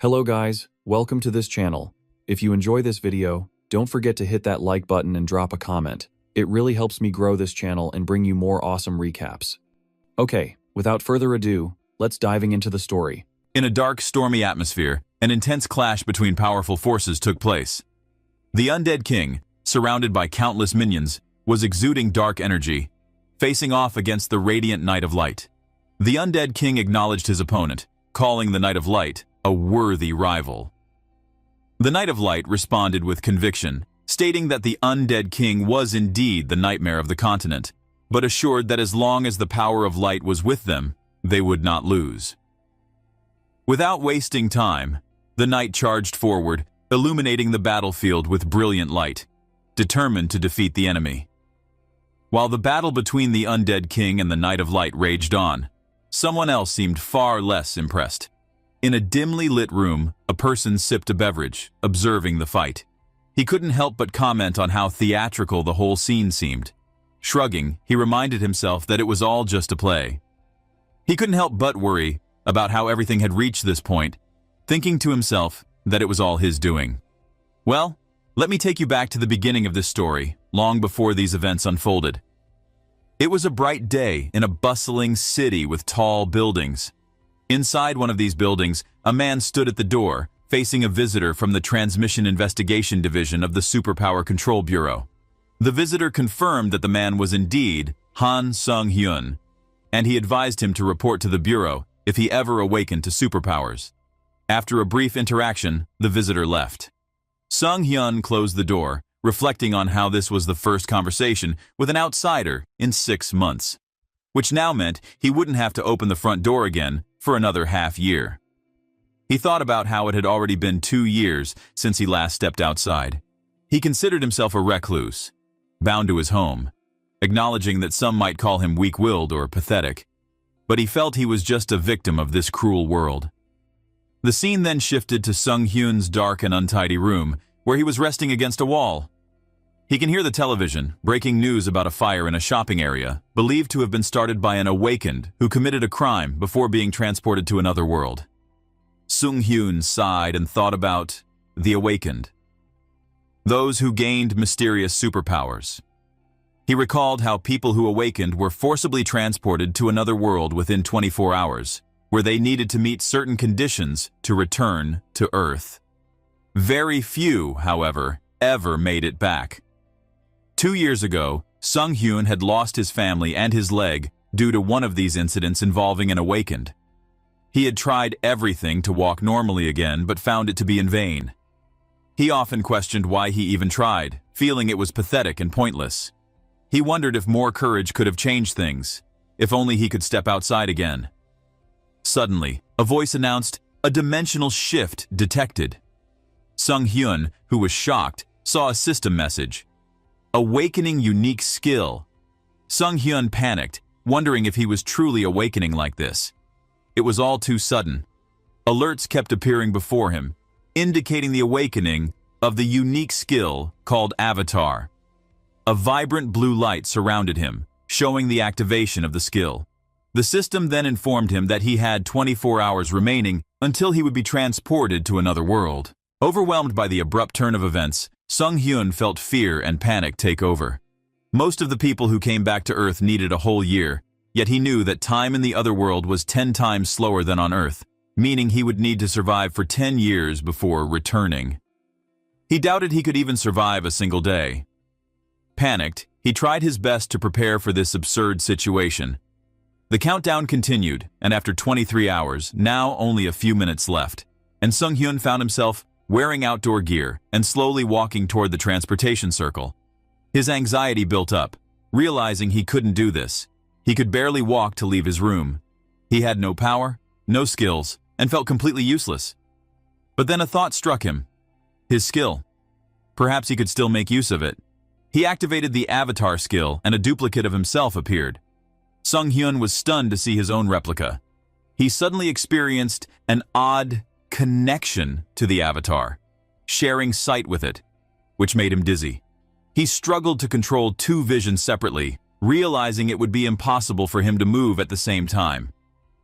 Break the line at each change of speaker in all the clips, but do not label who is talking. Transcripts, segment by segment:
Hello guys, welcome to this channel. If you enjoy this video, don't forget to hit that like button and drop a comment. It really helps me grow this channel and bring you more awesome recaps. Okay, without further ado, let's diving into the story.
In a dark, stormy atmosphere, an intense clash between powerful forces took place. The undead king, surrounded by countless minions, was exuding dark energy, facing off against the radiant Knight of Light. The undead king acknowledged his opponent, calling the Knight of Light a worthy rival. The Knight of Light responded with conviction, stating that the undead king was indeed the nightmare of the continent, but assured that as long as the power of light was with them, they would not lose. Without wasting time, the knight charged forward, illuminating the battlefield with brilliant light, determined to defeat the enemy. While the battle between the undead king and the Knight of Light raged on, someone else seemed far less impressed. In a dimly lit room, a person sipped a beverage, observing the fight. He couldn't help but comment on how theatrical the whole scene seemed. Shrugging, he reminded himself that it was all just a play. He couldn't help but worry about how everything had reached this point, thinking to himself that it was all his doing. Well, let me take you back to the beginning of this story, long before these events unfolded. It was a bright day in a bustling city with tall buildings. Inside one of these buildings, a man stood at the door, facing a visitor from the Transmission Investigation Division of the Superpower Control Bureau. The visitor confirmed that the man was indeed Han Sung-hyun, and he advised him to report to the Bureau if he ever awakened to superpowers. After a brief interaction, the visitor left. Sung-hyun closed the door, reflecting on how this was the first conversation with an outsider in 6 months, which now meant he wouldn't have to open the front door again for another half year. He thought about how it had already been 2 years since he last stepped outside. He considered himself a recluse, bound to his home, acknowledging that some might call him weak-willed or pathetic, but he felt he was just a victim of this cruel world. The scene then shifted to Sung-hyun's dark and untidy room, where he was resting against a wall. He can hear the television, breaking news about a fire in a shopping area, believed to have been started by an awakened who committed a crime before being transported to another world. Sung-hyun sighed and thought about the awakened, those who gained mysterious superpowers. He recalled how people who awakened were forcibly transported to another world within 24 hours, where they needed to meet certain conditions to return to Earth. Very few, however, ever made it back. 2 years ago, Sung-hyun had lost his family and his leg due to one of these incidents involving an awakened. He had tried everything to walk normally again, but found it to be in vain. He often questioned why he even tried, feeling it was pathetic and pointless. He wondered if more courage could have changed things, if only he could step outside again. Suddenly, a voice announced, "A dimensional shift detected." Sung-hyun, who was shocked, saw a system message. "Awakening unique skill." Sung-hyun panicked, wondering if he was truly awakening like this. It was all too sudden. Alerts kept appearing before him, indicating the awakening of the unique skill called Avatar. A vibrant blue light surrounded him, showing the activation of the skill. The system then informed him that he had 24 hours remaining until he would be transported to another world. Overwhelmed by the abrupt turn of events, Sung-hyun felt fear and panic take over. Most of the people who came back to Earth needed a whole year, yet he knew that time in the other world was 10 times slower than on Earth, meaning he would need to survive for 10 years before returning. He doubted he could even survive a single day. Panicked, he tried his best to prepare for this absurd situation. The countdown continued, and after 23 hours, now only a few minutes left, and Sung-hyun found himself wearing outdoor gear and slowly walking toward the transportation circle. His anxiety built up, realizing he couldn't do this. He could barely walk to leave his room. He had no power, no skills, and felt completely useless. But then a thought struck him. His skill. Perhaps he could still make use of it. He activated the Avatar skill, and a duplicate of himself appeared. Sung-hyun was stunned to see his own replica. He suddenly experienced an odd connection to the Avatar, sharing sight with it, which made him dizzy. He struggled to control 2 visions separately, realizing it would be impossible for him to move at the same time.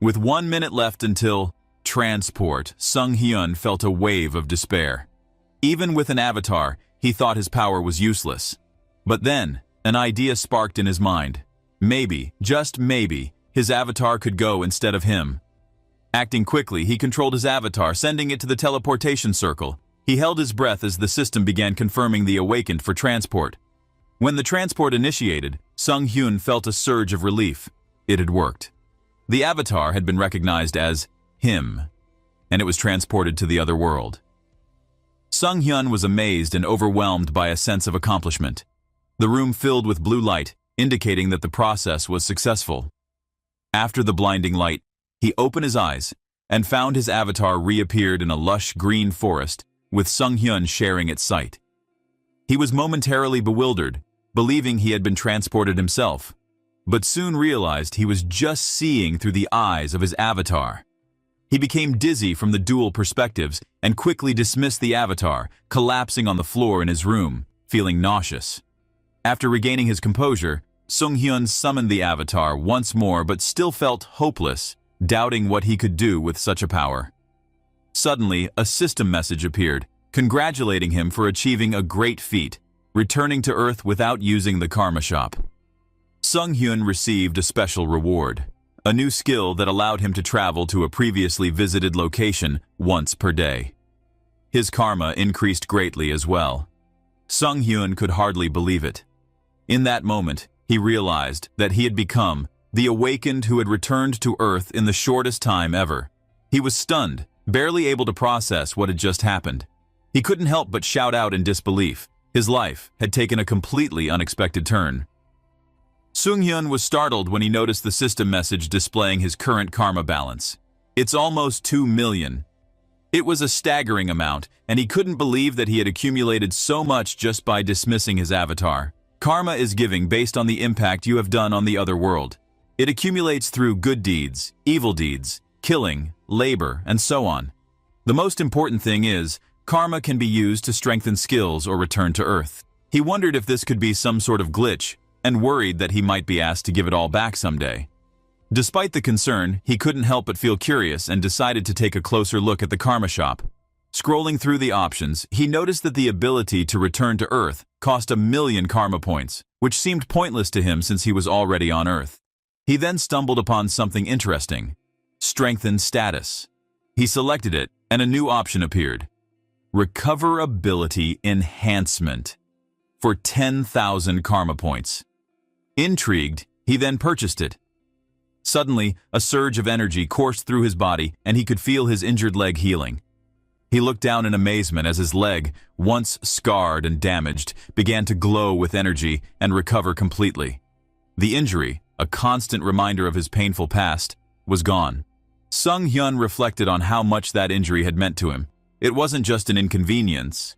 With 1 minute left until transport, Sung Hyun felt a wave of despair. Even with an avatar, he thought his power was useless. But then, an idea sparked in his mind. Maybe, just maybe, his avatar could go instead of him. Acting quickly, he controlled his avatar, sending it to the teleportation circle. He held his breath as the system began confirming the awakened for transport. When the transport initiated, Sung Hyun felt a surge of relief. It had worked. The avatar had been recognized as him, and it was transported to the other world. Sung Hyun was amazed and overwhelmed by a sense of accomplishment. The room filled with blue light, indicating that the process was successful. After the blinding light, he opened his eyes and found his avatar reappeared in a lush green forest, with Sung Hyun sharing its sight. He was momentarily bewildered, believing he had been transported himself, but soon realized he was just seeing through the eyes of his avatar. He became dizzy from the dual perspectives and quickly dismissed the avatar, collapsing on the floor in his room, feeling nauseous. After regaining his composure, Sung Hyun summoned the avatar once more but still felt hopeless, doubting what he could do with such a power. Suddenly, a system message appeared, congratulating him for achieving a great feat, returning to Earth without using the karma shop. Sung Hyun received a special reward, a new skill that allowed him to travel to a previously visited location once per day. His karma increased greatly as well. Sung Hyun could hardly believe it. In that moment, he realized that he had become the awakened who had returned to Earth in the shortest time ever. He was stunned, barely able to process what had just happened. He couldn't help but shout out in disbelief. His life had taken a completely unexpected turn. Sung Hyun was startled when he noticed the system message displaying his current karma balance. It's almost 2 million. It was a staggering amount, and he couldn't believe that he had accumulated so much just by dismissing his avatar. Karma is giving based on the impact you have done on the other world. It accumulates through good deeds, evil deeds, killing, labor, and so on. The most important thing is, karma can be used to strengthen skills or return to Earth. He wondered if this could be some sort of glitch, and worried that he might be asked to give it all back someday. Despite the concern, he couldn't help but feel curious and decided to take a closer look at the karma shop. Scrolling through the options, he noticed that the ability to return to Earth cost 1 million karma points, which seemed pointless to him since he was already on Earth. He then stumbled upon something interesting: strengthen status. He selected it, and a new option appeared: recoverability enhancement, for 10,000 karma points. Intrigued, he then purchased it. Suddenly, a surge of energy coursed through his body, and he could feel his injured leg healing. He looked down in amazement as his leg, once scarred and damaged, began to glow with energy and recover completely. The injury, a constant reminder of his painful past, was gone. Sung Hyun reflected on how much that injury had meant to him. It wasn't just an inconvenience.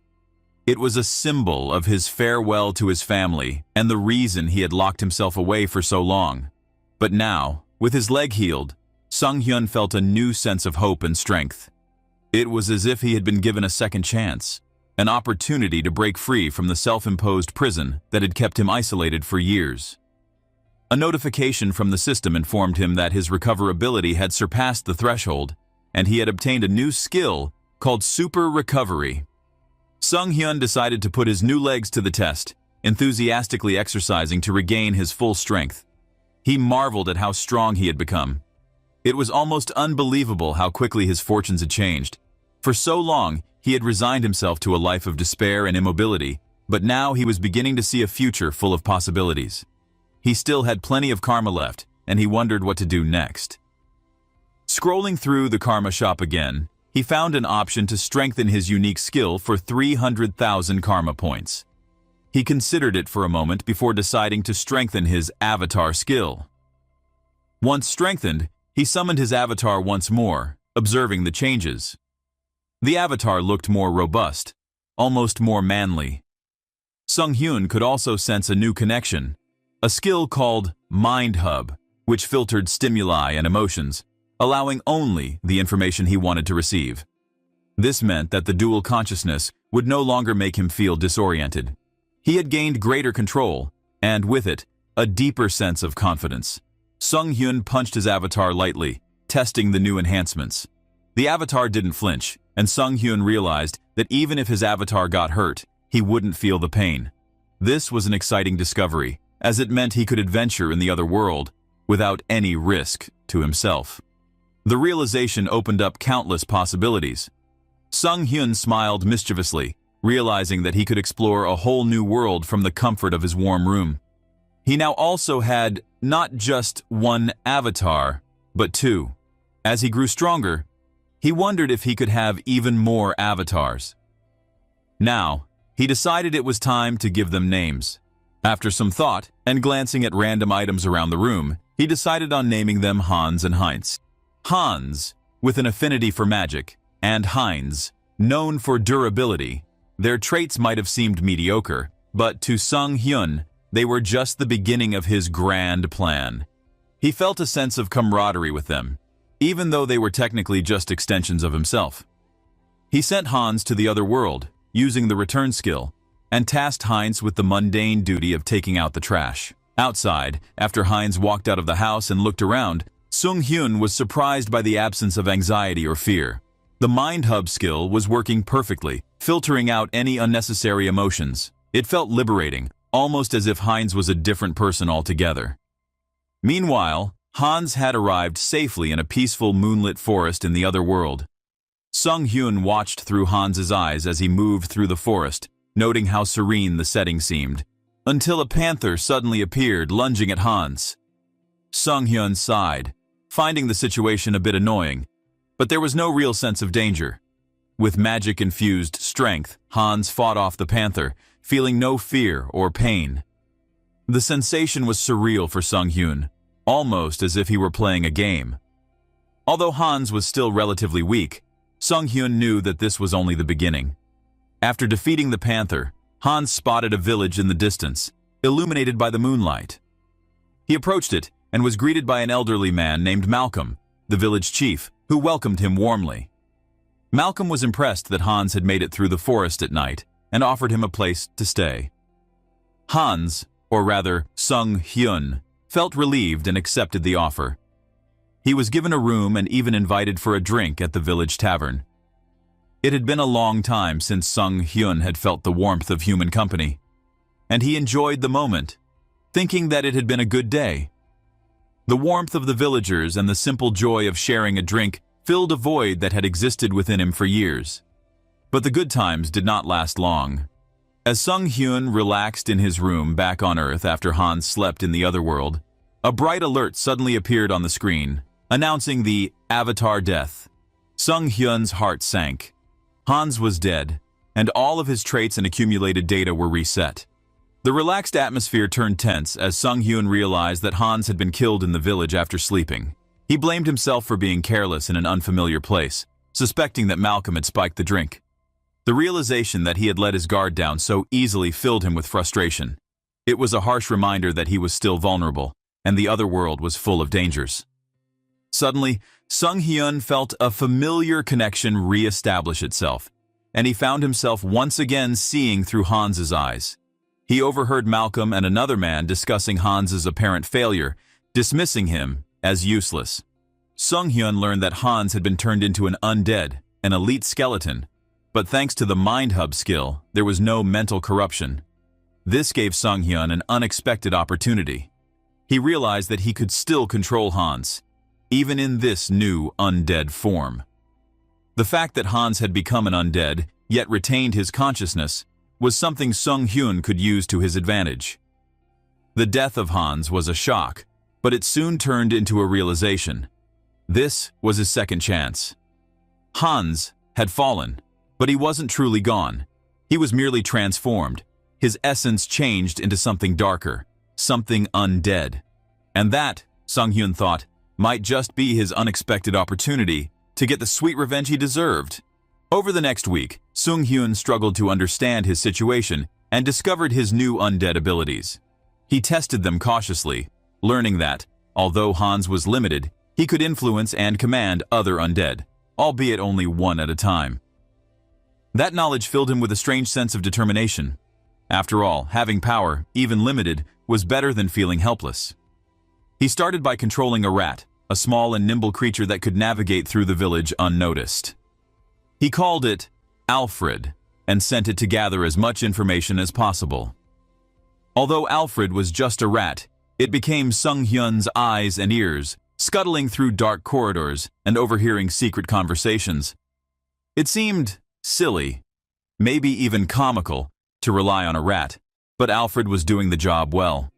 It was a symbol of his farewell to his family and the reason he had locked himself away for so long. But now, with his leg healed, Sung Hyun felt a new sense of hope and strength. It was as if he had been given a second chance, an opportunity to break free from the self-imposed prison that had kept him isolated for years. A notification from the system informed him that his recoverability had surpassed the threshold, and he had obtained a new skill called Super Recovery. Sung Hyun decided to put his new legs to the test, enthusiastically exercising to regain his full strength. He marveled at how strong he had become. It was almost unbelievable how quickly his fortunes had changed. For so long, he had resigned himself to a life of despair and immobility, but now he was beginning to see a future full of possibilities. He still had plenty of karma left, and he wondered what to do next. Scrolling through the karma shop again, he found an option to strengthen his unique skill for 300,000 karma points. He considered it for a moment before deciding to strengthen his avatar skill. Once strengthened, he summoned his avatar once more, observing the changes. The avatar looked more robust, almost more manly. Sung Hyun could also sense a new connection, a skill called Mind Hub, which filtered stimuli and emotions, allowing only the information he wanted to receive. This meant that the dual consciousness would no longer make him feel disoriented. He had gained greater control, and with it, a deeper sense of confidence. Sung Hyun punched his avatar lightly, testing the new enhancements. The avatar didn't flinch, and Sung Hyun realized that even if his avatar got hurt, he wouldn't feel the pain. This was an exciting discovery, as it meant he could adventure in the other world without any risk to himself. The realization opened up countless possibilities. Sung Hyun smiled mischievously, realizing that he could explore a whole new world from the comfort of his warm room. He now also had not just one avatar, but two. As he grew stronger, he wondered if he could have even more avatars. Now, he decided it was time to give them names. After some thought and glancing at random items around the room, he decided on naming them Hans and Heinz. Hans, with an affinity for magic, and Heinz, known for durability. Their traits might have seemed mediocre, but to Sung Hyun, they were just the beginning of his grand plan. He felt a sense of camaraderie with them, even though they were technically just extensions of himself. He sent Hans to the other world, using the return skill, and tasked Heinz with the mundane duty of taking out the trash. Outside, after Heinz walked out of the house and looked around, Sung Hyun was surprised by the absence of anxiety or fear. The Mind Hub skill was working perfectly, filtering out any unnecessary emotions. It felt liberating, almost as if Heinz was a different person altogether. Meanwhile, Hans had arrived safely in a peaceful moonlit forest in the other world. Sung Hyun watched through Hans's eyes as he moved through the forest, noting how serene the setting seemed, until a panther suddenly appeared, lunging at Hans. Sung Hyun sighed, finding the situation a bit annoying, but there was no real sense of danger. With magic-infused strength, Hans fought off the panther, feeling no fear or pain. The sensation was surreal for Sung Hyun, almost as if he were playing a game. Although Hans was still relatively weak, Sung Hyun knew that this was only the beginning. After defeating the panther, Hans spotted a village in the distance, illuminated by the moonlight. He approached it and was greeted by an elderly man named Malcolm, the village chief, who welcomed him warmly. Malcolm was impressed that Hans had made it through the forest at night and offered him a place to stay. Hans, or rather Sung Hyun, felt relieved and accepted the offer. He was given a room and even invited for a drink at the village tavern. It had been a long time since Sung Hyun had felt the warmth of human company, and he enjoyed the moment, thinking that it had been a good day. The warmth of the villagers and the simple joy of sharing a drink filled a void that had existed within him for years. But the good times did not last long. As Sung Hyun relaxed in his room back on Earth after Hans slept in the other world, a bright alert suddenly appeared on the screen, announcing the avatar death. Sung Hyun's heart sank. Hans was dead, and all of his traits and accumulated data were reset. The relaxed atmosphere turned tense as Sung Hyun realized that Hans had been killed in the village after sleeping. He blamed himself for being careless in an unfamiliar place, suspecting that Malcolm had spiked the drink. The realization that he had let his guard down so easily filled him with frustration. It was a harsh reminder that he was still vulnerable, and the other world was full of dangers. Suddenly, Sung Hyun felt a familiar connection re-establish itself, and he found himself once again seeing through Hans's eyes. He overheard Malcolm and another man discussing Hans's apparent failure, dismissing him as useless. Sung Hyun learned that Hans had been turned into an undead, an elite skeleton, but thanks to the Mind Hub skill, there was no mental corruption. This gave Sung Hyun an unexpected opportunity. He realized that he could still control Hans, even in this new undead form. The fact that Hans had become an undead, yet retained his consciousness, was something Sung Hyun could use to his advantage. The death of Hans was a shock, but it soon turned into a realization. This was his second chance. Hans had fallen, but he wasn't truly gone. He was merely transformed. His essence changed into something darker, something undead. And that, Sung Hyun thought, might just be his unexpected opportunity to get the sweet revenge he deserved. Over the next week, Sung Hyun struggled to understand his situation and discovered his new undead abilities. He tested them cautiously, learning that, although Hans was limited, he could influence and command other undead, albeit only one at a time. That knowledge filled him with a strange sense of determination. After all, having power, even limited, was better than feeling helpless. He started by controlling a rat, a small and nimble creature that could navigate through the village unnoticed. He called it Alfred and sent it to gather as much information as possible. Although Alfred was just a rat, it became Sung Hyun's eyes and ears, scuttling through dark corridors and overhearing secret conversations. It seemed silly, maybe even comical, to rely on a rat, but Alfred was doing the job well.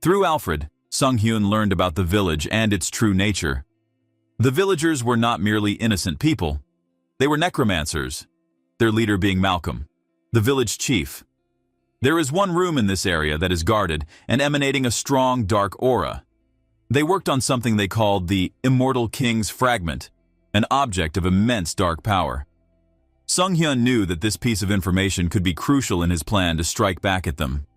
Through Alfred, Sung Hyun learned about the village and its true nature. The villagers were not merely innocent people. They were necromancers, their leader being Malcolm, the village chief. There is one room in this area that is guarded and emanating a strong dark aura. They worked on something they called the Immortal King's Fragment, an object of immense dark power. Sung Hyun knew that this piece of information could be crucial in his plan to strike back at them.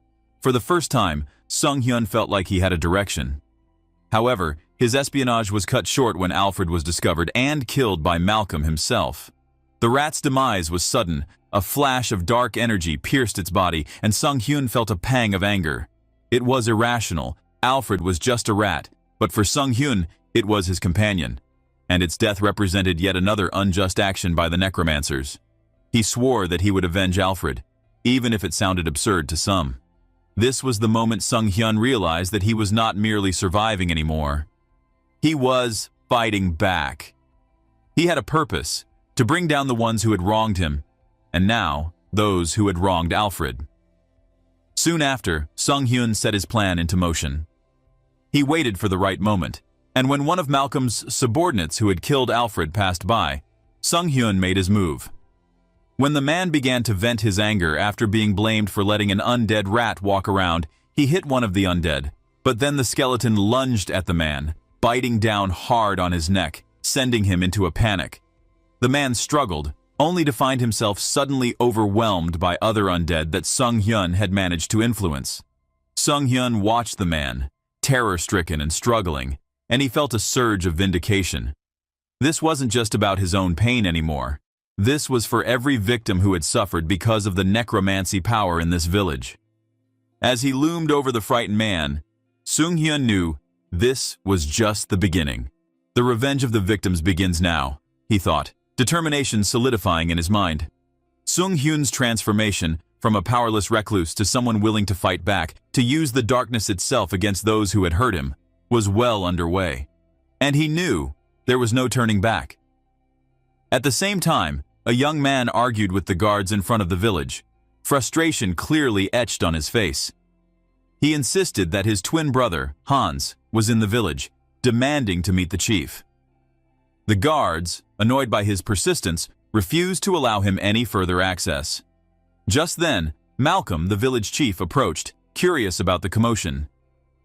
For the first time, Sung Hyun felt like he had a direction. However, his espionage was cut short when Alfred was discovered and killed by Malcolm himself. The rat's demise was sudden. A flash of dark energy pierced its body, and Sung Hyun felt a pang of anger. It was irrational. Alfred was just a rat, but for Sung Hyun, it was his companion, and its death represented yet another unjust action by the necromancers. He swore that he would avenge Alfred, even if it sounded absurd to some. This was the moment Sung Hyun realized that he was not merely surviving anymore. He was fighting back. He had a purpose, to bring down the ones who had wronged him, and now, those who had wronged Alfred. Soon after, Sung Hyun set his plan into motion. He waited for the right moment, and when one of Malcolm's subordinates who had killed Alfred passed by, Sung Hyun made his move. When the man began to vent his anger after being blamed for letting an undead rat walk around, he hit one of the undead, but then the skeleton lunged at the man, biting down hard on his neck, sending him into a panic. The man struggled, only to find himself suddenly overwhelmed by other undead that Sung Hyun had managed to influence. Sung Hyun watched the man, terror-stricken and struggling, and he felt a surge of vindication. This wasn't just about his own pain anymore. This was for every victim who had suffered because of the necromancy power in this village. As he loomed over the frightened man, Sung Hyun knew this was just the beginning. The revenge of the victims begins now, he thought, determination solidifying in his mind. Sung Hyun's transformation from a powerless recluse to someone willing to fight back, to use the darkness itself against those who had hurt him, was well underway. And he knew there was no turning back. At the same time, a young man argued with the guards in front of the village, frustration clearly etched on his face. He insisted that his twin brother, Hans, was in the village, demanding to meet the chief. The guards, annoyed by his persistence, refused to allow him any further access. Just then, Malcolm, the village chief, approached, curious about the commotion.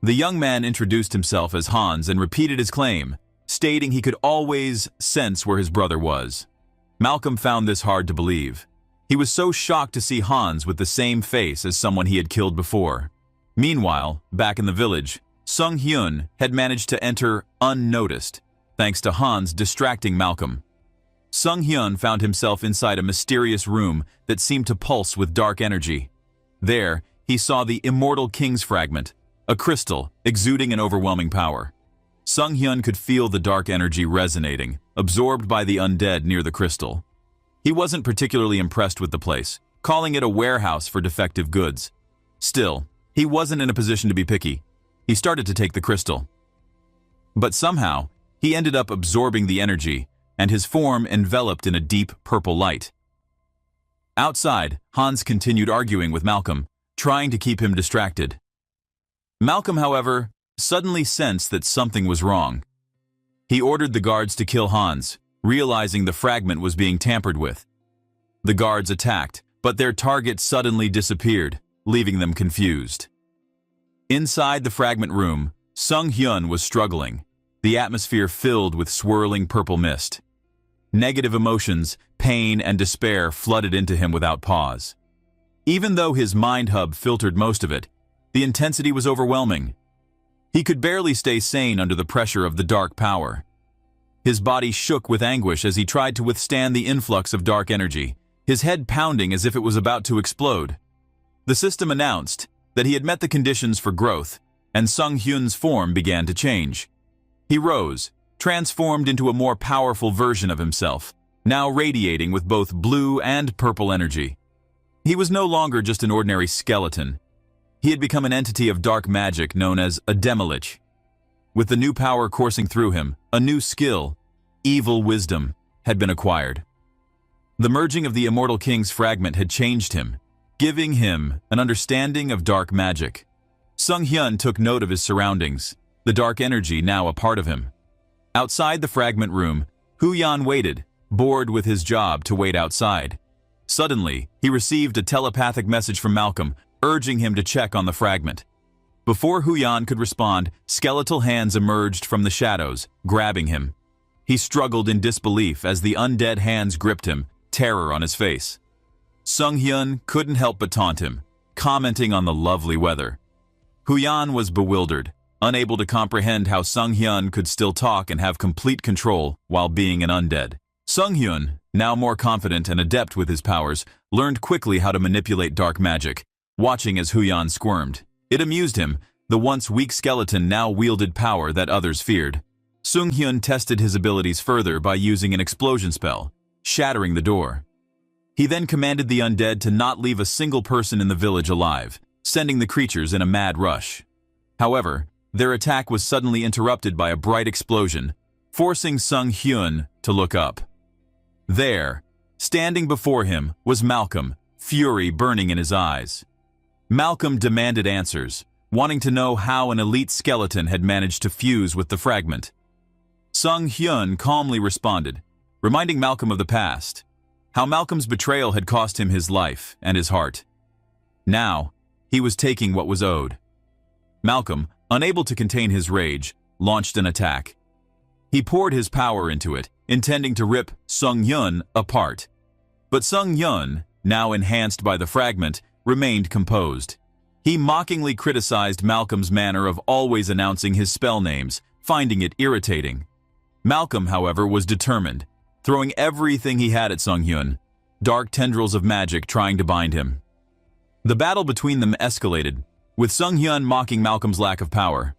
The young man introduced himself as Hans and repeated his claim, stating he could always sense where his brother was. Malcolm found this hard to believe. He was so shocked to see Hans with the same face as someone he had killed before. Meanwhile, back in the village, Sung Hyun had managed to enter unnoticed, thanks to Hans distracting Malcolm. Sung Hyun found himself inside a mysterious room that seemed to pulse with dark energy. There, he saw the Immortal King's Fragment, a crystal exuding an overwhelming power. Sung Hyun could feel the dark energy resonating, absorbed by the undead near the crystal. He wasn't particularly impressed with the place, calling it a warehouse for defective goods. Still, he wasn't in a position to be picky. He started to take the crystal. But somehow, he ended up absorbing the energy, and his form enveloped in a deep purple light. Outside, Hans continued arguing with Malcolm, trying to keep him distracted. Malcolm, however, suddenly sensed that something was wrong. He ordered the guards to kill Hans, realizing the fragment was being tampered with. The guards attacked, but their target suddenly disappeared, leaving them confused. Inside the fragment room, Sung Hyun was struggling, the atmosphere filled with swirling purple mist. Negative emotions, pain, and despair flooded into him without pause. Even though his mind hub filtered most of it, the intensity was overwhelming. He could barely stay sane under the pressure of the dark power. His body shook with anguish as he tried to withstand the influx of dark energy, his head pounding as if it was about to explode. The system announced that he had met the conditions for growth, and Sung Hyun's form began to change. He rose, transformed into a more powerful version of himself, now radiating with both blue and purple energy. He was no longer just an ordinary skeleton. He had become an entity of dark magic known as a demolich. With the new power coursing through him, a new skill, evil wisdom, had been acquired. The merging of the Immortal King's fragment had changed him, giving him an understanding of dark magic. Sung Hyun took note of his surroundings, the dark energy now a part of him. Outside the fragment room, Hu Yan waited, bored with his job to wait outside. Suddenly, he received a telepathic message from Malcolm, urging him to check on the fragment. Before Hu Yan could respond, skeletal hands emerged from the shadows, grabbing him. He struggled in disbelief as the undead hands gripped him, terror on his face. Sung Hyun couldn't help but taunt him, commenting on the lovely weather. Hu Yan was bewildered, unable to comprehend how Sung Hyun could still talk and have complete control while being an undead. Sung Hyun, now more confident and adept with his powers, learned quickly how to manipulate dark magic, watching as Hu Yan squirmed. It amused him. The once weak skeleton now wielded power that others feared. Sung Hyun tested his abilities further by using an explosion spell, shattering the door. He then commanded the undead to not leave a single person in the village alive, sending the creatures in a mad rush. However, their attack was suddenly interrupted by a bright explosion, forcing Sung Hyun to look up. There, standing before him, was Malcolm, fury burning in his eyes. Malcolm demanded answers, wanting to know how an elite skeleton had managed to fuse with the fragment. Sung Hyun calmly responded, reminding Malcolm of the past, how Malcolm's betrayal had cost him his life and his heart. Now, he was taking what was owed. Malcolm, unable to contain his rage, launched an attack. He poured his power into it, intending to rip Sung Hyun apart. But Sung Hyun, now enhanced by the fragment, remained composed. He mockingly criticized Malcolm's manner of always announcing his spell names, finding it irritating. Malcolm, however, was determined, throwing everything he had at Sung Hyun, dark tendrils of magic trying to bind him. The battle between them escalated, with Sung Hyun mocking Malcolm's lack of power.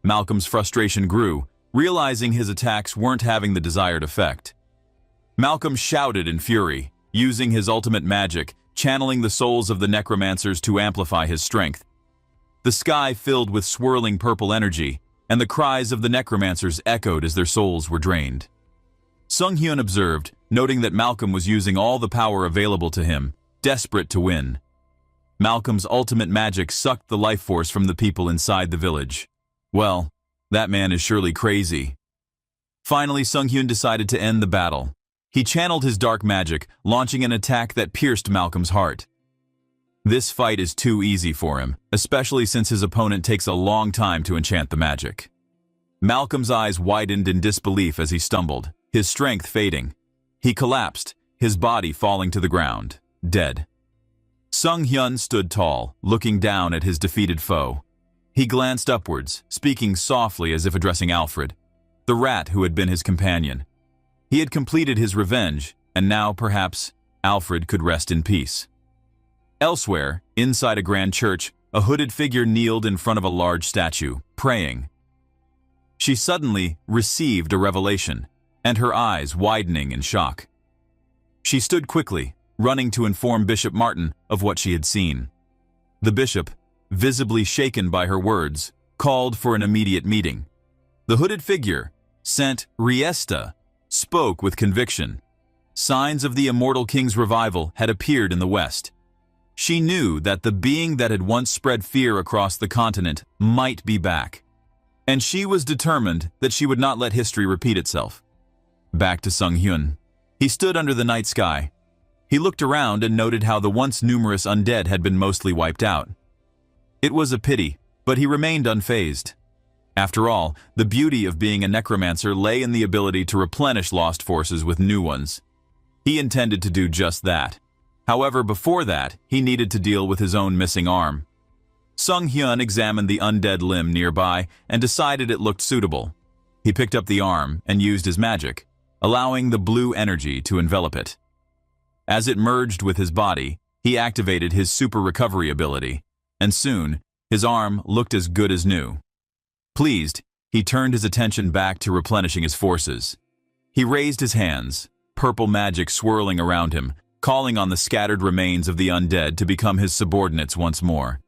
Malcolm's frustration grew, realizing his attacks weren't having the desired effect. Malcolm shouted in fury, using his ultimate magic, channeling the souls of the necromancers to amplify his strength. The sky filled with swirling purple energy, and the cries of the necromancers echoed as their souls were drained. Sung Hyun observed, noting that Malcolm was using all the power available to him, desperate to win. Malcolm's ultimate magic sucked the life force from the people inside the village. Well, that man is surely crazy. Finally, Sung Hyun decided to end the battle. He channeled his dark magic, launching an attack that pierced Malcolm's heart. This fight is too easy for him, especially since his opponent takes a long time to enchant the magic. Malcolm's eyes widened in disbelief as he stumbled, his strength fading. He collapsed, his body falling to the ground, dead. Sung Hyun stood tall, looking down at his defeated foe. He glanced upwards, speaking softly as if addressing Alfred, the rat who had been his companion. He had completed his revenge, and now, perhaps, Alfred could rest in peace. Elsewhere, inside a grand church, a hooded figure kneeled in front of a large statue, praying. She suddenly received a revelation, and her eyes widening in shock. She stood quickly, running to inform Bishop Martin of what she had seen. The bishop, visibly shaken by her words, called for an immediate meeting. The hooded figure, Saint Riesta, spoke with conviction. Signs of the Immortal King's revival had appeared in the West. She knew that the being that had once spread fear across the continent might be back. And she was determined that she would not let history repeat itself. Back to Sung Hyun. He stood under the night sky. He looked around and noted how the once numerous undead had been mostly wiped out. It was a pity, but he remained unfazed. After all, the beauty of being a necromancer lay in the ability to replenish lost forces with new ones. He intended to do just that. However, before that, he needed to deal with his own missing arm. Sung Hyun examined the undead limb nearby and decided it looked suitable. He picked up the arm and used his magic, allowing the blue energy to envelop it. As it merged with his body, he activated his super recovery ability, and soon, his arm looked as good as new. Pleased, he turned his attention back to replenishing his forces. He raised his hands, purple magic swirling around him, calling on the scattered remains of the undead to become his subordinates once more.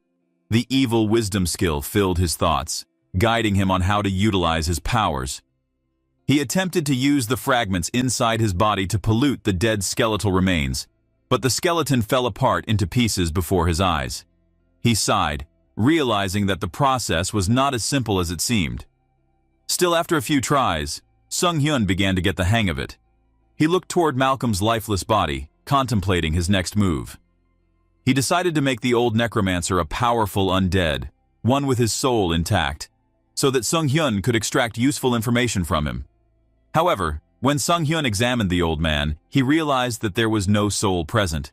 The evil wisdom skill filled his thoughts, guiding him on how to utilize his powers. He attempted to use the fragments inside his body to pollute the dead skeletal remains, but the skeleton fell apart into pieces before his eyes. He sighed, realizing that the process was not as simple as it seemed. Still, after a few tries, Sung-hyun began to get the hang of it. He looked toward Malcolm's lifeless body, contemplating his next move. He decided to make the old necromancer a powerful undead, one with his soul intact, so that Sung-hyun could extract useful information from him. However, when Sung-hyun examined the old man, he realized that there was no soul present.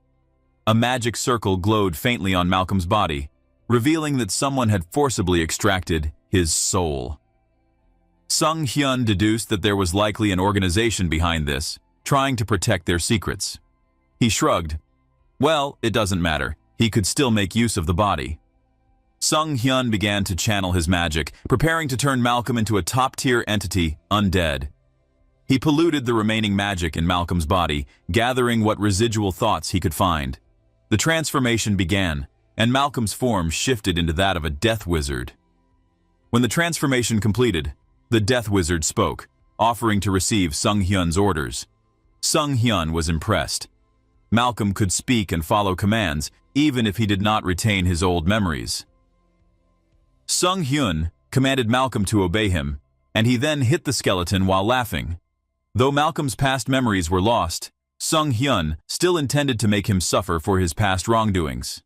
A magic circle glowed faintly on Malcolm's body, revealing that someone had forcibly extracted his soul. Sung-hyun deduced that there was likely an organization behind this, trying to protect their secrets. He shrugged. Well, it doesn't matter. He could still make use of the body. Sung-hyun began to channel his magic, preparing to turn Malcolm into a top-tier entity, undead. He polluted the remaining magic in Malcolm's body, gathering what residual thoughts he could find. The transformation began, and Malcolm's form shifted into that of a death wizard. When the transformation completed, the death wizard spoke, offering to receive Sung-hyun's orders. Sung-hyun was impressed. Malcolm could speak and follow commands, even if he did not retain his old memories. Sung-hyun commanded Malcolm to obey him, and he then hit the skeleton while laughing. Though Malcolm's past memories were lost, Sung-hyun still intended to make him suffer for his past wrongdoings.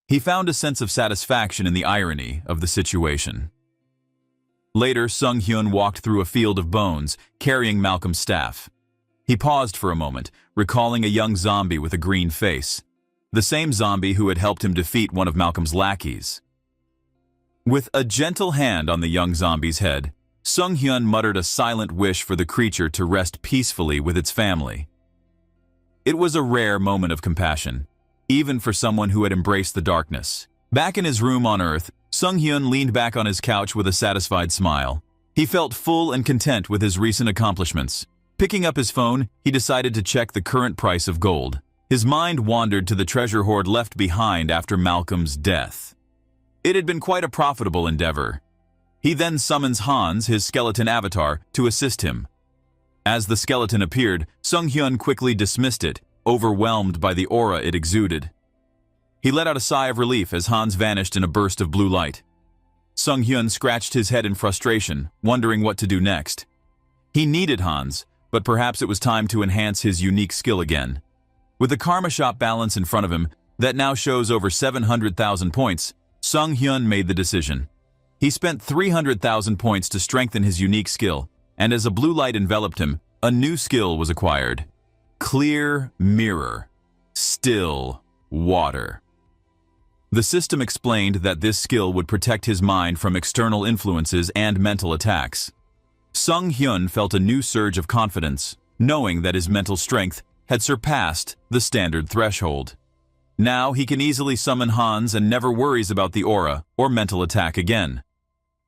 He found a sense of satisfaction in the irony of the situation. Later, Sung-hyun walked through a field of bones, carrying Malcolm's staff. He paused for a moment, recalling a young zombie with a green face, the same zombie who had helped him defeat one of Malcolm's lackeys. With a gentle hand on the young zombie's head, Sung-hyun muttered a silent wish for the creature to rest peacefully with its family. It was a rare moment of compassion, even for someone who had embraced the darkness. Back in his room on Earth, Sung-hyun leaned back on his couch with a satisfied smile. He felt full and content with his recent accomplishments. Picking up his phone, he decided to check the current price of gold. His mind wandered to the treasure hoard left behind after Malcolm's death. It had been quite a profitable endeavor. He then summons Hans, his skeleton avatar, to assist him. As the skeleton appeared, Sung-hyun quickly dismissed it, overwhelmed by the aura it exuded. He let out a sigh of relief as Hans vanished in a burst of blue light. Sung-hyun scratched his head in frustration, wondering what to do next. He needed Hans, but perhaps it was time to enhance his unique skill again. With the Karma Shop balance in front of him, that now shows over 700,000 points, Sung-hyun made the decision. He spent 300,000 points to strengthen his unique skill, and as a blue light enveloped him, a new skill was acquired. Clear Mirror. Still Water. The system explained that this skill would protect his mind from external influences and mental attacks. Sung-hyun felt a new surge of confidence, knowing that his mental strength had surpassed the standard threshold. Now he can easily summon Hans and never worries about the aura or mental attack again.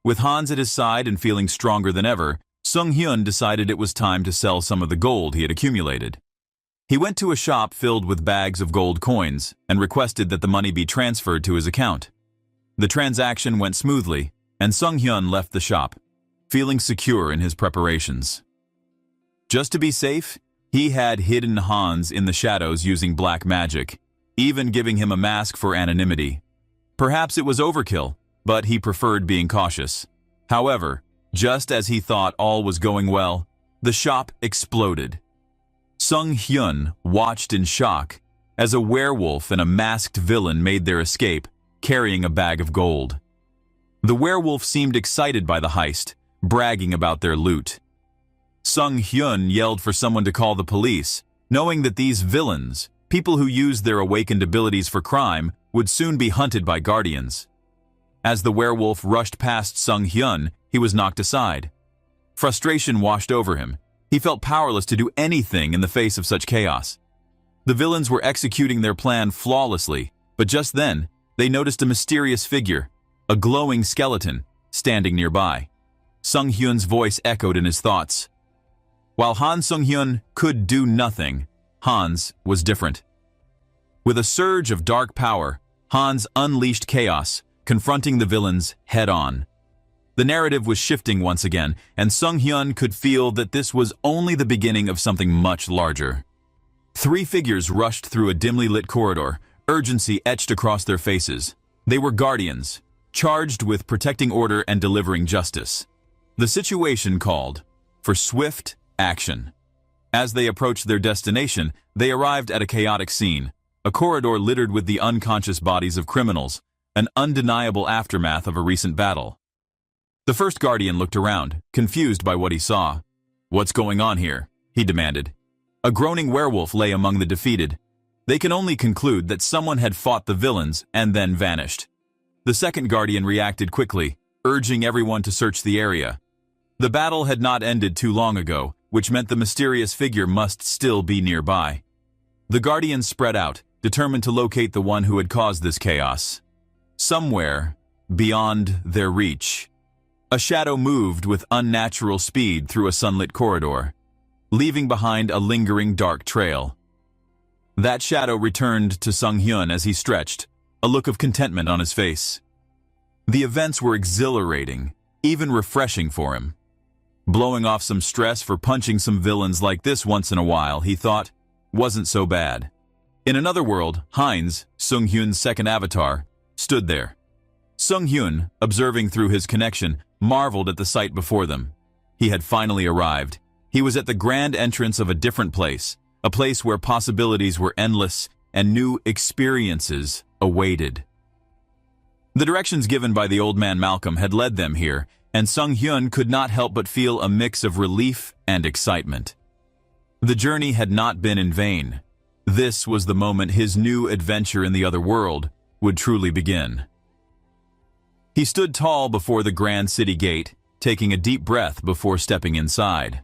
With Hans at his side and feeling stronger than ever, Sung-hyun decided it was time to sell some of the gold he had accumulated. He went to a shop filled with bags of gold coins and requested that the money be transferred to his account. The transaction went smoothly, and Sung-hyun left the shop, feeling secure in his preparations. Just to be safe, he had hidden Hans in the shadows using black magic, even giving him a mask for anonymity. Perhaps it was overkill, but he preferred being cautious. However, just as he thought all was going well, the shop exploded. Sung-hyun watched in shock as a werewolf and a masked villain made their escape, carrying a bag of gold. The werewolf seemed excited by the heist, bragging about their loot. Sung-hyun yelled for someone to call the police, knowing that these villains, people who used their awakened abilities for crime, would soon be hunted by guardians. As the werewolf rushed past Sung-hyun, he was knocked aside. Frustration washed over him. He felt powerless to do anything in the face of such chaos. The villains were executing their plan flawlessly, but just then, they noticed a mysterious figure, a glowing skeleton, standing nearby. Sung-hyun's voice echoed in his thoughts. While Han Sung-hyun could do nothing, Hans was different. With a surge of dark power, Hans unleashed chaos, confronting the villains head-on. The narrative was shifting once again, and Sung-hyun could feel that this was only the beginning of something much larger. 3 figures rushed through a dimly lit corridor, urgency etched across their faces. They were guardians, charged with protecting order and delivering justice. The situation called for swift action. As they approached their destination, they arrived at a chaotic scene, a corridor littered with the unconscious bodies of criminals, an undeniable aftermath of a recent battle. The first guardian looked around, confused by what he saw. "What's going on here?" he demanded. A groaning werewolf lay among the defeated. They can only conclude that someone had fought the villains and then vanished. The second guardian reacted quickly, urging everyone to search the area. The battle had not ended too long ago, which meant the mysterious figure must still be nearby. The guardians spread out, determined to locate the one who had caused this chaos. Somewhere beyond their reach, a shadow moved with unnatural speed through a sunlit corridor, leaving behind a lingering dark trail. That shadow returned to Sung-hyun as he stretched, a look of contentment on his face. The events were exhilarating, even refreshing for him. Blowing off some stress for punching some villains like this once in a while, he thought, wasn't so bad. In another world, Heinz, Sung-hyun's second avatar, stood there. Sung-hyun, observing through his connection, marveled at the sight before them. He had finally arrived. He was at the grand entrance of a different place, a place where possibilities were endless and new experiences awaited. The directions given by the old man Malcolm had led them here, and Sung-hyun could not help but feel a mix of relief and excitement. The journey had not been in vain. This was the moment his new adventure in the other world would truly begin. He stood tall before the grand city gate, taking a deep breath before stepping inside.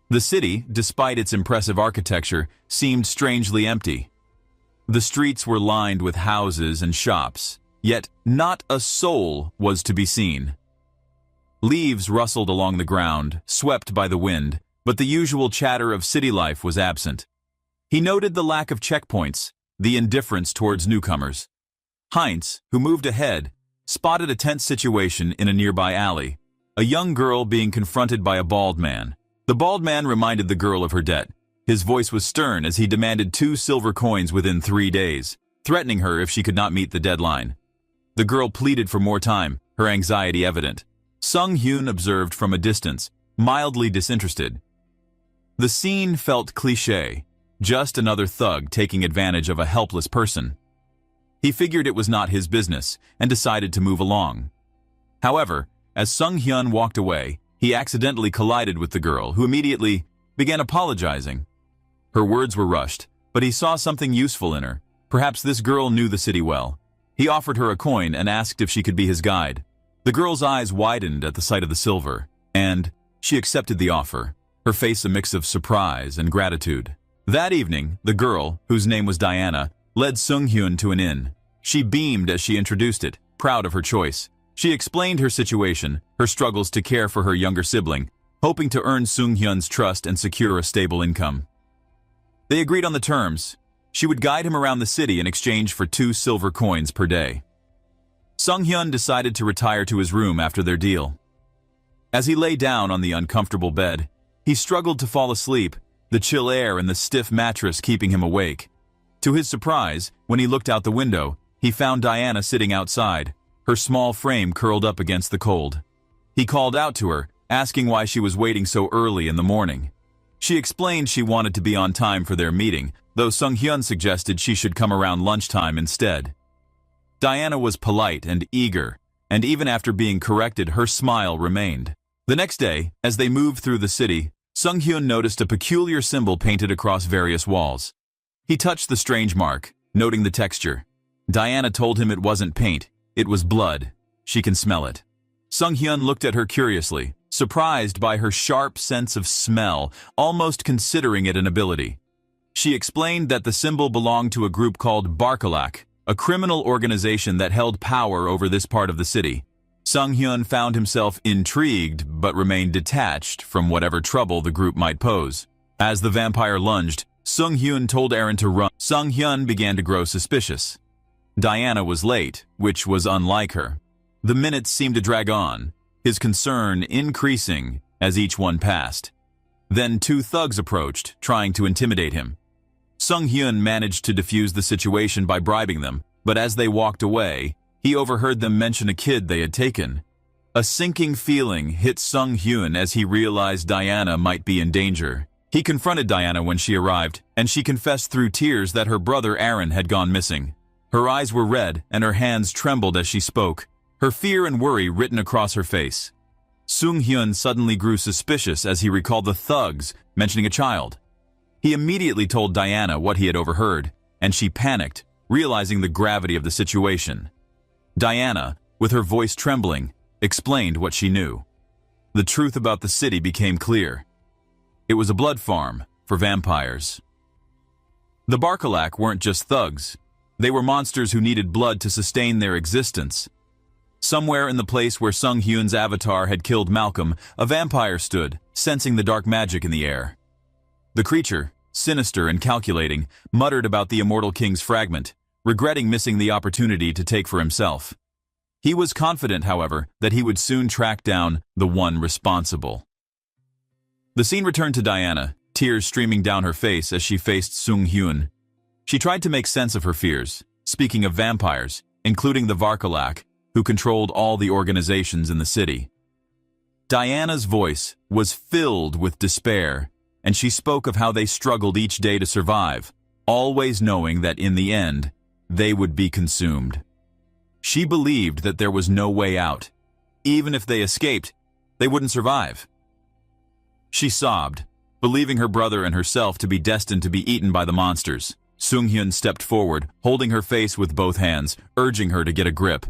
The city, despite its impressive architecture, seemed strangely empty. The streets were lined with houses and shops, yet not a soul was to be seen. Leaves rustled along the ground, swept by the wind, but the usual chatter of city life was absent. He noted the lack of checkpoints, the indifference towards newcomers. Heinz, who moved ahead, spotted a tense situation in a nearby alley, a young girl being confronted by a bald man. The bald man reminded the girl of her debt. His voice was stern as he demanded 2 silver coins within 3 days, threatening her if she could not meet the deadline. The girl pleaded for more time, her anxiety evident. Sung-hyun observed from a distance, mildly disinterested. The scene felt cliché, just another thug taking advantage of a helpless person. He figured it was not his business and decided to move along. However, as Sung-hyun walked away, he accidentally collided with the girl, who immediately began apologizing. Her words were rushed, but he saw something useful in her. Perhaps this girl knew the city well. He offered her a coin and asked if she could be his guide. The girl's eyes widened at the sight of the silver, and she accepted the offer, her face a mix of surprise and gratitude. That evening, the girl, whose name was Diana, led Sung-hyun to an inn. She beamed as she introduced it, proud of her choice. She explained her situation, her struggles to care for her younger sibling, hoping to earn Sung-hyun's trust and secure a stable income. They agreed on the terms. She would guide him around the city in exchange for 2 silver coins per day. Sung-hyun decided to retire to his room after their deal. As he lay down on the uncomfortable bed, he struggled to fall asleep, the chill air and the stiff mattress keeping him awake. To his surprise, when he looked out the window, he found Diana sitting outside, her small frame curled up against the cold. He called out to her, asking why she was waiting so early in the morning. She explained she wanted to be on time for their meeting, though Sung-hyun suggested she should come around lunchtime instead. Diana was polite and eager, and even after being corrected, her smile remained. The next day, as they moved through the city, Sung-hyun noticed a peculiar symbol painted across various walls. He touched the strange mark, noting the texture. Diana told him it wasn't paint, it was blood. She can smell it. Sung-hyun looked at her curiously, surprised by her sharp sense of smell, almost considering it an ability. She explained that the symbol belonged to a group called Barkalak, a criminal organization that held power over this part of the city. Sung Hyun found himself intrigued but remained detached from whatever trouble the group might pose. As the vampire lunged, Sung Hyun told Aaron to run. Sung Hyun began to grow suspicious. Diana was late, which was unlike her. The minutes seemed to drag on, his concern increasing as each one passed. Then two thugs approached, trying to intimidate him. Sung Hyun managed to defuse the situation by bribing them, but as they walked away, he overheard them mention a kid they had taken. A sinking feeling hit Sung Hyun as he realized Diana might be in danger. He confronted Diana when she arrived, and she confessed through tears that her brother Aaron had gone missing. Her eyes were red and her hands trembled as she spoke, her fear and worry written across her face. Sung Hyun suddenly grew suspicious as he recalled the thugs mentioning a child. He immediately told Diana what he had overheard, and she panicked, realizing the gravity of the situation. Diana, with her voice trembling, explained what she knew. The truth about the city became clear. It was a blood farm for vampires. The Barkalak weren't just thugs. They were monsters who needed blood to sustain their existence. Somewhere in the place where Sung Hyun's avatar had killed Malcolm, a vampire stood, sensing the dark magic in the air. The creature, sinister and calculating, muttered about the immortal king's fragment, regretting missing the opportunity to take for himself. He was confident, however, that he would soon track down the one responsible. The scene returned to Diana, tears streaming down her face as she faced Sung Hyun. She tried to make sense of her fears, speaking of vampires, including the Varkalak, who controlled all the organizations in the city. Diana's voice was filled with despair, and she spoke of how they struggled each day to survive, always knowing that in the end, they would be consumed. She believed that there was no way out. Even if they escaped, they wouldn't survive. She sobbed, believing her brother and herself to be destined to be eaten by the monsters. Sung Hyun stepped forward, holding her face with both hands, urging her to get a grip.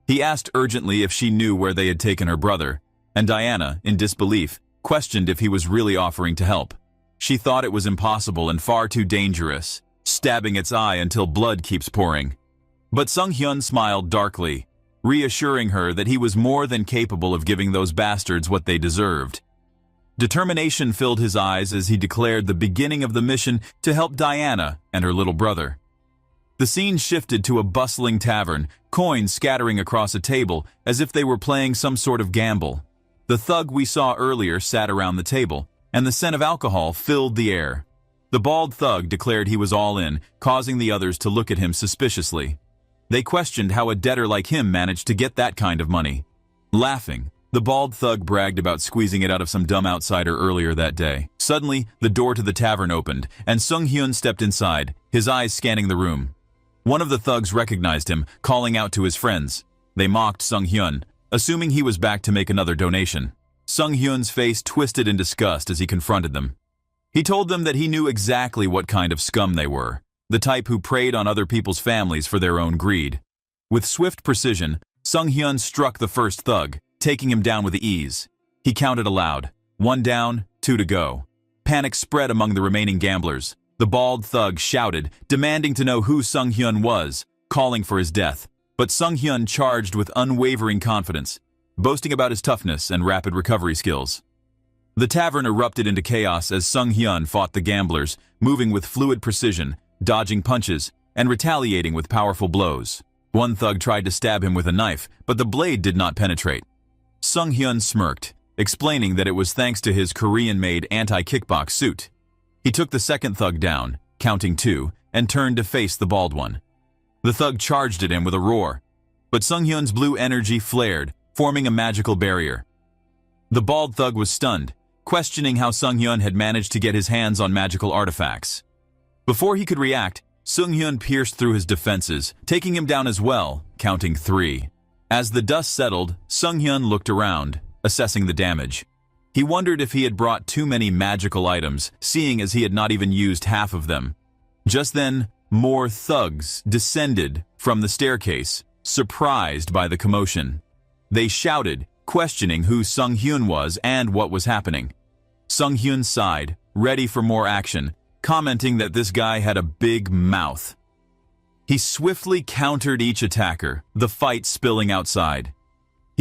He asked urgently if she knew where they had taken her brother, and Diana, in disbelief, questioned if he was really offering to help. She thought it was impossible and far too dangerous, stabbing its eye until blood keeps pouring. But Sung Hyun smiled darkly, reassuring her that he was more than capable of giving those bastards what they deserved. Determination filled his eyes as he declared the beginning of the mission to help Diana and her little brother. The scene shifted to a bustling tavern, coins scattering across a table as if they were playing some sort of gamble. The thug we saw earlier sat around the table, and the scent of alcohol filled the air. The bald thug declared he was all in, causing the others to look at him suspiciously. They questioned how a debtor like him managed to get that kind of money. Laughing, the bald thug bragged about squeezing it out of some dumb outsider earlier that day. Suddenly, the door to the tavern opened, and Sung Hyun stepped inside, his eyes scanning the room. One of the thugs recognized him, calling out to his friends. They mocked Sung Hyun, assuming he was back to make another donation. Sung Hyun's face twisted in disgust as he confronted them. He told them that he knew exactly what kind of scum they were, the type who preyed on other people's families for their own greed. With swift precision, Sung Hyun struck the first thug, taking him down with ease. He counted aloud, 1 down, 2 to go. Panic spread among the remaining gamblers. The bald thug shouted, demanding to know who Sung Hyun was, calling for his death. But Sung Hyun charged with unwavering confidence, boasting about his toughness and rapid recovery skills. The tavern erupted into chaos as Sung Hyun fought the gamblers, moving with fluid precision, dodging punches, and retaliating with powerful blows. One thug tried to stab him with a knife, but the blade did not penetrate. Sung Hyun smirked, explaining that it was thanks to his Korean-made anti-kickbox suit. He took the second thug down, counting 2, and turned to face the bald one. The thug charged at him with a roar, but Sung Hyun's blue energy flared, forming a magical barrier. The bald thug was stunned, questioning how Sung Hyun had managed to get his hands on magical artifacts. Before he could react, Sung Hyun pierced through his defenses, taking him down as well, counting 3. As the dust settled, Sung Hyun looked around, assessing the damage. He wondered if he had brought too many magical items, seeing as he had not even used half of them. Just then, more thugs descended from the staircase, surprised by the commotion. They shouted, questioning who Sung Hyun was and what was happening. Sung Hyun sighed, ready for more action, commenting that this guy had a big mouth. He swiftly countered each attacker, the fight spilling outside.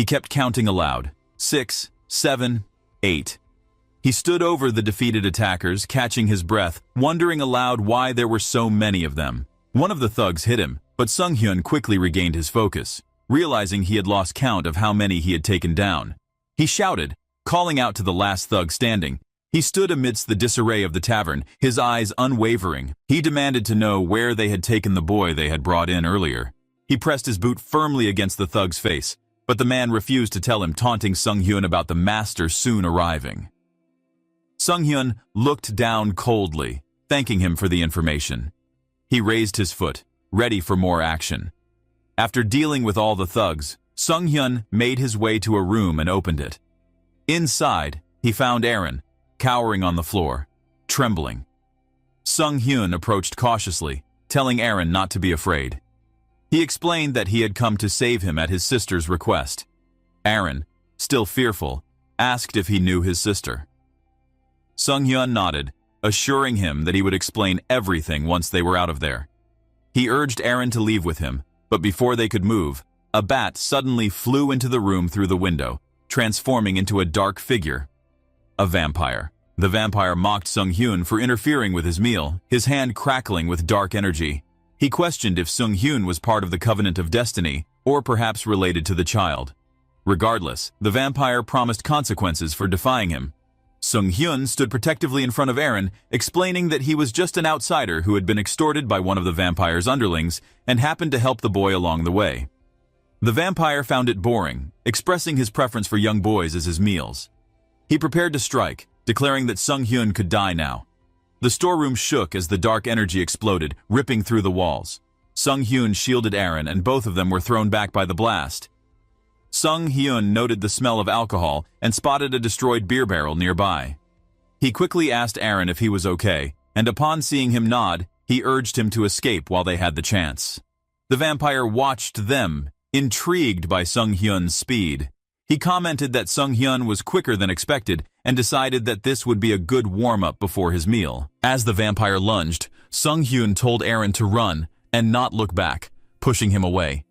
He kept counting aloud. 6, 7, 8. He stood over the defeated attackers, catching his breath, wondering aloud why there were so many of them. One of the thugs hit him, but Sung-hyun quickly regained his focus, realizing he had lost count of how many he had taken down. He shouted, calling out to the last thug standing. He stood amidst the disarray of the tavern, his eyes unwavering. He demanded to know where they had taken the boy they had brought in earlier. He pressed his boot firmly against the thug's face, but the man refused to tell him, taunting Sung-hyun about the master soon arriving. Sung-hyun looked down coldly, thanking him for the information. He raised his foot, ready for more action. After dealing with all the thugs, Sung-hyun made his way to a room and opened it. Inside, he found Aaron, cowering on the floor, trembling. Sung-hyun approached cautiously, telling Aaron not to be afraid. He explained that he had come to save him at his sister's request. Aaron, still fearful, asked if he knew his sister. Sung-hyun nodded, assuring him that he would explain everything once they were out of there. He urged Aaron to leave with him, but before they could move, a bat suddenly flew into the room through the window, transforming into a dark figure. A vampire. The vampire mocked Sung-hyun for interfering with his meal, his hand crackling with dark energy. He questioned if Sung-hyun was part of the Covenant of Destiny, or perhaps related to the child. Regardless, the vampire promised consequences for defying him. Sung-hyun stood protectively in front of Aaron, explaining that he was just an outsider who had been extorted by one of the vampire's underlings and happened to help the boy along the way. The vampire found it boring, expressing his preference for young boys as his meals. He prepared to strike, declaring that Sung-hyun could die now. The storeroom shook as the dark energy exploded, ripping through the walls. Sung-hyun shielded Aaron, and both of them were thrown back by the blast. Sung-hyun noted the smell of alcohol and spotted a destroyed beer barrel nearby. He quickly asked Aaron if he was okay, and upon seeing him nod, he urged him to escape while they had the chance. The vampire watched them, intrigued by Sung-hyun's speed. He commented that Sung-hyun was quicker than expected and decided that this would be a good warm-up before his meal. As the vampire lunged, Sung-hyun told Aaron to run and not look back, pushing him away.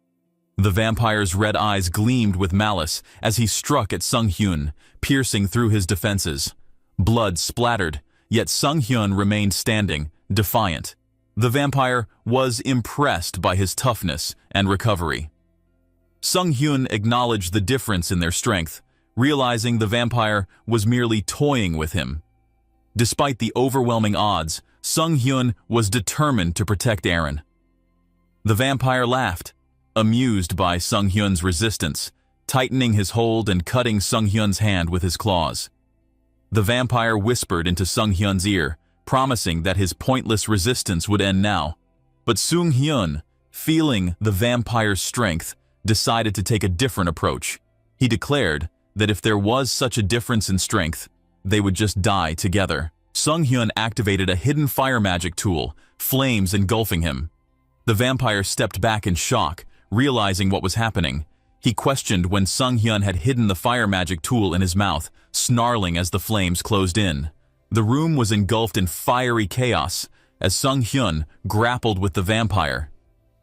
The vampire's red eyes gleamed with malice as he struck at Sung-hyun, piercing through his defenses. Blood splattered, yet Sung-hyun remained standing, defiant. The vampire was impressed by his toughness and recovery. Sung-hyun acknowledged the difference in their strength, realizing the vampire was merely toying with him. Despite the overwhelming odds, Sung-hyun was determined to protect Aaron. The vampire laughed, amused by Sung-hyun's resistance, tightening his hold and cutting Sung-hyun's hand with his claws. The vampire whispered into Sung-hyun's ear, promising that his pointless resistance would end now. But Sung-hyun, feeling the vampire's strength, decided to take a different approach. He declared that if there was such a difference in strength, they would just die together. Sung-hyun activated a hidden fire magic tool, flames engulfing him. The vampire stepped back in shock, realizing what was happening. He questioned when Sung-hyun had hidden the fire magic tool in his mouth, snarling as the flames closed in. The room was engulfed in fiery chaos as Sung-hyun grappled with the vampire.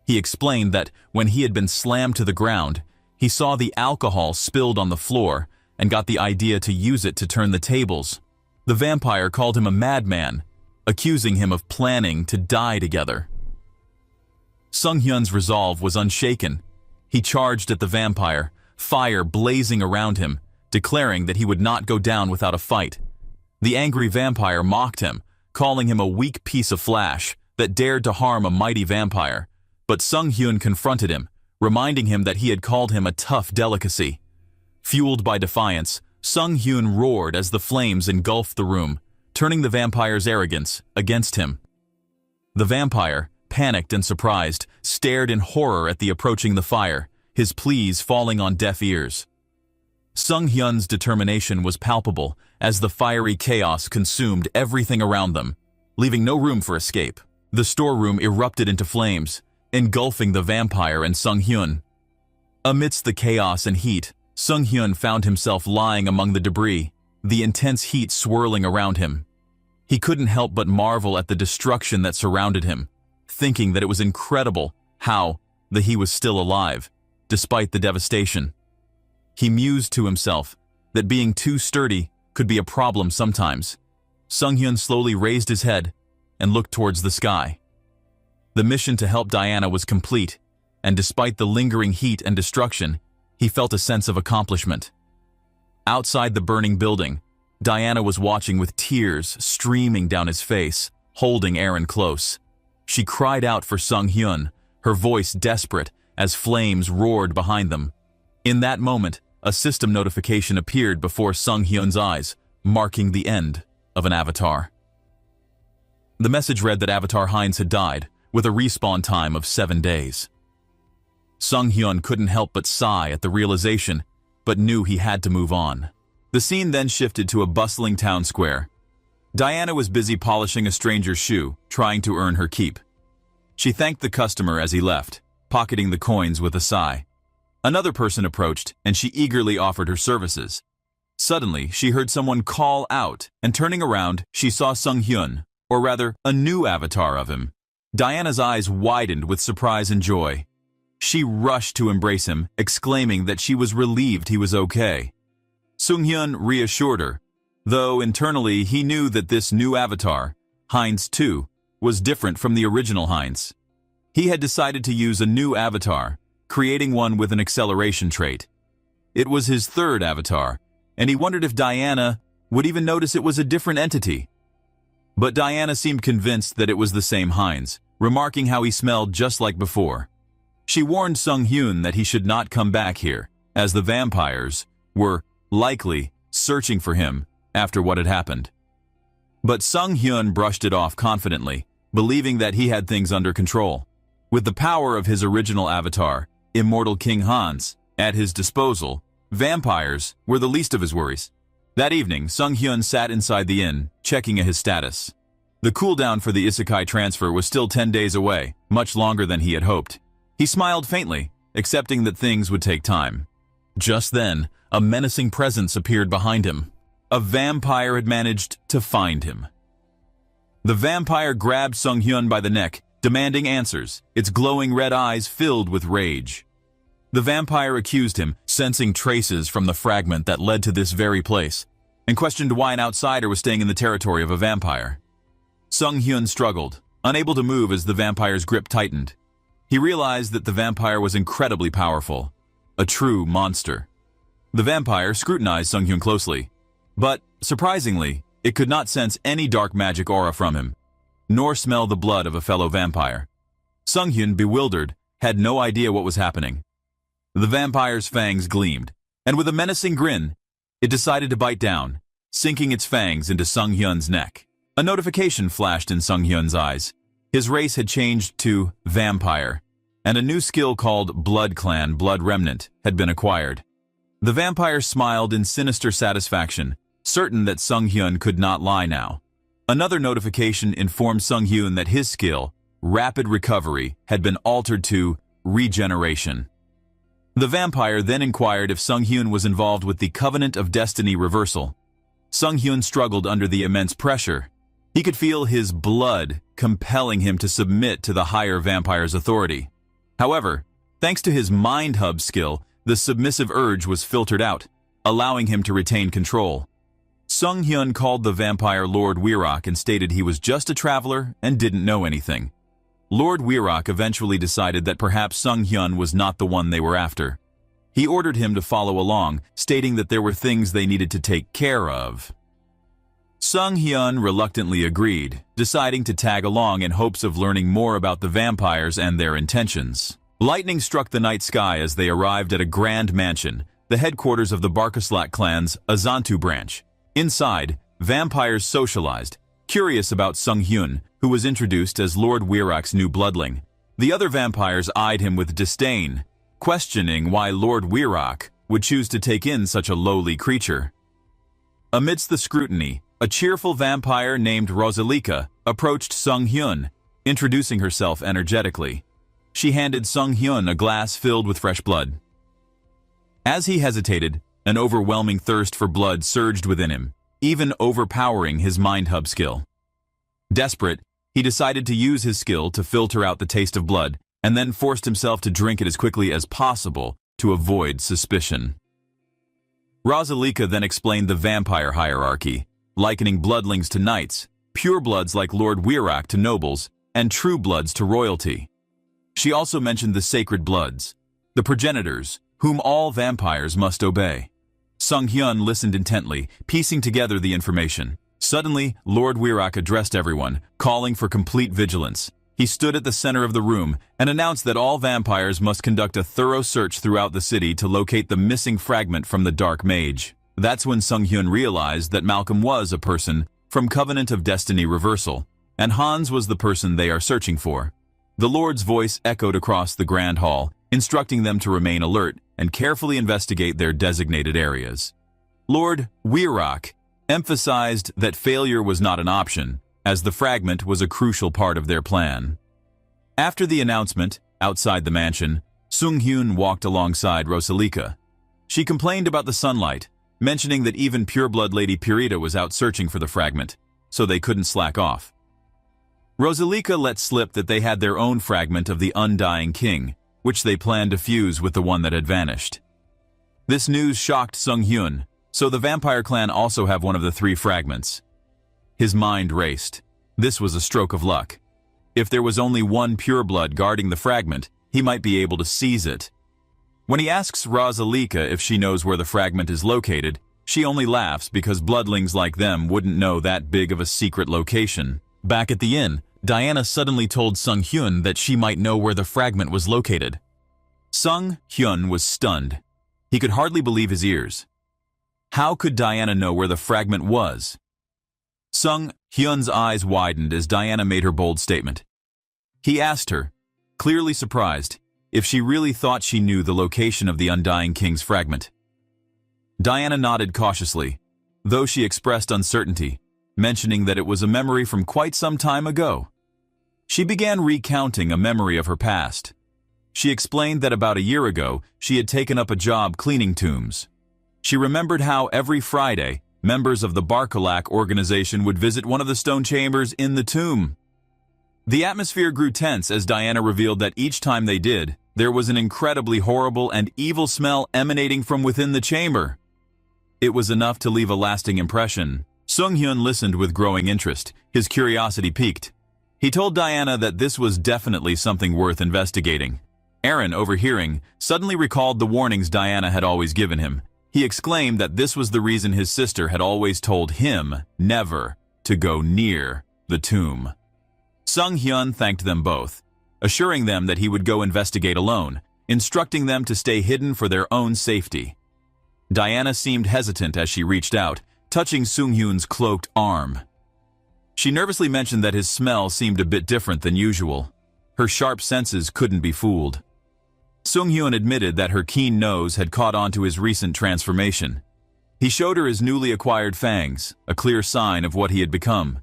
He explained that when he had been slammed to the ground, he saw the alcohol spilled on the floor and got the idea to use it to turn the tables. The vampire called him a madman, accusing him of planning to die together. Sung-hyun's resolve was unshaken. He charged at the vampire, fire blazing around him, declaring that he would not go down without a fight. The angry vampire mocked him, calling him a weak piece of flesh that dared to harm a mighty vampire. But Sung-hyun confronted him, reminding him that he had called him a tough delicacy. Fueled by defiance, Sung-hyun roared as the flames engulfed the room, turning the vampire's arrogance against him. The vampire, panicked and surprised, stared in horror at the approaching the fire, his pleas falling on deaf ears. Sung-hyun's determination was palpable as the fiery chaos consumed everything around them, leaving no room for escape. The storeroom erupted into flames, engulfing the vampire and Sung-hyun. Amidst the chaos and heat, Sung-hyun found himself lying among the debris, the intense heat swirling around him. He couldn't help but marvel at the destruction that surrounded him, thinking that it was incredible how that he was still alive, despite the devastation. He mused to himself that being too sturdy could be a problem sometimes. Sung-hyun slowly raised his head and looked towards the sky. The mission to help Diana was complete, and despite the lingering heat and destruction, he felt a sense of accomplishment. Outside the burning building, Diana was watching with tears streaming down his face, holding Aaron close. She cried out for Sung-hyun, her voice desperate as flames roared behind them. In that moment, a system notification appeared before Sung-hyun's eyes, marking the end of an avatar. The message read that Avatar Heinz had died, with a respawn time of 7 days. Sung-hyun couldn't help but sigh at the realization, but knew he had to move on. The scene then shifted to a bustling town square. Diana was busy polishing a stranger's shoe, trying to earn her keep. She thanked the customer as he left, pocketing the coins with a sigh. Another person approached, and she eagerly offered her services. Suddenly, she heard someone call out, and turning around, she saw Sung-hyun, or rather, a new avatar of him. Diana's eyes widened with surprise and joy. She rushed to embrace him, exclaiming that she was relieved he was okay. Sung-hyun reassured her, though internally he knew that this new avatar, Heinz 2, was different from the original Heinz. He had decided to use a new avatar, creating one with an acceleration trait. It was his third avatar, and he wondered if Diana would even notice it was a different entity. But Diana seemed convinced that it was the same Heinz, remarking how he smelled just like before. She warned Sung-hyun that he should not come back here, as the vampires were likely searching for him after what had happened. But Sung-hyun brushed it off confidently, believing that he had things under control. With the power of his original avatar, Immortal King Hans, at his disposal, vampires were the least of his worries. That evening, Sung-hyun sat inside the inn, checking his status. The cooldown for the isekai transfer was still 10 days away, much longer than he had hoped. He smiled faintly, accepting that things would take time. Just then, a menacing presence appeared behind him. A vampire had managed to find him. The vampire grabbed Sung-hyun by the neck, demanding answers, its glowing red eyes filled with rage. The vampire accused him, sensing traces from the fragment that led to this very place, and questioned why an outsider was staying in the territory of a vampire. Sung-hyun struggled, unable to move as the vampire's grip tightened. He realized that the vampire was incredibly powerful, a true monster. The vampire scrutinized Sung-hyun closely, but, surprisingly, it could not sense any dark magic aura from him, nor smell the blood of a fellow vampire. Sung-hyun, bewildered, had no idea what was happening. The vampire's fangs gleamed, and with a menacing grin, it decided to bite down, sinking its fangs into Sung-hyun's neck. A notification flashed in Sung-hyun's eyes. His race had changed to Vampire, and a new skill called Blood Clan Blood Remnant had been acquired. The vampire smiled in sinister satisfaction, certain that Sung-hyun could not lie now. Another notification informed Sung-hyun that his skill, Rapid Recovery, had been altered to Regeneration. The vampire then inquired if Sung-hyun was involved with the Covenant of Destiny reversal. Sung-hyun struggled under the immense pressure. He could feel his blood compelling him to submit to the higher vampire's authority. However, thanks to his Mind Hub skill, the submissive urge was filtered out, allowing him to retain control. Sung-hyun called the vampire Lord Wirok and stated he was just a traveler and didn't know anything. Lord Wirok eventually decided that perhaps Sung-hyun was not the one they were after. He ordered him to follow along, stating that there were things they needed to take care of. Sung-hyun reluctantly agreed, deciding to tag along in hopes of learning more about the vampires and their intentions. Lightning struck the night sky as they arrived at a grand mansion, the headquarters of the Barkaslak clan's Azantu branch. Inside, vampires socialized, curious about Sung-hyun, who was introduced as Lord Wirok's new bloodling. The other vampires eyed him with disdain, questioning why Lord Wirok would choose to take in such a lowly creature. Amidst the scrutiny, a cheerful vampire named Rosalika approached Sung-hyun, introducing herself energetically. She handed Sung-hyun a glass filled with fresh blood. As he hesitated, an overwhelming thirst for blood surged within him, even overpowering his Mind Hub skill. Desperate, he decided to use his skill to filter out the taste of blood, and then forced himself to drink it as quickly as possible to avoid suspicion. Rosalika then explained the vampire hierarchy, likening bloodlings to knights, purebloods like Lord Wirak to nobles, and true bloods to royalty. She also mentioned the sacred bloods, the progenitors, whom all vampires must obey. Sung Hyun listened intently, piecing together the information. Suddenly, Lord Wirak addressed everyone, calling for complete vigilance. He stood at the center of the room and announced that all vampires must conduct a thorough search throughout the city to locate the missing fragment from the Dark Mage. That's when Sung Hyun realized that Malcolm was a person from Covenant of Destiny Reversal, and Hans was the person they are searching for. The Lord's voice echoed across the Grand Hall, instructing them to remain alert and carefully investigate their designated areas. Lord Wirak emphasized that failure was not an option, as the fragment was a crucial part of their plan. After the announcement, outside the mansion, Sung Hyun walked alongside Rosalika. She complained about the sunlight, mentioning that even pureblood Lady Purita was out searching for the fragment, so they couldn't slack off. Rosalika let slip that they had their own fragment of the Undying King, which they planned to fuse with the one that had vanished. This news shocked Sung Hyun, so the vampire clan also have one of the 3 fragments. His mind raced. This was a stroke of luck. If there was only one pureblood guarding the fragment, he might be able to seize it. When he asks Rosalika if she knows where the fragment is located, she only laughs because bloodlings like them wouldn't know that big of a secret location. Back at the inn, Diana suddenly told Sung Hyun that she might know where the fragment was located. Sung Hyun was stunned. He could hardly believe his ears. How could Diana know where the fragment was? Sung Hyun's eyes widened as Diana made her bold statement. He asked her, clearly surprised, if she really thought she knew the location of the Undying King's fragment. Diana nodded cautiously, though she expressed uncertainty, mentioning that it was a memory from quite some time ago. She began recounting a memory of her past. She explained that about a year ago, she had taken up a job cleaning tombs. She remembered how every Friday, members of the Barkalak organization would visit one of the stone chambers in the tomb. The atmosphere grew tense as Diana revealed that each time they did, there was an incredibly horrible and evil smell emanating from within the chamber. It was enough to leave a lasting impression. Sung Hyun listened with growing interest, his curiosity piqued. He told Diana that this was definitely something worth investigating. Aaron, overhearing, suddenly recalled the warnings Diana had always given him. He exclaimed that this was the reason his sister had always told him never to go near the tomb. Sung Hyun thanked them both, assuring them that he would go investigate alone, instructing them to stay hidden for their own safety. Diana seemed hesitant as she reached out, touching Sung Hyun's cloaked arm. She nervously mentioned that his smell seemed a bit different than usual. Her sharp senses couldn't be fooled. Sung Hyun admitted that her keen nose had caught on to his recent transformation. He showed her his newly acquired fangs, a clear sign of what he had become.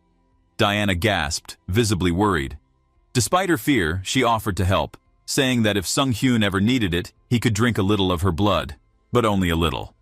Diana gasped, visibly worried. Despite her fear, she offered to help, saying that if Sung Hyun ever needed it, he could drink a little of her blood, but only a little.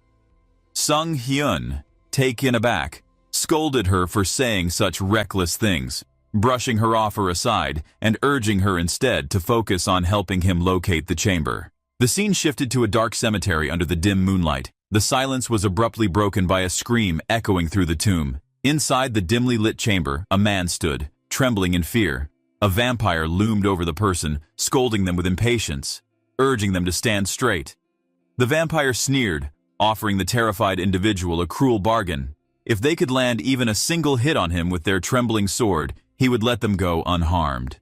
Sung Hyun, taken aback, scolded her for saying such reckless things, brushing her offer aside and urging her instead to focus on helping him locate the chamber. The scene shifted to a dark cemetery under the dim moonlight. The silence was abruptly broken by a scream echoing through the tomb. Inside the dimly lit chamber, a man stood, trembling in fear. A vampire loomed over the person, scolding them with impatience, urging them to stand straight. The vampire sneered, offering the terrified individual a cruel bargain. If they could land even a single hit on him with their trembling sword, he would let them go unharmed.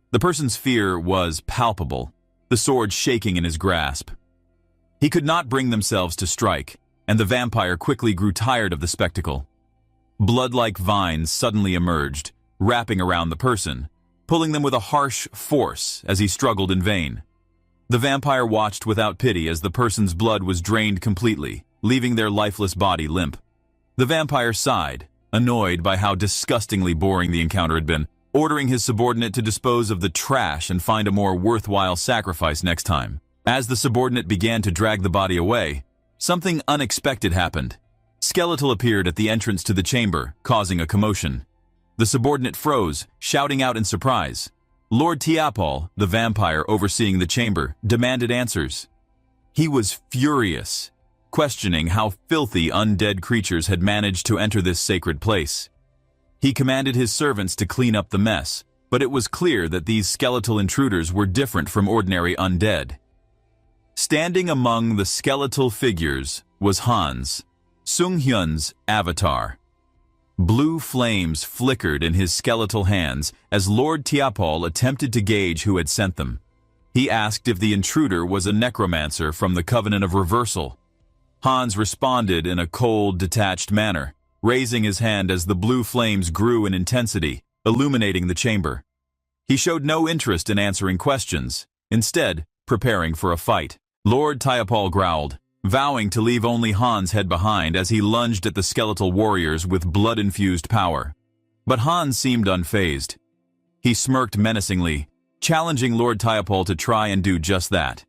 The person's fear was palpable, the sword shaking in his grasp. He could not bring themselves to strike, and the vampire quickly grew tired of the spectacle. Blood-like vines suddenly emerged, wrapping around the person, pulling them with a harsh force as he struggled in vain. The vampire watched without pity as the person's blood was drained completely, leaving their lifeless body limp. The vampire sighed, annoyed by how disgustingly boring the encounter had been, ordering his subordinate to dispose of the trash and find a more worthwhile sacrifice next time. As the subordinate began to drag the body away, something unexpected happened. Skeletal appeared at the entrance to the chamber, causing a commotion. The subordinate froze, shouting out in surprise. Lord Tiapol, the vampire overseeing the chamber, demanded answers. He was furious. questioning how filthy undead creatures had managed to enter this sacred place. He commanded his servants to clean up the mess, but it was clear that these skeletal intruders were different from ordinary undead. Standing among the skeletal figures was Hans, Sung-hyun's avatar. Blue flames flickered in his skeletal hands as Lord Tiapol attempted to gauge who had sent them. He asked if the intruder was a necromancer from the Covenant of Reversal. Hans responded in a cold, detached manner, raising his hand as the blue flames grew in intensity, illuminating the chamber. He showed no interest in answering questions, instead preparing for a fight. Lord Tiapol growled, vowing to leave only Hans' head behind as he lunged at the skeletal warriors with blood-infused power. But Hans seemed unfazed. He smirked menacingly, challenging Lord Tiapol to try and do just that.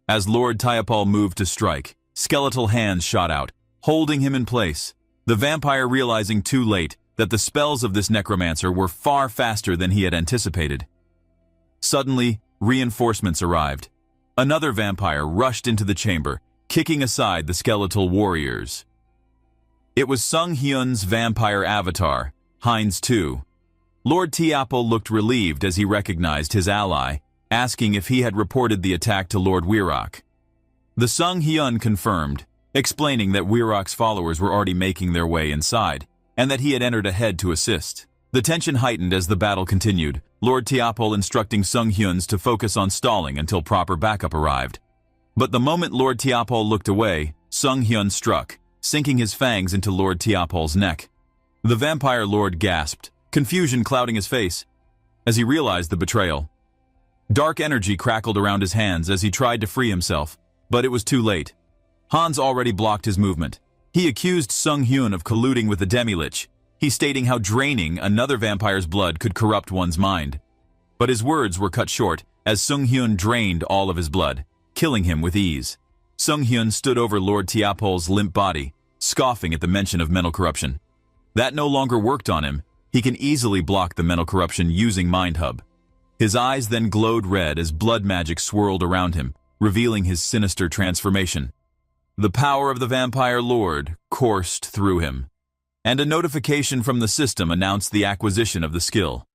As Lord Tiapol moved to strike, skeletal hands shot out, holding him in place, the vampire realizing too late that the spells of this necromancer were far faster than he had anticipated. Suddenly, reinforcements arrived. Another vampire rushed into the chamber, kicking aside the skeletal warriors. It was Sung-hyun's vampire avatar, Heinz II. Lord Tiapol looked relieved as he recognized his ally, asking if he had reported the attack to Lord Wirok. The Sung-hyun confirmed, explaining that Wirok's followers were already making their way inside, and that he had entered ahead to assist. The tension heightened as the battle continued, Lord Tiapol instructing Sung-hyun's to focus on stalling until proper backup arrived. But the moment Lord Tiapol looked away, Sung-hyun struck, sinking his fangs into Lord Tiapol's neck. The vampire lord gasped, confusion clouding his face, as he realized the betrayal. Dark energy crackled around his hands as he tried to free himself, but it was too late. Hans already blocked his movement. He accused Sung-hyun of colluding with the Demilich, he stating how draining another vampire's blood could corrupt one's mind. But his words were cut short as Sung-hyun drained all of his blood, killing him with ease. Sung-hyun stood over Lord Tiapol's limp body, scoffing at the mention of mental corruption. That no longer worked on him. He can easily block the mental corruption using Mind Hub. His eyes then glowed red as blood magic swirled around him, revealing his sinister transformation. The power of the vampire lord coursed through him, and a notification from the system announced the acquisition of the skill.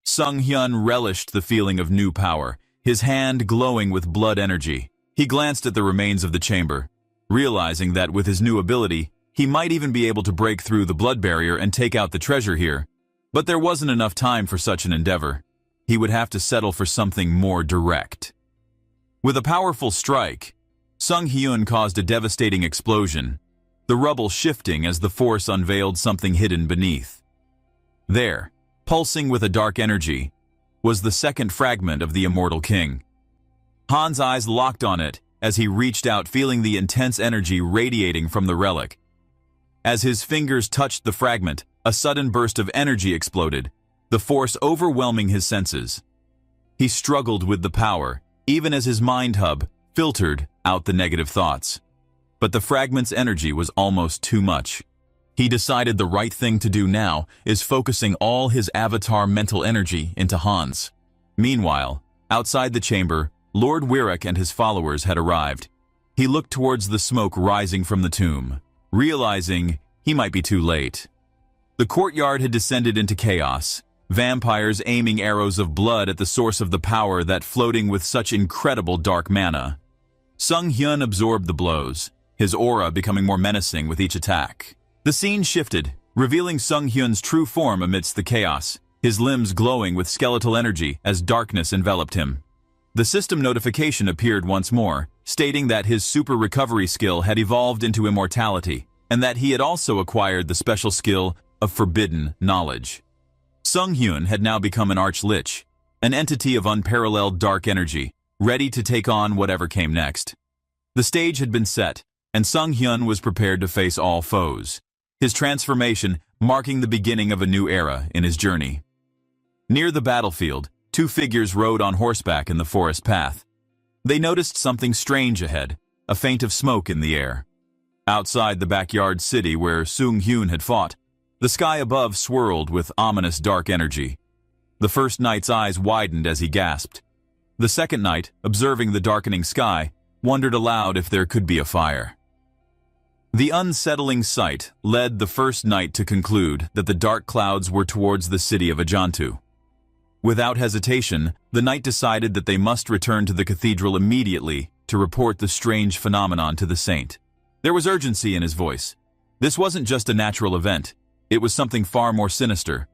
Sung-hyun relished the feeling of new power, his hand glowing with blood energy. He glanced at the remains of the chamber, realizing that with his new ability, he might even be able to break through the blood barrier and take out the treasure here. But there wasn't enough time for such an endeavor. He would have to settle for something more direct. With a powerful strike, Sung-hyun caused a devastating explosion, the rubble shifting as the force unveiled something hidden beneath. There, pulsing with a dark energy, was the second fragment of the immortal king. Hans' eyes locked on it as he reached out, feeling the intense energy radiating from the relic. As his fingers touched the fragment, a sudden burst of energy exploded, the force overwhelming his senses. He struggled with the power, even as his mind hub filtered out the negative thoughts. But the fragment's energy was almost too much. He decided the right thing to do now is focusing all his avatar mental energy into Hans. Meanwhile, outside the chamber, Lord Wirok and his followers had arrived. He looked towards the smoke rising from the tomb, realizing he might be too late. The courtyard had descended into chaos, vampires aiming arrows of blood at the source of the power that floating with such incredible dark mana. Sung-hyun absorbed the blows, his aura becoming more menacing with each attack. The scene shifted, revealing Sung-hyun's true form amidst the chaos, his limbs glowing with skeletal energy as darkness enveloped him. The system notification appeared once more, stating that his super recovery skill had evolved into immortality, and that he had also acquired the special skill of forbidden knowledge. Sung-hyun had now become an arch-lich, an entity of unparalleled dark energy, ready to take on whatever came next. The stage had been set, and Sung-hyun was prepared to face all foes, his transformation marking the beginning of a new era in his journey. Near the battlefield, two figures rode on horseback in the forest path. They noticed something strange ahead, a feint of smoke in the air. Outside the backyard city where Sung-hyun had fought, the sky above swirled with ominous dark energy. The first knight's eyes widened as he gasped. The second knight, observing the darkening sky, wondered aloud if there could be a fire. The unsettling sight led the first knight to conclude that the dark clouds were towards the city of Ajantu. Without hesitation, the knight decided that they must return to the cathedral immediately to report the strange phenomenon to the saint. There was urgency in his voice. This wasn't just a natural event, it was something far more sinister.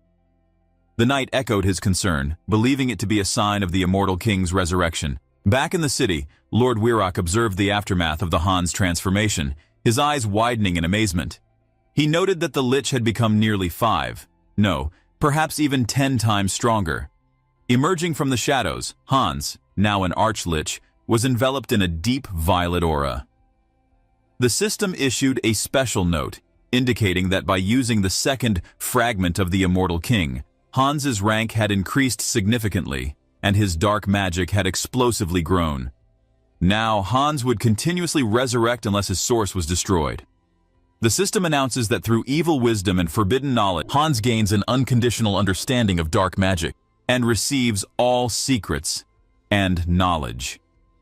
The knight echoed his concern, believing it to be a sign of the immortal king's resurrection. Back in the city, Lord Wirok observed the aftermath of the Han's transformation, his eyes widening in amazement. He noted that the lich had become nearly 5, no, perhaps even 10 times stronger. Emerging from the shadows, Hans, now an arch-lich, was enveloped in a deep violet aura. The system issued a special note, indicating that by using the second fragment of the immortal king, Hans's rank had increased significantly, and his dark magic had explosively grown. Now, Hans would continuously resurrect unless his source was destroyed. The system announces that through evil wisdom and forbidden knowledge, Hans gains an unconditional understanding of dark magic, and receives all secrets and knowledge.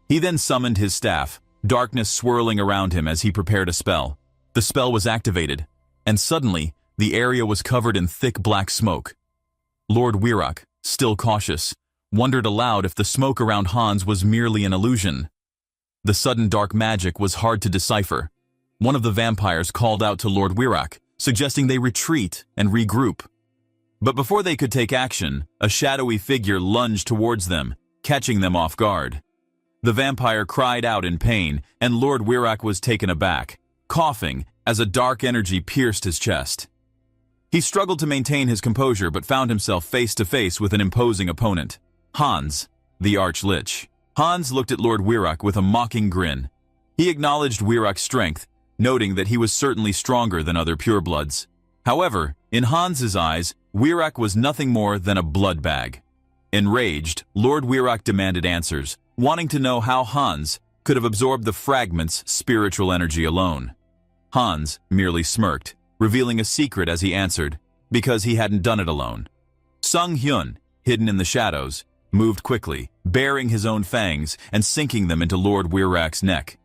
He then summoned his staff, darkness swirling around him as he prepared a spell. The spell was activated, and suddenly, the area was covered in thick black smoke. Lord Wirok, still cautious, wondered aloud if the smoke around Hans was merely an illusion. The sudden dark magic was hard to decipher. One of the vampires called out to Lord Wirok, suggesting they retreat and regroup. But before they could take action, a shadowy figure lunged towards them, catching them off guard. The vampire cried out in pain, and Lord Wirok was taken aback, coughing as a dark energy pierced his chest. He struggled to maintain his composure but found himself face to face with an imposing opponent, Hans, the Arch-Lich. Hans looked at Lord Wirok with a mocking grin. He acknowledged Wirok's strength, noting that he was certainly stronger than other purebloods. However, in Hans's eyes, Wirok was nothing more than a blood bag. Enraged, Lord Wirok demanded answers, wanting to know how Hans could have absorbed the fragment's spiritual energy alone. Hans merely smirked, revealing a secret as he answered, because he hadn't done it alone. Sung Hyun, hidden in the shadows, moved quickly, baring his own fangs and sinking them into Lord Wirok's neck.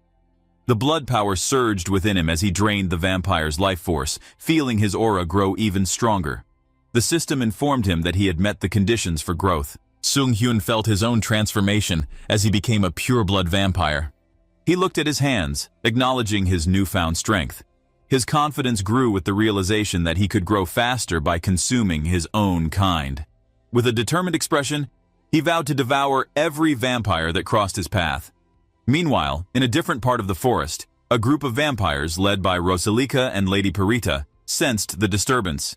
The blood power surged within him as he drained the vampire's life force, feeling his aura grow even stronger. The system informed him that he had met the conditions for growth. Sung Hyun felt his own transformation as he became a pure-blood vampire. He looked at his hands, acknowledging his newfound strength. His confidence grew with the realization that he could grow faster by consuming his own kind. With a determined expression, he vowed to devour every vampire that crossed his path. Meanwhile, in a different part of the forest, a group of vampires led by Rosalika and Lady Parita sensed the disturbance.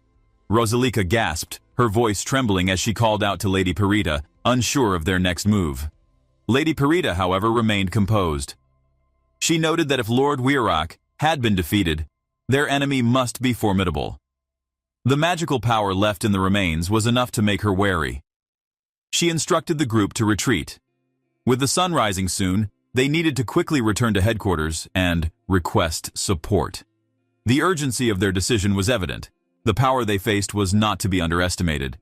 Rosalika gasped, her voice trembling as she called out to Lady Parita, unsure of their next move. Lady Parita, however, remained composed. She noted that if Lord Wirok had been defeated, their enemy must be formidable. The magical power left in the remains was enough to make her wary. She instructed the group to retreat. With the sun rising soon, they needed to quickly return to headquarters and request support. The urgency of their decision was evident. The power they faced was not to be underestimated.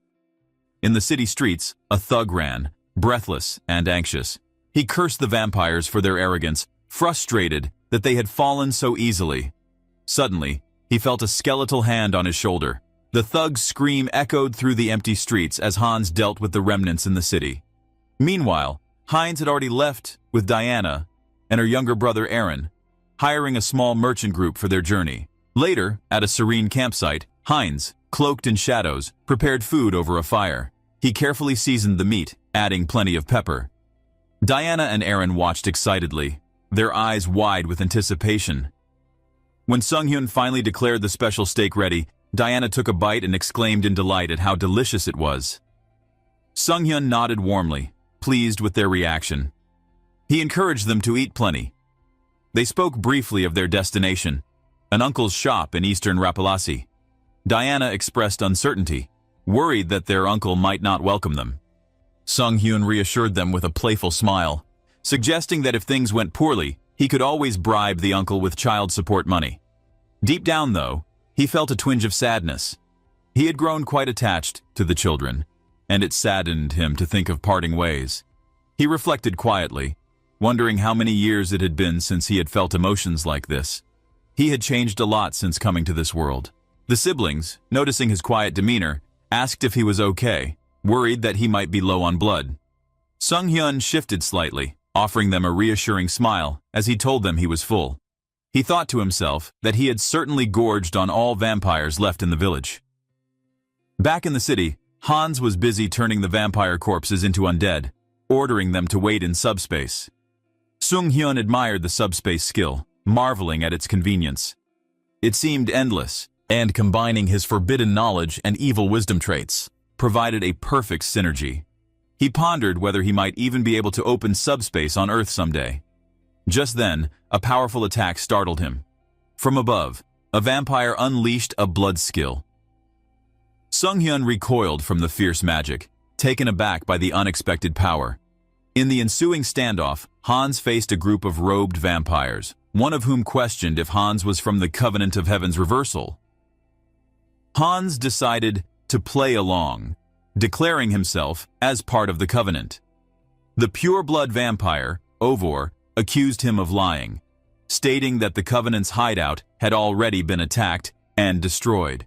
In the city streets, a thug ran, breathless and anxious. He cursed the vampires for their arrogance, frustrated that they had fallen so easily. Suddenly, he felt a skeletal hand on his shoulder. The thug's scream echoed through the empty streets as Hans dealt with the remnants in the city. Meanwhile, Heinz had already left with Diana and her younger brother Aaron, hiring a small merchant group for their journey. Later, at a serene campsite, Heinz, cloaked in shadows, prepared food over a fire. He carefully seasoned the meat, adding plenty of pepper. Diana and Aaron watched excitedly, their eyes wide with anticipation. When Sung Hyun finally declared the special steak ready, Diana took a bite and exclaimed in delight at how delicious it was. Sung Hyun nodded warmly, pleased with their reaction. He encouraged them to eat plenty. They spoke briefly of their destination, an uncle's shop in eastern Rapalasi. Diana expressed uncertainty, worried that their uncle might not welcome them. Sung Hyun reassured them with a playful smile, suggesting that if things went poorly, he could always bribe the uncle with child support money. Deep down, though, he felt a twinge of sadness. He had grown quite attached to the children, and it saddened him to think of parting ways. He reflected quietly, wondering how many years it had been since he had felt emotions like this. He had changed a lot since coming to this world. The siblings, noticing his quiet demeanor, asked if he was okay, worried that he might be low on blood. Sung-hyun shifted slightly, offering them a reassuring smile as he told them he was full. He thought to himself that he had certainly gorged on all vampires left in the village. Back in the city, Hans was busy turning the vampire corpses into undead, ordering them to wait in subspace. Sung-hyun admired the subspace skill, marveling at its convenience. It seemed endless, and combining his forbidden knowledge and evil wisdom traits provided a perfect synergy. He pondered whether he might even be able to open subspace on Earth someday. Just then, a powerful attack startled him. From above, a vampire unleashed a blood skill. Sung-hyun recoiled from the fierce magic, taken aback by the unexpected power. In the ensuing standoff, Hans faced a group of robed vampires, one of whom questioned if Hans was from the Covenant of Heaven's Reversal. Hans decided to play along, declaring himself as part of the Covenant. The pure-blood vampire, Ovor, accused him of lying, stating that the Covenant's hideout had already been attacked and destroyed.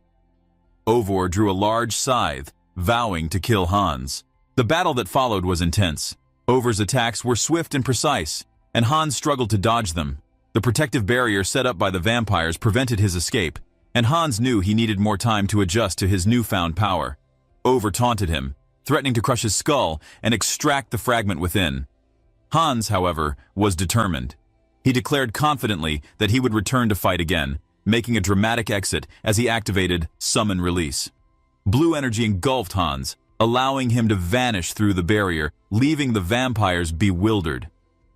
Ovor drew a large scythe, vowing to kill Hans. The battle that followed was intense. Ovor's attacks were swift and precise, and Hans struggled to dodge them. The protective barrier set up by the vampires prevented his escape, and Hans knew he needed more time to adjust to his newfound power. Ovor taunted him, threatening to crush his skull and extract the fragment within. Hans, however, was determined. He declared confidently that he would return to fight again, making a dramatic exit as he activated Summon Release. Blue energy engulfed Hans, allowing him to vanish through the barrier, leaving the vampires bewildered.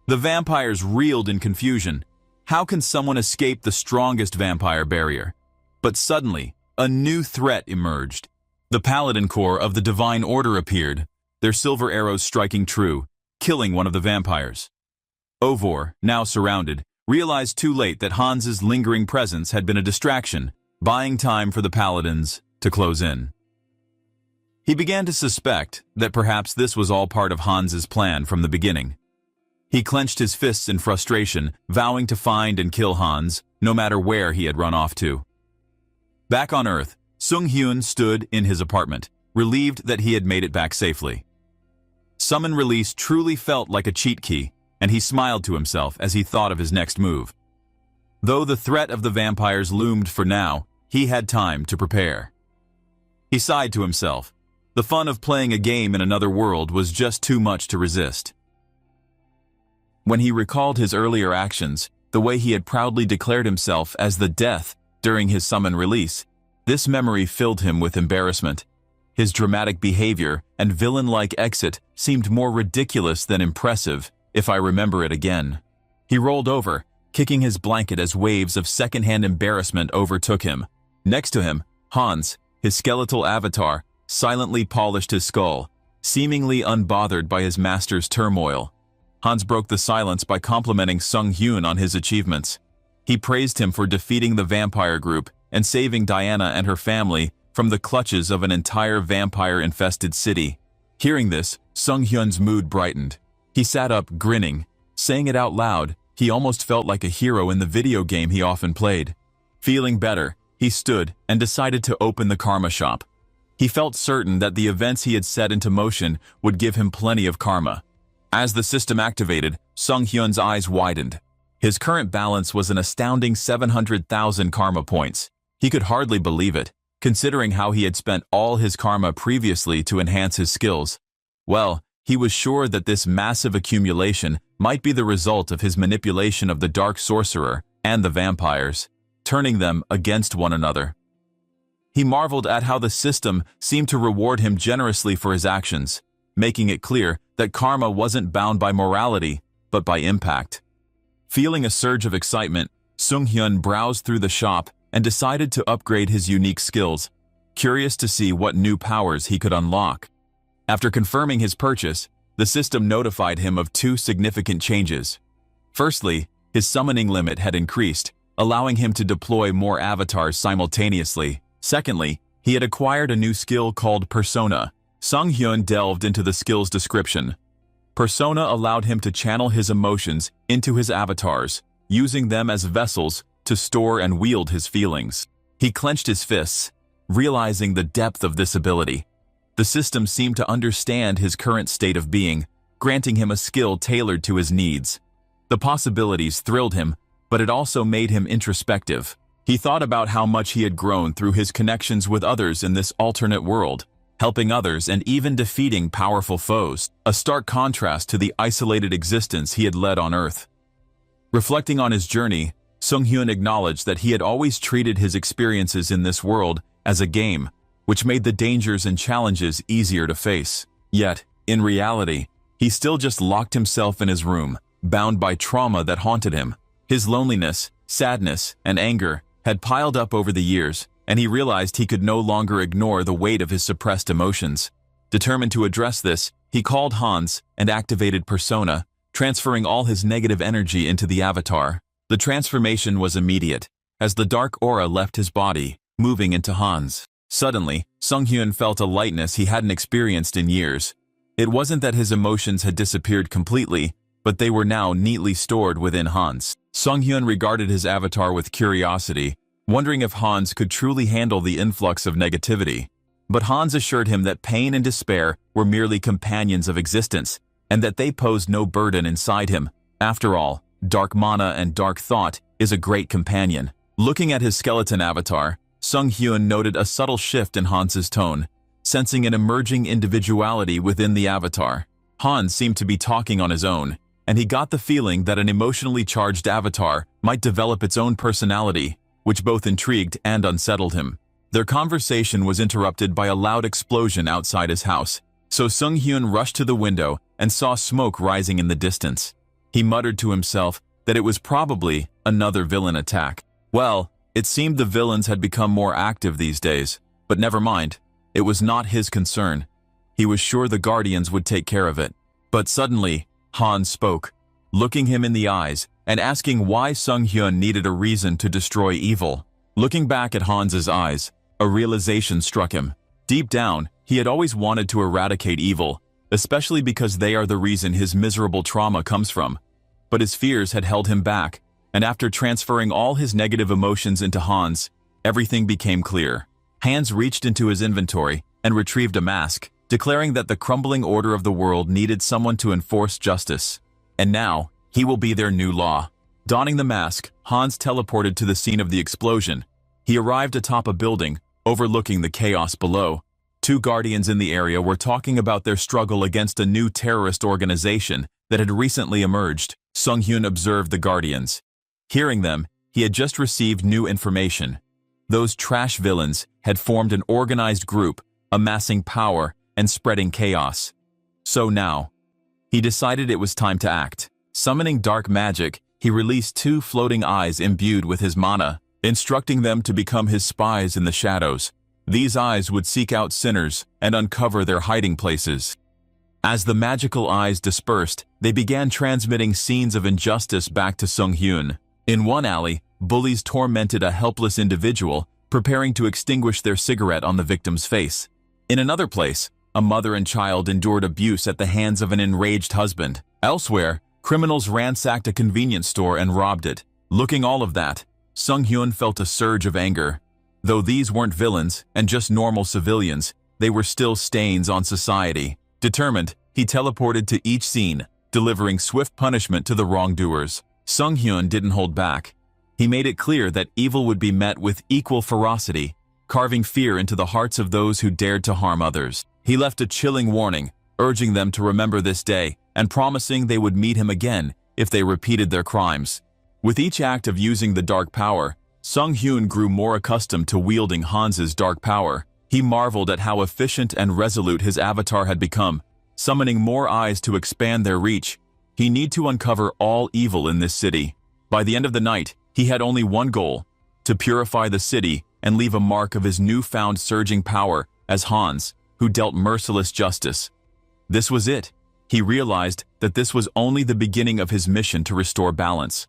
The vampires reeled in confusion. How can someone escape the strongest vampire barrier? But suddenly, a new threat emerged. The Paladin Corps of the Divine Order appeared, their silver arrows striking true, killing one of the vampires. Ovor, now surrounded, realized too late that Hans's lingering presence had been a distraction, buying time for the Paladins to close in. He began to suspect that perhaps this was all part of Hans's plan from the beginning. He clenched his fists in frustration, vowing to find and kill Hans, no matter where he had run off to. Back on Earth, Sung-hyun stood in his apartment, relieved that he had made it back safely. Summon Release truly felt like a cheat key, and he smiled to himself as he thought of his next move. Though the threat of the vampires loomed for now, he had time to prepare. He sighed to himself. The fun of playing a game in another world was just too much to resist. When he recalled his earlier actions, the way he had proudly declared himself as the Death during his Summon Release, this memory filled him with embarrassment. His dramatic behavior and villain-like exit seemed more ridiculous than impressive, if I remember it again. He rolled over, kicking his blanket as waves of secondhand embarrassment overtook him. Next to him, Hans, his skeletal avatar, silently polished his skull, seemingly unbothered by his master's turmoil. Hans broke the silence by complimenting Sung-hyun on his achievements. He praised him for defeating the vampire group and saving Diana and her family from the clutches of an entire vampire-infested city. Hearing this, Sung-hyun's mood brightened. He sat up, grinning. Saying it out loud, he almost felt like a hero in the video game he often played. Feeling better, he stood and decided to open the karma shop. He felt certain that the events he had set into motion would give him plenty of karma. As the system activated, Sung-hyun's eyes widened. His current balance was an astounding 700,000 karma points. He could hardly believe it, considering how he had spent all his karma previously to enhance his skills. Well, he was sure that this massive accumulation might be the result of his manipulation of the Dark Sorcerer and the vampires, turning them against one another. He marveled at how the system seemed to reward him generously for his actions, making it clear that karma wasn't bound by morality, but by impact. Feeling a surge of excitement, Sung-hyun browsed through the shop and decided to upgrade his unique skills, curious to see what new powers he could unlock. After confirming his purchase, the system notified him of two significant changes. Firstly, his summoning limit had increased, allowing him to deploy more avatars simultaneously. Secondly, he had acquired a new skill called Persona. Sung-hyun delved into the skill's description. Persona allowed him to channel his emotions into his avatars, using them as vessels to store and wield his feelings. He clenched his fists, realizing the depth of this ability. The system seemed to understand his current state of being, granting him a skill tailored to his needs. The possibilities thrilled him, but it also made him introspective. He thought about how much he had grown through his connections with others in this alternate world, helping others and even defeating powerful foes, a stark contrast to the isolated existence he had led on Earth. Reflecting on his journey, Sung-hyun acknowledged that he had always treated his experiences in this world as a game, which made the dangers and challenges easier to face. Yet, in reality, he still just locked himself in his room, bound by trauma that haunted him. His loneliness, sadness, and anger had piled up over the years, and he realized he could no longer ignore the weight of his suppressed emotions. Determined to address this, he called Hans and activated Persona, transferring all his negative energy into the avatar. The transformation was immediate, as the dark aura left his body, moving into Hans. Suddenly, Sung-hyun felt a lightness he hadn't experienced in years. It wasn't that his emotions had disappeared completely, but they were now neatly stored within Hans. Sung-hyun regarded his avatar with curiosity, wondering if Hans could truly handle the influx of negativity. But Hans assured him that pain and despair were merely companions of existence, and that they posed no burden inside him. After all, dark mana and dark thought is a great companion. Looking at his skeleton avatar, Sung-hyun noted a subtle shift in Hans's tone, sensing an emerging individuality within the avatar. Hans seemed to be talking on his own, and he got the feeling that an emotionally charged avatar might develop its own personality, which both intrigued and unsettled him. Their conversation was interrupted by a loud explosion outside his house, so Sung-hyun rushed to the window and saw smoke rising in the distance. He muttered to himself that it was probably another villain attack. Well, it seemed the villains had become more active these days, but never mind. It was not his concern. He was sure the Guardians would take care of it. But suddenly, Hans spoke, looking him in the eyes and asking why Sung-hyun needed a reason to destroy evil. Looking back at Hans's eyes, a realization struck him. Deep down, he had always wanted to eradicate evil, especially because they are the reason his miserable trauma comes from. But his fears had held him back, and after transferring all his negative emotions into Hans, everything became clear. Hans reached into his inventory and retrieved a mask, declaring that the crumbling order of the world needed someone to enforce justice. And now, he will be their new law. Donning the mask, Hans teleported to the scene of the explosion. He arrived atop a building, overlooking the chaos below. Two guardians in the area were talking about their struggle against a new terrorist organization that had recently emerged. Sung-hyun observed the guardians. Hearing them, he had just received new information. Those trash villains had formed an organized group, amassing power and spreading chaos. So now, he decided it was time to act. Summoning dark magic, he released two floating eyes imbued with his mana, instructing them to become his spies in the shadows. These eyes would seek out sinners and uncover their hiding places. As the magical eyes dispersed, they began transmitting scenes of injustice back to Sung-hyun. In one alley, bullies tormented a helpless individual, preparing to extinguish their cigarette on the victim's face. In another place, a mother and child endured abuse at the hands of an enraged husband. Elsewhere, criminals ransacked a convenience store and robbed it. Looking all of that, Sung-hyun felt a surge of anger. Though these weren't villains and just normal civilians, they were still stains on society. Determined, he teleported to each scene, delivering swift punishment to the wrongdoers. Sung-hyun didn't hold back. He made it clear that evil would be met with equal ferocity, carving fear into the hearts of those who dared to harm others. He left a chilling warning, urging them to remember this day and promising they would meet him again if they repeated their crimes. With each act of using the dark power, Sung-hyun grew more accustomed to wielding Hans's dark power. He marveled at how efficient and resolute his avatar had become, summoning more eyes to expand their reach. He needed to uncover all evil in this city. By the end of the night, he had only one goal: to purify the city and leave a mark of his newfound surging power as Hans, who dealt merciless justice. This was it. He realized that this was only the beginning of his mission to restore balance.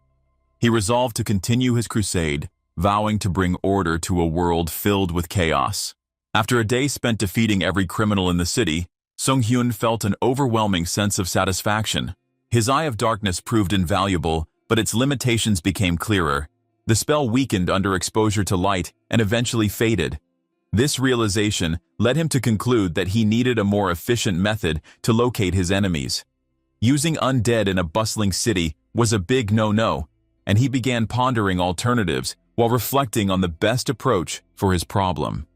He resolved to continue his crusade, vowing to bring order to a world filled with chaos. After a day spent defeating every criminal in the city, Sung-hyun felt an overwhelming sense of satisfaction. His Eye of Darkness proved invaluable, but its limitations became clearer. The spell weakened under exposure to light and eventually faded. This realization led him to conclude that he needed a more efficient method to locate his enemies. Using undead in a bustling city was a big no-no, and he began pondering alternatives while reflecting on the best approach for his problem.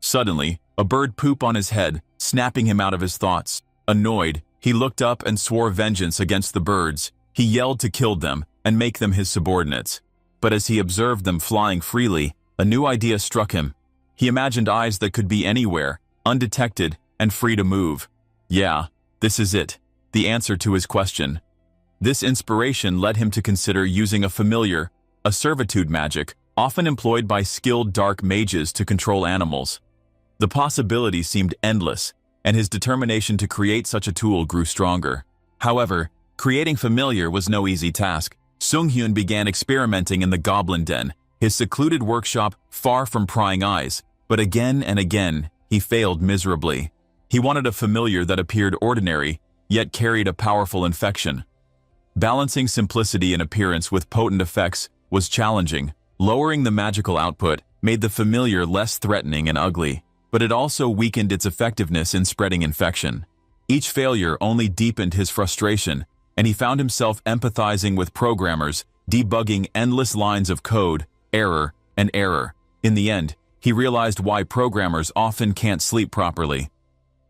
Suddenly, a bird pooped on his head, snapping him out of his thoughts. Annoyed, he looked up and swore vengeance against the birds. He yelled to kill them and make them his subordinates. But as he observed them flying freely, a new idea struck him. He imagined eyes that could be anywhere, undetected, and free to move. Yeah, this is it, the answer to his question. This inspiration led him to consider using a familiar, a servitude magic, often employed by skilled dark mages to control animals. The possibilities seemed endless, and his determination to create such a tool grew stronger. However, creating familiar was no easy task. Sung-hyun began experimenting in the Goblin Den, his secluded workshop far from prying eyes, but again and again, he failed miserably. He wanted a familiar that appeared ordinary, yet carried a powerful infection. Balancing simplicity in appearance with potent effects was challenging. Lowering the magical output made the familiar less threatening and ugly, but it also weakened its effectiveness in spreading infection. Each failure only deepened his frustration, and he found himself empathizing with programmers, debugging endless lines of code, error, and error. In the end, he realized why programmers often can't sleep properly.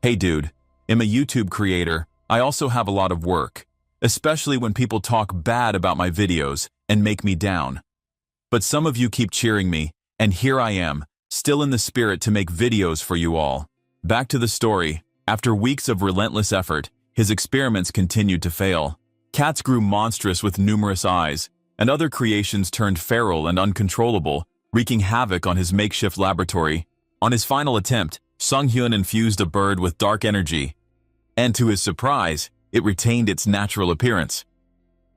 Hey dude, I'm a YouTube creator. I also have a lot of work, especially when people talk bad about my videos and make me down. But some of you keep cheering me, and here I am, still in the spirit to make videos for you all. Back to the story. After weeks of relentless effort, his experiments continued to fail. Cats grew monstrous with numerous eyes, and other creations turned feral and uncontrollable, wreaking havoc on his makeshift laboratory. On his final attempt, Sung-hyun infused a bird with dark energy, and to his surprise, it retained its natural appearance.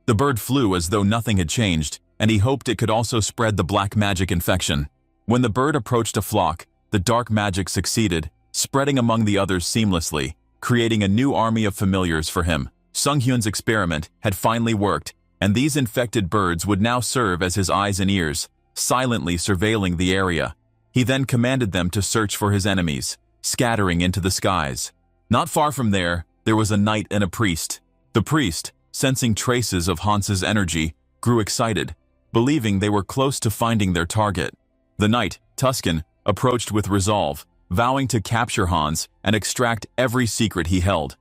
The bird flew as though nothing had changed, and he hoped it could also spread the black magic infection. When the bird approached a flock, the dark magic succeeded, spreading among the others seamlessly, creating a new army of familiars for him. Sung-hyun's experiment had finally worked, and these infected birds would now serve as his eyes and ears, silently surveilling the area. He then commanded them to search for his enemies, scattering into the skies. Not far from there was a knight and a priest. The priest, sensing traces of Hans's energy, grew excited, believing they were close to finding their target. The knight, Tuscan, approached with resolve, vowing to capture Hans and extract every secret he held.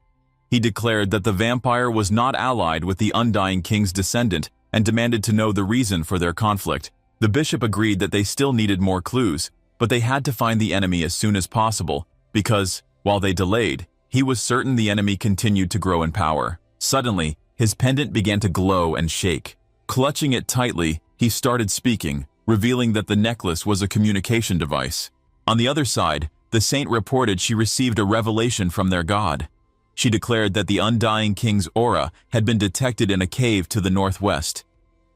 He declared that the vampire was not allied with the Undying King's descendant and demanded to know the reason for their conflict. The bishop agreed that they still needed more clues, but they had to find the enemy as soon as possible, because, while they delayed, he was certain the enemy continued to grow in power. Suddenly, his pendant began to glow and shake. Clutching it tightly, he started speaking, revealing that the necklace was a communication device. On the other side, the saint reported she received a revelation from their god. She declared that the Undying King's aura had been detected in a cave to the northwest.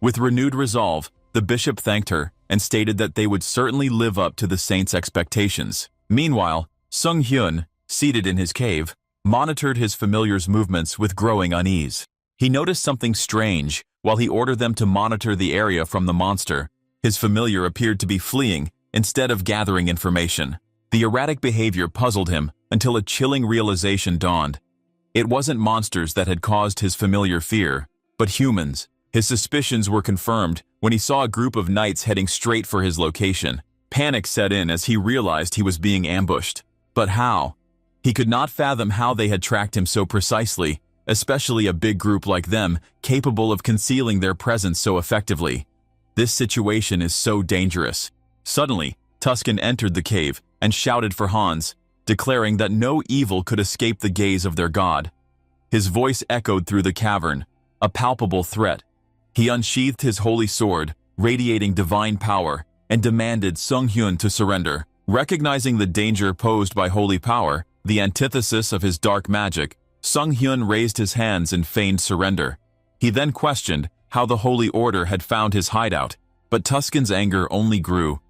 With renewed resolve, the bishop thanked her and stated that they would certainly live up to the saint's expectations. Meanwhile, Sung-hyun, seated in his cave, monitored his familiar's movements with growing unease. He noticed something strange while he ordered them to monitor the area from the monster. His familiar appeared to be fleeing instead of gathering information. The erratic behavior puzzled him until a chilling realization dawned. It wasn't monsters that had caused his familiar fear, but humans. His suspicions were confirmed when he saw a group of knights heading straight for his location. Panic set in as he realized he was being ambushed. But how? He could not fathom how they had tracked him so precisely, especially a big group like them, capable of concealing their presence so effectively. This situation is so dangerous. Suddenly, Tuscan entered the cave and shouted for Hans, declaring that no evil could escape the gaze of their god. His voice echoed through the cavern, a palpable threat. He unsheathed his holy sword, radiating divine power, and demanded Sung-hyun to surrender. Recognizing the danger posed by holy power, the antithesis of his dark magic, Sung-hyun raised his hands in feigned surrender. He then questioned how the Holy Order had found his hideout, but Tuscan's anger only grew.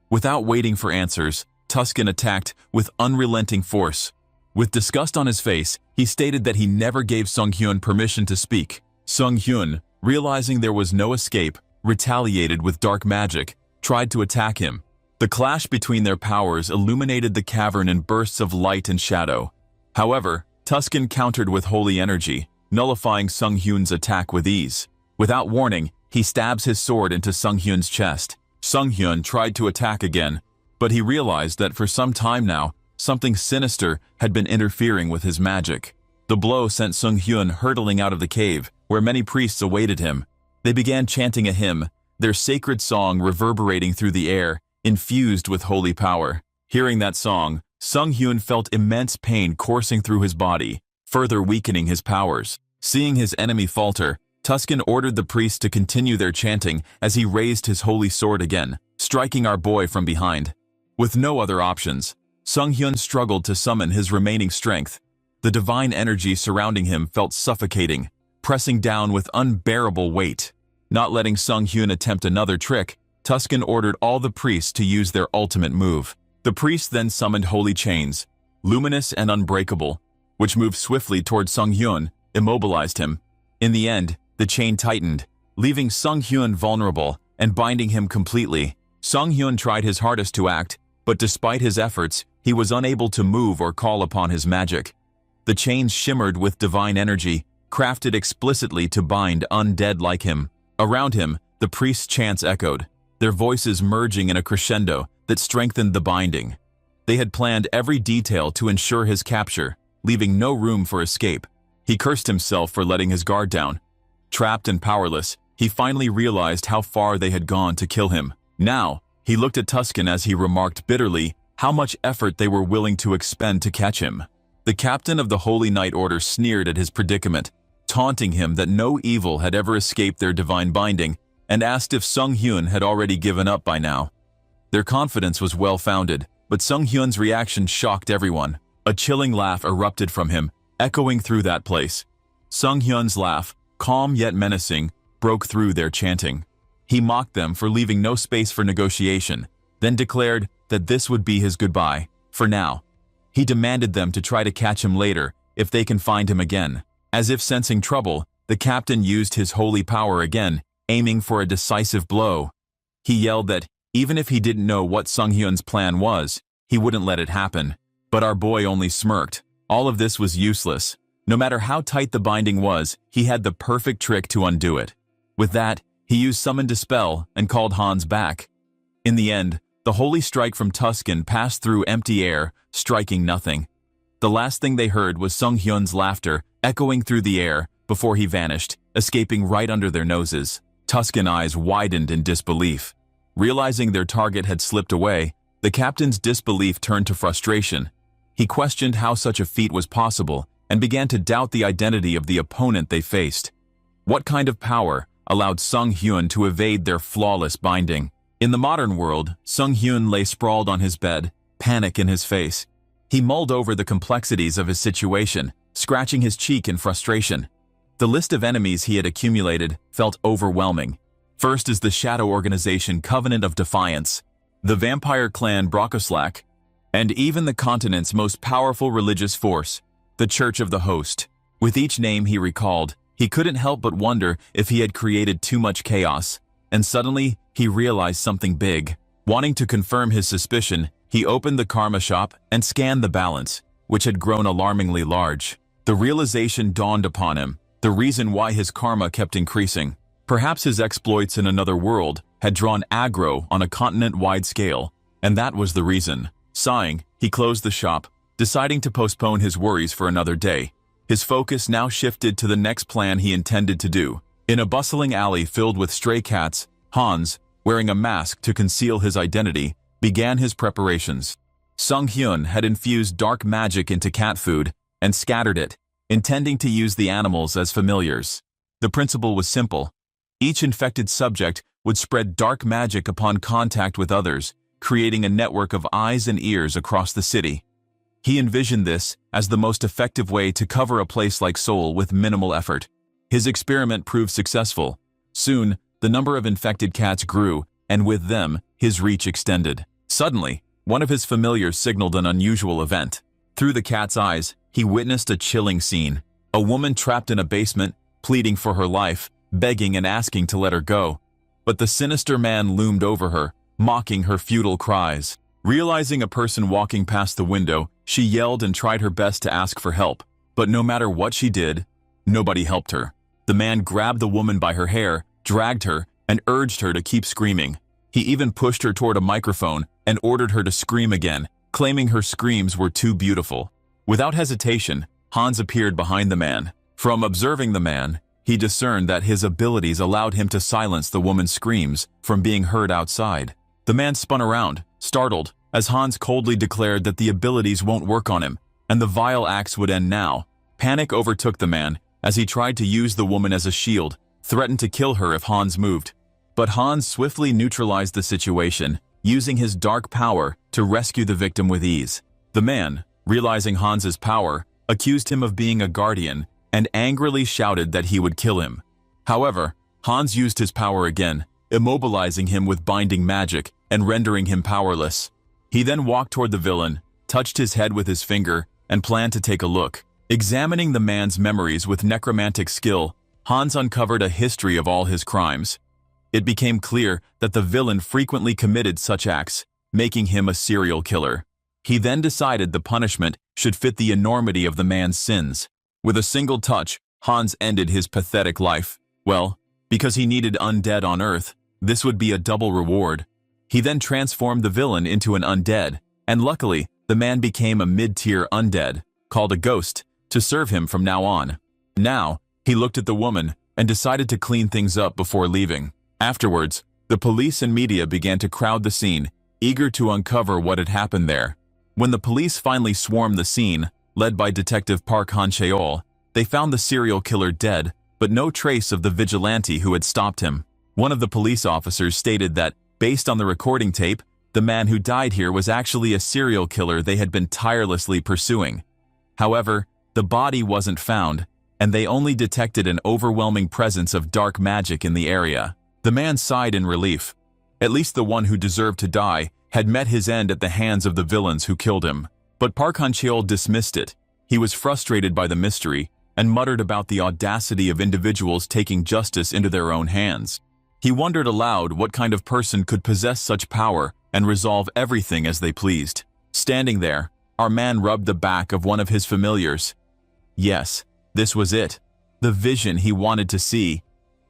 Without waiting for answers, Tuscan attacked with unrelenting force. With disgust on his face, he stated that he never gave Sung-hyun permission to speak. Sung-hyun, realizing there was no escape, retaliated with dark magic, tried to attack him. The clash between their powers illuminated the cavern in bursts of light and shadow. However, Tuscan countered with holy energy, nullifying Sung Hyun's attack with ease. Without warning, he stabs his sword into Sung Hyun's chest. Sung Hyun tried to attack again, but he realized that for some time now, something sinister had been interfering with his magic. The blow sent Sung Hyun hurtling out of the cave, where many priests awaited him. They began chanting a hymn, their sacred song reverberating through the air, infused with holy power. Hearing that song, Sung Hyun felt immense pain coursing through his body, further weakening his powers. Seeing his enemy falter, Tuscan ordered the priests to continue their chanting as he raised his holy sword again, striking our boy from behind. With no other options, Sung Hyun struggled to summon his remaining strength. The divine energy surrounding him felt suffocating, pressing down with unbearable weight. Not letting Sung Hyun attempt another trick, Tuscan ordered all the priests to use their ultimate move. The priests then summoned holy chains, luminous and unbreakable, which moved swiftly toward Sung Hyun, immobilized him. In the end, the chain tightened, leaving Sung Hyun vulnerable and binding him completely. Sung Hyun tried his hardest to act, but despite his efforts, he was unable to move or call upon his magic. The chains shimmered with divine energy, crafted explicitly to bind undead like him. Around him, the priests' chants echoed, their voices merging in a crescendo that strengthened the binding. They had planned every detail to ensure his capture, leaving no room for escape. He cursed himself for letting his guard down. Trapped and powerless, he finally realized how far they had gone to kill him. Now, he looked at Tuscan as he remarked bitterly how much effort they were willing to expend to catch him. The captain of the Holy Knight Order sneered at his predicament, taunting him that no evil had ever escaped their divine binding, and asked if Sung Hyun had already given up by now. Their confidence was well-founded, but Sung Hyun's reaction shocked everyone. A chilling laugh erupted from him, echoing through that place. Sung Hyun's laugh, calm yet menacing, broke through their chanting. He mocked them for leaving no space for negotiation, then declared that this would be his goodbye, for now. He demanded them to try to catch him later, if they can find him again. As if sensing trouble, the captain used his holy power again, aiming for a decisive blow. He yelled that, even if he didn't know what Sung Hyun's plan was, he wouldn't let it happen. But our boy only smirked. All of this was useless. No matter how tight the binding was, he had the perfect trick to undo it. With that, he used Summon Dispel and called Hans back. In the end, the holy strike from Tuscan passed through empty air, striking nothing. The last thing they heard was Sung Hyun's laughter echoing through the air before he vanished, escaping right under their noses. Tuscan eyes widened in disbelief. Realizing their target had slipped away, the captain's disbelief turned to frustration. He questioned how such a feat was possible and began to doubt the identity of the opponent they faced. What kind of power allowed Sung Hyun to evade their flawless binding? In the modern world, Sung Hyun lay sprawled on his bed, panic in his face. He mulled over the complexities of his situation, scratching his cheek in frustration. The list of enemies he had accumulated felt overwhelming. First is the shadow organization Covenant of Defiance, the vampire clan Brokoslak, and even the continent's most powerful religious force, the Church of the Host. With each name he recalled, he couldn't help but wonder if he had created too much chaos. And suddenly, he realized something big. Wanting to confirm his suspicion, he opened the karma shop and scanned the balance, which had grown alarmingly large. The realization dawned upon him, the reason why his karma kept increasing. Perhaps his exploits in another world had drawn aggro on a continent-wide scale, and that was the reason. Sighing, he closed the shop, deciding to postpone his worries for another day. His focus now shifted to the next plan he intended to do. In a bustling alley filled with stray cats, Hans, wearing a mask to conceal his identity, began his preparations. Sung Hyun had infused dark magic into cat food and scattered it, intending to use the animals as familiars. The principle was simple. Each infected subject would spread dark magic upon contact with others, creating a network of eyes and ears across the city. He envisioned this as the most effective way to cover a place like Seoul with minimal effort. His experiment proved successful. Soon, the number of infected cats grew, and with them, his reach extended. Suddenly, one of his familiars signaled an unusual event. Through the cat's eyes, he witnessed a chilling scene. A woman trapped in a basement, pleading for her life, begging and asking to let her go. but the sinister man loomed over her, mocking her futile cries. Realizing a person walking past the window, she yelled and tried her best to ask for help, but no matter what she did, nobody helped her. The man grabbed the woman by her hair, dragged her, and urged her to keep screaming. He even pushed her toward a microphone and ordered her to scream again, claiming her screams were too beautiful. Without hesitation, Hans appeared behind the man. From observing the man, he discerned that his abilities allowed him to silence the woman's screams from being heard outside. The man spun around, startled, as Hans coldly declared that the abilities won't work on him, and the vile acts would end now. Panic overtook the man as he tried to use the woman as a shield, threatened to kill her if Hans moved. But Hans swiftly neutralized the situation, using his dark power to rescue the victim with ease. The man, realizing Hans's power, accused him of being a guardian and angrily shouted that he would kill him. However, Hans used his power again, immobilizing him with binding magic and rendering him powerless. He then walked toward the villain, touched his head with his finger, and planned to take a look. Examining the man's memories with necromantic skill, Hans uncovered a history of all his crimes. It became clear that the villain frequently committed such acts, making him a serial killer. He then decided the punishment should fit the enormity of the man's sins. With a single touch, Hans ended his pathetic life. Well, because he needed undead on Earth, this would be a double reward. He then transformed the villain into an undead, and luckily, the man became a mid-tier undead, called a ghost, to serve him from now on. Now, he looked at the woman and decided to clean things up before leaving. Afterwards, the police and media began to crowd the scene, eager to uncover what had happened there. When the police finally swarmed the scene, led by Detective Park Han-cheol, they found the serial killer dead, but no trace of the vigilante who had stopped him. One of the police officers stated that, based on the recording tape, the man who died here was actually a serial killer they had been tirelessly pursuing. However, the body wasn't found, and they only detected an overwhelming presence of dark magic in the area. The man sighed in relief. At least the one who deserved to die had met his end at the hands of the villains who killed him. But Park Han-cheol dismissed it. He was frustrated by the mystery and muttered about the audacity of individuals taking justice into their own hands. He wondered aloud what kind of person could possess such power and resolve everything as they pleased. Standing there, our man rubbed the back of one of his familiars. Yes, this was it. The vision he wanted to see.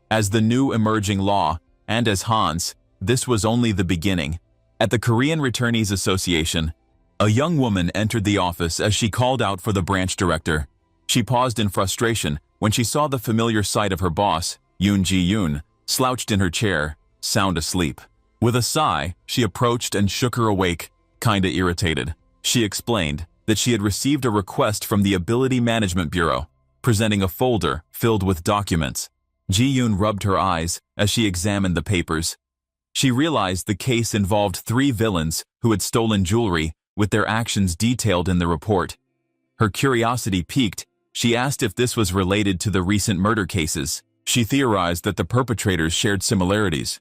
As the new emerging law, and as Hans, this was only the beginning. At the Korean Returnees Association, a young woman entered the office as she called out for the branch director. She paused in frustration when she saw the familiar sight of her boss, Yoon Ji-yoon, slouched in her chair, sound asleep. With a sigh, she approached and shook her awake, kinda irritated. She explained that she had received a request from the Ability Management Bureau, presenting a folder filled with documents. Ji-yoon rubbed her eyes as she examined the papers. She realized the case involved 3 villains who had stolen jewelry, with their actions detailed in the report. Her curiosity piqued. She asked if this was related to the recent murder cases. She theorized that the perpetrators shared similarities: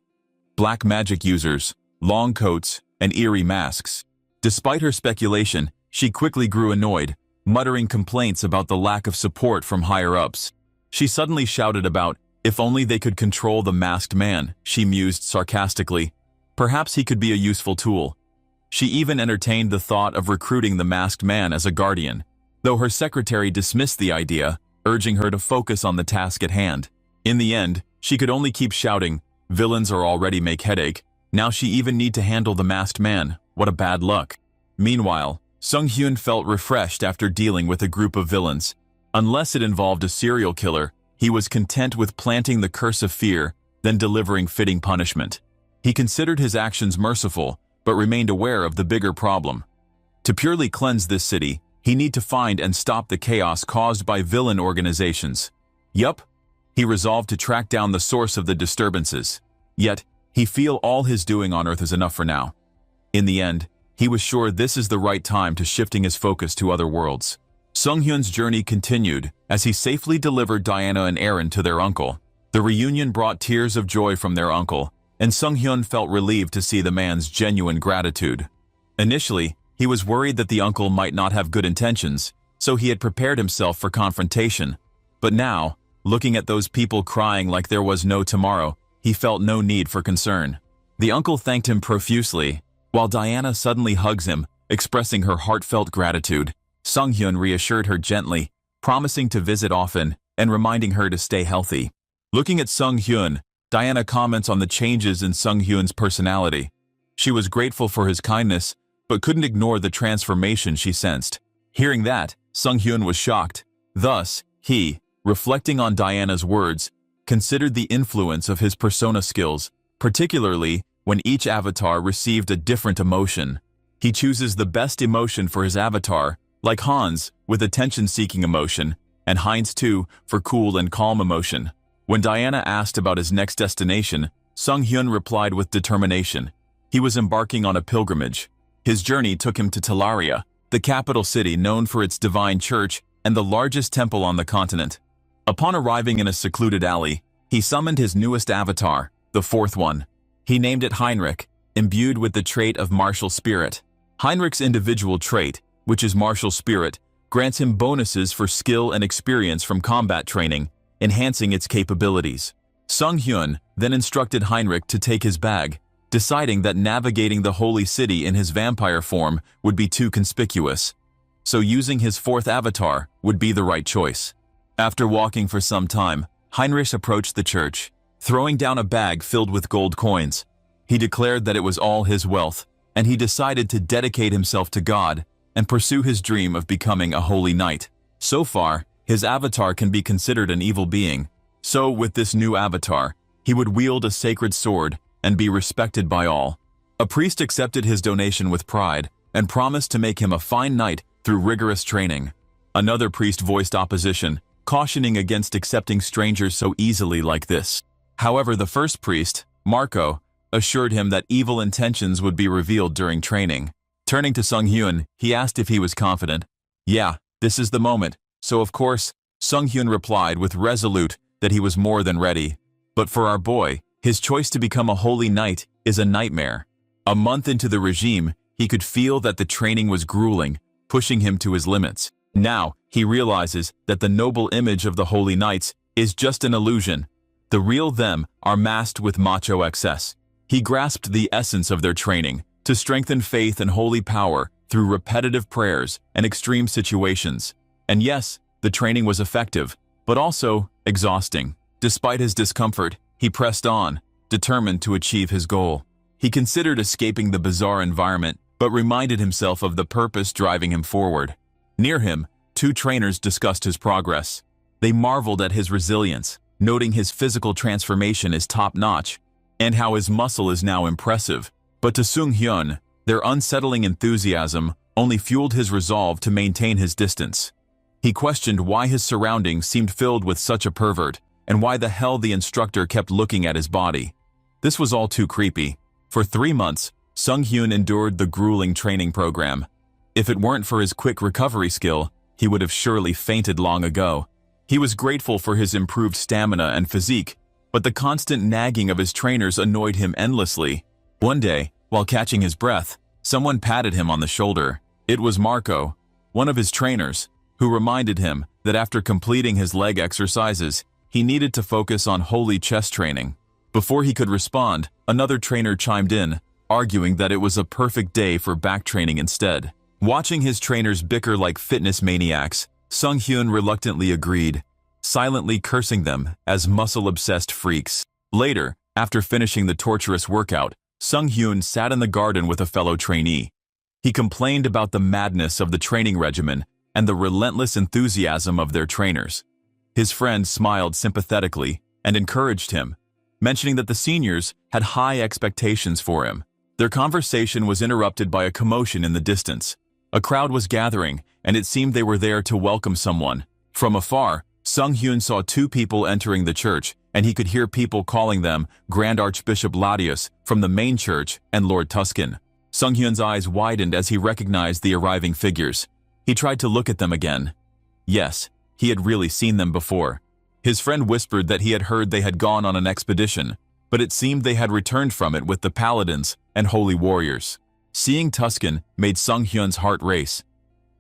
black magic users, long coats, and eerie masks. Despite her speculation, she quickly grew annoyed, muttering complaints about the lack of support from higher-ups. She suddenly shouted about, if only they could control the masked man, she mused sarcastically. Perhaps he could be a useful tool. She even entertained the thought of recruiting the masked man as a guardian, though her secretary dismissed the idea, urging her to focus on the task at hand. In the end, she could only keep shouting, villains are already make headache, now she even need to handle the masked man, what a bad luck. Meanwhile, Sung-hyun felt refreshed after dealing with a group of villains. Unless it involved a serial killer, he was content with planting the curse of fear, then delivering fitting punishment. He considered his actions merciful, but remained aware of the bigger problem. To purely cleanse this city, he need to find and stop the chaos caused by villain organizations. Yup, he resolved to track down the source of the disturbances. Yet, he feel all his doing on Earth is enough for now. In the end, he was sure this is the right time to shifting his focus to other worlds. Sung-hyun's journey continued as he safely delivered Diana and Aaron to their uncle. The reunion brought tears of joy from their uncle, and Sung-hyun felt relieved to see the man's genuine gratitude. Initially, he was worried that the uncle might not have good intentions, so he had prepared himself for confrontation. But now, looking at those people crying like there was no tomorrow, he felt no need for concern. The uncle thanked him profusely, while Diana suddenly hugs him, expressing her heartfelt gratitude. Sung-hyun reassured her gently, promising to visit often and reminding her to stay healthy. Looking at Sung-hyun, Diana comments on the changes in Sung-hyun's personality. She was grateful for his kindness, but couldn't ignore the transformation she sensed. Hearing that, Sung-hyun was shocked. Thus, he, reflecting on Diana's words, considered the influence of his persona skills, particularly when each avatar received a different emotion. He chooses the best emotion for his avatar, like Hans, with attention-seeking emotion, and Heinz too, for cool and calm emotion. When Diana asked about his next destination, Sung-hyun replied with determination. He was embarking on a pilgrimage. His journey took him to Talaria, the capital city known for its divine church and the largest temple on the continent. Upon arriving in a secluded alley, he summoned his newest avatar, the fourth one. He named it Heinrich, imbued with the trait of martial spirit. Heinrich's individual trait, which is martial spirit, grants him bonuses for skill and experience from combat training, enhancing its capabilities. Sung-hyun then instructed Heinrich to take his bag, deciding that navigating the holy city in his vampire form would be too conspicuous. So using his fourth avatar would be the right choice. After walking for some time, Heinrich approached the church, throwing down a bag filled with gold coins. He declared that it was all his wealth, and he decided to dedicate himself to God and pursue his dream of becoming a holy knight. So far, his avatar can be considered an evil being. So with this new avatar, he would wield a sacred sword and be respected by all. A priest accepted his donation with pride and promised to make him a fine knight through rigorous training. Another priest voiced opposition, cautioning against accepting strangers so easily like this. However, the first priest, Marco, assured him that evil intentions would be revealed during training. Turning to Sung-hyun, he asked if he was confident. "Yeah, this is the moment." So of course, Sung-hyun replied with resolute that he was more than ready. But for our boy, his choice to become a holy knight is a nightmare. A month into the regime, he could feel that the training was grueling, pushing him to his limits. Now, he realizes that the noble image of the holy knights is just an illusion. The real them are masked with macho excess. He grasped the essence of their training, to strengthen faith and holy power through repetitive prayers and extreme situations. And yes, the training was effective, but also exhausting. Despite his discomfort, he pressed on, determined to achieve his goal. He considered escaping the bizarre environment, but reminded himself of the purpose driving him forward. Near him, two trainers discussed his progress. They marveled at his resilience, noting his physical transformation is top-notch, and how his muscle is now impressive. But to Sung-hyun, their unsettling enthusiasm only fueled his resolve to maintain his distance. He questioned why his surroundings seemed filled with such a pervert, and why the hell the instructor kept looking at his body. This was all too creepy. For 3 months, Sung-hyun endured the grueling training program. If it weren't for his quick recovery skill, he would have surely fainted long ago. He was grateful for his improved stamina and physique, but the constant nagging of his trainers annoyed him endlessly. One day, while catching his breath, someone patted him on the shoulder. It was Marco, one of his trainers, who reminded him that after completing his leg exercises, he needed to focus on holy chest training. Before he could respond, another trainer chimed in, arguing that it was a perfect day for back training instead. Watching his trainers bicker like fitness maniacs, Sung-hyun reluctantly agreed, silently cursing them as muscle-obsessed freaks. Later, after finishing the torturous workout, Sung-hyun sat in the garden with a fellow trainee. He complained about the madness of the training regimen and the relentless enthusiasm of their trainers. His friend smiled sympathetically and encouraged him, mentioning that the seniors had high expectations for him. Their conversation was interrupted by a commotion in the distance. A crowd was gathering, and it seemed they were there to welcome someone. From afar, Sung-hyun saw two people entering the church, and he could hear people calling them Grand Archbishop Ladius from the main church and Lord Tuscan. Sung-hyun's eyes widened as he recognized the arriving figures. He tried to look at them again. Yes, he had really seen them before. His friend whispered that he had heard they had gone on an expedition, but it seemed they had returned from it with the paladins and holy warriors. Seeing Tuscan made Sung-hyun's heart race.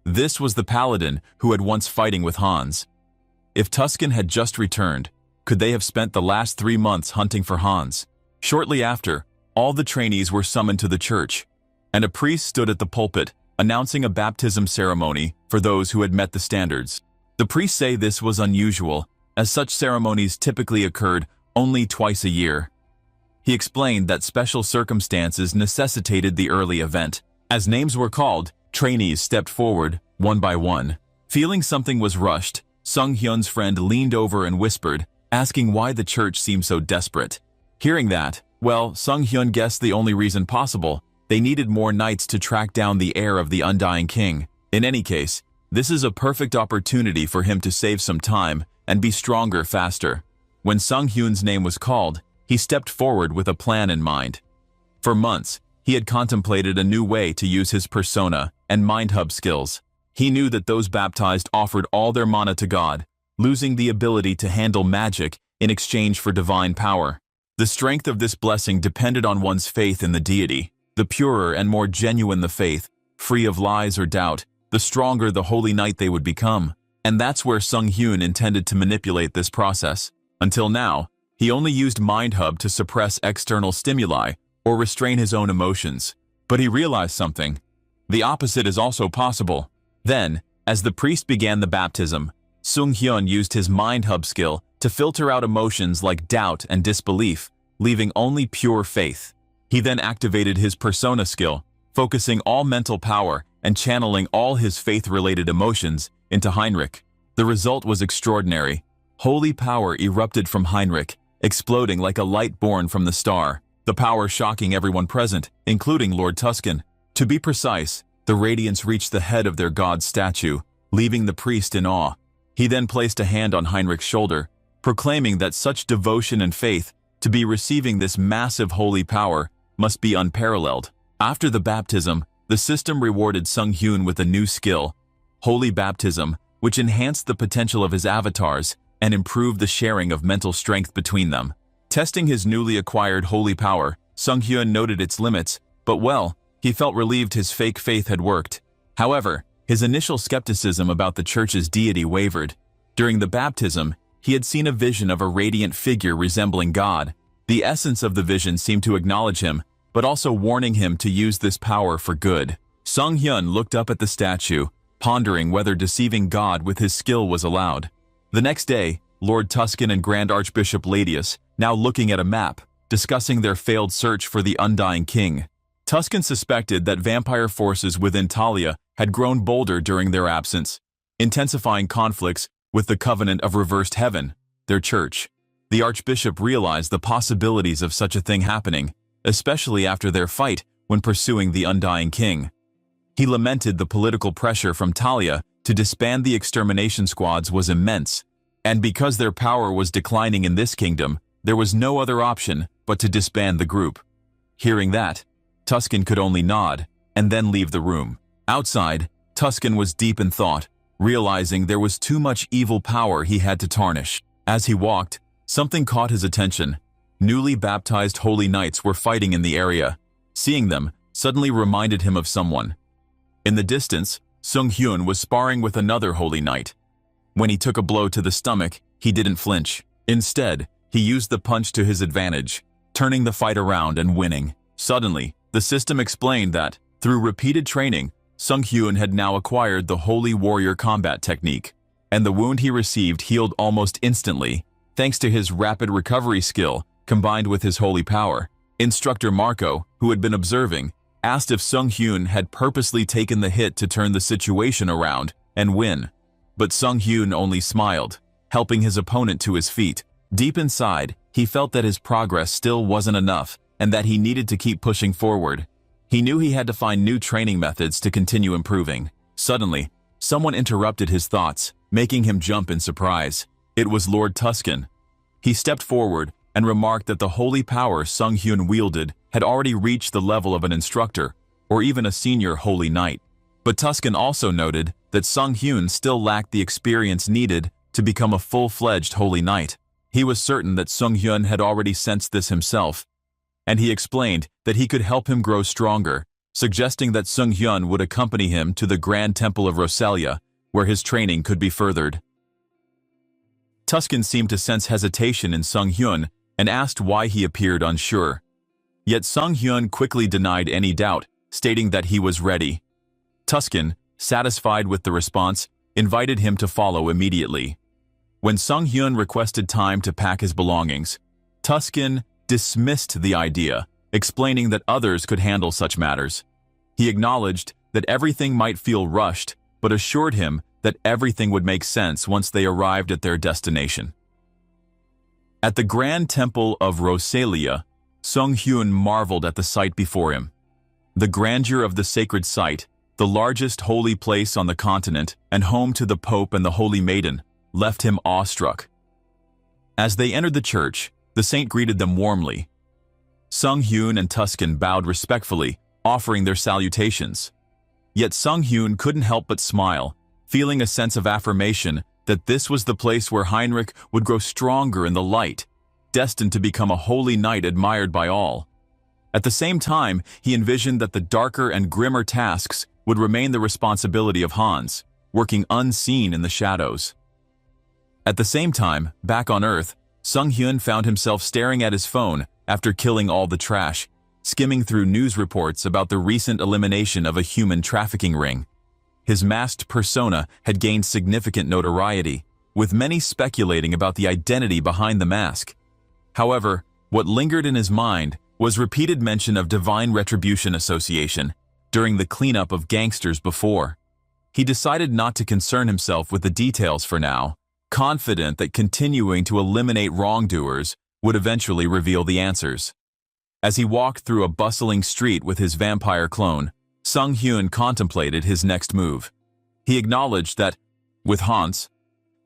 This was the paladin who had once fighting with Hans. If Tuscan had just returned, Could they have spent the last 3 months hunting for Hans? Shortly after, all the trainees were summoned to the church, and a priest stood at the pulpit, announcing a baptism ceremony for those who had met the standards. The priests say this was unusual, as such ceremonies typically occurred only twice a year. He explained that special circumstances necessitated the early event. As names were called, trainees stepped forward, one by one. Feeling something was rushed, Sung Hyun's friend leaned over and whispered, asking why the church seemed so desperate. Hearing that, well, Sung Hyun guessed the only reason possible: they needed more knights to track down the heir of the Undying King. In any case, this is a perfect opportunity for him to save some time and be stronger faster. When Sung Hyun's name was called, he stepped forward with a plan in mind. For months, he had contemplated a new way to use his persona and mind hub skills. He knew that those baptized offered all their mana to God, losing the ability to handle magic in exchange for divine power. The strength of this blessing depended on one's faith in the deity. The purer and more genuine the faith, free of lies or doubt, the stronger the holy knight they would become. And that's where Sung Hyun intended to manipulate this process. Until now, he only used Mind Hub to suppress external stimuli or restrain his own emotions. But he realized something. The opposite is also possible. Then, as the priest began the baptism, Sung Hyun used his Mind Hub skill to filter out emotions like doubt and disbelief, leaving only pure faith. He then activated his persona skill, focusing all mental power and channeling all his faith-related emotions into Heinrich. The result was extraordinary. Holy power erupted from Heinrich, exploding like a light born from the star, the power shocking everyone present, including Lord Tuscan. To be precise, the radiance reached the head of their god statue, leaving the priest in awe. He then placed a hand on Heinrich's shoulder, proclaiming that such devotion and faith to be receiving this massive holy power must be unparalleled. After the baptism, the system rewarded Sung Hyun with a new skill, Holy Baptism, which enhanced the potential of his avatars and improved the sharing of mental strength between them. Testing his newly acquired holy power, Sung Hyun noted its limits, but well, he felt relieved his fake faith had worked. However, his initial skepticism about the church's deity wavered. During the baptism, he had seen a vision of a radiant figure resembling God. The essence of the vision seemed to acknowledge him, but also warning him to use this power for good. Sung Hyun looked up at the statue, pondering whether deceiving God with his skill was allowed. The next day, Lord Tuscan and Grand Archbishop Ladius, now looking at a map, discussing their failed search for the Undying King. Tuscan suspected that vampire forces within Talia had grown bolder during their absence, intensifying conflicts with the Covenant of Reversed Heaven, their church. The Archbishop realized the possibilities of such a thing happening, especially after their fight when pursuing the Undying King. He lamented the political pressure from Talia to disband the extermination squads was immense, and because their power was declining in this kingdom, there was no other option but to disband the group. Hearing that, Tuscan could only nod and then leave the room. Outside, Tuscan was deep in thought, realizing there was too much evil power he had to tarnish. As he walked, something caught his attention. Newly baptized holy knights were fighting in the area. Seeing them suddenly reminded him of someone. In the distance, Sung Hyun was sparring with another holy knight. When he took a blow to the stomach, he didn't flinch. Instead, he used the punch to his advantage, turning the fight around and winning. Suddenly, the system explained that, through repeated training, Sung Hyun had now acquired the Holy Warrior combat technique, and the wound he received healed almost instantly, thanks to his rapid recovery skill combined with his holy power. Instructor Marco, who had been observing, asked if Sung Hyun had purposely taken the hit to turn the situation around and win. But Sung Hyun only smiled, helping his opponent to his feet. Deep inside, he felt that his progress still wasn't enough and that he needed to keep pushing forward. He knew he had to find new training methods to continue improving. Suddenly, someone interrupted his thoughts, making him jump in surprise. It was Lord Tuscan. He stepped forward and remarked that the holy power Sung Hyun wielded had already reached the level of an instructor, or even a senior holy knight. But Tuscan also noted that Sung Hyun still lacked the experience needed to become a full-fledged holy knight. He was certain that Sung Hyun had already sensed this himself, and he explained that he could help him grow stronger, suggesting that Sung Hyun would accompany him to the Grand Temple of Roselia, where his training could be furthered. Tuscan seemed to sense hesitation in Sung Hyun and asked why he appeared unsure. Yet Sung Hyun quickly denied any doubt, stating that he was ready. Tuscan, satisfied with the response, invited him to follow immediately. When Sung Hyun requested time to pack his belongings, Tuscan dismissed the idea, explaining that others could handle such matters. He acknowledged that everything might feel rushed, but assured him that everything would make sense once they arrived at their destination. At the Grand Temple of Rosalia, Sung Hyun marveled at the sight before him. The grandeur of the sacred site, the largest holy place on the continent and home to the Pope and the Holy Maiden, left him awestruck. As they entered the church, the saint greeted them warmly. Sung Hyun and Tuscan bowed respectfully, offering their salutations. Yet Sung Hyun couldn't help but smile, feeling a sense of affirmation that this was the place where Heinrich would grow stronger in the light, destined to become a holy knight admired by all. At the same time, he envisioned that the darker and grimmer tasks would remain the responsibility of Hans, working unseen in the shadows. At the same time, back on Earth, Sung Hyun found himself staring at his phone after killing all the trash, skimming through news reports about the recent elimination of a human trafficking ring. His masked persona had gained significant notoriety, with many speculating about the identity behind the mask. However, what lingered in his mind was repeated mention of Divine Retribution Association during the cleanup of gangsters before. He decided not to concern himself with the details for now, confident that continuing to eliminate wrongdoers would eventually reveal the answers. As he walked through a bustling street with his vampire clone, Sung Hyun contemplated his next move. He acknowledged that, with Hans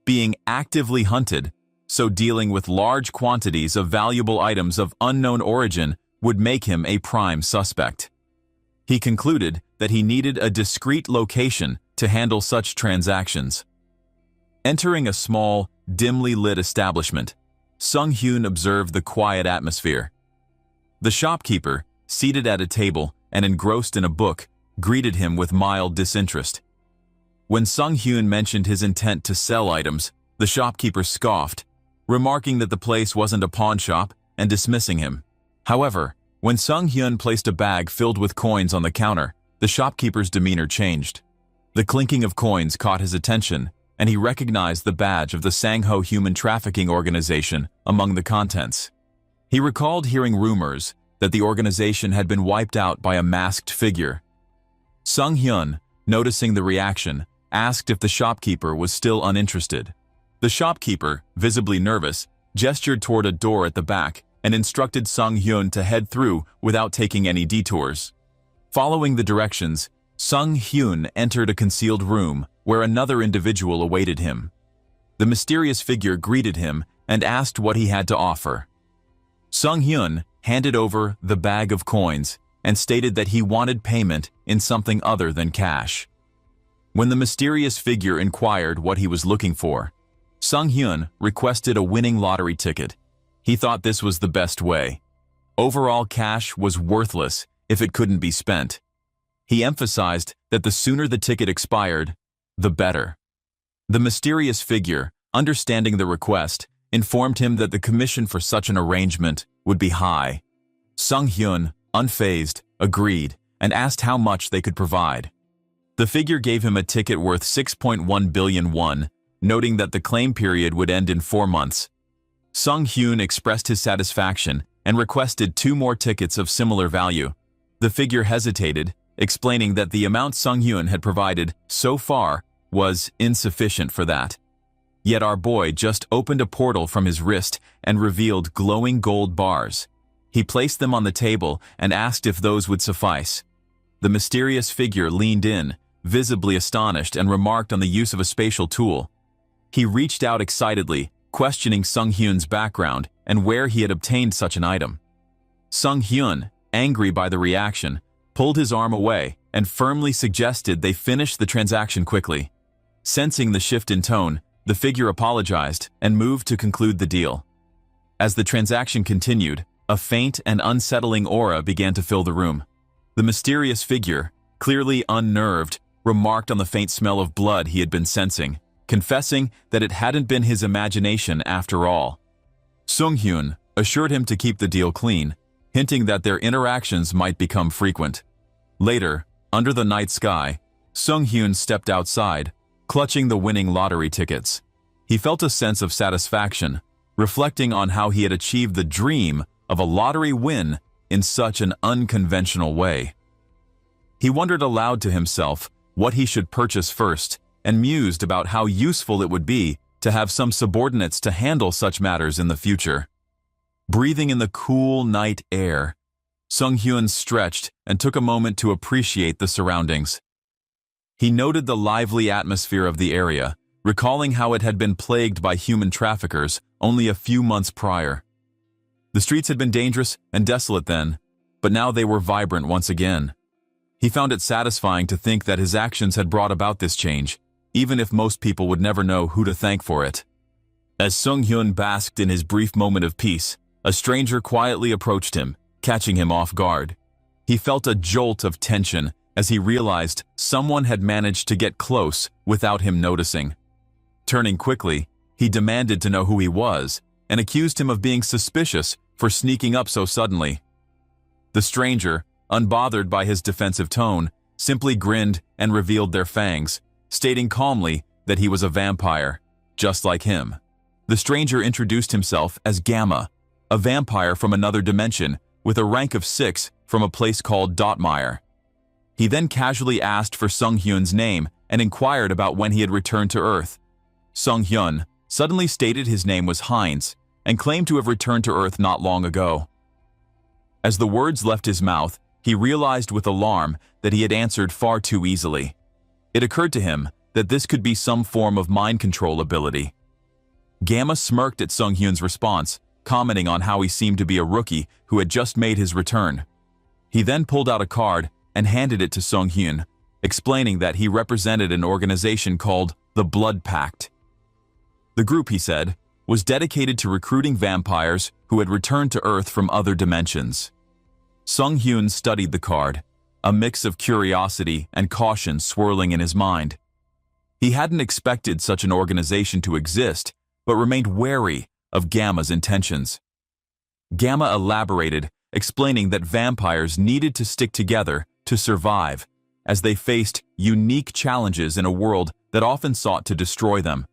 being actively hunted, so dealing with large quantities of valuable items of unknown origin would make him a prime suspect. He concluded that he needed a discreet location to handle such transactions. Entering a small, dimly lit establishment, Sung Hyun observed the quiet atmosphere. The shopkeeper, seated at a table and engrossed in a book, greeted him with mild disinterest. When Sung Hyun mentioned his intent to sell items, the shopkeeper scoffed, remarking that the place wasn't a pawn shop and dismissing him. However, when Sung Hyun placed a bag filled with coins on the counter, the shopkeeper's demeanor changed. The clinking of coins caught his attention, and he recognized the badge of the Sangho Human Trafficking Organization among the contents. He recalled hearing rumors that the organization had been wiped out by a masked figure. Sung Hyun, noticing the reaction, asked if the shopkeeper was still uninterested. The shopkeeper, visibly nervous, gestured toward a door at the back and instructed Sung Hyun to head through without taking any detours. Following the directions, Sung Hyun entered a concealed room where another individual awaited him. The mysterious figure greeted him and asked what he had to offer. Sung Hyun handed over the bag of coins and stated that he wanted payment in something other than cash. When the mysterious figure inquired what he was looking for, Sung Hyun requested a winning lottery ticket. He thought this was the best way. Overall cash was worthless if it couldn't be spent. He emphasized that the sooner the ticket expired, the better. The mysterious figure, understanding the request, informed him that the commission for such an arrangement would be high. Sung Hyun, unfazed, agreed and asked how much they could provide. The figure gave him a ticket worth 6.1 billion won, noting that the claim period would end in 4 months. Sung Hyun expressed his satisfaction and requested 2 more tickets of similar value. The figure hesitated, explaining that the amount Sung Hyun had provided so far was insufficient for that. Yet our boy just opened a portal from his wrist and revealed glowing gold bars. He placed them on the table and asked if those would suffice. The mysterious figure leaned in, visibly astonished, and remarked on the use of a spatial tool. He reached out excitedly, questioning Sung Hyun's background and where he had obtained such an item. Sung Hyun, angry by the reaction, pulled his arm away and firmly suggested they finish the transaction quickly. Sensing the shift in tone, the figure apologized and moved to conclude the deal. As the transaction continued, a faint and unsettling aura began to fill the room. The mysterious figure, clearly unnerved, remarked on the faint smell of blood he had been sensing, confessing that it hadn't been his imagination after all. Sung-hyun assured him to keep the deal clean, hinting that their interactions might become frequent. Later, under the night sky, Sung-hyun stepped outside, clutching the winning lottery tickets. He felt a sense of satisfaction, reflecting on how he had achieved the dream of a lottery win in such an unconventional way. He wondered aloud to himself what he should purchase first, and mused about how useful it would be to have some subordinates to handle such matters in the future. Breathing in the cool night air, Sung-hyun stretched and took a moment to appreciate the surroundings. He noted the lively atmosphere of the area, recalling how it had been plagued by human traffickers only a few months prior. The streets had been dangerous and desolate then, but now they were vibrant once again. He found it satisfying to think that his actions had brought about this change, even if most people would never know who to thank for it. As Sung-hyun basked in his brief moment of peace, a stranger quietly approached him, catching him off guard. He felt a jolt of tension as he realized someone had managed to get close without him noticing. Turning quickly, he demanded to know who he was and accused him of being suspicious for sneaking up so suddenly. The stranger, unbothered by his defensive tone, simply grinned and revealed their fangs, stating calmly that he was a vampire, just like him. The stranger introduced himself as Gamma, a vampire from another dimension with a rank of 6 from a place called Dotmire. He then casually asked for Sung-hyun's name and inquired about when he had returned to Earth. Sung-hyun suddenly stated his name was Heinz and claimed to have returned to Earth not long ago. As the words left his mouth, he realized with alarm that he had answered far too easily. It occurred to him that this could be some form of mind control ability. Gamma smirked at Sung-hyun's response, commenting on how he seemed to be a rookie who had just made his return. He then pulled out a card and handed it to Sung-hyun, explaining that he represented an organization called the Blood Pact. The group, he said, was dedicated to recruiting vampires who had returned to Earth from other dimensions. Sung-hyun studied the card, a mix of curiosity and caution swirling in his mind. He hadn't expected such an organization to exist, but remained wary of Gamma's intentions. Gamma elaborated, explaining that vampires needed to stick together to survive, as they faced unique challenges in a world that often sought to destroy them.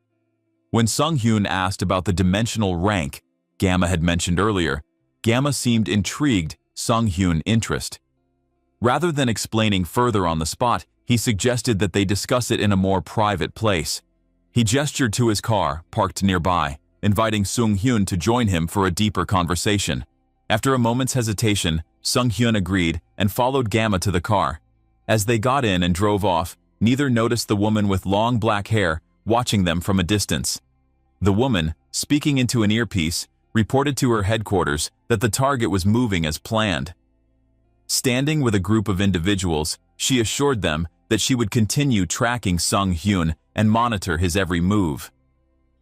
When Sung-hyun asked about the dimensional rank Gamma had mentioned earlier, Gamma seemed intrigued Sung-hyun interest. Rather than explaining further on the spot, he suggested that they discuss it in a more private place. He gestured to his car, parked nearby, inviting Sung-hyun to join him for a deeper conversation. After a moment's hesitation, Sung-hyun agreed and followed Gamma to the car. As they got in and drove off, neither noticed the woman with long black hair watching them from a distance. The woman, speaking into an earpiece, reported to her headquarters that the target was moving as planned. Standing with a group of individuals, she assured them that she would continue tracking Sung-hyun and monitor his every move.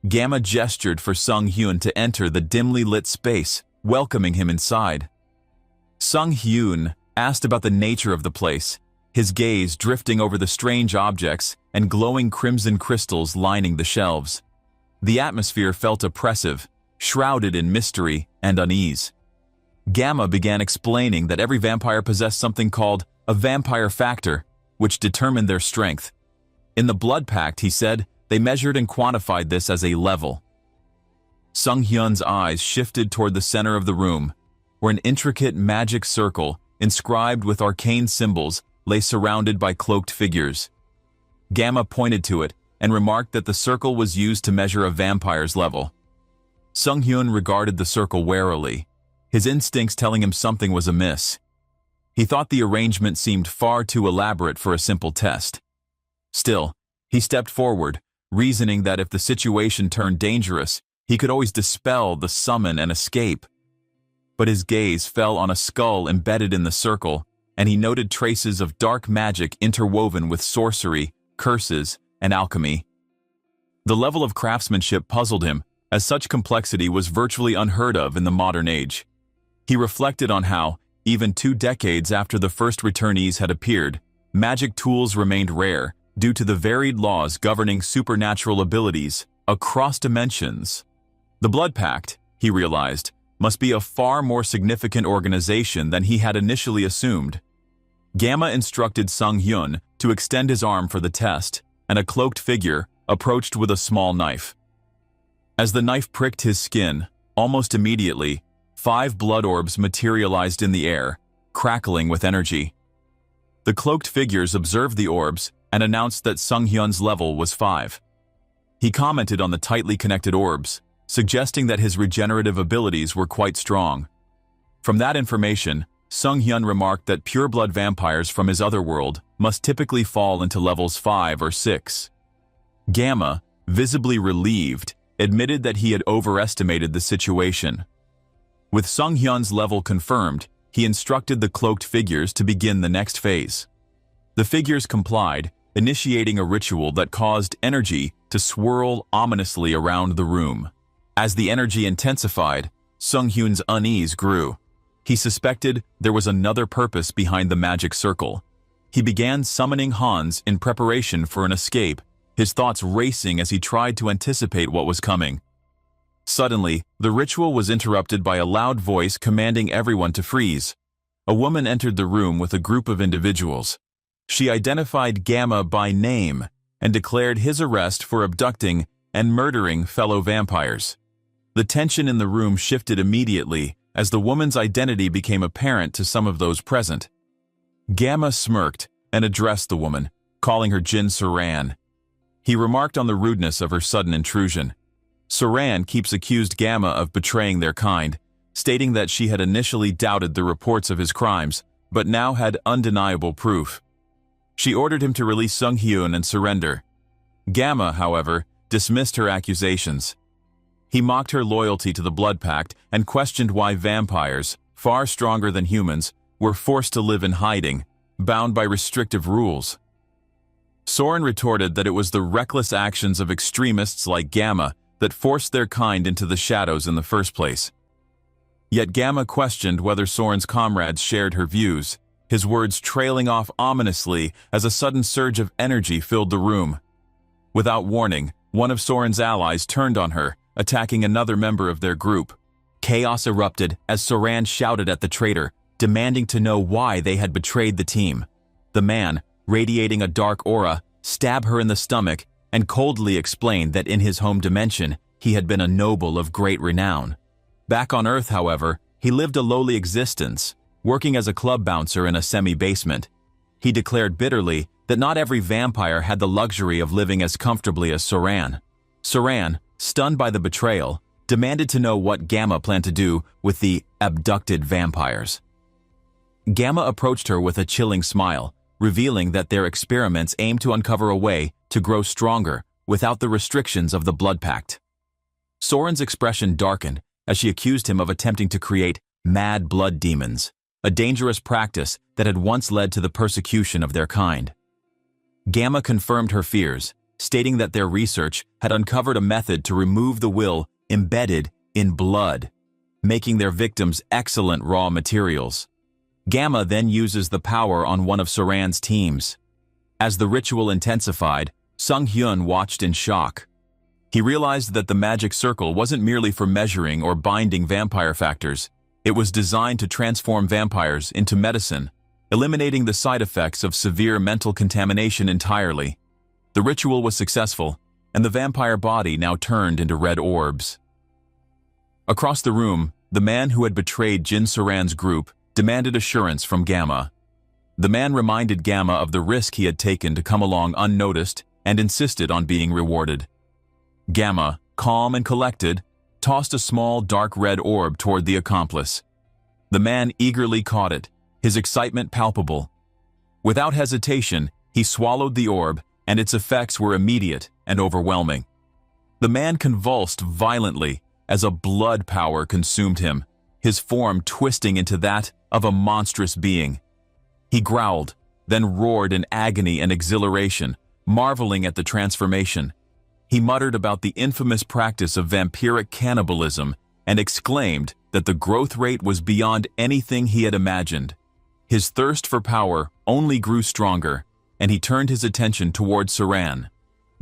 Gamma gestured for Sung-hyun to enter the dimly lit space, welcoming him inside. Sung-hyun asked about the nature of the place, his gaze drifting over the strange objects and glowing crimson crystals lining the shelves. The atmosphere felt oppressive, shrouded in mystery and unease. Gamma began explaining that every vampire possessed something called a vampire factor, which determined their strength. In the Blood Pact, he said, they measured and quantified this as a level. Sung-hyun's eyes shifted toward the center of the room, where an intricate magic circle, inscribed with arcane symbols, lay surrounded by cloaked figures. Gamma pointed to it and remarked that the circle was used to measure a vampire's level. Sung-hyun regarded the circle warily, his instincts telling him something was amiss. He thought the arrangement seemed far too elaborate for a simple test. Still, he stepped forward, reasoning that if the situation turned dangerous, he could always dispel the summon and escape. But his gaze fell on a skull embedded in the circle, and he noted traces of dark magic interwoven with sorcery, curses, and alchemy. The level of craftsmanship puzzled him, as such complexity was virtually unheard of in the modern age. He reflected on how, even 2 decades after the first returnees had appeared, magic tools remained rare, due to the varied laws governing supernatural abilities across dimensions. The Blood Pact, he realized, must be a far more significant organization than he had initially assumed. Gamma instructed Sung Hyun to extend his arm for the test, and a cloaked figure approached with a small knife. As the knife pricked his skin, almost immediately, 5 blood orbs materialized in the air, crackling with energy. The cloaked figures observed the orbs and announced that Sung Hyun's level was 5. He commented on the tightly connected orbs, suggesting that his regenerative abilities were quite strong. From that information, Sung Hyun remarked that pureblood vampires from his other world must typically fall into levels 5 or 6. Gamma, visibly relieved, admitted that he had overestimated the situation. With Sung Hyun's level confirmed, he instructed the cloaked figures to begin the next phase. The figures complied, initiating a ritual that caused energy to swirl ominously around the room. As the energy intensified, Sung Hyun's unease grew. He suspected there was another purpose behind the magic circle. He began summoning Hans in preparation for an escape, his thoughts racing as he tried to anticipate what was coming. Suddenly, the ritual was interrupted by a loud voice commanding everyone to freeze. A woman entered the room with a group of individuals. She identified Gamma by name and declared his arrest for abducting and murdering fellow vampires. The tension in the room shifted immediately as the woman's identity became apparent to some of those present. Gamma smirked and addressed the woman, calling her Jin Saran. He remarked on the rudeness of her sudden intrusion. Saran keeps accused Gamma of betraying their kind, stating that she had initially doubted the reports of his crimes, but now had undeniable proof. She ordered him to release Sung Hyun and surrender. Gamma, however, dismissed her accusations. He mocked her loyalty to the Blood Pact and questioned why vampires, far stronger than humans, were forced to live in hiding, bound by restrictive rules. Soren retorted that it was the reckless actions of extremists like Gamma that forced their kind into the shadows in the first place. Yet Gamma questioned whether Soren's comrades shared her views, his words trailing off ominously as a sudden surge of energy filled the room. Without warning, one of Soren's allies turned on her, attacking another member of their group. Chaos erupted as Soran shouted at the traitor, demanding to know why they had betrayed the team. The man, radiating a dark aura, stabbed her in the stomach and coldly explained that in his home dimension, he had been a noble of great renown. Back on Earth, however, he lived a lowly existence, working as a club bouncer in a semi-basement. He declared bitterly that not every vampire had the luxury of living as comfortably as Soran. Soran, stunned by the betrayal, demanded to know what Gamma planned to do with the abducted vampires. Gamma approached her with a chilling smile, revealing that their experiments aimed to uncover a way to grow stronger without the restrictions of the Blood Pact. Soren's expression darkened as she accused him of attempting to create mad blood demons, a dangerous practice that had once led to the persecution of their kind. Gamma confirmed her fears, stating that their research had uncovered a method to remove the will embedded in blood, making their victims excellent raw materials. Gamma then uses the power on one of Soran's teams. As the ritual intensified, Sung Hyun watched in shock. He realized that the magic circle wasn't merely for measuring or binding vampire factors. It was designed to transform vampires into medicine, eliminating the side effects of severe mental contamination entirely. The ritual was successful, and the vampire body now turned into red orbs. Across the room, the man who had betrayed Jin Saran's group demanded assurance from Gamma. The man reminded Gamma of the risk he had taken to come along unnoticed and insisted on being rewarded. Gamma, calm and collected, tossed a small dark red orb toward the accomplice. The man eagerly caught it, his excitement palpable. Without hesitation, he swallowed the orb, and its effects were immediate and overwhelming. The man convulsed violently as a blood power consumed him, his form twisting into that of a monstrous being. He growled, then roared in agony and exhilaration, marveling at the transformation. He muttered about the infamous practice of vampiric cannibalism and exclaimed that the growth rate was beyond anything he had imagined. His thirst for power only grew stronger, and he turned his attention toward Saran.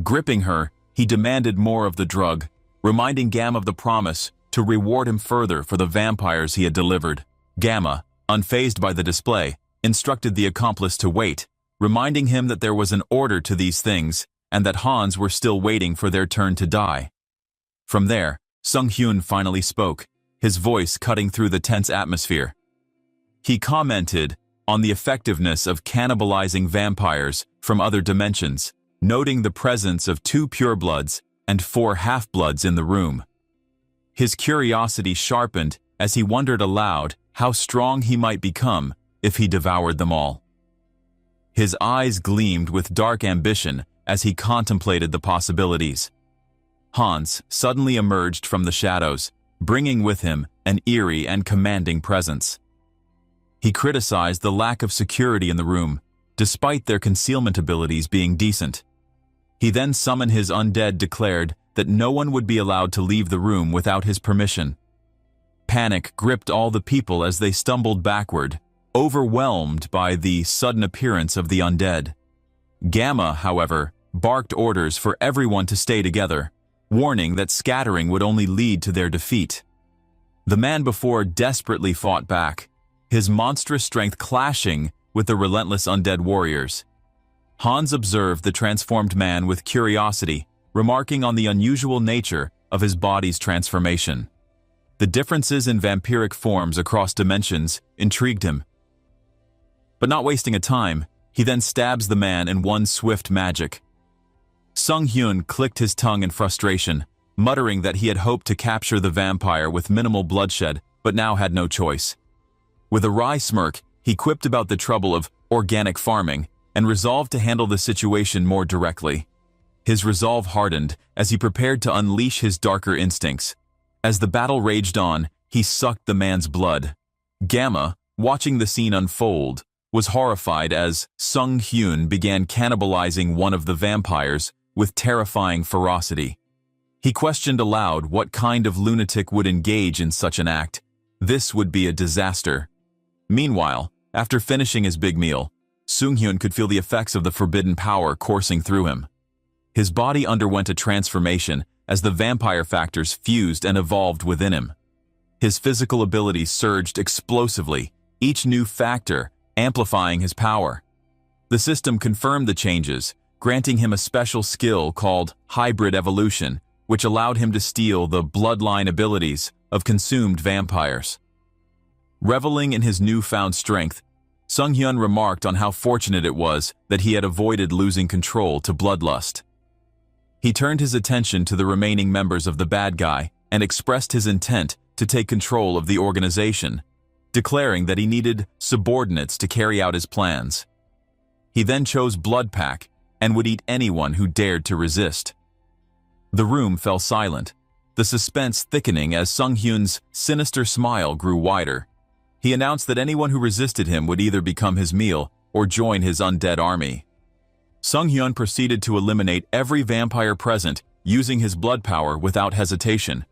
Gripping her, he demanded more of the drug, reminding Gamma of the promise to reward him further for the vampires he had delivered. Gamma, unfazed by the display, instructed the accomplice to wait, reminding him that there was an order to these things and that Hans were still waiting for their turn to die. From there, Sung-hyun finally spoke, his voice cutting through the tense atmosphere. He commented on the effectiveness of cannibalizing vampires from other dimensions, noting the presence of 2 purebloods and 4 half-bloods in the room. His curiosity sharpened as he wondered aloud how strong he might become if he devoured them all. His eyes gleamed with dark ambition as he contemplated the possibilities. Hans suddenly emerged from the shadows, bringing with him an eerie and commanding presence. He criticized the lack of security in the room, despite their concealment abilities being decent. He then summoned his undead, declared that no one would be allowed to leave the room without his permission. Panic gripped all the people as they stumbled backward, overwhelmed by the sudden appearance of the undead. Gamma, however, barked orders for everyone to stay together, warning that scattering would only lead to their defeat. The man before desperately fought back, his monstrous strength clashing with the relentless undead warriors. Hans observed the transformed man with curiosity, remarking on the unusual nature of his body's transformation. The differences in vampiric forms across dimensions intrigued him. But not wasting a time, he then stabs the man in one swift magic. Sung-hyun clicked his tongue in frustration, muttering that he had hoped to capture the vampire with minimal bloodshed, but now had no choice. With a wry smirk, he quipped about the trouble of organic farming and resolved to handle the situation more directly. His resolve hardened as he prepared to unleash his darker instincts. As the battle raged on, he sucked the man's blood. Gamma, watching the scene unfold, was horrified as Sung-hyun began cannibalizing one of the vampires with terrifying ferocity. He questioned aloud what kind of lunatic would engage in such an act. This would be a disaster. Meanwhile, after finishing his big meal, Sung-hyun could feel the effects of the forbidden power coursing through him. His body underwent a transformation as the vampire factors fused and evolved within him. His physical abilities surged explosively, each new factor amplifying his power. The system confirmed the changes, granting him a special skill called hybrid evolution, which allowed him to steal the bloodline abilities of consumed vampires. Reveling in his newfound strength, Sung-hyun remarked on how fortunate it was that he had avoided losing control to bloodlust. He turned his attention to the remaining members of the bad guy and expressed his intent to take control of the organization, declaring that he needed subordinates to carry out his plans. He then chose Bloodpack and would eat anyone who dared to resist. The room fell silent, the suspense thickening as Sung-hyun's sinister smile grew wider. He announced that anyone who resisted him would either become his meal or join his undead army. Sung-hyun proceeded to eliminate every vampire present using his blood power without hesitation.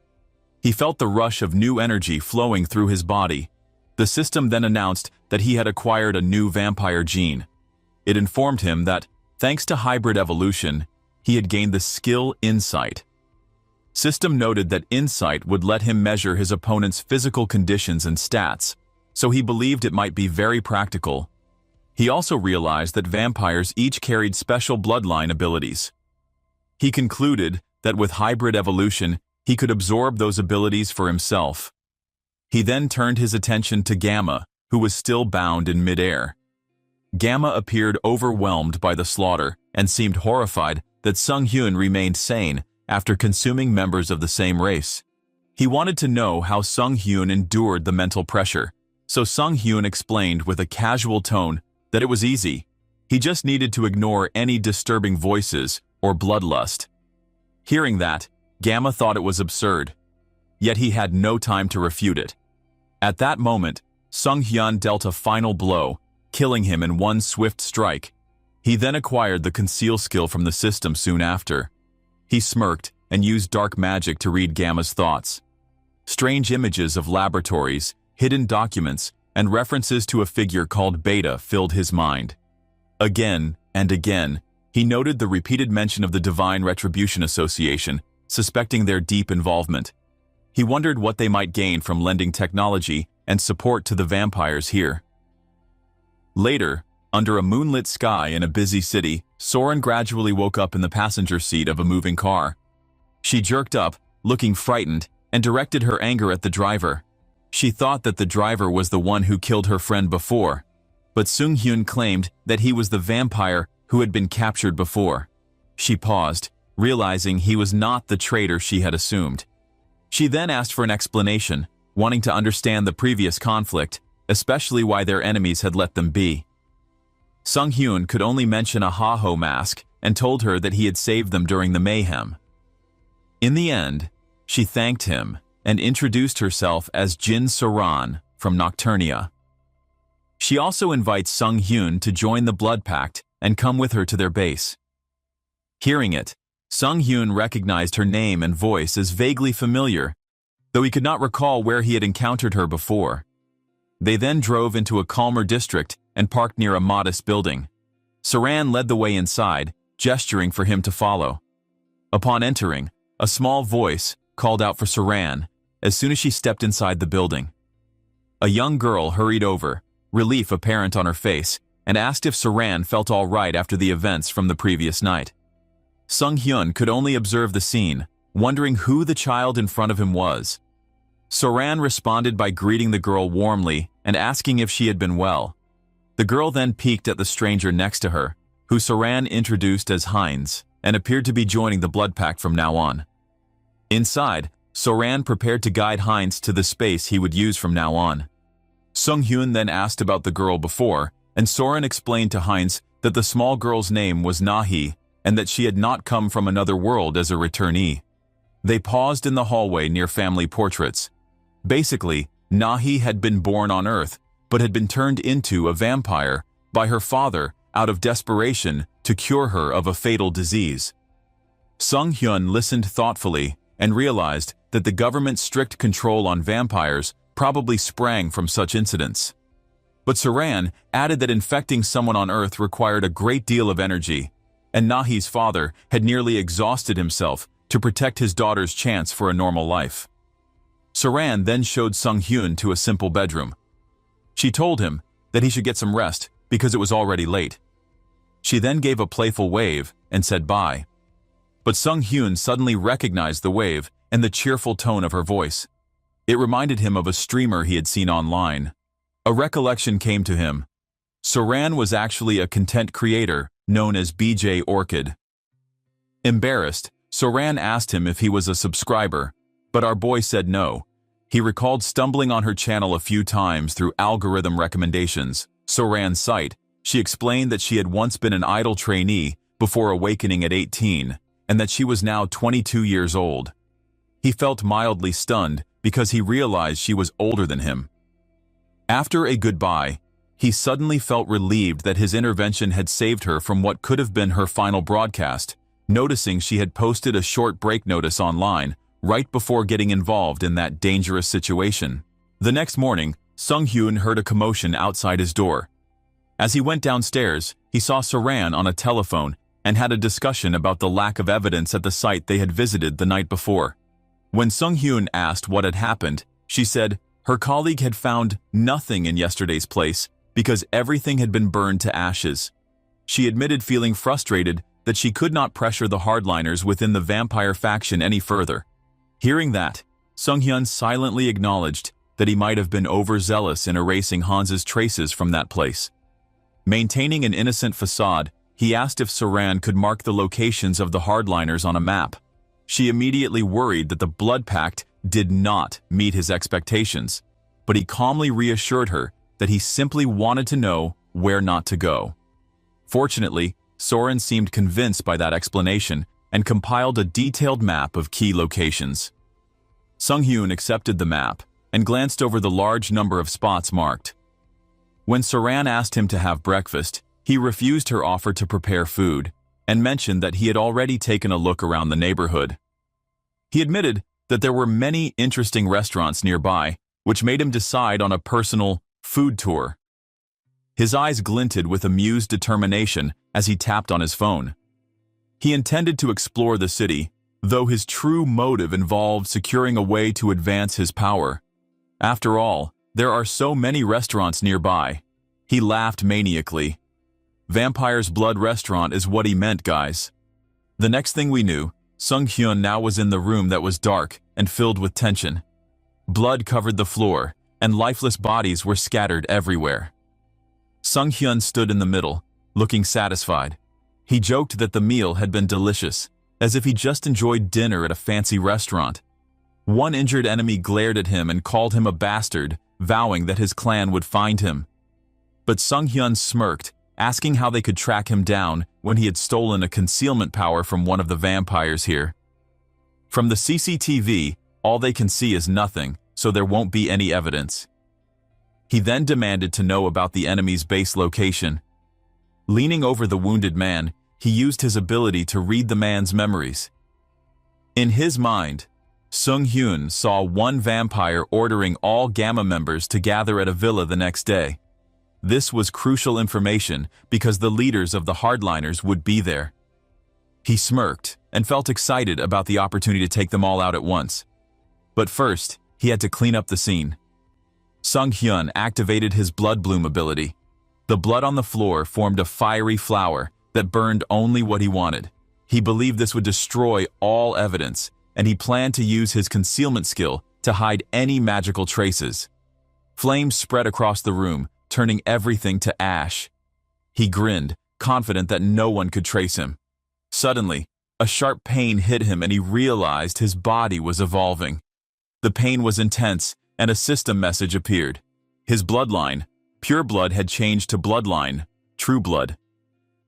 He felt the rush of new energy flowing through his body. The system then announced that he had acquired a new vampire gene. It informed him that, thanks to hybrid evolution, he had gained the skill Insight. System noted that Insight would let him measure his opponent's physical conditions and stats, so he believed it might be very practical. He also realized that vampires each carried special bloodline abilities. He concluded that with hybrid evolution, he could absorb those abilities for himself. He then turned his attention to Gamma, who was still bound in midair. Gamma appeared overwhelmed by the slaughter and seemed horrified that Sung-hyun remained sane after consuming members of the same race. He wanted to know how Sung-hyun endured the mental pressure, so Sung-hyun explained with a casual tone that it was easy. He just needed to ignore any disturbing voices or bloodlust. Hearing that, Gamma thought it was absurd, yet he had no time to refute it. At that moment, Sung-hyun dealt a final blow, killing him in one swift strike. He then acquired the conceal skill from the system soon after. He smirked and used dark magic to read Gamma's thoughts. Strange images of laboratories, hidden documents, and references to a figure called Beta filled his mind. Again, and again, he noted the repeated mention of the Divine Retribution Association, suspecting their deep involvement. He wondered what they might gain from lending technology and support to the vampires here. Later, under a moonlit sky in a busy city, Soren gradually woke up in the passenger seat of a moving car. She jerked up, looking frightened, and directed her anger at the driver. She thought that the driver was the one who killed her friend before, but Sung-hyun claimed that he was the vampire who had been captured before. She paused, realizing he was not the traitor she had assumed. She then asked for an explanation, wanting to understand the previous conflict, especially why their enemies had let them be. Sung-hyun could only mention a Ha-ho mask and told her that he had saved them during the mayhem. In the end, she thanked him and introduced herself as Jin Saran from Nocturnia. She also invites Sung-hyun to join the Blood Pact and come with her to their base. Hearing it, Sung-hyun recognized her name and voice as vaguely familiar, though he could not recall where he had encountered her before. They then drove into a calmer district and parked near a modest building. Saran led the way inside, gesturing for him to follow. Upon entering, a small voice called out for Saran as soon as she stepped inside the building. A young girl hurried over, relief apparent on her face, and asked if Saran felt all right after the events from the previous night. Sung-hyun could only observe the scene, wondering who the child in front of him was. Saran responded by greeting the girl warmly and asking if she had been well. The girl then peeked at the stranger next to her, who Saran introduced as Heinz, and appeared to be joining the Blood Pact from now on. Inside, Saran prepared to guide Heinz to the space he would use from now on. Sung-hyun then asked about the girl before, and Soren explained to Heinz that the small girl's name was Nahi, and that she had not come from another world as a returnee. They paused in the hallway near family portraits. Basically, Nahi had been born on Earth, but had been turned into a vampire by her father out of desperation to cure her of a fatal disease. Sung-hyun listened thoughtfully and realized that the government's strict control on vampires probably sprang from such incidents. But Saran added that infecting someone on Earth required a great deal of energy, and Nahi's father had nearly exhausted himself to protect his daughter's chance for a normal life. Saran then showed Sung-hyun to a simple bedroom. She told him that he should get some rest because it was already late. She then gave a playful wave and said bye. But Sung-hyun suddenly recognized the wave and the cheerful tone of her voice. It reminded him of a streamer he had seen online. A recollection came to him. Saran was actually a content creator known as BJ Orchid. Embarrassed, Saran asked him if he was a subscriber, but our boy said no. He recalled stumbling on her channel a few times through algorithm recommendations. Saran's site, she explained that she had once been an idol trainee before awakening at 18, and that she was now 22 years old. He felt mildly stunned because he realized she was older than him. After a goodbye, he suddenly felt relieved that his intervention had saved her from what could have been her final broadcast, noticing she had posted a short break notice online right before getting involved in that dangerous situation. The next morning, Sung-hyun heard a commotion outside his door. As he went downstairs, he saw Saran on a telephone and had a discussion about the lack of evidence at the site they had visited the night before. When Sung-hyun asked what had happened, she said her colleague had found nothing in yesterday's place because everything had been burned to ashes. She admitted feeling frustrated that she could not pressure the hardliners within the vampire faction any further. Hearing that, Sung-hyun silently acknowledged that he might have been overzealous in erasing Hans's traces from that place. Maintaining an innocent facade, he asked if Saran could mark the locations of the hardliners on a map. She immediately worried that the Blood Pact did not meet his expectations, but he calmly reassured her that he simply wanted to know where not to go. Fortunately, Soren seemed convinced by that explanation and compiled a detailed map of key locations. Sung-hyun accepted the map and glanced over the large number of spots marked. When Saran asked him to have breakfast, he refused her offer to prepare food and mentioned that he had already taken a look around the neighborhood. He admitted that there were many interesting restaurants nearby, which made him decide on a personal food tour. His eyes glinted with amused determination as he tapped on his phone. He intended to explore the city, though his true motive involved securing a way to advance his power. After all, there are so many restaurants nearby. He laughed maniacally. Vampire's Blood Restaurant is what he meant, guys. The next thing we knew, Sung-hyun now was in the room that was dark and filled with tension. Blood covered the floor, and lifeless bodies were scattered everywhere. Sung-hyun stood in the middle, looking satisfied. He joked that the meal had been delicious, as if he just enjoyed dinner at a fancy restaurant. One injured enemy glared at him and called him a bastard, vowing that his clan would find him. But Sung-hyun smirked, asking how they could track him down when he had stolen a concealment power from one of the vampires here. From the CCTV, all they can see is nothing, so there won't be any evidence. He then demanded to know about the enemy's base location. Leaning over the wounded man, he used his ability to read the man's memories. In his mind, Sung-hyun saw one vampire ordering all Gamma members to gather at a villa the next day. This was crucial information because the leaders of the hardliners would be there. He smirked and felt excited about the opportunity to take them all out at once. But first, he had to clean up the scene. Sung-hyun activated his blood bloom ability. The blood on the floor formed a fiery flower that burned only what he wanted. He believed this would destroy all evidence, and he planned to use his concealment skill to hide any magical traces. Flames spread across the room, turning everything to ash. He grinned, confident that no one could trace him. Suddenly, a sharp pain hit him and he realized his body was evolving. The pain was intense, and a system message appeared. His bloodline, pure blood, had changed to bloodline, true blood.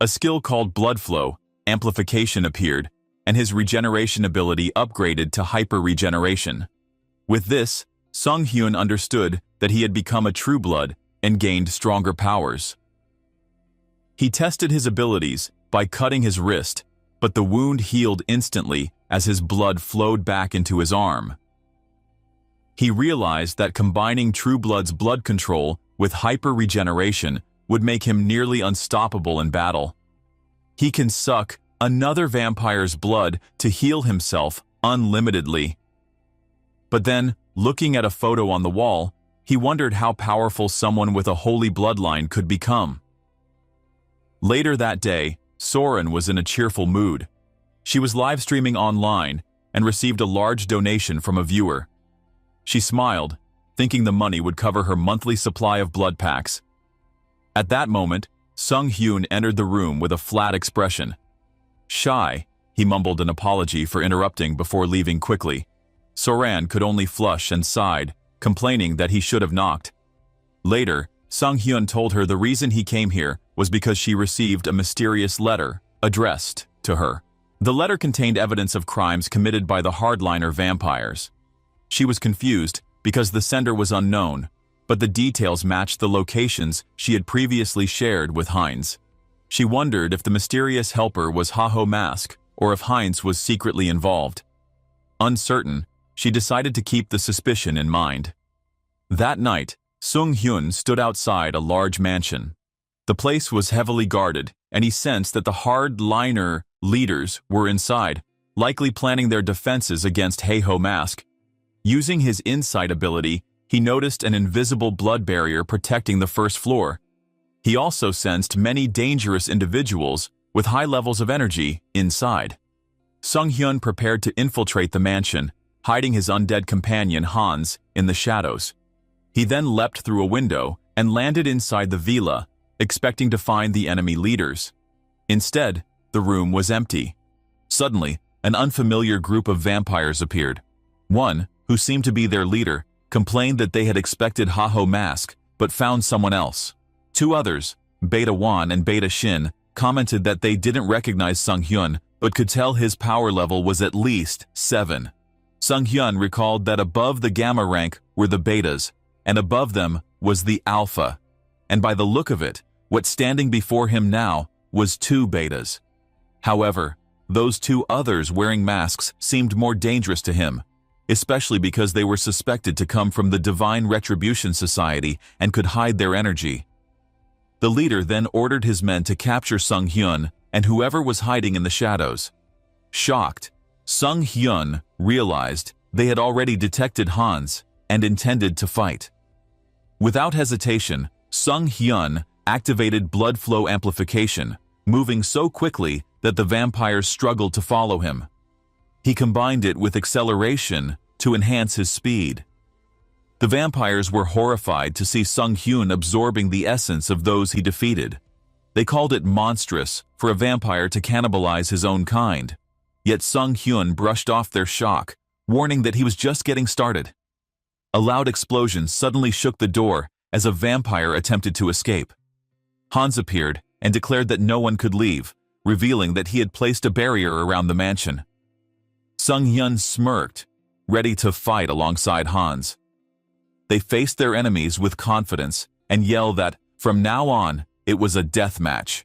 A skill called blood flow, amplification, appeared, and his regeneration ability upgraded to hyper-regeneration. With this, Sung-hyun understood that he had become a true blood and gained stronger powers. He tested his abilities by cutting his wrist, but the wound healed instantly as his blood flowed back into his arm. He realized that combining True Blood's blood control with hyper-regeneration would make him nearly unstoppable in battle. He can suck another vampire's blood to heal himself unlimitedly. But then, looking at a photo on the wall, he wondered how powerful someone with a holy bloodline could become. Later that day, Soren was in a cheerful mood. She was live streaming online and received a large donation from a viewer. She smiled, thinking the money would cover her monthly supply of blood packs. At that moment, Sung-hyun entered the room with a flat expression. Shy, he mumbled an apology for interrupting before leaving quickly. Soren could only flush and sighed, complaining that he should have knocked. Later, Sung-hyun told her the reason he came here was because she received a mysterious letter addressed to her. The letter contained evidence of crimes committed by the hardliner vampires. She was confused because the sender was unknown, but the details matched the locations she had previously shared with Heinz. She wondered if the mysterious helper was Haho Mask or if Heinz was secretly involved. Uncertain, she decided to keep the suspicion in mind. That night, Sung-hyun stood outside a large mansion. The place was heavily guarded, and he sensed that the hardliner leaders were inside, likely planning their defenses against Haho Mask. Using his insight ability, he noticed an invisible blood barrier protecting the first floor. He also sensed many dangerous individuals with high levels of energy inside. Sung-hyun prepared to infiltrate the mansion, hiding his undead companion Hans in the shadows. He then leapt through a window and landed inside the villa, expecting to find the enemy leaders. Instead, the room was empty. Suddenly, an unfamiliar group of vampires appeared. One, who seemed to be their leader, complained that they had expected Haho Mask, but found someone else. Two others, Beta Wan and Beta Shin, commented that they didn't recognize Sung-hyun, but could tell his power level was at least 7. Sung-hyun recalled that above the Gamma rank were the Betas, and above them was the Alpha. And by the look of it, what's standing before him now was 2 Betas. However, those 2 others wearing masks seemed more dangerous to him, especially because they were suspected to come from the Divine Retribution Society and could hide their energy. The leader then ordered his men to capture Sung Hyun and whoever was hiding in the shadows. Shocked, Sung Hyun realized they had already detected Hans and intended to fight. Without hesitation, Sung Hyun activated blood flow amplification, moving so quickly that the vampires struggled to follow him. He combined it with acceleration to enhance his speed. The vampires were horrified to see Sung Hyun absorbing the essence of those he defeated. They called it monstrous for a vampire to cannibalize his own kind. Yet Sung Hyun brushed off their shock, warning that he was just getting started. A loud explosion suddenly shook the door as a vampire attempted to escape. Hans appeared and declared that no one could leave, revealing that he had placed a barrier around the mansion. Sung Hyun smirked, ready to fight alongside Hans. They faced their enemies with confidence and yelled that, from now on, it was a death match.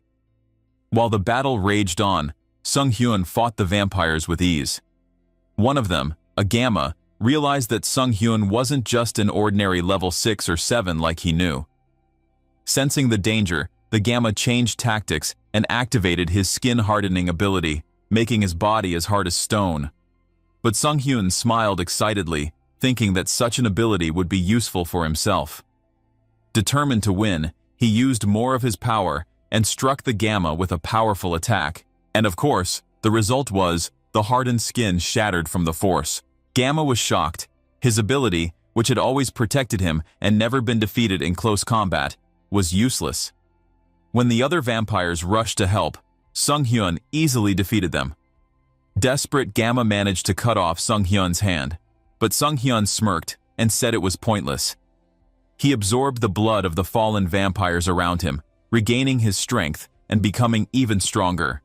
While the battle raged on, Sung Hyun fought the vampires with ease. One of them, a Gamma, realized that Sung Hyun wasn't just an ordinary level 6 or 7 like he knew. Sensing the danger, the Gamma changed tactics and activated his skin-hardening ability, making his body as hard as stone. But Sung Hyun smiled excitedly, thinking that such an ability would be useful for himself. Determined to win, he used more of his power and struck the Gamma with a powerful attack. And of course, the result was, the hardened skin shattered from the force. Gamma was shocked. His ability, which had always protected him and never been defeated in close combat, was useless. When the other vampires rushed to help, Sung Hyun easily defeated them. Desperate, Gamma managed to cut off Sung Hyun's hand, but Sung Hyun smirked and said it was pointless. He absorbed the blood of the fallen vampires around him, regaining his strength and becoming even stronger.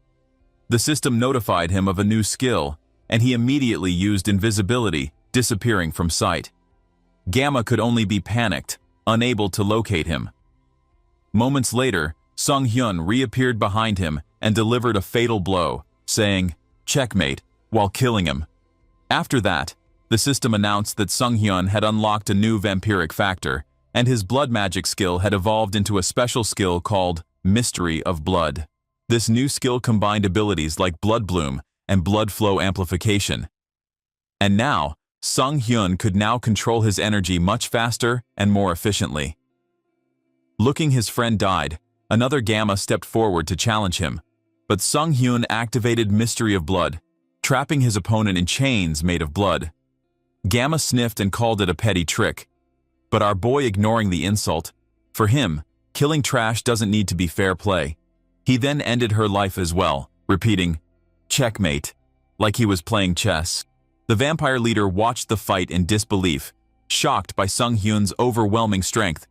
The system notified him of a new skill, and he immediately used invisibility, disappearing from sight. Gamma could only be panicked, unable to locate him. Moments later, Sung Hyun reappeared behind him and delivered a fatal blow, saying, "Checkmate," while killing him. After that, the system announced that Sung Hyun had unlocked a new vampiric factor, and his blood magic skill had evolved into a special skill called Mystery of Blood. This new skill combined abilities like Blood Bloom and Blood Flow Amplification. And now, Sung Hyun could now control his energy much faster and more efficiently. Looking his friend died, another Gamma stepped forward to challenge him, but Sung Hyun activated Mystery of Blood, trapping his opponent in chains made of blood. Gamma sniffed and called it a petty trick, but our boy ignoring the insult. For him, killing trash doesn't need to be fair play. He then ended her life as well, repeating, "Checkmate," like he was playing chess. The vampire leader watched the fight in disbelief, shocked by Sung Hyun's overwhelming strength.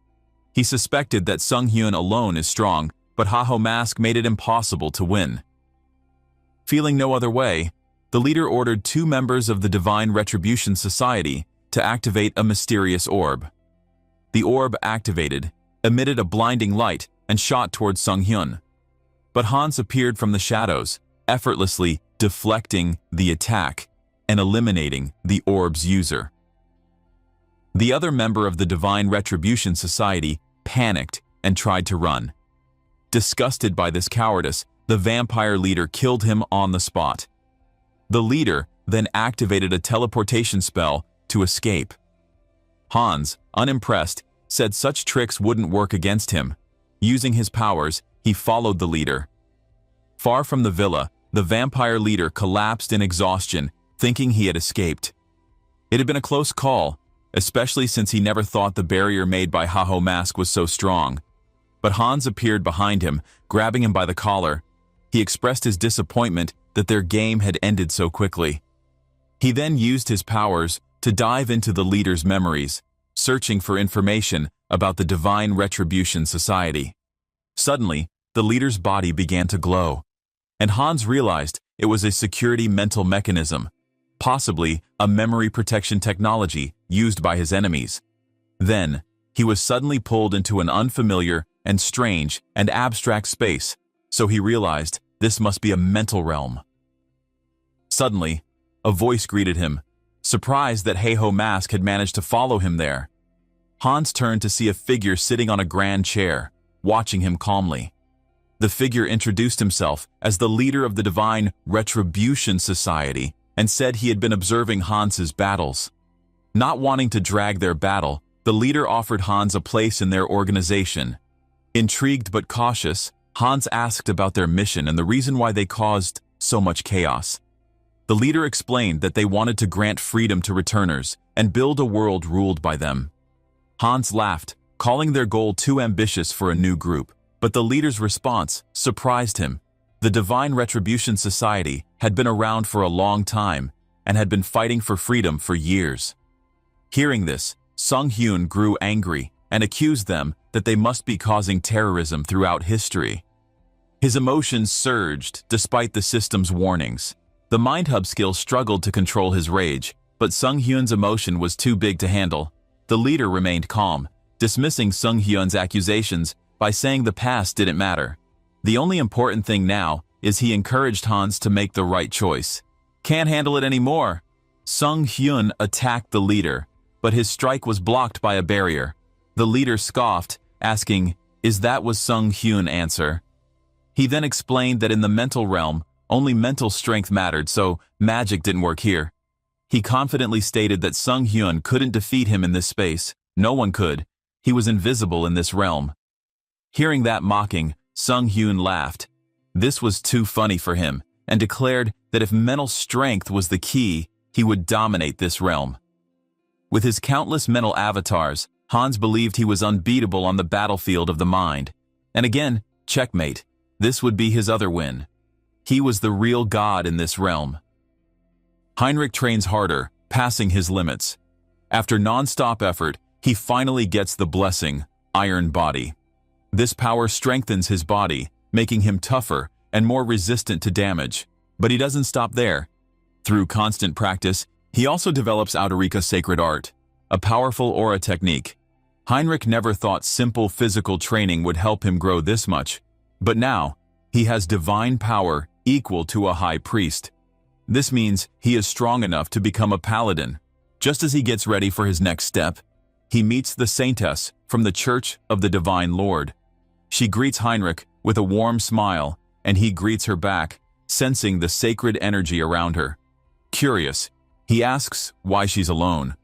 He suspected that Sung Hyun alone is strong, but Haho Mask made it impossible to win. Feeling no other way, the leader ordered 2 members of the Divine Retribution Society to activate a mysterious orb. The orb activated, emitted a blinding light, and shot towards Sung Hyun. But Hans appeared from the shadows, effortlessly deflecting the attack and eliminating the orb's user. The other member of the Divine Retribution Society panicked and tried to run. Disgusted by this cowardice, the vampire leader killed him on the spot. The leader then activated a teleportation spell to escape. Hans, unimpressed, said such tricks wouldn't work against him. Using his powers, he followed the leader. Far from the villa, the vampire leader collapsed in exhaustion, thinking he had escaped. It had been a close call, especially since he never thought the barrier made by Haho Mask was so strong. But Hans appeared behind him, grabbing him by the collar. He expressed his disappointment that their game had ended so quickly. He then used his powers to dive into the leader's memories, searching for information about the Divine Retribution Society. Suddenly, the leader's body began to glow, and Hans realized it was a security mental mechanism, possibly a memory protection technology used by his enemies. Then, he was suddenly pulled into an unfamiliar and strange and abstract space, so he realized this must be a mental realm. Suddenly, a voice greeted him, surprised that Haho Mask had managed to follow him there. Hans turned to see a figure sitting on a grand chair, watching him calmly. The figure introduced himself as the leader of the Divine Retribution Society and said he had been observing Hans's battles. Not wanting to drag their battle, the leader offered Hans a place in their organization. Intrigued but cautious, Hans asked about their mission and the reason why they caused so much chaos. The leader explained that they wanted to grant freedom to returners and build a world ruled by them. Hans laughed, calling their goal too ambitious for a new group, but the leader's response surprised him. The Divine Retribution Society had been around for a long time and had been fighting for freedom for years. Hearing this, Sung Hyun grew angry and accused them that they must be causing terrorism throughout history. His emotions surged despite the system's warnings. The Mind Hub skill struggled to control his rage, but Sung Hyun's emotion was too big to handle. The leader remained calm, dismissing Sung Hyun's accusations by saying the past didn't matter. The only important thing now is he encouraged Hans to make the right choice. Can't handle it anymore. Sung Hyun attacked the leader, but his strike was blocked by a barrier. The leader scoffed, asking, "Is that was Sung Hyun answer?" He then explained that in the mental realm, only mental strength mattered, so magic didn't work here. He confidently stated that Sung Hyun couldn't defeat him in this space. No one could. He was invisible in this realm. Hearing that mocking, Sung Hyun laughed. This was too funny for him, and declared that if mental strength was the key, he would dominate this realm. With his countless mental avatars, Hans believed he was unbeatable on the battlefield of the mind. And again, checkmate. This would be his other win. He was the real god in this realm. Heinrich trains harder, passing his limits. After non-stop effort, he finally gets the blessing, Iron Body. This power strengthens his body, making him tougher and more resistant to damage. But he doesn't stop there. Through constant practice, he also develops Outerika Sacred Art, a powerful aura technique. Heinrich never thought simple physical training would help him grow this much. But now, he has divine power equal to a high priest. This means he is strong enough to become a paladin. Just as he gets ready for his next step, he meets the Saintess from the Church of the Divine Lord. She greets Heinrich with a warm smile, and he greets her back, sensing the sacred energy around her. Curious, he asks why she's alone.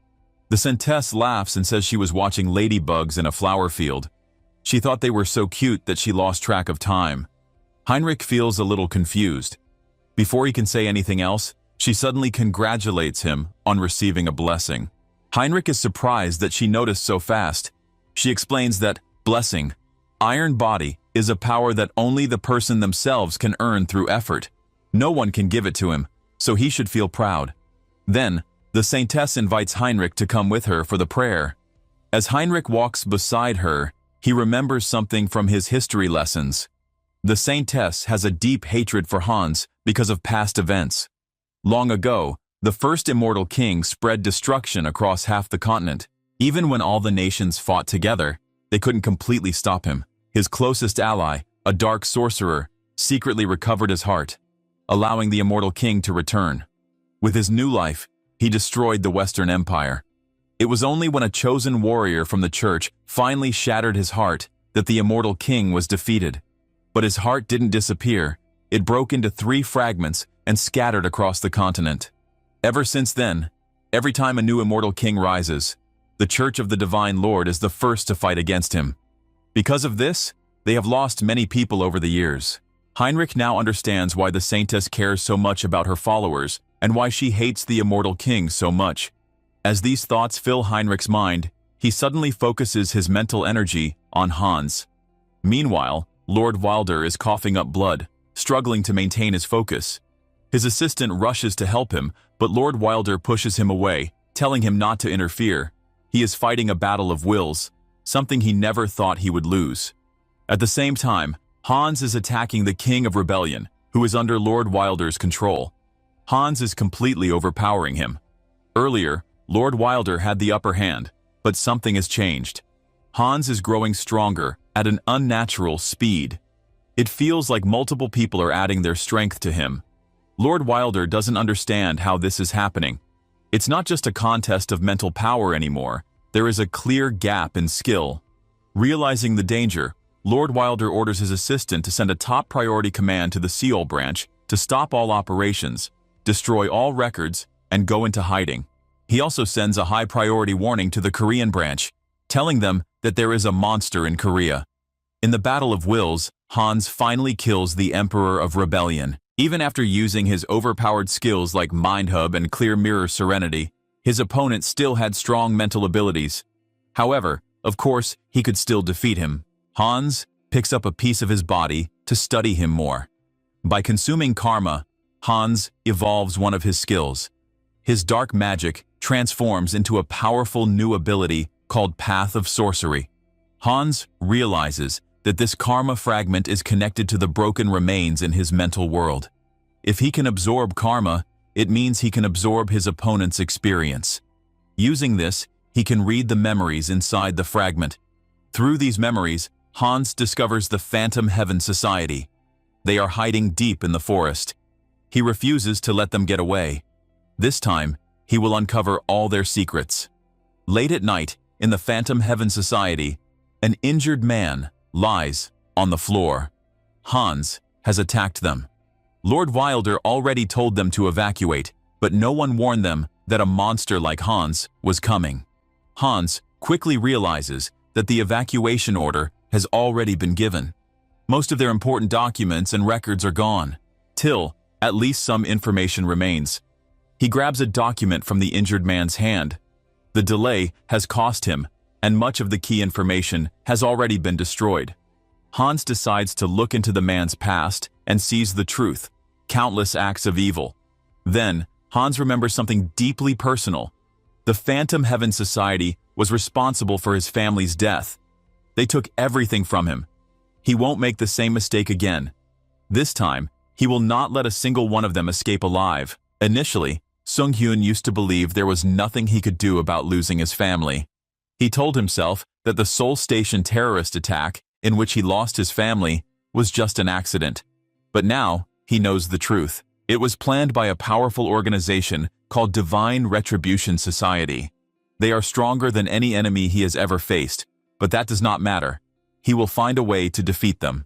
The Saintess laughs and says she was watching ladybugs in a flower field. She thought they were so cute that she lost track of time. Heinrich feels a little confused. Before he can say anything else, she suddenly congratulates him on receiving a blessing. Heinrich is surprised that she noticed so fast. She explains that blessing, Iron Body, is a power that only the person themselves can earn through effort. No one can give it to him, so he should feel proud. Then, the Saintess invites Heinrich to come with her for the prayer. As Heinrich walks beside her, he remembers something from his history lessons. The Saintess has a deep hatred for Hans because of past events. Long ago, the first immortal king spread destruction across half the continent. Even when all the nations fought together, they couldn't completely stop him. His closest ally, a dark sorcerer, secretly recovered his heart, allowing the immortal king to return. With his new life, he destroyed the Western Empire. It was only when a chosen warrior from the church finally shattered his heart that the immortal king was defeated. But his heart didn't disappear. It broke into 3 fragments and scattered across the continent. Ever since then, every time a new immortal king rises, the Church of the Divine Lord is the first to fight against him. Because of this, they have lost many people over the years. Heinrich now understands why the Saintess cares so much about her followers and why she hates the immortal king so much. As these thoughts fill Heinrich's mind, he suddenly focuses his mental energy on Hans. Meanwhile, Lord Wilder is coughing up blood, struggling to maintain his focus. His assistant rushes to help him, but Lord Wilder pushes him away, telling him not to interfere. He is fighting a battle of wills, something he never thought he would lose. At the same time, Hans is attacking the King of Rebellion, who is under Lord Wilder's control. Hans is completely overpowering him. Earlier, Lord Wilder had the upper hand, but something has changed. Hans is growing stronger at an unnatural speed. It feels like multiple people are adding their strength to him. Lord Wilder doesn't understand how this is happening. It's not just a contest of mental power anymore. There is a clear gap in skill. Realizing the danger, Lord Wilder orders his assistant to send a top priority command to the Seoul branch to stop all operations, destroy all records, and go into hiding. He also sends a high priority warning to the Korean branch, telling them that there is a monster in Korea. In the Battle of Wills, Hans finally kills the Emperor of Rebellion. Even after using his overpowered skills like Mind Hub and Clear Mirror Serenity, his opponent still had strong mental abilities. However, of course, he could still defeat him. Hans picks up a piece of his body to study him more. By consuming karma, Hans evolves one of his skills. His dark magic transforms into a powerful new ability called Path of Sorcery. Hans realizes that this karma fragment is connected to the broken remains in his mental world. If he can absorb karma, it means he can absorb his opponent's experience. Using this, he can read the memories inside the fragment. Through these memories, Hans discovers the Phantom Heaven Society. They are hiding deep in the forest. He refuses to let them get away. This time, he will uncover all their secrets. Late at night, in the Phantom Heaven Society, an injured man lies on the floor. Hans has attacked them. Lord Wilder already told them to evacuate, but no one warned them that a monster like Hans was coming. Hans quickly realizes that the evacuation order has already been given. Most of their important documents and records are gone. Till, at least some information remains. He grabs a document from the injured man's hand. The delay has cost him, and much of the key information has already been destroyed. Hans decides to look into the man's past and sees the truth, countless acts of evil. Then, Hans remembers something deeply personal. The Phantom Heaven Society was responsible for his family's death. They took everything from him. He won't make the same mistake again. This time, he will not let a single one of them escape alive. Initially, Sung-hyun used to believe there was nothing he could do about losing his family. He told himself that the Seoul Station terrorist attack, in which he lost his family, was just an accident. But now, he knows the truth. It was planned by a powerful organization called Divine Retribution Society. They are stronger than any enemy he has ever faced, but that does not matter. He will find a way to defeat them.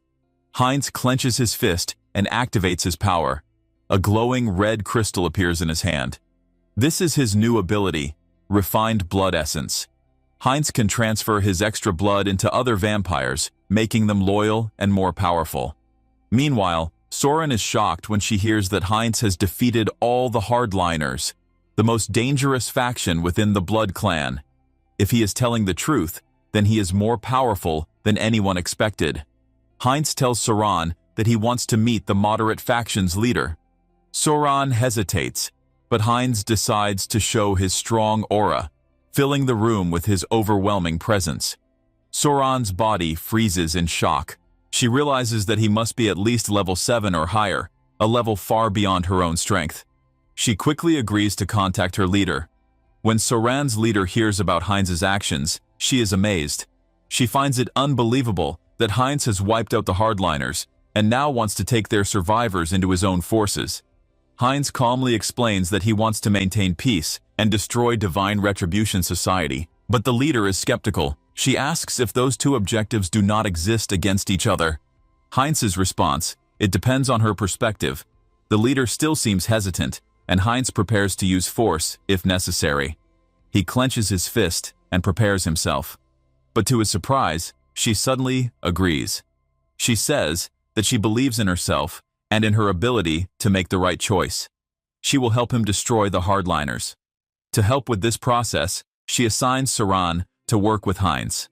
Heinz clenches his fist and activates his power. A glowing red crystal appears in his hand. This is his new ability, Refined Blood Essence. Heinz can transfer his extra blood into other vampires, making them loyal and more powerful. Meanwhile, Soren is shocked when she hears that Heinz has defeated all the Hardliners, the most dangerous faction within the Blood Clan. If he is telling the truth, then he is more powerful than anyone expected. Heinz tells Soren that he wants to meet the moderate faction's leader. Soren hesitates, but Heinz decides to show his strong aura, filling the room with his overwhelming presence. Soren's body freezes in shock. She realizes that he must be at least level 7 or higher, a level far beyond her own strength. She quickly agrees to contact her leader. When Soren's leader hears about Heinz's actions, she is amazed. She finds it unbelievable that Heinz has wiped out the Hardliners and now wants to take their survivors into his own forces. Heinz calmly explains that he wants to maintain peace and destroy Divine Retribution Society, but the leader is skeptical. She asks if those two objectives do not exist against each other. Heinz's response, it depends on her perspective. The leader still seems hesitant, and Heinz prepares to use force if necessary. He clenches his fist and prepares himself. But to his surprise, she suddenly agrees. She says that she believes in herself and in her ability to make the right choice. She will help him destroy the Hardliners. To help with this process, she assigns Soren to work with Heinz.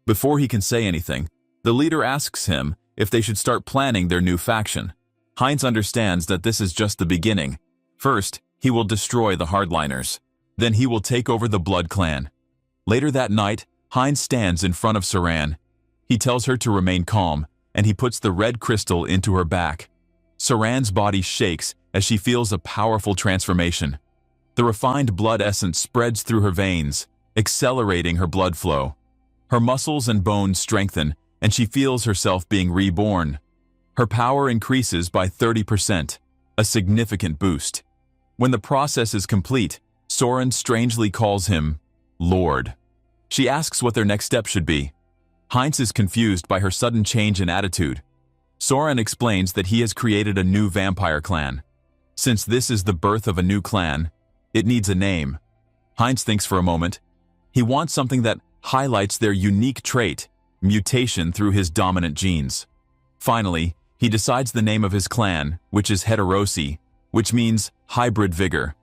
Before he can say anything, the leader asks him if they should start planning their new faction. Heinz understands that this is just the beginning. First, he will destroy the Hardliners. Then he will take over the Blood Clan. Later that night, Heinz stands in front of Soren. He tells her to remain calm, and he puts the red crystal into her back. Soren's body shakes as she feels a powerful transformation. The refined blood essence spreads through her veins, accelerating her blood flow. Her muscles and bones strengthen, and she feels herself being reborn. Her power increases by 30%, a significant boost. When the process is complete, Soren strangely calls him Lord. She asks what their next step should be. Heinz is confused by her sudden change in attitude. Soren explains that he has created a new vampire clan. Since this is the birth of a new clan, it needs a name. Heinz thinks for a moment. He wants something that highlights their unique trait, mutation through his dominant genes. Finally, he decides the name of his clan, which is Heterosi, which means hybrid vigor.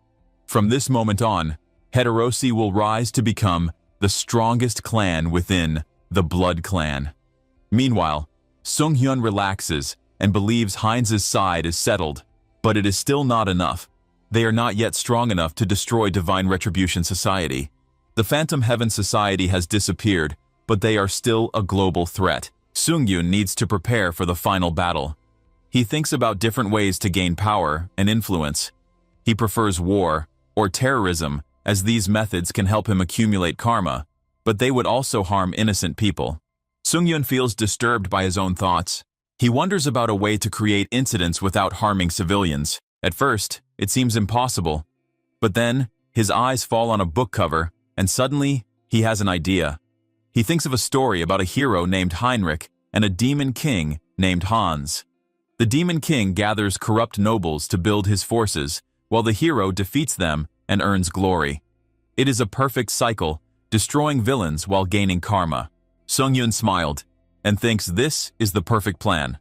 From this moment on, Heterosi will rise to become the strongest clan within the Blood Clan. Meanwhile, Sung-hyun relaxes and believes Heinz's side is settled, but it is still not enough. They are not yet strong enough to destroy Divine Retribution Society. The Phantom Heaven Society has disappeared, but they are still a global threat. Sung-hyun needs to prepare for the final battle. He thinks about different ways to gain power and influence. He prefers war or terrorism, as these methods can help him accumulate karma, but they would also harm innocent people. Sung-hyun feels disturbed by his own thoughts. He wonders about a way to create incidents without harming civilians. At first, it seems impossible. But then, his eyes fall on a book cover, and suddenly, he has an idea. He thinks of a story about a hero named Heinrich and a demon king named Hans. The demon king gathers corrupt nobles to build his forces, while the hero defeats them and earns glory. It is a perfect cycle, destroying villains while gaining karma. Sung-hyun smiled and thinks this is the perfect plan.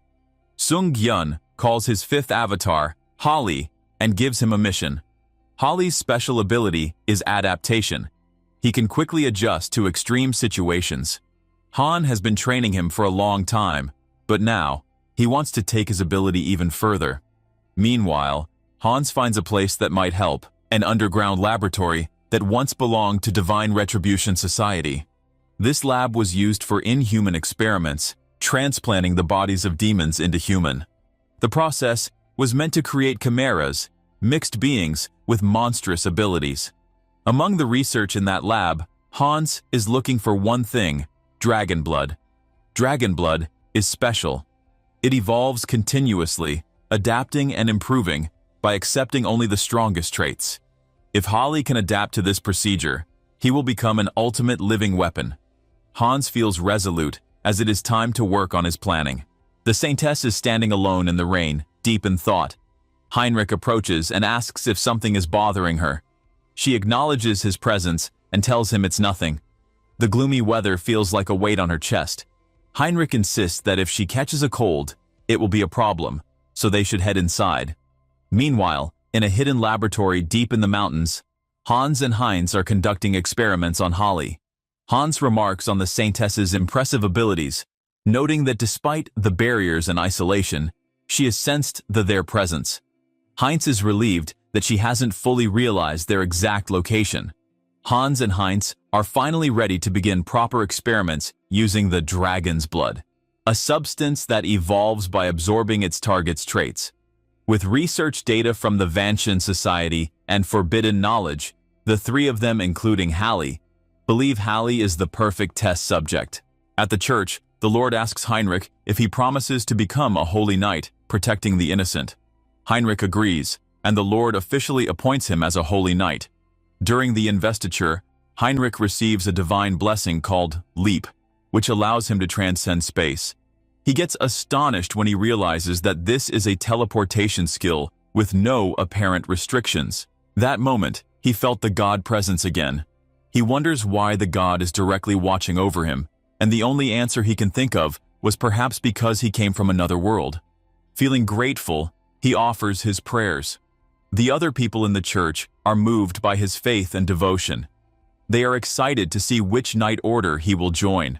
Sung-hyun calls his fifth avatar, Holly, and gives him a mission. Holly's special ability is adaptation. He can quickly adjust to extreme situations. Han has been training him for a long time, but now, he wants to take his ability even further. Meanwhile, Hans finds a place that might help, an underground laboratory that once belonged to Divine Retribution Society. This lab was used for inhuman experiments, transplanting the bodies of demons into human. The process was meant to create chimeras, mixed beings with monstrous abilities. Among the research in that lab, Hans is looking for one thing: dragon blood. Dragon blood is special. It evolves continuously, adapting and improving by accepting only the strongest traits. If Holly can adapt to this procedure, he will become an ultimate living weapon. Hans feels resolute as it is time to work on his planning. The Saintess is standing alone in the rain, deep in thought. Heinrich approaches and asks if something is bothering her. She acknowledges his presence and tells him it's nothing. The gloomy weather feels like a weight on her chest. Heinrich insists that if she catches a cold, it will be a problem, so they should head inside. Meanwhile, in a hidden laboratory deep in the mountains, Hans and Heinz are conducting experiments on Holly. Hans remarks on the Saintess's impressive abilities, noting that despite the barriers and isolation, she has sensed their presence. Heinz is relieved that she hasn't fully realized their exact location. Hans and Heinz are finally ready to begin proper experiments using the dragon's blood, a substance that evolves by absorbing its target's traits. With research data from the Vanshan Society and forbidden knowledge, the three of them, including Hallie, believe Hallie is the perfect test subject. At the church, the Lord asks Heinrich if he promises to become a holy knight, protecting the innocent. Heinrich agrees, and the Lord officially appoints him as a holy knight. During the investiture, Heinrich receives a divine blessing called Leap, which allows him to transcend space. He gets astonished when he realizes that this is a teleportation skill with no apparent restrictions. That moment, he felt the God presence again. He wonders why the God is directly watching over him, and the only answer he can think of was perhaps because he came from another world. Feeling grateful, he offers his prayers. The other people in the church are moved by his faith and devotion. They are excited to see which knight order he will join.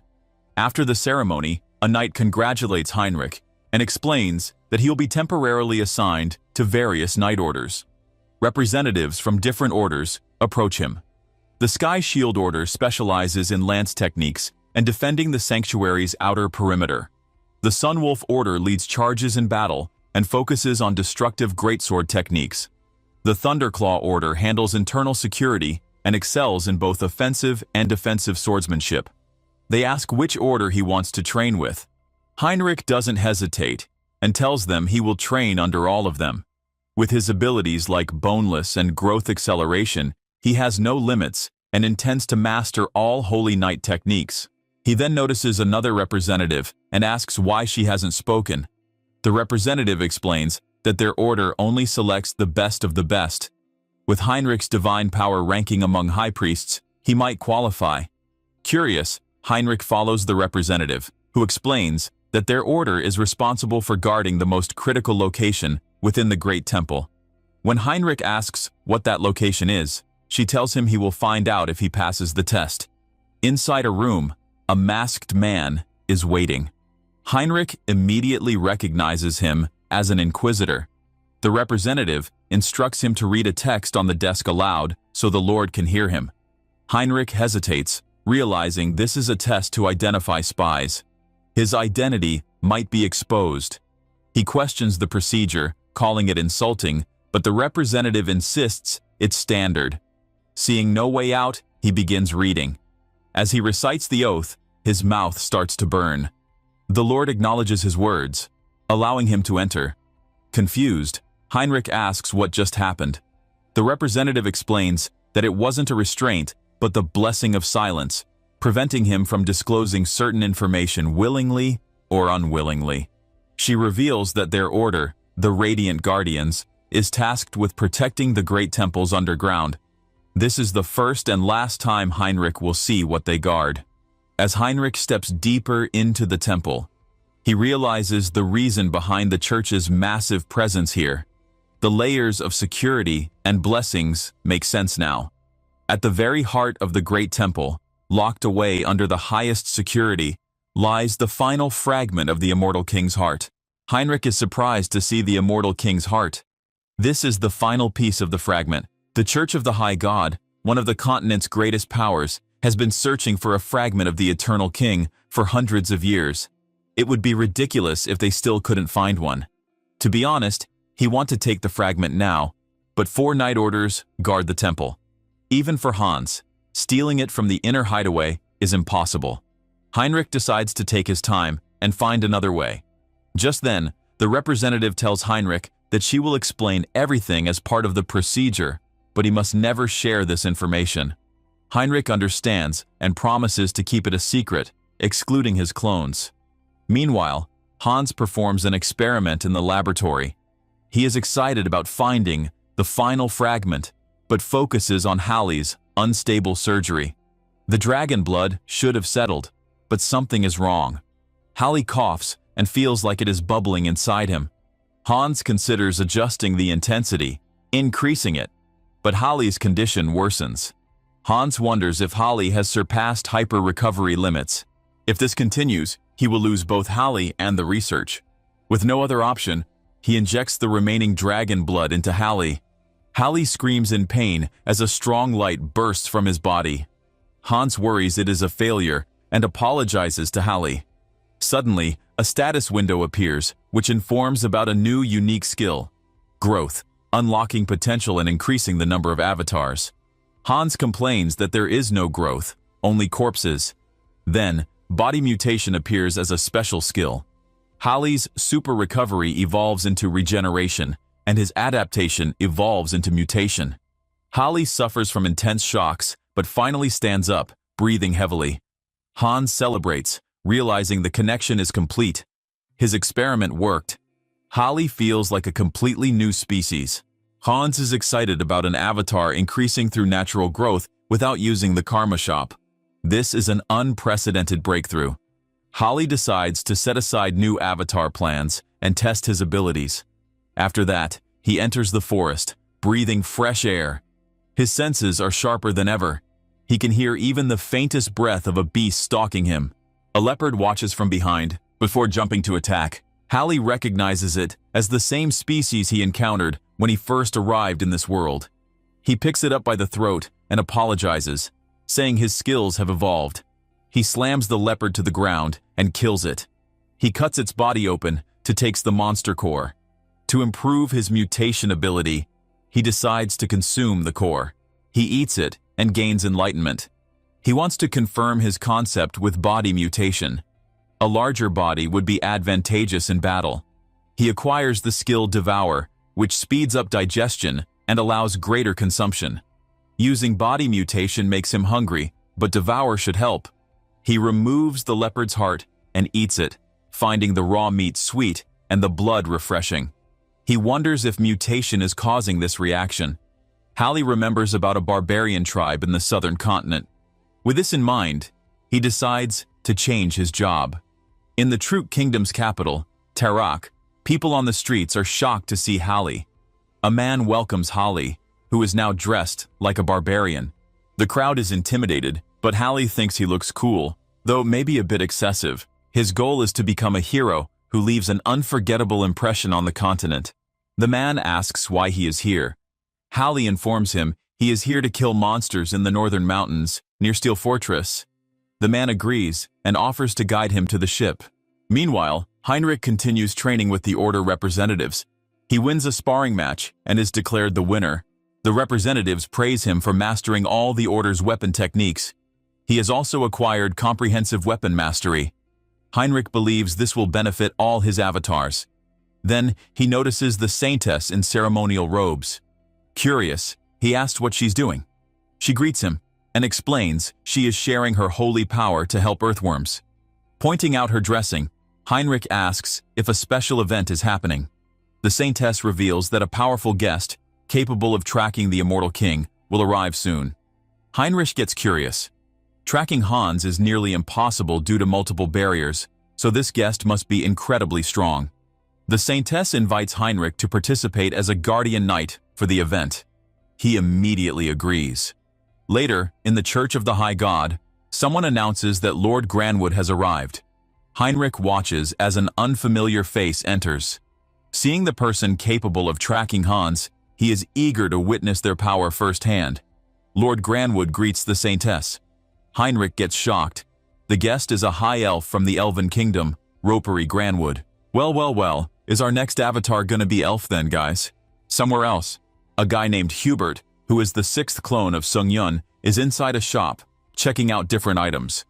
After the ceremony, a knight congratulates Heinrich and explains that he will be temporarily assigned to various knight orders. Representatives from different orders approach him. The Sky Shield Order specializes in lance techniques and defending the sanctuary's outer perimeter. The Sunwolf Order leads charges in battle and focuses on destructive greatsword techniques. The Thunderclaw Order handles internal security and excels in both offensive and defensive swordsmanship. They ask which order he wants to train with. Heinrich doesn't hesitate and tells them he will train under all of them. With his abilities like boneless and growth acceleration, he has no limits and intends to master all Holy Knight techniques. He then notices another representative and asks why she hasn't spoken. The representative explains that their order only selects the best of the best. With Heinrich's divine power ranking among high priests, he might qualify. Curious, Heinrich follows the representative, who explains that their order is responsible for guarding the most critical location within the Great Temple. When Heinrich asks what that location is, she tells him he will find out if he passes the test. Inside a room, a masked man is waiting. Heinrich immediately recognizes him as an inquisitor. The representative instructs him to read a text on the desk aloud so the Lord can hear him. Heinrich hesitates, realizing this is a test to identify spies. His identity might be exposed. He questions the procedure, calling it insulting, but the representative insists it's standard. Seeing no way out, he begins reading. As he recites the oath, his mouth starts to burn. The Lord acknowledges his words, allowing him to enter. Confused, Heinrich asks what just happened. The representative explains that it wasn't a restraint, but the blessing of silence, preventing him from disclosing certain information willingly or unwillingly. She reveals that their order, the Radiant Guardians, is tasked with protecting the Great Temples underground. This is the first and last time Heinrich will see what they guard. As Heinrich steps deeper into the temple, he realizes the reason behind the church's massive presence here. The layers of security and blessings make sense now. At the very heart of the Great Temple, locked away under the highest security, lies the final fragment of the Immortal King's heart. Heinrich is surprised to see the Immortal King's heart. This is the final piece of the fragment. The Church of the High God, one of the continent's greatest powers, has been searching for a fragment of the Eternal King for hundreds of years. It would be ridiculous if they still couldn't find one. To be honest, he wants to take the fragment now, but 4 Night Orders guard the temple. Even for Hans, stealing it from the inner hideaway is impossible. Heinrich decides to take his time and find another way. Just then, the representative tells Heinrich that she will explain everything as part of the procedure, but he must never share this information. Heinrich understands and promises to keep it a secret, excluding his clones. Meanwhile, Hans performs an experiment in the laboratory. He is excited about finding the final fragment, but focuses on Hallie's unstable surgery. The dragon blood should have settled, but something is wrong. Hallie coughs and feels like it is bubbling inside him. Hans considers adjusting the intensity, increasing it, but Hallie's condition worsens. Hans wonders if Hallie has surpassed hyper-recovery limits. If this continues, he will lose both Hallie and the research. With no other option, he injects the remaining dragon blood into Hallie. Hallie screams in pain as a strong light bursts from his body. Hans worries it is a failure and apologizes to Hallie. Suddenly, a status window appears, which informs about a new unique skill: growth, unlocking potential and increasing the number of avatars. Hans complains that there is no growth, only corpses. Then, body mutation appears as a special skill. Hallie's super recovery evolves into regeneration, and his adaptation evolves into mutation. Hallie suffers from intense shocks, but finally stands up, breathing heavily. Hans celebrates, realizing the connection is complete. His experiment worked. Hallie feels like a completely new species. Hans is excited about an avatar increasing through natural growth without using the karma shop. This is an unprecedented breakthrough. Hallie decides to set aside new avatar plans and test his abilities. After that, he enters the forest, breathing fresh air. His senses are sharper than ever. He can hear even the faintest breath of a beast stalking him. A leopard watches from behind, before jumping to attack. Hallie recognizes it as the same species he encountered when he first arrived in this world. He picks it up by the throat and apologizes, saying his skills have evolved. He slams the leopard to the ground and kills it. He cuts its body open to take the monster core. To improve his mutation ability, he decides to consume the core. He eats it and gains enlightenment. He wants to confirm his concept with body mutation. A larger body would be advantageous in battle. He acquires the skill Devour, which speeds up digestion and allows greater consumption. Using body mutation makes him hungry, but Devour should help. He removes the leopard's heart and eats it, finding the raw meat sweet and the blood refreshing. He wonders if mutation is causing this reaction. Hallie remembers about a barbarian tribe in the southern continent. With this in mind, he decides to change his job. In the Truk Kingdom's capital, Tarak, people on the streets are shocked to see Hallie. A man welcomes Hallie, who is now dressed like a barbarian. The crowd is intimidated, but Hallie thinks he looks cool, though maybe a bit excessive. His goal is to become a hero who leaves an unforgettable impression on the continent. The man asks why he is here. Hallie informs him he is here to kill monsters in the northern mountains near Steel Fortress. The man agrees and offers to guide him to the ship. Meanwhile, Heinrich continues training with the Order representatives. He wins a sparring match and is declared the winner. The representatives praise him for mastering all the Order's weapon techniques. He has also acquired comprehensive weapon mastery. Heinrich believes this will benefit all his avatars. Then, he notices the Saintess in ceremonial robes. Curious, he asks what she's doing. She greets him and explains she is sharing her holy power to help earthworms. Pointing out her dressing, Heinrich asks if a special event is happening. The Saintess reveals that a powerful guest, capable of tracking the immortal king, will arrive soon. Heinrich gets curious. Tracking Hans is nearly impossible due to multiple barriers, so this guest must be incredibly strong. The Saintess invites Heinrich to participate as a guardian knight for the event. He immediately agrees. Later, in the Church of the High God, someone announces that Lord Granwood has arrived. Heinrich watches as an unfamiliar face enters. Seeing the person capable of tracking Hans, he is eager to witness their power firsthand. Lord Granwood greets the Saintess. Heinrich gets shocked. The guest is a high elf from the Elven Kingdom, Ropery Granwood. Well, is our next avatar gonna be elf then, guys? Somewhere else, a guy named Hubert, who is the 6th clone of Sung Yun, is inside a shop, checking out different items.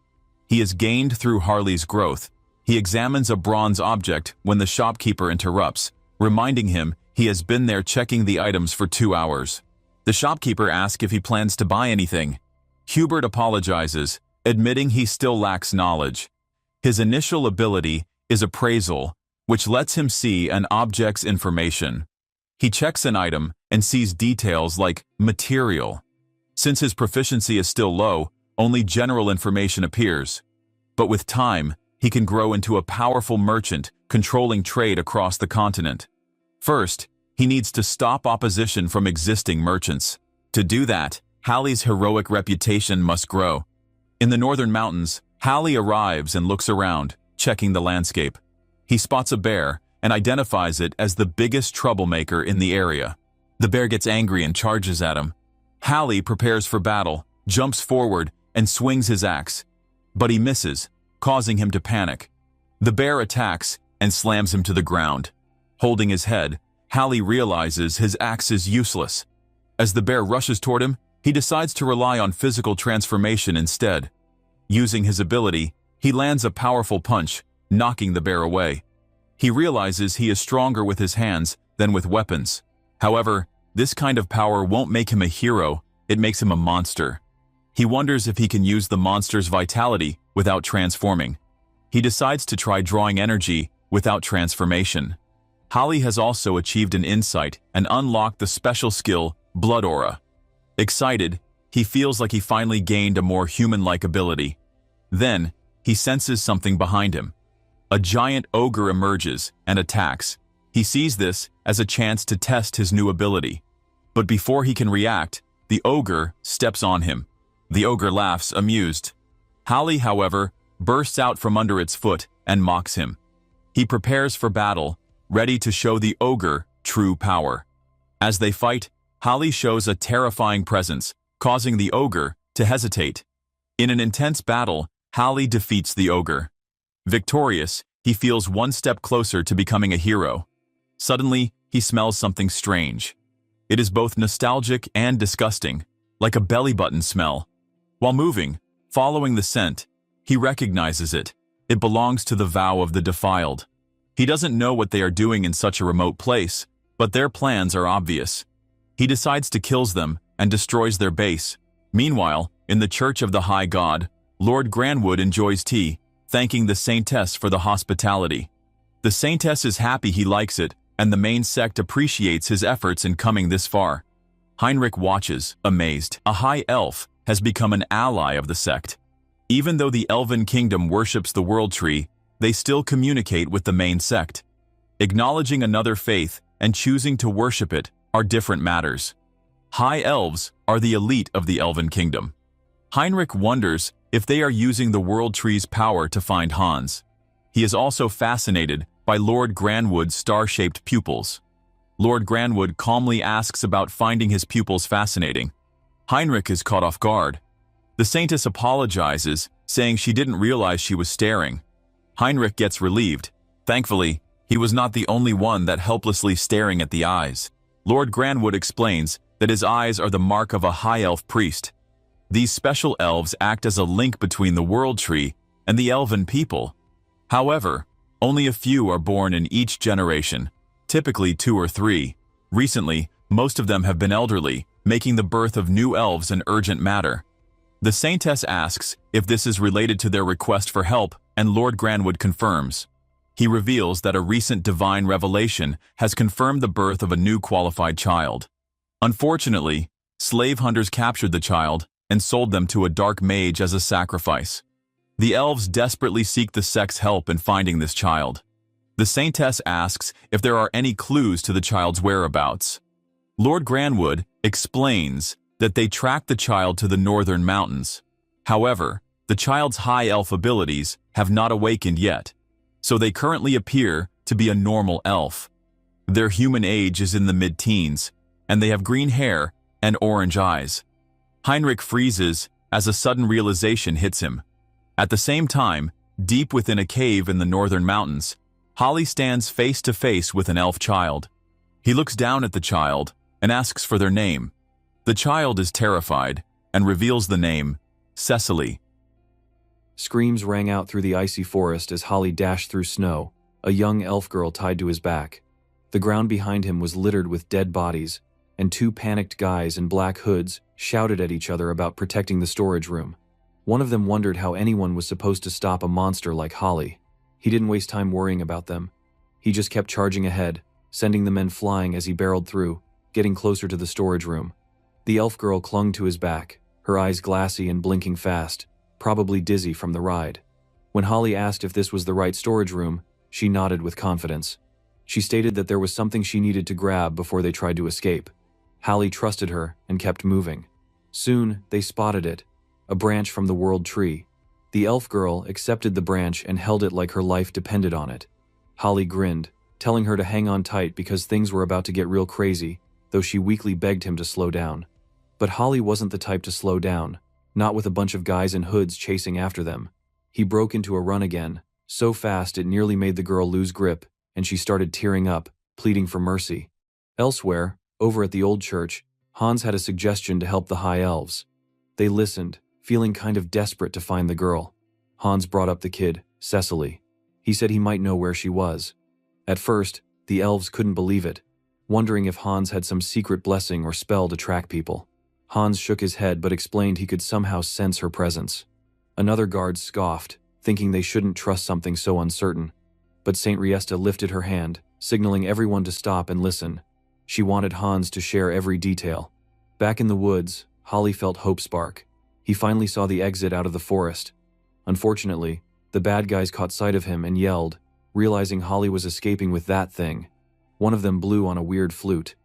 He is gained through Harley's growth. He examines a bronze object when the shopkeeper interrupts, reminding him he has been there checking the items for 2 hours. The shopkeeper asks if he plans to buy anything. Hubert apologizes, admitting he still lacks knowledge. His initial ability is appraisal, which lets him see an object's information. He checks an item and sees details like material. Since his proficiency is still low, only general information appears. But with time, he can grow into a powerful merchant controlling trade across the continent. First, he needs to stop opposition from existing merchants. To do that, Hallie's heroic reputation must grow. In the northern mountains, Hallie arrives and looks around, checking the landscape. He spots a bear and identifies it as the biggest troublemaker in the area. The bear gets angry and charges at him. Hallie prepares for battle, jumps forward, and swings his axe. But he misses, causing him to panic. The bear attacks and slams him to the ground. Holding his head, Hallie realizes his axe is useless. As the bear rushes toward him, he decides to rely on physical transformation instead. Using his ability, he lands a powerful punch, knocking the bear away. He realizes he is stronger with his hands than with weapons. However, this kind of power won't make him a hero, it makes him a monster. He wonders if he can use the monster's vitality without transforming. He decides to try drawing energy without transformation. Hallie has also achieved an insight and unlocked the special skill, Blood Aura. Excited, he feels like he finally gained a more human-like ability. Then, he senses something behind him. A giant ogre emerges and attacks. He sees this as a chance to test his new ability. But before he can react, the ogre steps on him. The ogre laughs, amused. Hallie, however, bursts out from under its foot and mocks him. He prepares for battle, ready to show the ogre true power. As they fight, Hallie shows a terrifying presence, causing the ogre to hesitate. In an intense battle, Hallie defeats the ogre. Victorious, he feels one step closer to becoming a hero. Suddenly, he smells something strange. It is both nostalgic and disgusting, like a belly button smell. While moving, following the scent, he recognizes it. It belongs to the vow of the defiled. He doesn't know what they are doing in such a remote place, but their plans are obvious. He decides to kill them and destroys their base. Meanwhile, in the Church of the High God, Lord Granwood enjoys tea, thanking the Saintess for the hospitality. The Saintess is happy he likes it, and the main sect appreciates his efforts in coming this far. Heinrich watches, amazed. A high elf has become an ally of the sect. Even though the Elven Kingdom worships the World Tree, they still communicate with the main sect. Acknowledging another faith and choosing to worship it are different matters. High elves are the elite of the Elven Kingdom. Heinrich wonders if they are using the World Tree's power to find Hans. He is also fascinated by Lord Granwood's star-shaped pupils. Lord Granwood calmly asks about finding his pupils fascinating. Heinrich is caught off guard. The Saintess apologizes, saying she didn't realize she was staring. Heinrich gets relieved. Thankfully, he was not the only one that helplessly staring at the eyes. Lord Granwood explains that his eyes are the mark of a high elf priest. These special elves act as a link between the World Tree and the Elven people. However, only a few are born in each generation, typically 2 or 3. Recently, most of them have been elderly, making the birth of new elves an urgent matter. The Saintess asks if this is related to their request for help, and Lord Granwood confirms. He reveals that a recent divine revelation has confirmed the birth of a new qualified child. Unfortunately, slave hunters captured the child and sold them to a dark mage as a sacrifice. The elves desperately seek the sect's help in finding this child. The Saintess asks if there are any clues to the child's whereabouts. Lord Granwood explains that they tracked the child to the northern mountains. However, the child's high elf abilities have not awakened yet, so they currently appear to be a normal elf. Their human age is in the mid-teens, and they have green hair and orange eyes. Heinrich freezes as a sudden realization hits him. At the same time, deep within a cave in the northern mountains, Holly stands face to face with an elf child. He looks down at the child and asks for their name. The child is terrified and reveals the name, Cecily.
Screams rang out through the icy forest as Holly dashed through snow, a young elf girl tied to his back. The ground behind him was littered with dead bodies, and 2 panicked guys in black hoods shouted at each other about protecting the storage room. One of them wondered how anyone was supposed to stop a monster like Holly. He didn't waste time worrying about them. He just kept charging ahead, sending the men flying as he barreled through, getting closer to the storage room. The elf girl clung to his back, her eyes glassy and blinking fast, probably dizzy from the ride. When Holly asked if this was the right storage room, she nodded with confidence. She stated that there was something she needed to grab before they tried to escape. Holly trusted her and kept moving. Soon, they spotted it, a branch from the World Tree. The elf girl accepted the branch and held it like her life depended on it. Holly grinned, telling her to hang on tight because things were about to get real crazy, though she weakly begged him to slow down. But Holly wasn't the type to slow down, not with a bunch of guys in hoods chasing after them. He broke into a run again, so fast it nearly made the girl lose grip, and she started tearing up, pleading for mercy. Elsewhere, over at the old church, Hans had a suggestion to help the high elves. They listened, feeling kind of desperate to find the girl. Hans brought up the kid, Cecily. He said he might know where she was. At first, the elves couldn't believe it, wondering if Hans had some secret blessing or spell to track people. Hans shook his head but explained he could somehow sense her presence. Another guard scoffed, thinking they shouldn't trust something so uncertain. But Saint Riesta lifted her hand, signaling everyone to stop and listen. She wanted Hans to share every detail. Back in the woods, Holly felt hope spark. He finally saw the exit out of the forest. Unfortunately, the bad guys caught sight of him and yelled, realizing Holly was escaping with that thing. One of them blew on a weird flute.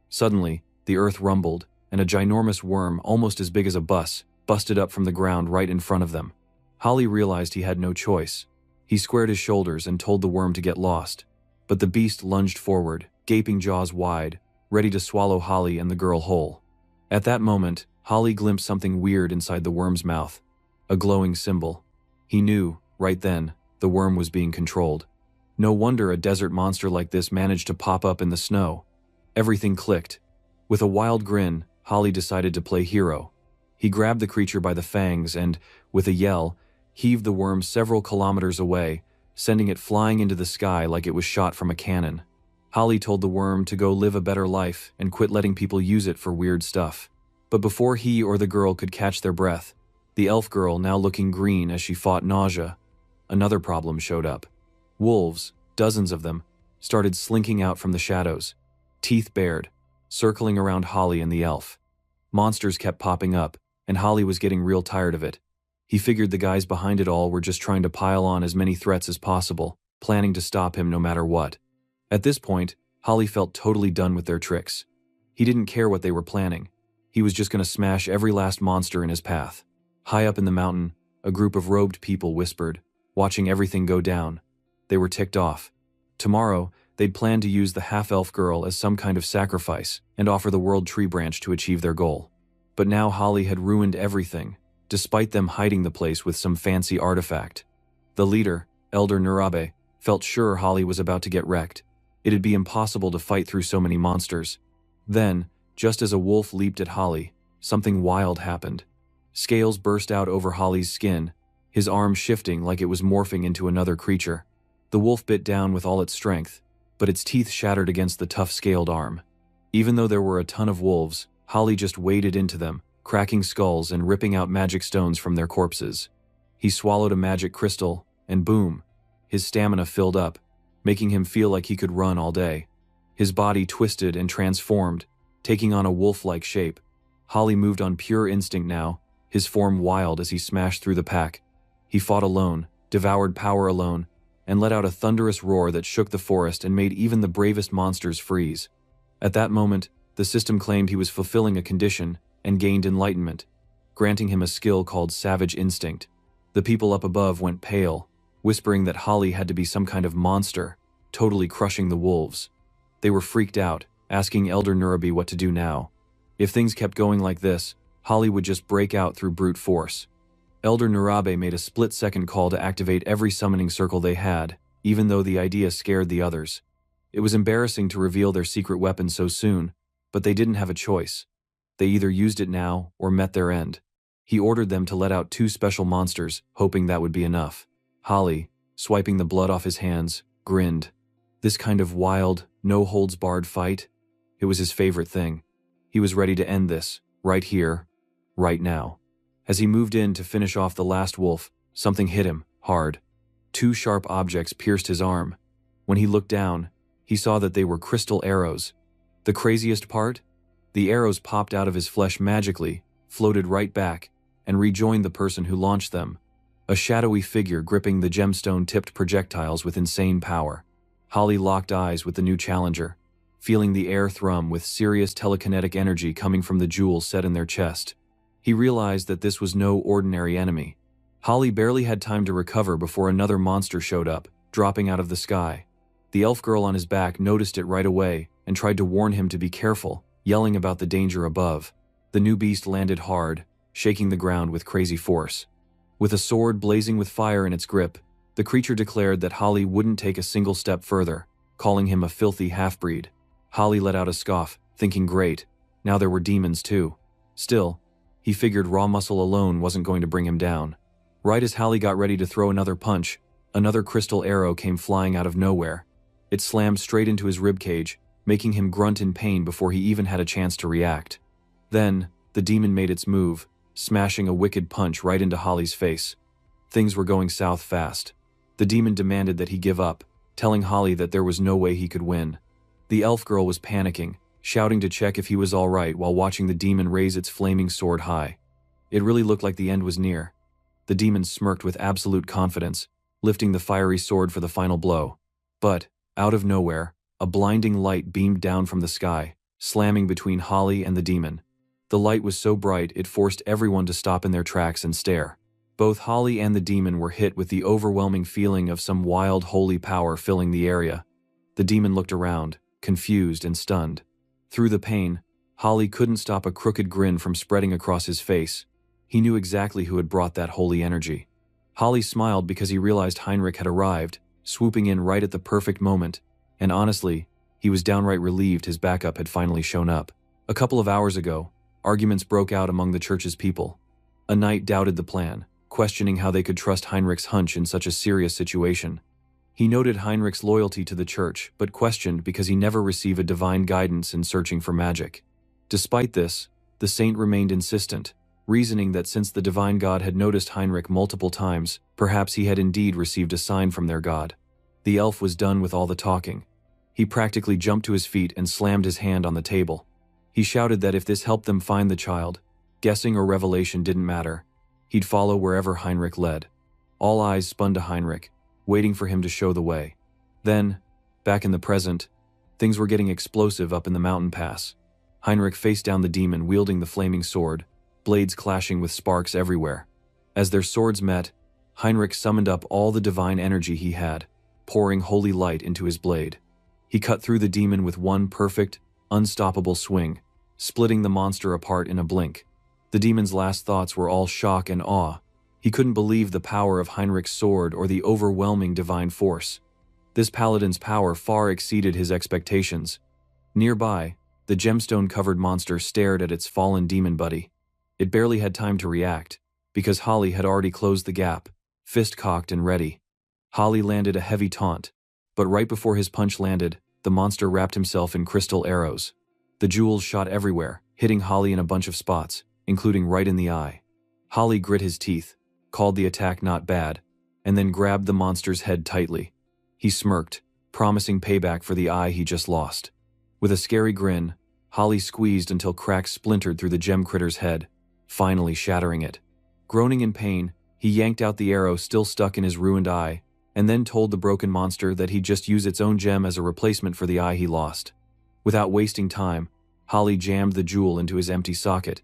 Suddenly, the earth rumbled, and a ginormous worm, almost as big as a bus, busted up from the ground right in front of them. Holly realized he had no choice. He squared his shoulders and told the worm to get lost. But the beast lunged forward, gaping jaws wide, ready to swallow Holly and the girl whole. At that moment, Holly glimpsed something weird inside the worm's mouth. A glowing symbol. He knew, right then, the worm was being controlled. No wonder a desert monster like this managed to pop up in the snow. Everything clicked. With a wild grin, Holly decided to play hero. He grabbed the creature by the fangs and, with a yell, heaved the worm several kilometers away, sending it flying into the sky like it was shot from a cannon. Holly told the worm to go live a better life and quit letting people use it for weird stuff. But before he or the girl could catch their breath, The elf girl now looking green as she fought nausea. Another problem showed up. Wolves, dozens of them, started slinking out from the shadows, teeth bared, circling around Holly and the elf. Monsters kept popping up, and Holly was getting real tired of it. He figured the guys behind it all were just trying to pile on as many threats as possible, planning to stop him no matter what. At this point, Holly felt totally done with their tricks. He didn't care what they were planning. He was just going to smash every last monster in his path. High up in the mountain, a group of robed people whispered, watching everything go down. They were ticked off. Tomorrow, they'd planned to use the half-elf girl as some kind of sacrifice and offer the world tree branch to achieve their goal. But now Holly had ruined everything, despite them hiding the place with some fancy artifact. The leader, Elder Nurabe, felt sure Holly was about to get wrecked. It'd be impossible to fight through so many monsters. Then, just as a wolf leaped at Holly, something wild happened. Scales burst out over Holly's skin, his arm shifting like it was morphing into another creature. The wolf bit down with all its strength, but its teeth shattered against the tough scaled arm. Even though there were a ton of wolves, Holly just waded into them, cracking skulls and ripping out magic stones from their corpses. He swallowed a magic crystal, and boom, his stamina filled up, making him feel like he could run all day. His body twisted and transformed, taking on a wolf-like shape. Holly moved on pure instinct now, his form wild as he smashed through the pack. He fought alone, devoured power alone, and let out a thunderous roar that shook the forest and made even the bravest monsters freeze. At that moment, the system claimed he was fulfilling a condition and gained enlightenment, granting him a skill called Savage Instinct. The people up above went pale, whispering that Holly had to be some kind of monster, totally crushing the wolves. They were freaked out, asking Elder Nurabe what to do now. If things kept going like this, Holly would just break out through brute force. Elder Nurabe made a split-second call to activate every summoning circle they had, even though the idea scared the others. It was embarrassing to reveal their secret weapon so soon, but they didn't have a choice. They either used it now or met their end. He ordered them to let out 2 special monsters, hoping that would be enough. Holly, swiping the blood off his hands, grinned. This kind of wild, no-holds-barred fight, it was his favorite thing. He was ready to end this, right here, right now. As he moved in to finish off the last wolf, something hit him, hard. 2 sharp objects pierced his arm. When he looked down, he saw that they were crystal arrows. The craziest part? The arrows popped out of his flesh magically, floated right back, and rejoined the person who launched them. A shadowy figure gripping the gemstone-tipped projectiles with insane power. Holly locked eyes with the new challenger, feeling the air thrum with serious telekinetic energy coming from the jewel set in their chest. He realized that this was no ordinary enemy. Holly barely had time to recover before another monster showed up, dropping out of the sky. The elf girl on his back noticed it right away and tried to warn him to be careful, yelling about the danger above. The new beast landed hard, shaking the ground with crazy force. With a sword blazing with fire in its grip, the creature declared that Holly wouldn't take a single step further, calling him a filthy half-breed. Holly let out a scoff, thinking great, now there were demons too. Still, he figured raw muscle alone wasn't going to bring him down. Right as Holly got ready to throw another punch, another crystal arrow came flying out of nowhere. It slammed straight into his ribcage, making him grunt in pain before he even had a chance to react. Then, the demon made its move, smashing a wicked punch right into Holly's face. Things were going south fast. The demon demanded that he give up, telling Holly that there was no way he could win. The elf girl was panicking, shouting to check if he was all right while watching the demon raise its flaming sword high. It really looked like the end was near. The demon smirked with absolute confidence, lifting the fiery sword for the final blow. But, out of nowhere, a blinding light beamed down from the sky, slamming between Holly and the demon. The light was so bright it forced everyone to stop in their tracks and stare. Both Holly and the demon were hit with the overwhelming feeling of some wild holy power filling the area. The demon looked around, confused and stunned. Through the pain, Holly couldn't stop a crooked grin from spreading across his face. He knew exactly who had brought that holy energy. Holly smiled because he realized Heinrich had arrived, swooping in right at the perfect moment, and honestly, he was downright relieved his backup had finally shown up. A couple of hours ago, arguments broke out among the church's people. A knight doubted the plan, questioning how they could trust Heinrich's hunch in such a serious situation. He noted Heinrich's loyalty to the church, but questioned because he never received a divine guidance in searching for magic. Despite this, the saint remained insistent, reasoning that since the divine god had noticed Heinrich multiple times, perhaps he had indeed received a sign from their god. The elf was done with all the talking. He practically jumped to his feet and slammed his hand on the table. He shouted that if this helped them find the child, guessing or revelation didn't matter. He'd follow wherever Heinrich led. All eyes spun to Heinrich, waiting for him to show the way. Then, back in the present, things were getting explosive up in the mountain pass. Heinrich faced down the demon wielding the flaming sword, blades clashing with sparks everywhere. As their swords met, Heinrich summoned up all the divine energy he had, pouring holy light into his blade. He cut through the demon with one perfect, unstoppable swing, splitting the monster apart in a blink. The demon's last thoughts were all shock and awe. He couldn't believe the power of Heinrich's sword or the overwhelming divine force. This paladin's power far exceeded his expectations. Nearby, the gemstone-covered monster stared at its fallen demon buddy. It barely had time to react, because Holly had already closed the gap, fist cocked and ready. Holly landed a heavy taunt, but right before his punch landed, the monster wrapped himself in crystal arrows. The jewels shot everywhere, hitting Holly in a bunch of spots, including right in the eye. Holly grit his teeth, called the attack not bad, and then grabbed the monster's head tightly. He smirked, promising payback for the eye he just lost. With a scary grin, Holly squeezed until cracks splintered through the gem critter's head, finally shattering it. Groaning in pain, he yanked out the arrow still stuck in his ruined eye, and then told the broken monster that he'd just use its own gem as a replacement for the eye he lost. Without wasting time, Holly jammed the jewel into his empty socket.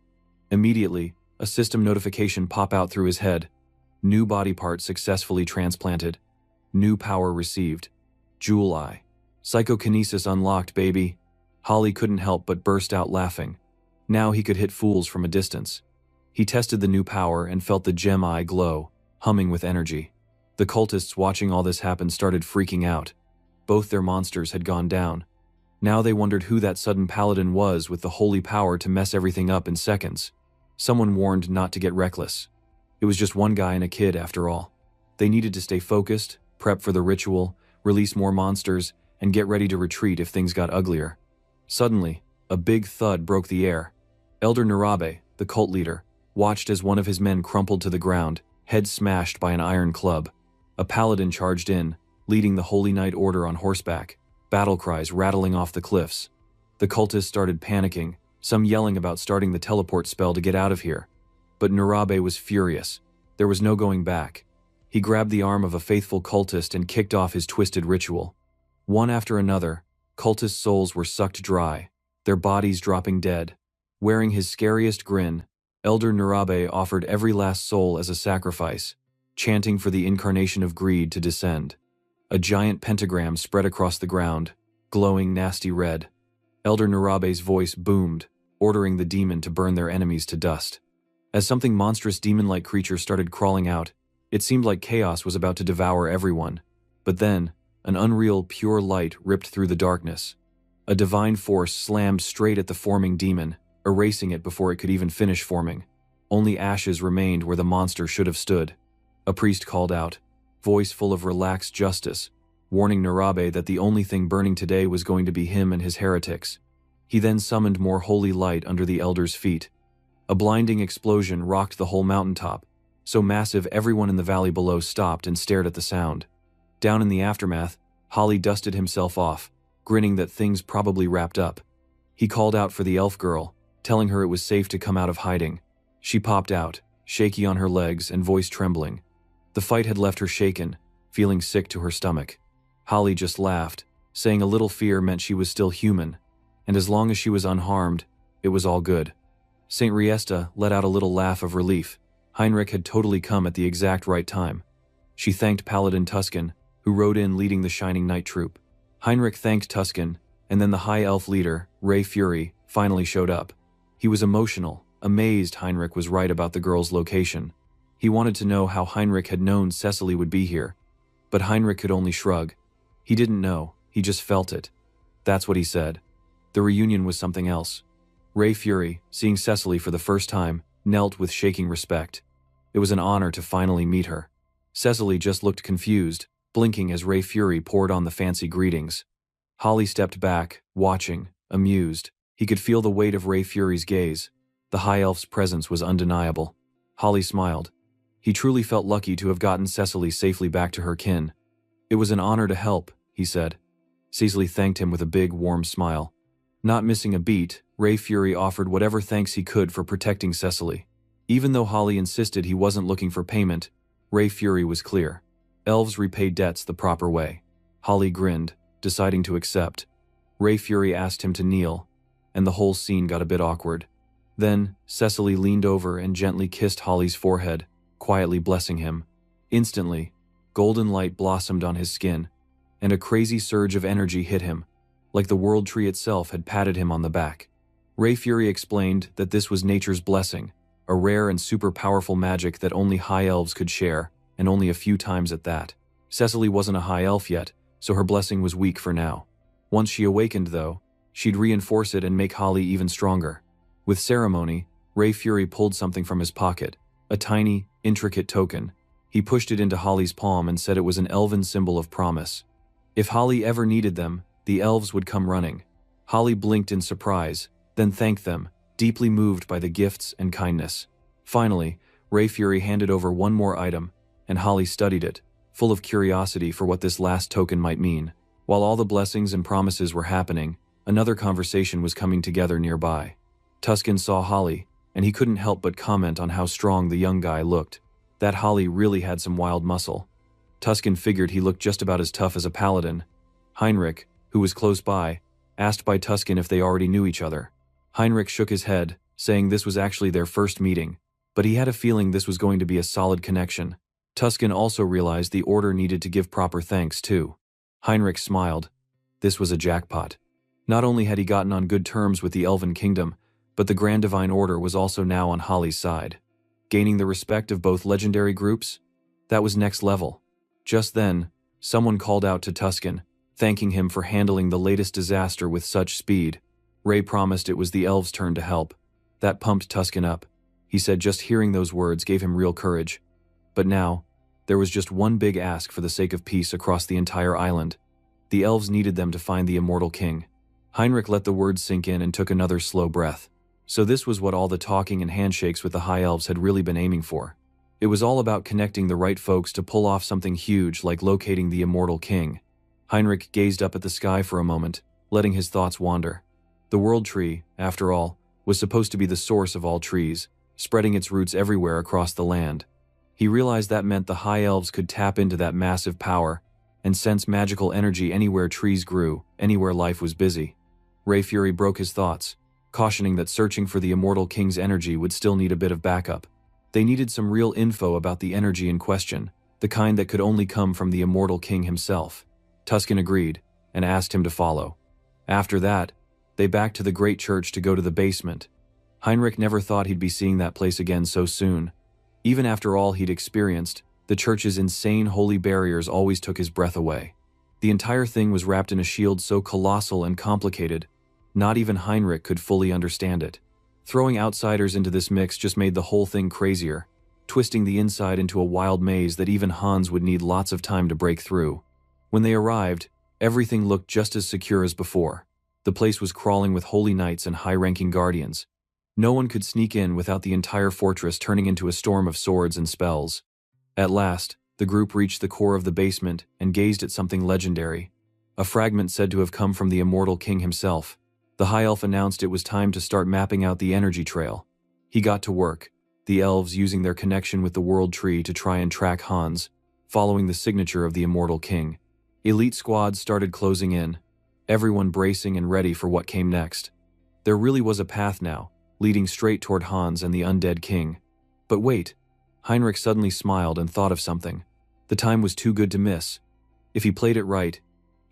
Immediately, a system notification popped out through his head. New body part successfully transplanted. New power received. Jewel eye. Psychokinesis unlocked, baby. Holly couldn't help but burst out laughing. Now he could hit fools from a distance. He tested the new power and felt the gem eye glow, humming with energy. The cultists watching all this happen started freaking out. Both their monsters had gone down. Now they wondered who that sudden paladin was with the holy power to mess everything up in seconds. Someone warned not to get reckless. It was just one guy and a kid after all. They needed to stay focused, prep for the ritual, release more monsters, and get ready to retreat if things got uglier. Suddenly, a big thud broke the air. Elder Narabe, the cult leader, watched as one of his men crumpled to the ground, head smashed by an iron club. A paladin charged in, leading the Holy Knight Order on horseback, battle cries rattling off the cliffs. The cultists started panicking, some yelling about starting the teleport spell to get out of here. But Narabe was furious. There was no going back. He grabbed the arm of a faithful cultist and kicked off his twisted ritual. One after another, cultists' souls were sucked dry, their bodies dropping dead. Wearing his scariest grin, Elder Narabe offered every last soul as a sacrifice, chanting for the incarnation of greed to descend. A giant pentagram spread across the ground, glowing nasty red. Elder Narabe's voice boomed, ordering the demon to burn their enemies to dust. As something monstrous demon-like creature started crawling out, it seemed like chaos was about to devour everyone. But then, an unreal, pure light ripped through the darkness. A divine force slammed straight at the forming demon, erasing it before it could even finish forming. Only ashes remained where the monster should have stood. A priest called out, voice full of relaxed justice, warning Narabe that the only thing burning today was going to be him and his heretics. He then summoned more holy light under the elder's feet. A blinding explosion rocked the whole mountaintop, so massive everyone in the valley below stopped and stared at the sound. Down in the aftermath, Holly dusted himself off, grinning that things probably wrapped up. He called out for the elf girl, telling her it was safe to come out of hiding. She popped out, shaky on her legs and voice trembling. The fight had left her shaken, feeling sick to her stomach. Holly just laughed, saying a little fear meant she was still human, and as long as she was unharmed, it was all good. Saint Riesta let out a little laugh of relief. Heinrich had totally come at the exact right time. She thanked Paladin Tuscan, who rode in leading the Shining Knight troop. Heinrich thanked Tuscan, and then the High Elf leader, Ray Fury, finally showed up. He was emotional, amazed Heinrich was right about the girl's location. He wanted to know how Heinrich had known Cecily would be here. But Heinrich could only shrug. He didn't know, he just felt it. That's what he said. The reunion was something else. Ray Fury, seeing Cecily for the first time, knelt with shaking respect. It was an honor to finally meet her. Cecily just looked confused, blinking as Ray Fury poured on the fancy greetings. Holly stepped back, watching, amused. He could feel the weight of Ray Fury's gaze. The High Elf's presence was undeniable. Holly smiled. He truly felt lucky to have gotten Cecily safely back to her kin. It was an honor to help, he said. Cecily thanked him with a big, warm smile. Not missing a beat, Ray Fury offered whatever thanks he could for protecting Cecily. Even though Holly insisted he wasn't looking for payment, Ray Fury was clear. Elves repay debts the proper way. Holly grinned, deciding to accept. Ray Fury asked him to kneel, and the whole scene got a bit awkward. Then, Cecily leaned over and gently kissed Holly's forehead, quietly blessing him. Instantly, golden light blossomed on his skin, and a crazy surge of energy hit him, like the world tree itself had patted him on the back. Ray Fury explained that this was nature's blessing, a rare and super powerful magic that only high elves could share, and only a few times at that. Cecily wasn't a high elf yet, so her blessing was weak for now. Once she awakened, though, she'd reinforce it and make Holly even stronger. With ceremony, Ray Fury pulled something from his pocket, a tiny, intricate token. He pushed it into Holly's palm and said it was an elven symbol of promise. If Holly ever needed them, the elves would come running. Holly blinked in surprise, then thanked them, deeply moved by the gifts and kindness. Finally, Ray Fury handed over one more item, and Holly studied it, full of curiosity for what this last token might mean. While all the blessings and promises were happening, another conversation was coming together nearby. Tuscan saw Holly, and he couldn't help but comment on how strong the young guy looked. That Holly really had some wild muscle. Tuscan figured he looked just about as tough as a paladin. Heinrich, who was close by, asked by Tuscan if they already knew each other. Heinrich shook his head, saying this was actually their first meeting, but he had a feeling this was going to be a solid connection. Tuscan also realized the order needed to give proper thanks too. Heinrich smiled. This was a jackpot. Not only had he gotten on good terms with the Elven Kingdom, but the Grand Divine Order was also now on Holly's side. Gaining the respect of both legendary groups? That was next level. Just then, someone called out to Tuscan, thanking him for handling the latest disaster with such speed. Ray promised it was the elves' turn to help. That pumped Tuscan up. He said just hearing those words gave him real courage. But now, there was just one big ask for the sake of peace across the entire island. The elves needed them to find the immortal king. Heinrich let the words sink in and took another slow breath. So this was what all the talking and handshakes with the high elves had really been aiming for. It was all about connecting the right folks to pull off something huge like locating the immortal king. Heinrich gazed up at the sky for a moment, letting his thoughts wander. The world tree, after all, was supposed to be the source of all trees, spreading its roots everywhere across the land. He realized that meant the high elves could tap into that massive power and sense magical energy anywhere trees grew, anywhere life was busy. Ray Fury broke his thoughts, cautioning that searching for the immortal king's energy would still need a bit of backup. They needed some real info about the energy in question, the kind that could only come from the immortal king himself. Tuscan agreed, and asked him to follow. After that, they backed to the great church to go to the basement. Heinrich never thought he'd be seeing that place again so soon. Even after all he'd experienced, the church's insane holy barriers always took his breath away. The entire thing was wrapped in a shield so colossal and complicated, not even Heinrich could fully understand it. Throwing outsiders into this mix just made the whole thing crazier, twisting the inside into a wild maze that even Hans would need lots of time to break through. When they arrived, everything looked just as secure as before. The place was crawling with holy knights and high-ranking guardians. No one could sneak in without the entire fortress turning into a storm of swords and spells. At last, the group reached the core of the basement and gazed at something legendary. A fragment said to have come from the immortal king himself. The high elf announced it was time to start mapping out the energy trail. He got to work, the elves using their connection with the world tree to try and track Hans, following the signature of the immortal king. Elite squads started closing in, everyone bracing and ready for what came next. There really was a path now, leading straight toward Hans and the undead king. But wait, Heinrich suddenly smiled and thought of something. The time was too good to miss. If he played it right,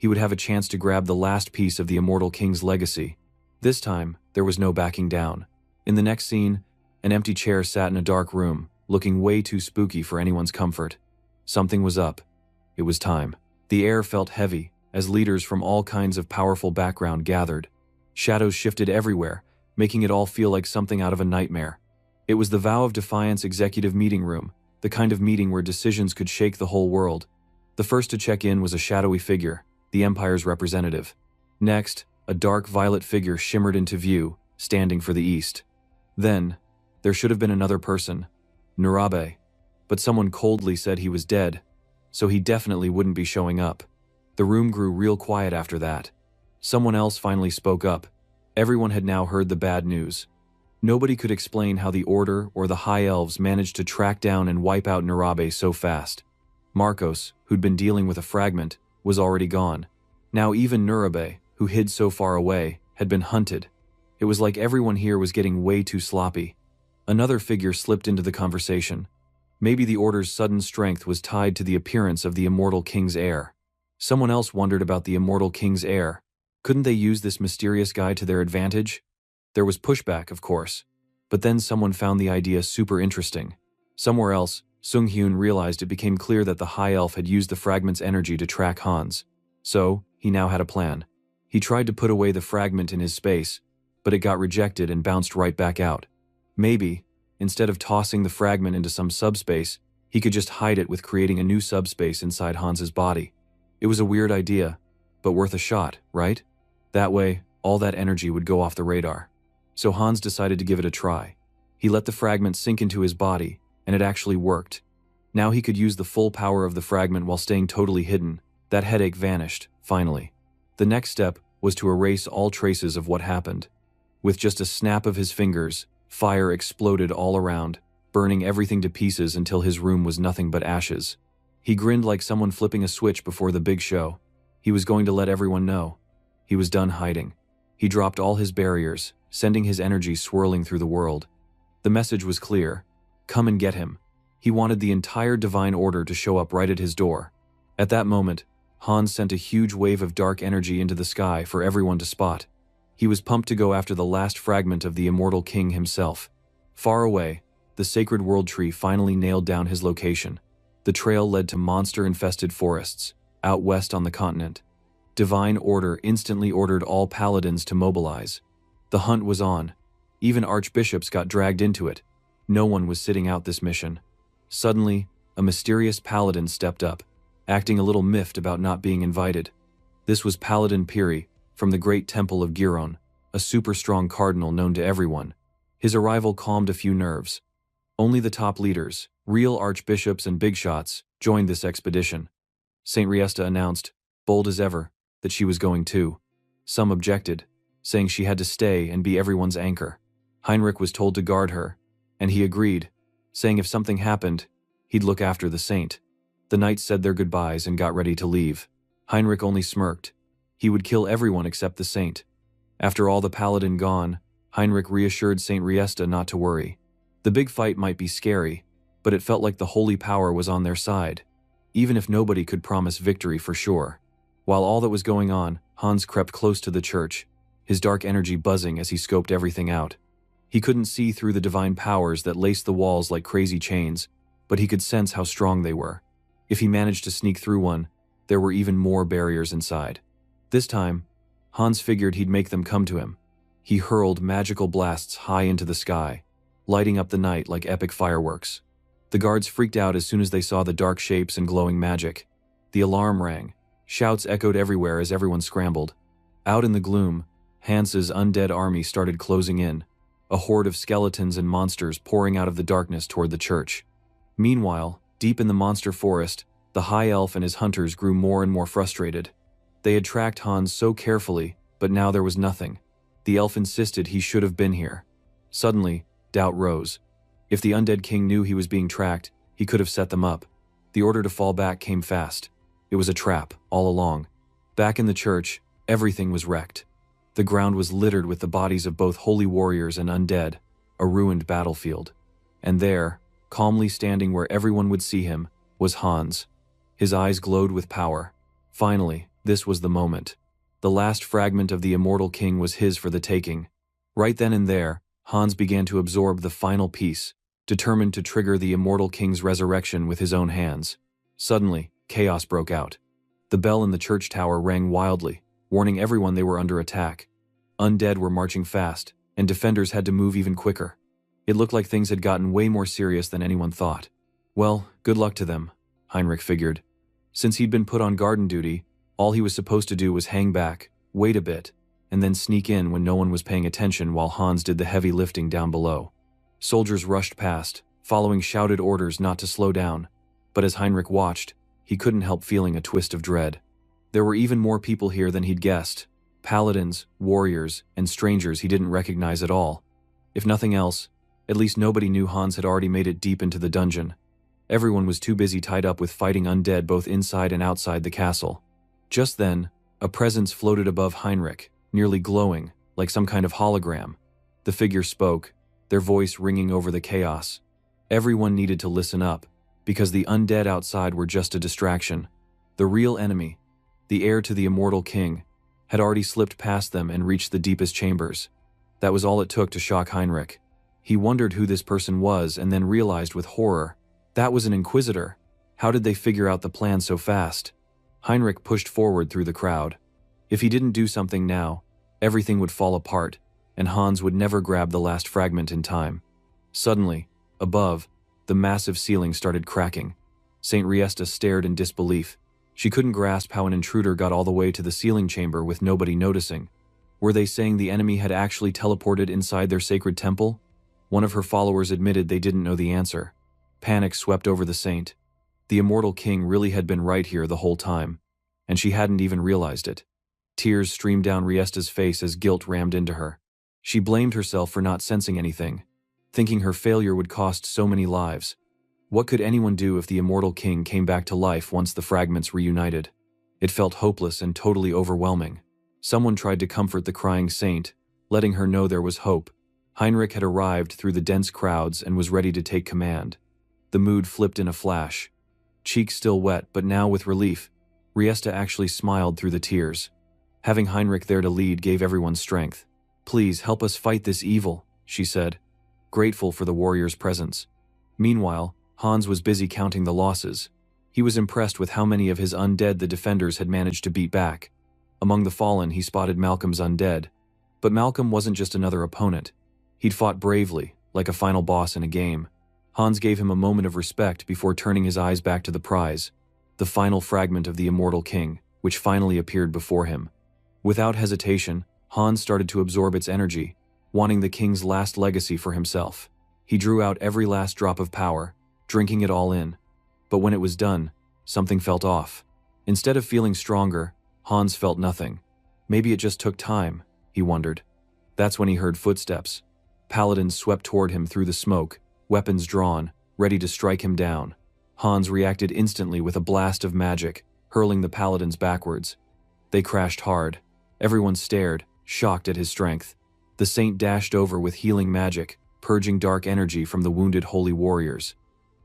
he would have a chance to grab the last piece of the immortal king's legacy. This time, there was no backing down. In the next scene, an empty chair sat in a dark room, looking way too spooky for anyone's comfort. Something was up. It was time. The air felt heavy, as leaders from all kinds of powerful background gathered. Shadows shifted everywhere, making it all feel like something out of a nightmare. It was the Vow of Defiance executive meeting room, the kind of meeting where decisions could shake the whole world. The first to check in was a shadowy figure, the Empire's representative. Next, a dark violet figure shimmered into view, standing for the East. Then, there should have been another person, Nurabe, but someone coldly said he was dead, so he definitely wouldn't be showing up. The room grew real quiet after that. Someone else finally spoke up. Everyone had now heard the bad news. Nobody could explain how the Order or the High Elves managed to track down and wipe out Nurabe so fast. Marcos, who'd been dealing with a fragment, was already gone. Now even Nurabe, who hid so far away, had been hunted. It was like everyone here was getting way too sloppy. Another figure slipped into the conversation. Maybe the Order's sudden strength was tied to the appearance of the Immortal King's heir. Someone else wondered about the Immortal King's heir. Couldn't they use this mysterious guy to their advantage? There was pushback, of course. But then someone found the idea super interesting. Somewhere else, Sung-hyun realized it became clear that the High Elf had used the fragment's energy to track Hans. So, he now had a plan. He tried to put away the fragment in his space, but it got rejected and bounced right back out. Maybe, instead of tossing the fragment into some subspace, he could just hide it with creating a new subspace inside Hans's body. It was a weird idea, but worth a shot, right? That way, all that energy would go off the radar. So Hans decided to give it a try. He let the fragment sink into his body, and it actually worked. Now he could use the full power of the fragment while staying totally hidden. That headache vanished, finally. The next step was to erase all traces of what happened. With just a snap of his fingers, fire exploded all around, burning everything to pieces until his room was nothing but ashes. He grinned like someone flipping a switch before the big show. He was going to let everyone know. He was done hiding. He dropped all his barriers, sending his energy swirling through the world. The message was clear. Come and get him. He wanted the entire Divine Order to show up right at his door. At that moment, Hans sent a huge wave of dark energy into the sky for everyone to spot. He was pumped to go after the last fragment of the Immortal King himself. Far away, the Sacred World Tree finally nailed down his location. The trail led to monster-infested forests, out west on the continent. Divine Order instantly ordered all paladins to mobilize. The hunt was on. Even archbishops got dragged into it. No one was sitting out this mission. Suddenly, a mysterious paladin stepped up, acting a little miffed about not being invited. This was Paladin Piri, from the Great Temple of Giron, a super-strong cardinal known to everyone. His arrival calmed a few nerves. Only the top leaders, real archbishops and big shots, joined this expedition. Saint Riesta announced, bold as ever, that she was going too. Some objected, saying she had to stay and be everyone's anchor. Heinrich was told to guard her, and he agreed, saying if something happened, he'd look after the saint. The knights said their goodbyes and got ready to leave. Heinrich only smirked. He would kill everyone except the saint. After all the paladin gone, Heinrich reassured Saint Riesta not to worry. The big fight might be scary, but it felt like the holy power was on their side, even if nobody could promise victory for sure. While all that was going on, Hans crept close to the church, his dark energy buzzing as he scoped everything out. He couldn't see through the divine powers that laced the walls like crazy chains, but he could sense how strong they were. If he managed to sneak through one, there were even more barriers inside. This time, Hans figured he'd make them come to him. He hurled magical blasts high into the sky, lighting up the night like epic fireworks. The guards freaked out as soon as they saw the dark shapes and glowing magic. The alarm rang. Shouts echoed everywhere as everyone scrambled. Out in the gloom, Hans's undead army started closing in, a horde of skeletons and monsters pouring out of the darkness toward the church. Meanwhile, deep in the monster forest, the High Elf and his hunters grew more and more frustrated. They had tracked Hans so carefully, but now there was nothing. The elf insisted he should have been here. Suddenly, doubt rose. If the undead king knew he was being tracked, he could have set them up. The order to fall back came fast. It was a trap, all along. Back in the church, everything was wrecked. The ground was littered with the bodies of both holy warriors and undead, a ruined battlefield. And there, calmly standing where everyone would see him, was Hans. His eyes glowed with power. Finally, this was the moment. The last fragment of the immortal king was his for the taking. Right then and there, Hans began to absorb the final piece, determined to trigger the immortal king's resurrection with his own hands. Suddenly, chaos broke out. The bell in the church tower rang wildly, warning everyone they were under attack. Undead were marching fast, and defenders had to move even quicker. It looked like things had gotten way more serious than anyone thought. Well, good luck to them, Heinrich figured. Since he'd been put on garden duty, all he was supposed to do was hang back, wait a bit, and then sneak in when no one was paying attention while Hans did the heavy lifting down below. Soldiers rushed past, following shouted orders not to slow down, but as Heinrich watched, he couldn't help feeling a twist of dread. There were even more people here than he'd guessed, paladins, warriors, and strangers he didn't recognize at all. If nothing else, at least nobody knew Hans had already made it deep into the dungeon. Everyone was too busy tied up with fighting undead both inside and outside the castle. Just then, a presence floated above Heinrich, nearly glowing, like some kind of hologram. The figure spoke, their voice ringing over the chaos. Everyone needed to listen up, because the undead outside were just a distraction. The real enemy, the heir to the immortal king, had already slipped past them and reached the deepest chambers. That was all it took to shock Heinrich. He wondered who this person was and then realized with horror, that was an inquisitor. How did they figure out the plan so fast? Heinrich pushed forward through the crowd. If he didn't do something now, everything would fall apart, and Hans would never grab the last fragment in time. Suddenly, above, the massive ceiling started cracking. Saint Riesta stared in disbelief. She couldn't grasp how an intruder got all the way to the ceiling chamber with nobody noticing. Were they saying the enemy had actually teleported inside their sacred temple? One of her followers admitted they didn't know the answer. Panic swept over the saint. The immortal king really had been right here the whole time, and she hadn't even realized it. Tears streamed down Riesta's face as guilt rammed into her. She blamed herself for not sensing anything, thinking her failure would cost so many lives. What could anyone do if the immortal king came back to life once the fragments reunited? It felt hopeless and totally overwhelming. Someone tried to comfort the crying saint, letting her know there was hope. Heinrich had arrived through the dense crowds and was ready to take command. The mood flipped in a flash. Cheeks still wet, but now with relief, Riesta actually smiled through the tears. Having Heinrich there to lead gave everyone strength. "Please help us fight this evil," she said, grateful for the warrior's presence. Meanwhile, Hans was busy counting the losses. He was impressed with how many of his undead the defenders had managed to beat back. Among the fallen, he spotted Malcolm's undead. But Malcolm wasn't just another opponent. He'd fought bravely, like a final boss in a game. Hans gave him a moment of respect before turning his eyes back to the prize, the final fragment of the immortal king, which finally appeared before him. Without hesitation, Hans started to absorb its energy, wanting the king's last legacy for himself. He drew out every last drop of power, drinking it all in. But when it was done, something felt off. Instead of feeling stronger, Hans felt nothing. Maybe it just took time, he wondered. That's when he heard footsteps. Paladins swept toward him through the smoke, weapons drawn, ready to strike him down. Hans reacted instantly with a blast of magic, hurling the paladins backwards. They crashed hard. Everyone stared, shocked at his strength. The saint dashed over with healing magic, purging dark energy from the wounded holy warriors.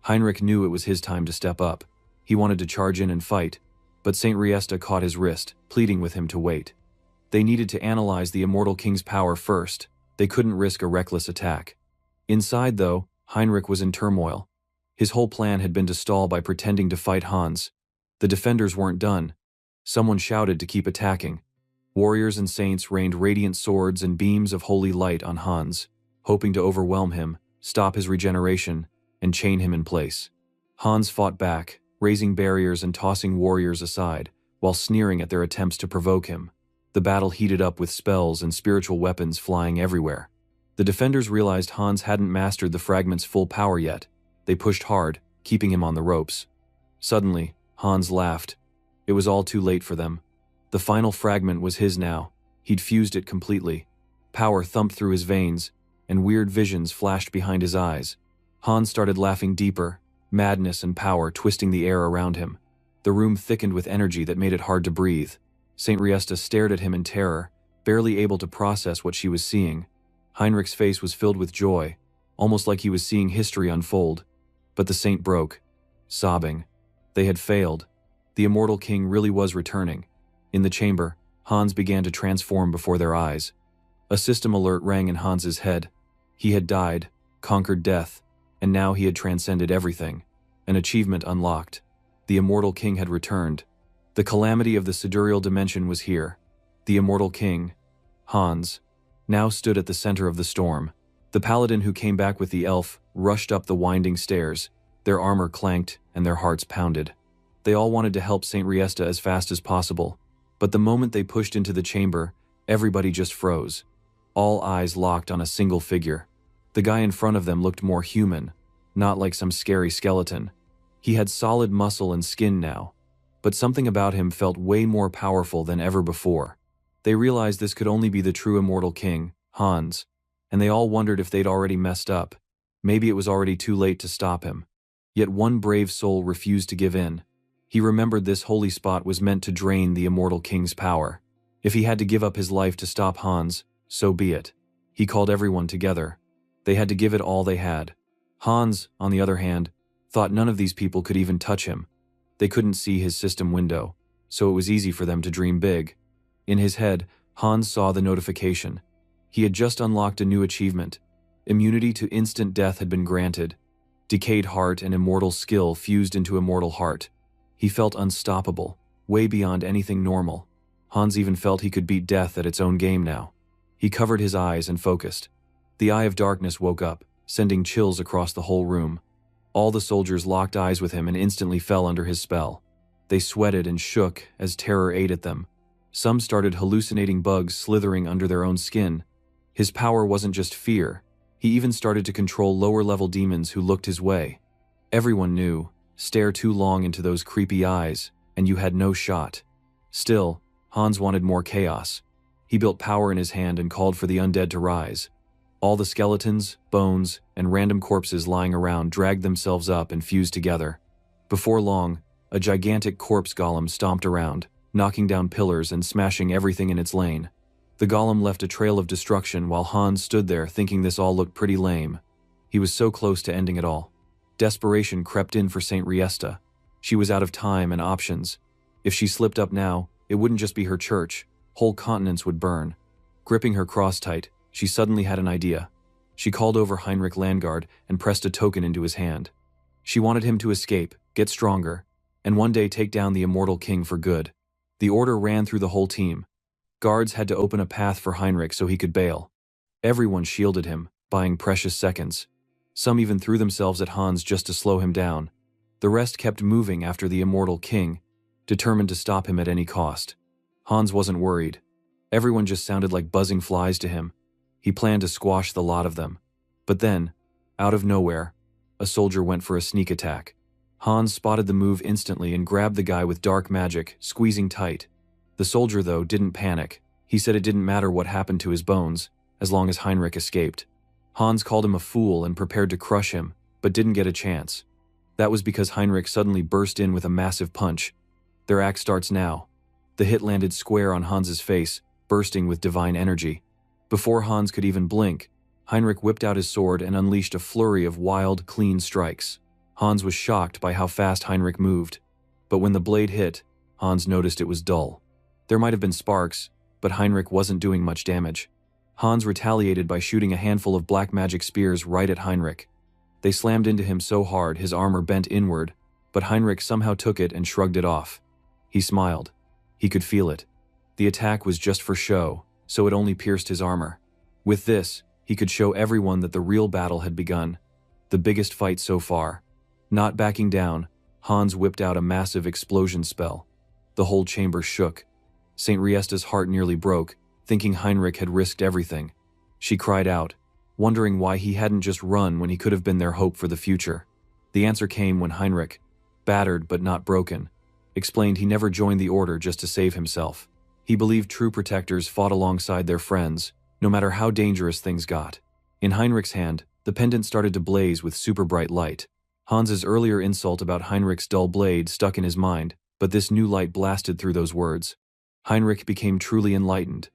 Heinrich knew it was his time to step up. He wanted to charge in and fight, but Saint Riesta caught his wrist, pleading with him to wait. They needed to analyze the immortal king's power first. They couldn't risk a reckless attack. Inside, though, Heinrich was in turmoil. His whole plan had been to stall by pretending to fight Hans. The defenders weren't done. Someone shouted to keep attacking. Warriors and saints rained radiant swords and beams of holy light on Hans, hoping to overwhelm him, stop his regeneration, and chain him in place. Hans fought back, raising barriers and tossing warriors aside, while sneering at their attempts to provoke him. The battle heated up with spells and spiritual weapons flying everywhere. The defenders realized Hans hadn't mastered the fragment's full power yet. They pushed hard, keeping him on the ropes. Suddenly, Hans laughed. It was all too late for them. The final fragment was his now. He'd fused it completely. Power thumped through his veins, and weird visions flashed behind his eyes. Hans started laughing deeper, madness and power twisting the air around him. The room thickened with energy that made it hard to breathe. Saint Riesta stared at him in terror, barely able to process what she was seeing. Heinrich's face was filled with joy, almost like he was seeing history unfold. But the saint broke, sobbing. They had failed. The immortal king really was returning. In the chamber, Hans began to transform before their eyes. A system alert rang in Hans's head. He had died, conquered death, and now he had transcended everything. An achievement unlocked. The immortal king had returned. The calamity of the sidereal dimension was here. The immortal king, Hans, now stood at the center of the storm. The paladin who came back with the elf rushed up the winding stairs. Their armor clanked and their hearts pounded. They all wanted to help Saint Riesta as fast as possible. But the moment they pushed into the chamber, Everybody just froze. All eyes locked on a single figure. The guy in front of them looked more human, not like some scary skeleton. He had solid muscle and skin now, but something about him felt way more powerful than ever before. They realized this could only be the true immortal king, Hans, and they all wondered if they'd already messed up. Maybe it was already too late to stop him. Yet one brave soul refused to give in. He remembered this holy spot was meant to drain the immortal king's power. If he had to give up his life to stop Hans, so be it. He called everyone together. They had to give it all they had. Hans, on the other hand, thought none of these people could even touch him. They couldn't see his system window, so it was easy for them to dream big. In his head, Hans saw the notification. He had just unlocked a new achievement. Immunity to instant death had been granted. Decayed heart and immortal skill fused into immortal heart. He felt unstoppable, way beyond anything normal. Hans even felt he could beat death at its own game now. He covered his eyes and focused. The Eye of Darkness woke up, sending chills across the whole room. All the soldiers locked eyes with him and instantly fell under his spell. They sweated and shook as terror ate at them. Some started hallucinating bugs slithering under their own skin. His power wasn't just fear. He even started to control lower-level demons who looked his way. Everyone knew, stare too long into those creepy eyes, and you had no shot. Still, Hans wanted more chaos. He built power in his hand and called for the undead to rise. All the skeletons, bones, and random corpses lying around dragged themselves up and fused together. Before long, a gigantic corpse golem stomped around, knocking down pillars and smashing everything in its lane. The golem left a trail of destruction while Hans stood there thinking this all looked pretty lame. He was so close to ending it all. Desperation crept in for Saint Riesta. She was out of time and options. If she slipped up now, it wouldn't just be her church. Whole continents would burn. Gripping her cross tight, she suddenly had an idea. She called over Heinrich Landgard and pressed a token into his hand. She wanted him to escape, get stronger, and one day take down the immortal king for good. The order ran through the whole team. Guards had to open a path for Heinrich so he could bail. Everyone shielded him, buying precious seconds. Some even threw themselves at Hans just to slow him down. The rest kept moving after the immortal king, determined to stop him at any cost. Hans wasn't worried. Everyone just sounded like buzzing flies to him. He planned to squash the lot of them. But then, out of nowhere, a soldier went for a sneak attack. Hans spotted the move instantly and grabbed the guy with dark magic, squeezing tight. The soldier, though, didn't panic. He said it didn't matter what happened to his bones, as long as Heinrich escaped. Hans called him a fool and prepared to crush him, but didn't get a chance. That was because Heinrich suddenly burst in with a massive punch. Their act starts now. The hit landed square on Hans's face, bursting with divine energy. Before Hans could even blink, Heinrich whipped out his sword and unleashed a flurry of wild, clean strikes. Hans was shocked by how fast Heinrich moved. But when the blade hit, Hans noticed it was dull. There might have been sparks, but Heinrich wasn't doing much damage. Hans retaliated by shooting a handful of black magic spears right at Heinrich. They slammed into him so hard his armor bent inward, but Heinrich somehow took it and shrugged it off. He smiled. He could feel it. The attack was just for show, so it only pierced his armor. With this, he could show everyone that the real battle had begun. The biggest fight so far. Not backing down, Hans whipped out a massive explosion spell. The whole chamber shook. Saint Riesta's heart nearly broke, thinking Heinrich had risked everything. She cried out, wondering why he hadn't just run when he could have been their hope for the future. The answer came when Heinrich, battered but not broken, explained he never joined the order just to save himself. He believed true protectors fought alongside their friends, no matter how dangerous things got. In Heinrich's hand, the pendant started to blaze with super bright light. Hans's earlier insult about Heinrich's dull blade stuck in his mind, but this new light blasted through those words. Heinrich became truly enlightened.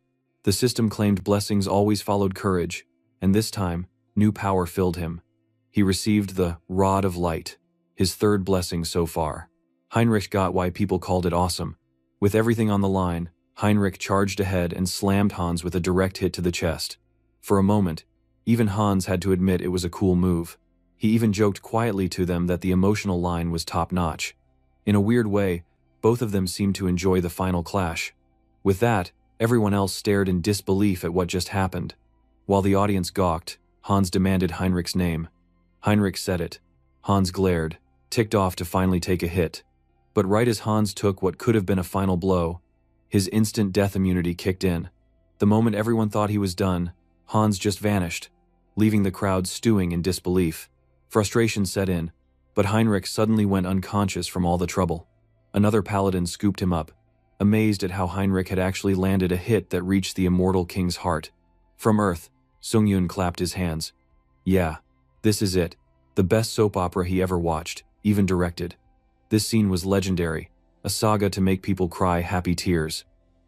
The system claimed blessings always followed courage, and this time, new power filled him. He received the Rod of Light, his third blessing so far. Heinrich got why people called it awesome. With everything on the line, Heinrich charged ahead and slammed Hans with a direct hit to the chest. For a moment, even Hans had to admit it was a cool move. He even joked quietly to them that the emotional line was top-notch. In a weird way, both of them seemed to enjoy the final clash. With that, everyone else stared in disbelief at what just happened. While the audience gawked, Hans demanded Heinrich's name. Heinrich said it. Hans glared, ticked off to finally take a hit. But right as Hans took what could have been a final blow, his instant death immunity kicked in. The moment everyone thought he was done, Hans just vanished, leaving the crowd stewing in disbelief. Frustration set in, but Heinrich suddenly went unconscious from all the trouble. Another paladin scooped him up, amazed at how Heinrich had actually landed a hit that reached the immortal king's heart. From Earth, Sungyun clapped his hands. Yeah, this is it. The best soap opera he ever watched, even directed. This scene was legendary, a saga to make people cry happy tears.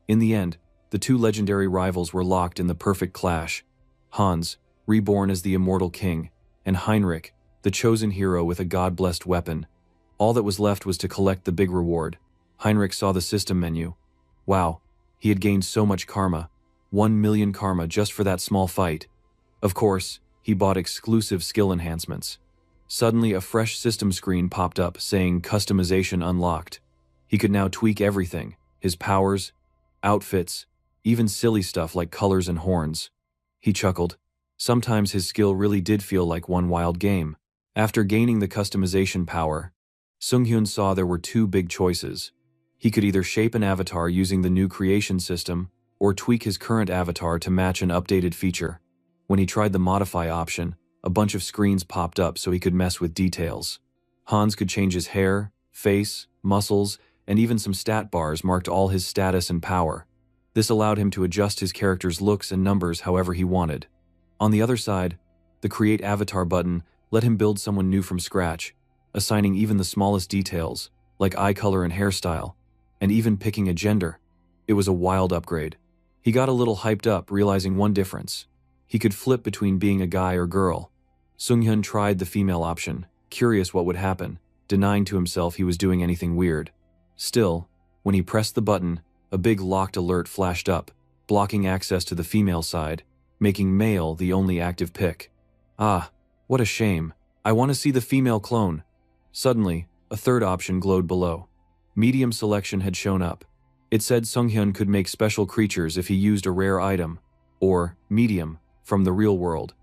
In the end, the two legendary rivals were locked in the perfect clash. Hans, reborn as the immortal king, and Heinrich, the chosen hero with a god-blessed weapon. All that was left was to collect the big reward. Heinrich saw the system menu. Wow, he had gained so much karma. 1 million karma just for that small fight. Of course, he bought exclusive skill enhancements. Suddenly, a fresh system screen popped up saying customization unlocked. He could now tweak everything, his powers, outfits, even silly stuff like colors and horns. He chuckled. Sometimes his skill really did feel like one wild game. After gaining the customization power, Sungyun saw there were two big choices. He could either shape an avatar using the new creation system, or tweak his current avatar to match an updated feature. When he tried the modify option, a bunch of screens popped up so he could mess with details. Hans could change his hair, face, muscles, and even some stat bars marked all his status and power. This allowed him to adjust his character's looks and numbers however he wanted. On the other side, the Create Avatar button let him build someone new from scratch, assigning even the smallest details, like eye color and hairstyle, and even picking a gender. It was a wild upgrade. He got a little hyped up, realizing one difference. He could flip between being a guy or girl. Sungyun tried the female option, curious what would happen, denying to himself he was doing anything weird. Still, when he pressed the button, a big locked alert flashed up, blocking access to the female side, making male the only active pick. Ah, what a shame. I want to see the female clone. Suddenly, a third option glowed below. Medium selection had shown up. It said Sungyun could make special creatures if he used a rare item, or medium, from the real world.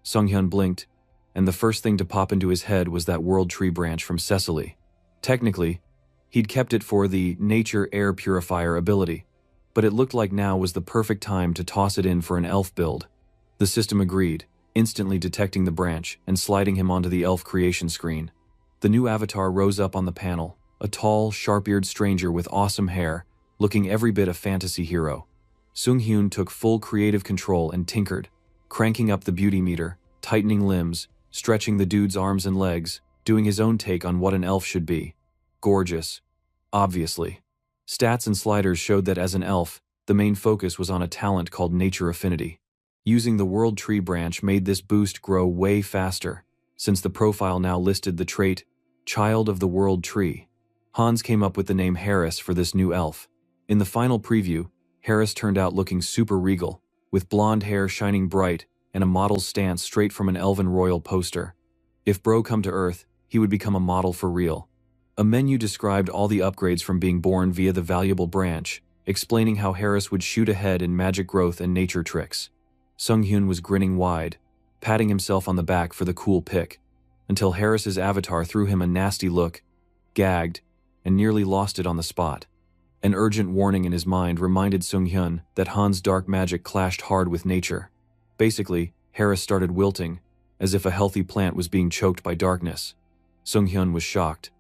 Sungyun blinked, and the first thing to pop into his head was that world tree branch from Cecily. Technically, he'd kept it for the nature air purifier ability, but it looked like now was the perfect time to toss it in for an elf build. The system agreed, instantly detecting the branch and sliding him onto the elf creation screen. The new avatar rose up on the panel, a tall, sharp-eared stranger with awesome hair, looking every bit a fantasy hero. Sungyun took full creative control and tinkered, cranking up the beauty meter, tightening limbs, stretching the dude's arms and legs, doing his own take on what an elf should be. Gorgeous. Obviously. Stats and sliders showed that as an elf, the main focus was on a talent called Nature Affinity. Using the World Tree branch made this boost grow way faster, since the profile now listed the trait, Child of the World Tree. Hans came up with the name Harris for this new elf. In the final preview, Harris turned out looking super regal, with blonde hair shining bright and a model's stance straight from an elven royal poster. If bro come to Earth, he would become a model for real. A menu described all the upgrades from being born via the valuable branch, explaining how Harris would shoot ahead in magic growth and nature tricks. Sungyun was grinning wide, patting himself on the back for the cool pick, until Harris's avatar threw him a nasty look, gagged, and nearly lost it on the spot. An urgent warning in his mind reminded Sungyun that Han's dark magic clashed hard with nature. Basically, Harris started wilting, as if a healthy plant was being choked by darkness. Sungyun was shocked.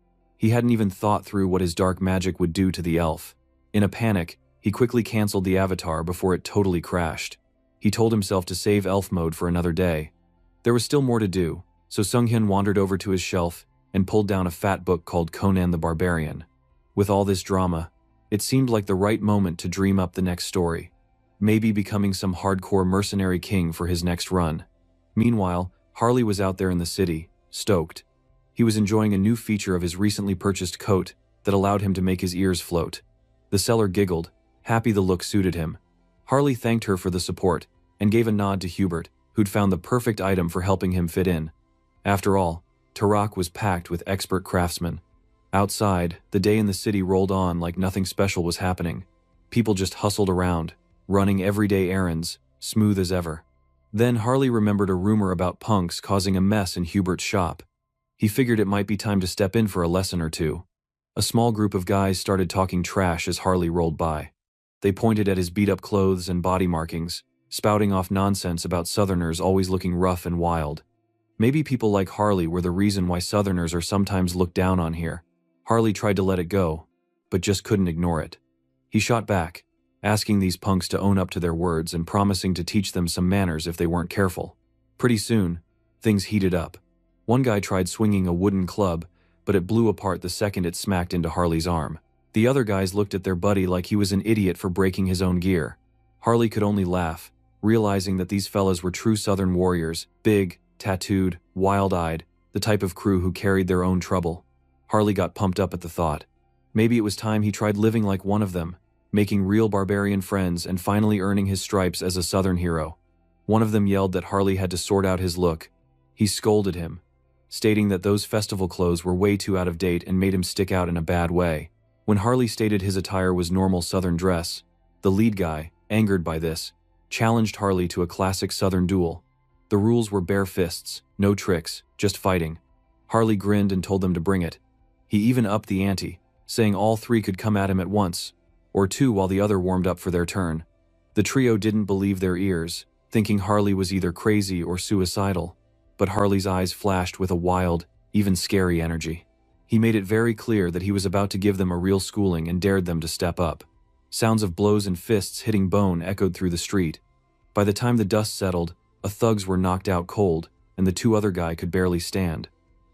He hadn't even thought through what his dark magic would do to the elf. In a panic, he quickly canceled the avatar before it totally crashed. He told himself to save elf mode for another day. There was still more to do, so Sungyun wandered over to his shelf and pulled down a fat book called Conan the Barbarian. With all this drama, it seemed like the right moment to dream up the next story, maybe becoming some hardcore mercenary king for his next run. Meanwhile, Harley was out there in the city, stoked. He was enjoying a new feature of his recently purchased coat that allowed him to make his ears float. The seller giggled, happy the look suited him. Harley thanked her for the support and gave a nod to Hubert, who'd found the perfect item for helping him fit in. After all, Tarak was packed with expert craftsmen. Outside, the day in the city rolled on like nothing special was happening. People just hustled around, running everyday errands, smooth as ever. Then Harley remembered a rumor about punks causing a mess in Hubert's shop. He figured it might be time to step in for a lesson or two. A small group of guys started talking trash as Harley rolled by. They pointed at his beat-up clothes and body markings, spouting off nonsense about Southerners always looking rough and wild. Maybe people like Harley were the reason why Southerners are sometimes looked down on here. Harley tried to let it go, but just couldn't ignore it. He shot back, asking these punks to own up to their words and promising to teach them some manners if they weren't careful. Pretty soon, things heated up. One guy tried swinging a wooden club, but it blew apart the second it smacked into Harley's arm. The other guys looked at their buddy like he was an idiot for breaking his own gear. Harley could only laugh, realizing that these fellas were true Southern warriors, big, tattooed, wild-eyed, the type of crew who carried their own trouble. Harley got pumped up at the thought. Maybe it was time he tried living like one of them, making real barbarian friends and finally earning his stripes as a Southern hero. One of them yelled that Harley had to sort out his look. He scolded him, stating that those festival clothes were way too out of date and made him stick out in a bad way. When Harley stated his attire was normal Southern dress, the lead guy, angered by this, challenged Harley to a classic Southern duel. The rules were bare fists, no tricks, just fighting. Harley grinned and told them to bring it. He even upped the ante, saying all three could come at him at once, or two while the other warmed up for their turn. The trio didn't believe their ears, thinking Harley was either crazy or suicidal, but Harley's eyes flashed with a wild, even scary energy. He made it very clear that he was about to give them a real schooling and dared them to step up. Sounds of blows and fists hitting bone echoed through the street. By the time the dust settled, the thugs were knocked out cold, and the two other guys could barely stand.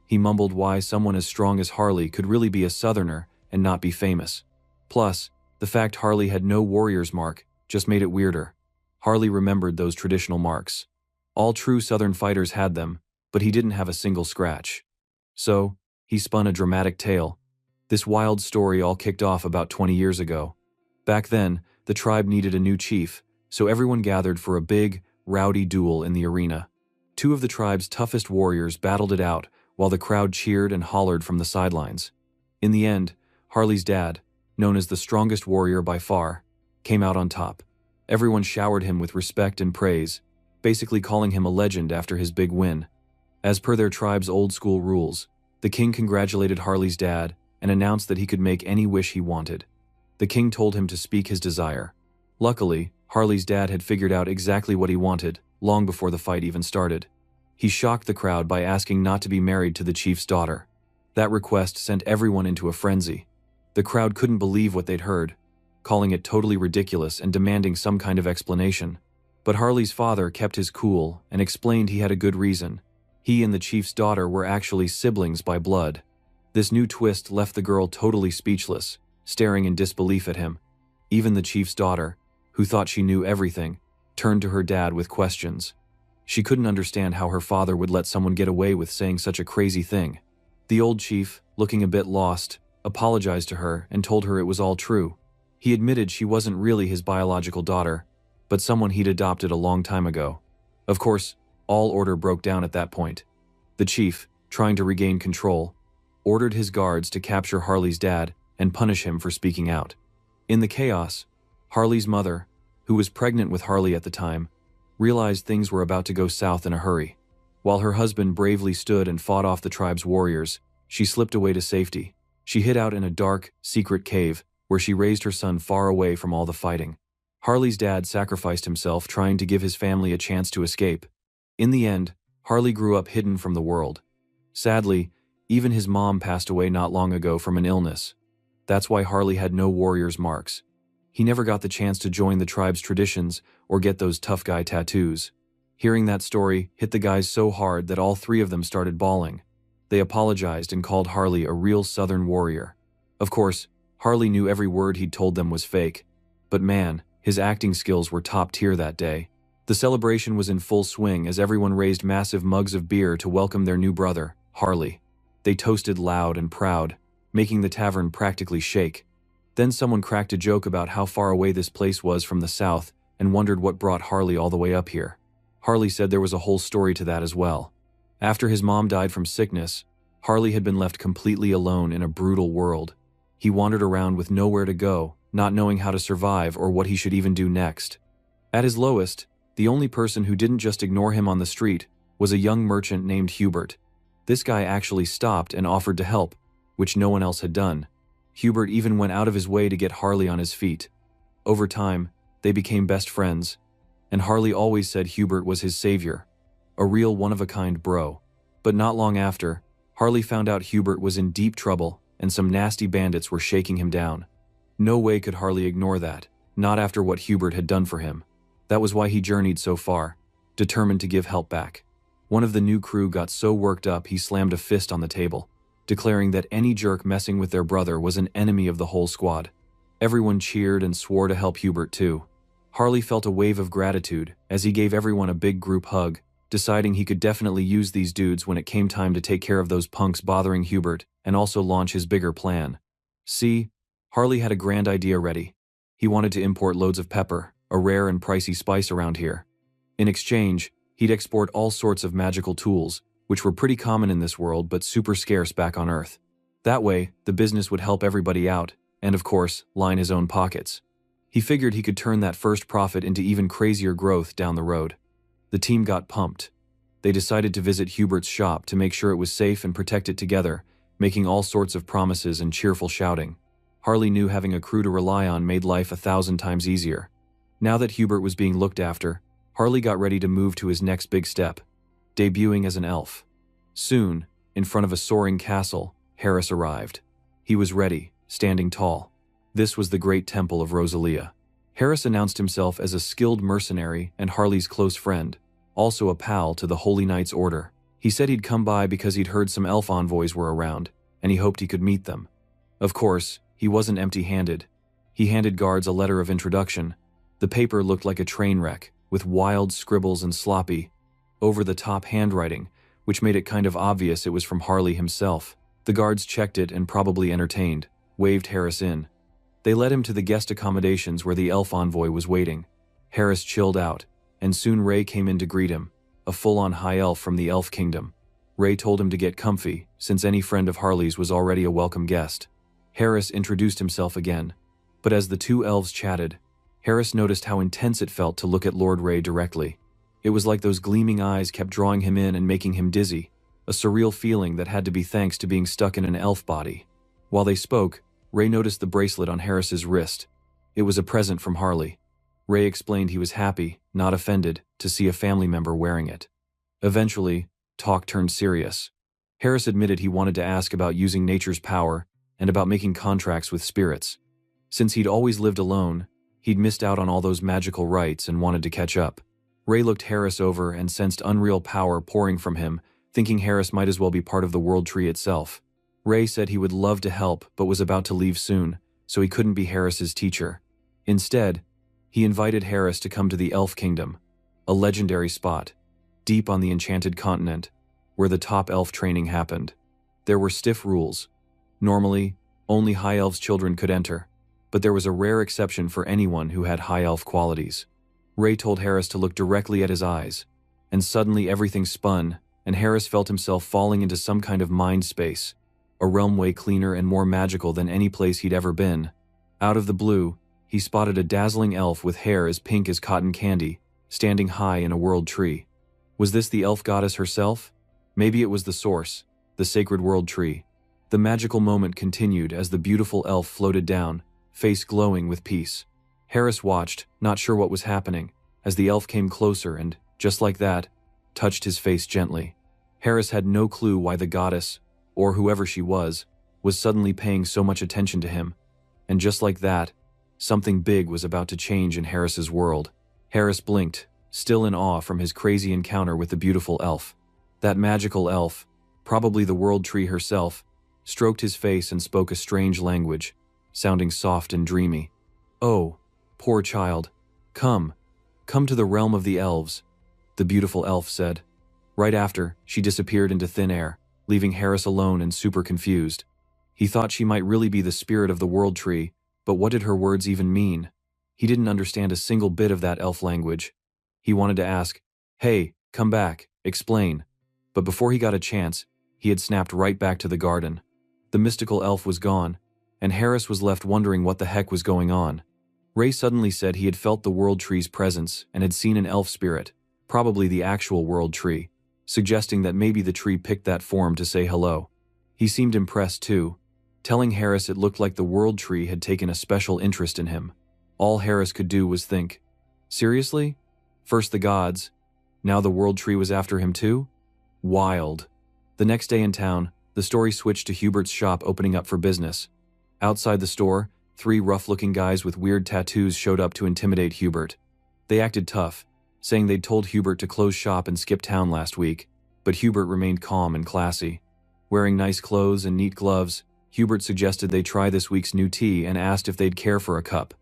He mumbled why someone as strong as Harley could really be a Southerner and not be famous. Plus, the fact Harley had no warrior's mark just made it weirder. Harley remembered those traditional marks. All true Southern fighters had them, but he didn't have a single scratch. So, he spun a dramatic tale. This wild story all kicked off about 20 years ago. Back then, the tribe needed a new chief, so everyone gathered for a big, rowdy duel in the arena. Two of the tribe's toughest warriors battled it out while the crowd cheered and hollered from the sidelines. In the end, Harley's dad, known as the strongest warrior by far, came out on top. Everyone showered him with respect and praise, basically calling him a legend after his big win. As per their tribe's old-school rules, the king congratulated Harley's dad and announced that he could make any wish he wanted. The king told him to speak his desire. Luckily, Harley's dad had figured out exactly what he wanted, long before the fight even started. He shocked the crowd by asking not to be married to the chief's daughter. That request sent everyone into a frenzy. The crowd couldn't believe what they'd heard, calling it totally ridiculous and demanding some kind of explanation. But Harley's father kept his cool and explained he had a good reason. He and the chief's daughter were actually siblings by blood. This new twist left the girl totally speechless, staring in disbelief at him. Even the chief's daughter, who thought she knew everything, turned to her dad with questions. She couldn't understand how her father would let someone get away with saying such a crazy thing. The old chief, looking a bit lost, apologized to her and told her it was all true. He admitted she wasn't really his biological daughter, but someone he'd adopted a long time ago. Of course, all order broke down at that point. The chief, trying to regain control, ordered his guards to capture Harley's dad and punish him for speaking out. In the chaos, Harley's mother, who was pregnant with Harley at the time, realized things were about to go south in a hurry. While her husband bravely stood and fought off the tribe's warriors, she slipped away to safety. She hid out in a dark, secret cave where she raised her son far away from all the fighting. Harley's dad sacrificed himself trying to give his family a chance to escape. In the end, Harley grew up hidden from the world. Sadly, even his mom passed away not long ago from an illness. That's why Harley had no warrior's marks. He never got the chance to join the tribe's traditions or get those tough guy tattoos. Hearing that story hit the guys so hard that all three of them started bawling. They apologized and called Harley a real Southern warrior. Of course, Harley knew every word he'd told them was fake. But man, his acting skills were top tier that day. The celebration was in full swing as everyone raised massive mugs of beer to welcome their new brother, Harley. They toasted loud and proud, making the tavern practically shake. Then someone cracked a joke about how far away this place was from the south and wondered what brought Harley all the way up here. Harley said there was a whole story to that as well. After his mom died from sickness, Harley had been left completely alone in a brutal world. He wandered around with nowhere to go, not knowing how to survive or what he should even do next. At his lowest, the only person who didn't just ignore him on the street was a young merchant named Hubert. This guy actually stopped and offered to help, which no one else had done. Hubert even went out of his way to get Harley on his feet. Over time, they became best friends, and Harley always said Hubert was his savior, a real one-of-a-kind bro. But not long after, Harley found out Hubert was in deep trouble and some nasty bandits were shaking him down. No way could Harley ignore that, not after what Hubert had done for him. That was why he journeyed so far, determined to give help back. One of the new crew got so worked up he slammed a fist on the table, declaring that any jerk messing with their brother was an enemy of the whole squad. Everyone cheered and swore to help Hubert too. Harley felt a wave of gratitude as he gave everyone a big group hug, deciding he could definitely use these dudes when it came time to take care of those punks bothering Hubert and also launch his bigger plan. See, Harley had a grand idea ready. He wanted to import loads of pepper, a rare and pricey spice around here. In exchange, he'd export all sorts of magical tools, which were pretty common in this world but super scarce back on Earth. That way, the business would help everybody out, and of course, line his own pockets. He figured he could turn that first profit into even crazier growth down the road. The team got pumped. They decided to visit Hubert's shop to make sure it was safe and protect it together, making all sorts of promises and cheerful shouting. Harley knew having a crew to rely on made life 1,000 times easier. Now that Hubert was being looked after, Harley got ready to move to his next big step, debuting as an elf. Soon, in front of a soaring castle, Harris arrived. He was ready, standing tall. This was the great temple of Rosalia. Harris announced himself as a skilled mercenary and Harley's close friend, also a pal to the Holy Knight's Order. He said he'd come by because he'd heard some elf envoys were around, and he hoped he could meet them. Of course, he wasn't empty-handed. He handed guards a letter of introduction. The paper looked like a train wreck, with wild scribbles and sloppy, over-the-top handwriting, which made it kind of obvious it was from Harley himself. The guards checked it and, probably entertained, waved Harris in. They led him to the guest accommodations where the elf envoy was waiting. Harris chilled out, and soon Ray came in to greet him, a full-on high elf from the Elf Kingdom. Ray told him to get comfy, since any friend of Harley's was already a welcome guest. Harris introduced himself again, but as the two elves chatted, Harris noticed how intense it felt to look at Lord Ray directly. It was like those gleaming eyes kept drawing him in and making him dizzy, a surreal feeling that had to be thanks to being stuck in an elf body. While they spoke, Ray noticed the bracelet on Harris's wrist. It was a present from Harley. Ray explained he was happy, not offended, to see a family member wearing it. Eventually, talk turned serious. Harris admitted he wanted to ask about using nature's power and about making contracts with spirits. Since he'd always lived alone, he'd missed out on all those magical rites and wanted to catch up. Ray looked Harris over and sensed unreal power pouring from him, thinking Harris might as well be part of the world tree itself. Ray said he would love to help but was about to leave soon, so he couldn't be Harris's teacher. Instead, he invited Harris to come to the Elf Kingdom, a legendary spot, deep on the Enchanted Continent, where the top elf training happened. There were stiff rules. Normally, only High Elf's children could enter, but there was a rare exception for anyone who had High Elf qualities. Ray told Harris to look directly at his eyes, and suddenly everything spun, and Harris felt himself falling into some kind of mind space, a realm way cleaner and more magical than any place he'd ever been. Out of the blue, he spotted a dazzling elf with hair as pink as cotton candy, standing high in a world tree. Was this the elf goddess herself? Maybe it was the source, the sacred world tree. The magical moment continued as the beautiful elf floated down, face glowing with peace. Harris watched, not sure what was happening, as the elf came closer and, just like that, touched his face gently. Harris had no clue why the goddess, or whoever she was suddenly paying so much attention to him. And just like that, something big was about to change in Harris's world. Harris blinked, still in awe from his crazy encounter with the beautiful elf. That magical elf, probably the world tree herself, stroked his face and spoke a strange language, sounding soft and dreamy. "Oh, poor child. Come to the realm of the elves," the beautiful elf said. Right after, she disappeared into thin air, leaving Harris alone and super confused. He thought she might really be the spirit of the world tree, but what did her words even mean? He didn't understand a single bit of that elf language. He wanted to ask, "Hey, come back, explain." But before he got a chance, he had snapped right back to the garden. The mystical elf was gone, and Harris was left wondering what the heck was going on. Ray suddenly said he had felt the world tree's presence and had seen an elf spirit, probably the actual world tree, suggesting that maybe the tree picked that form to say hello. He seemed impressed too, telling Harris it looked like the world tree had taken a special interest in him. All Harris could do was think, seriously? First the gods, now the world tree was after him too? Wild. The next day in town, the story switched to Hubert's shop opening up for business. Outside the store, 3 rough-looking guys with weird tattoos showed up to intimidate Hubert. They acted tough, saying they'd told Hubert to close shop and skip town last week, but Hubert remained calm and classy. Wearing nice clothes and neat gloves, Hubert suggested they try this week's new tea and asked if they'd care for a cup.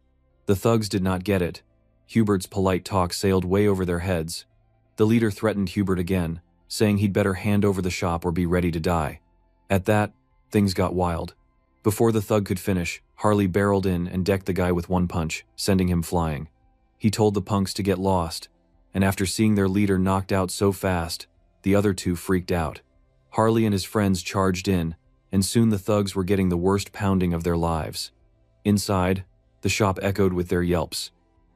The thugs did not get it. Hubert's polite talk sailed way over their heads. The leader threatened Hubert again, saying he'd better hand over the shop or be ready to die. At that, things got wild. Before the thug could finish, Harley barreled in and decked the guy with one punch, sending him flying. He told the punks to get lost, and after seeing their leader knocked out so fast, the other 2 freaked out. Harley and his friends charged in, and soon the thugs were getting the worst pounding of their lives. Inside, the shop echoed with their yelps.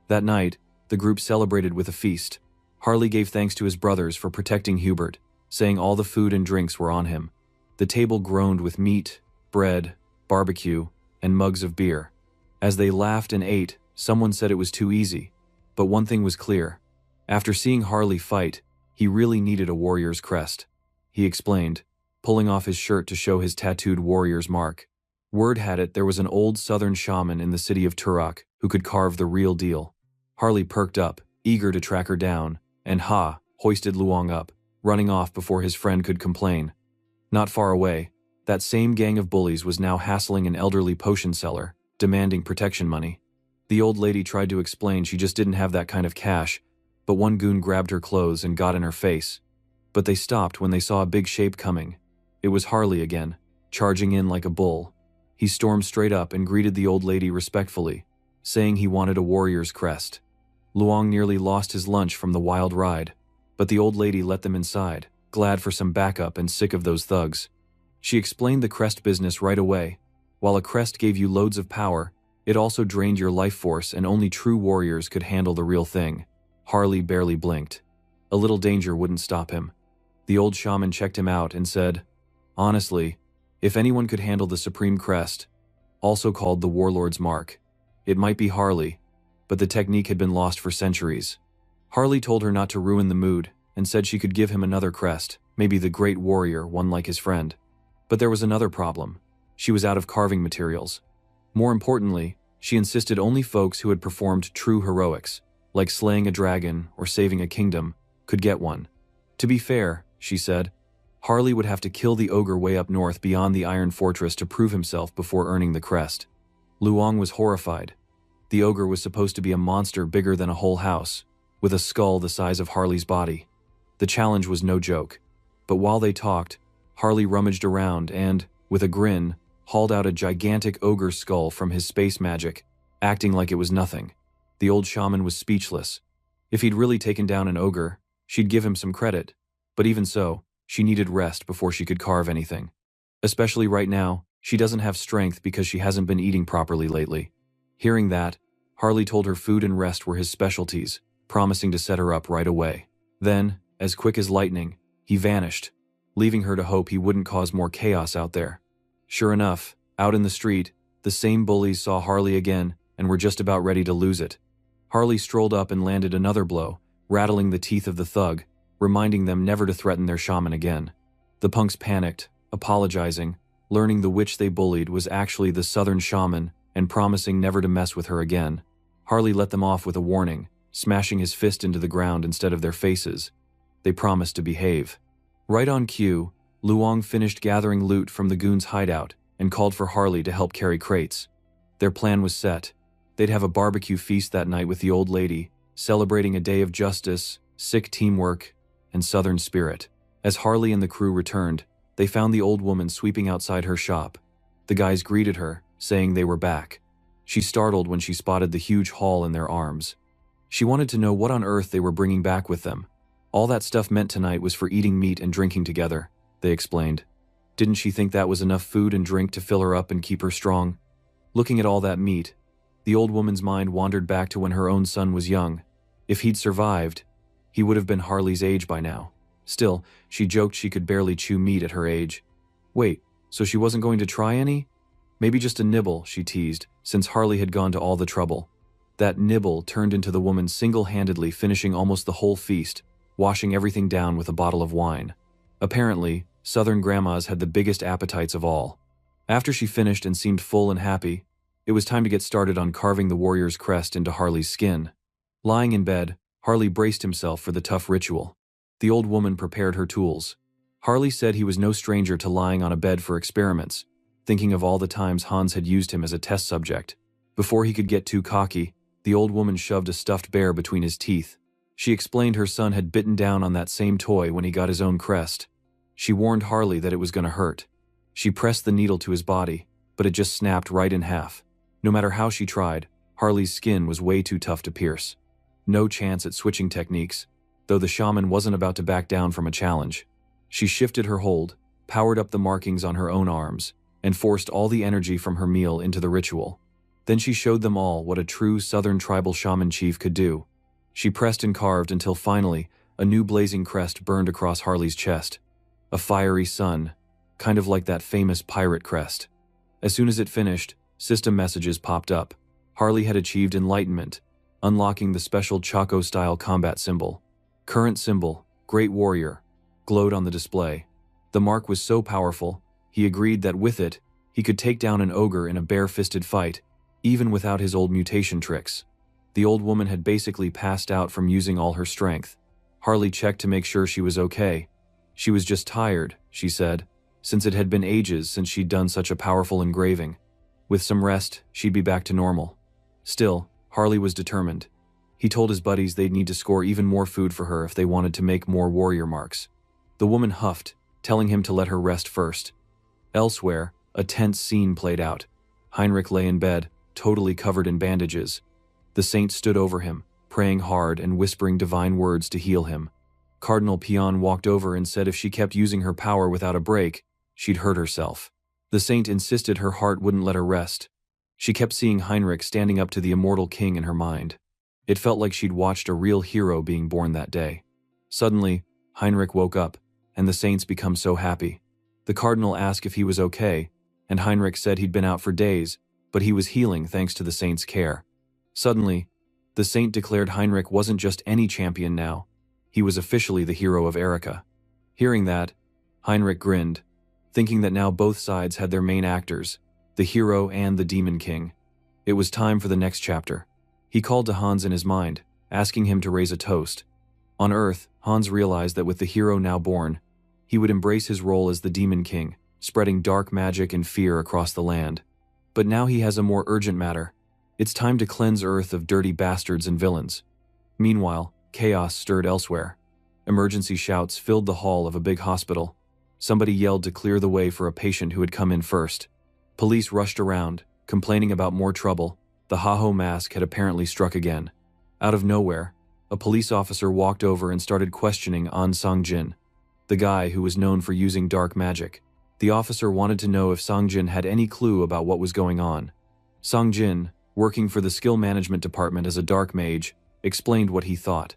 That night, the group celebrated with a feast. Harley gave thanks to his brothers for protecting Hubert, saying all the food and drinks were on him. The table groaned with meat, bread, barbecue, and mugs of beer. As they laughed and ate, someone said it was too easy. But one thing was clear. After seeing Harley fight, he really needed a warrior's crest. He explained, pulling off his shirt to show his tattooed warrior's mark. Word had it there was an old southern shaman in the city of Turok who could carve the real deal. Harley perked up, eager to track her down, and hoisted Luong up, running off before his friend could complain. Not far away, that same gang of bullies was now hassling an elderly potion seller, demanding protection money. The old lady tried to explain she just didn't have that kind of cash, but one goon grabbed her clothes and got in her face. But they stopped when they saw a big shape coming. It was Harley again, charging in like a bull. He stormed straight up and greeted the old lady respectfully, saying he wanted a warrior's crest. Luong nearly lost his lunch from the wild ride, but the old lady let them inside, glad for some backup and sick of those thugs. She explained the crest business right away. While a crest gave you loads of power, it also drained your life force and only true warriors could handle the real thing. Harley barely blinked. A little danger wouldn't stop him. The old shaman checked him out and said, honestly, if anyone could handle the Supreme Crest, also called the Warlord's Mark, it might be Harley, but the technique had been lost for centuries. Harley told her not to ruin the mood and said she could give him another crest, maybe the Great Warrior, one like his friend. But there was another problem. She was out of carving materials. More importantly, she insisted only folks who had performed true heroics, like slaying a dragon or saving a kingdom, could get one. To be fair, she said, Harley would have to kill the ogre way up north beyond the Iron Fortress to prove himself before earning the crest. Luong was horrified. The ogre was supposed to be a monster bigger than a whole house, with a skull the size of Harley's body. The challenge was no joke. But while they talked, Harley rummaged around and, with a grin, hauled out a gigantic ogre skull from his space magic, acting like it was nothing. The old shaman was speechless. If he'd really taken down an ogre, she'd give him some credit. But even so, she needed rest before she could carve anything. Especially right now, she doesn't have strength because she hasn't been eating properly lately. Hearing that, Harley told her food and rest were his specialties, promising to set her up right away. Then, as quick as lightning, he vanished, leaving her to hope he wouldn't cause more chaos out there. Sure enough, out in the street, the same bullies saw Harley again and were just about ready to lose it. Harley strolled up and landed another blow, rattling the teeth of the thug, reminding them never to threaten their shaman again. The punks panicked, apologizing, learning the witch they bullied was actually the southern shaman and promising never to mess with her again. Harley let them off with a warning, smashing his fist into the ground instead of their faces. They promised to behave. Right on cue, Luong finished gathering loot from the goons' hideout and called for Harley to help carry crates. Their plan was set. They'd have a barbecue feast that night with the old lady, celebrating a day of justice, sick teamwork, and southern spirit. As Harley and the crew returned, they found the old woman sweeping outside her shop. The guys greeted her, saying they were back. She startled when she spotted the huge haul in their arms. She wanted to know what on earth they were bringing back with them. All that stuff meant tonight was for eating meat and drinking together, they explained. Didn't she think that was enough food and drink to fill her up and keep her strong? Looking at all that meat, the old woman's mind wandered back to when her own son was young. If he'd survived, he would have been Harley's age by now. Still, she joked she could barely chew meat at her age. Wait, so she wasn't going to try any? Maybe just a nibble, she teased, since Harley had gone to all the trouble. That nibble turned into the woman single-handedly finishing almost the whole feast, washing everything down with a bottle of wine. Apparently, Southern grandmas had the biggest appetites of all. After she finished and seemed full and happy, it was time to get started on carving the warrior's crest into Harley's skin. Lying in bed, Harley braced himself for the tough ritual. The old woman prepared her tools. Harley said he was no stranger to lying on a bed for experiments, thinking of all the times Hans had used him as a test subject. Before he could get too cocky, the old woman shoved a stuffed bear between his teeth. She explained her son had bitten down on that same toy when he got his own crest. She warned Harley that it was going to hurt. She pressed the needle to his body, but it just snapped right in half. No matter how she tried, Harley's skin was way too tough to pierce. No chance at switching techniques, though the shaman wasn't about to back down from a challenge. She shifted her hold, powered up the markings on her own arms, and forced all the energy from her meal into the ritual. Then she showed them all what a true Southern tribal shaman chief could do. She pressed and carved until finally, a new blazing crest burned across Harley's chest. A fiery sun, kind of like that famous pirate crest. As soon as it finished, system messages popped up. Harley had achieved enlightenment, unlocking the special Chaco-style combat symbol. Current symbol, Great Warrior, glowed on the display. The mark was so powerful, he agreed that with it, he could take down an ogre in a bare-fisted fight, even without his old mutation tricks. The old woman had basically passed out from using all her strength. Harley checked to make sure she was okay. She was just tired, she said, since it had been ages since she'd done such a powerful engraving. With some rest, she'd be back to normal. Still, Harley was determined. He told his buddies they'd need to score even more food for her if they wanted to make more warrior marks. The woman huffed, telling him to let her rest first. Elsewhere, a tense scene played out. Heinrich lay in bed, totally covered in bandages. The saint stood over him, praying hard and whispering divine words to heal him. Cardinal Pion walked over and said if she kept using her power without a break, she'd hurt herself. The saint insisted her heart wouldn't let her rest. She kept seeing Heinrich standing up to the immortal king in her mind. It felt like she'd watched a real hero being born that day. Suddenly, Heinrich woke up, and the saints become so happy. The cardinal asked if he was okay, and Heinrich said he'd been out for days, but he was healing thanks to the saint's care. Suddenly, the saint declared Heinrich wasn't just any champion now. He was officially the hero of Erica. Hearing that, Heinrich grinned, thinking that now both sides had their main actors, the hero and the demon king. It was time for the next chapter. He called to Hans in his mind, asking him to raise a toast. On Earth, Hans realized that with the hero now born, he would embrace his role as the demon king, spreading dark magic and fear across the land. But now he has a more urgent matter. It's time to cleanse Earth of dirty bastards and villains. Meanwhile, chaos stirred elsewhere. Emergency shouts filled the hall of a big hospital. Somebody yelled to clear the way for a patient who had come in first. Police rushed around, complaining about more trouble. The Ha-Ho mask had apparently struck again. Out of nowhere, a police officer walked over and started questioning An Sang-jin, the guy who was known for using dark magic. The officer wanted to know if Sang-jin had any clue about what was going on. Sang-jin, working for the skill management department as a dark mage, explained what he thought.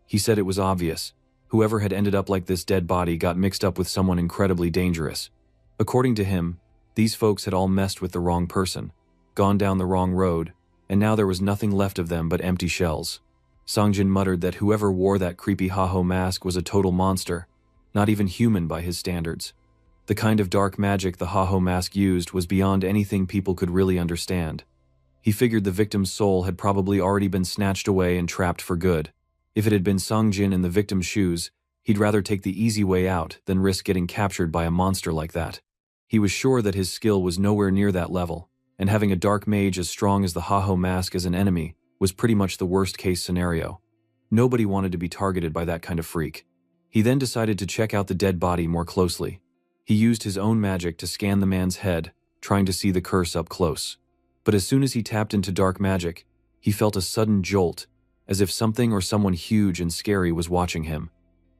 He said it was obvious. Whoever had ended up like this dead body got mixed up with someone incredibly dangerous. According to him, these folks had all messed with the wrong person, gone down the wrong road, and now there was nothing left of them but empty shells. Sang-jin muttered that whoever wore that creepy Ha-Ho mask was a total monster, not even human by his standards. The kind of dark magic the Ha-Ho mask used was beyond anything people could really understand. He figured the victim's soul had probably already been snatched away and trapped for good. If it had been Sang-jin in the victim's shoes, he'd rather take the easy way out than risk getting captured by a monster like that. He was sure that his skill was nowhere near that level, and having a dark mage as strong as the Ha-Ho mask as an enemy was pretty much the worst-case scenario. Nobody wanted to be targeted by that kind of freak. He then decided to check out the dead body more closely. He used his own magic to scan the man's head, trying to see the curse up close. But as soon as he tapped into dark magic, he felt a sudden jolt, as if something or someone huge and scary was watching him.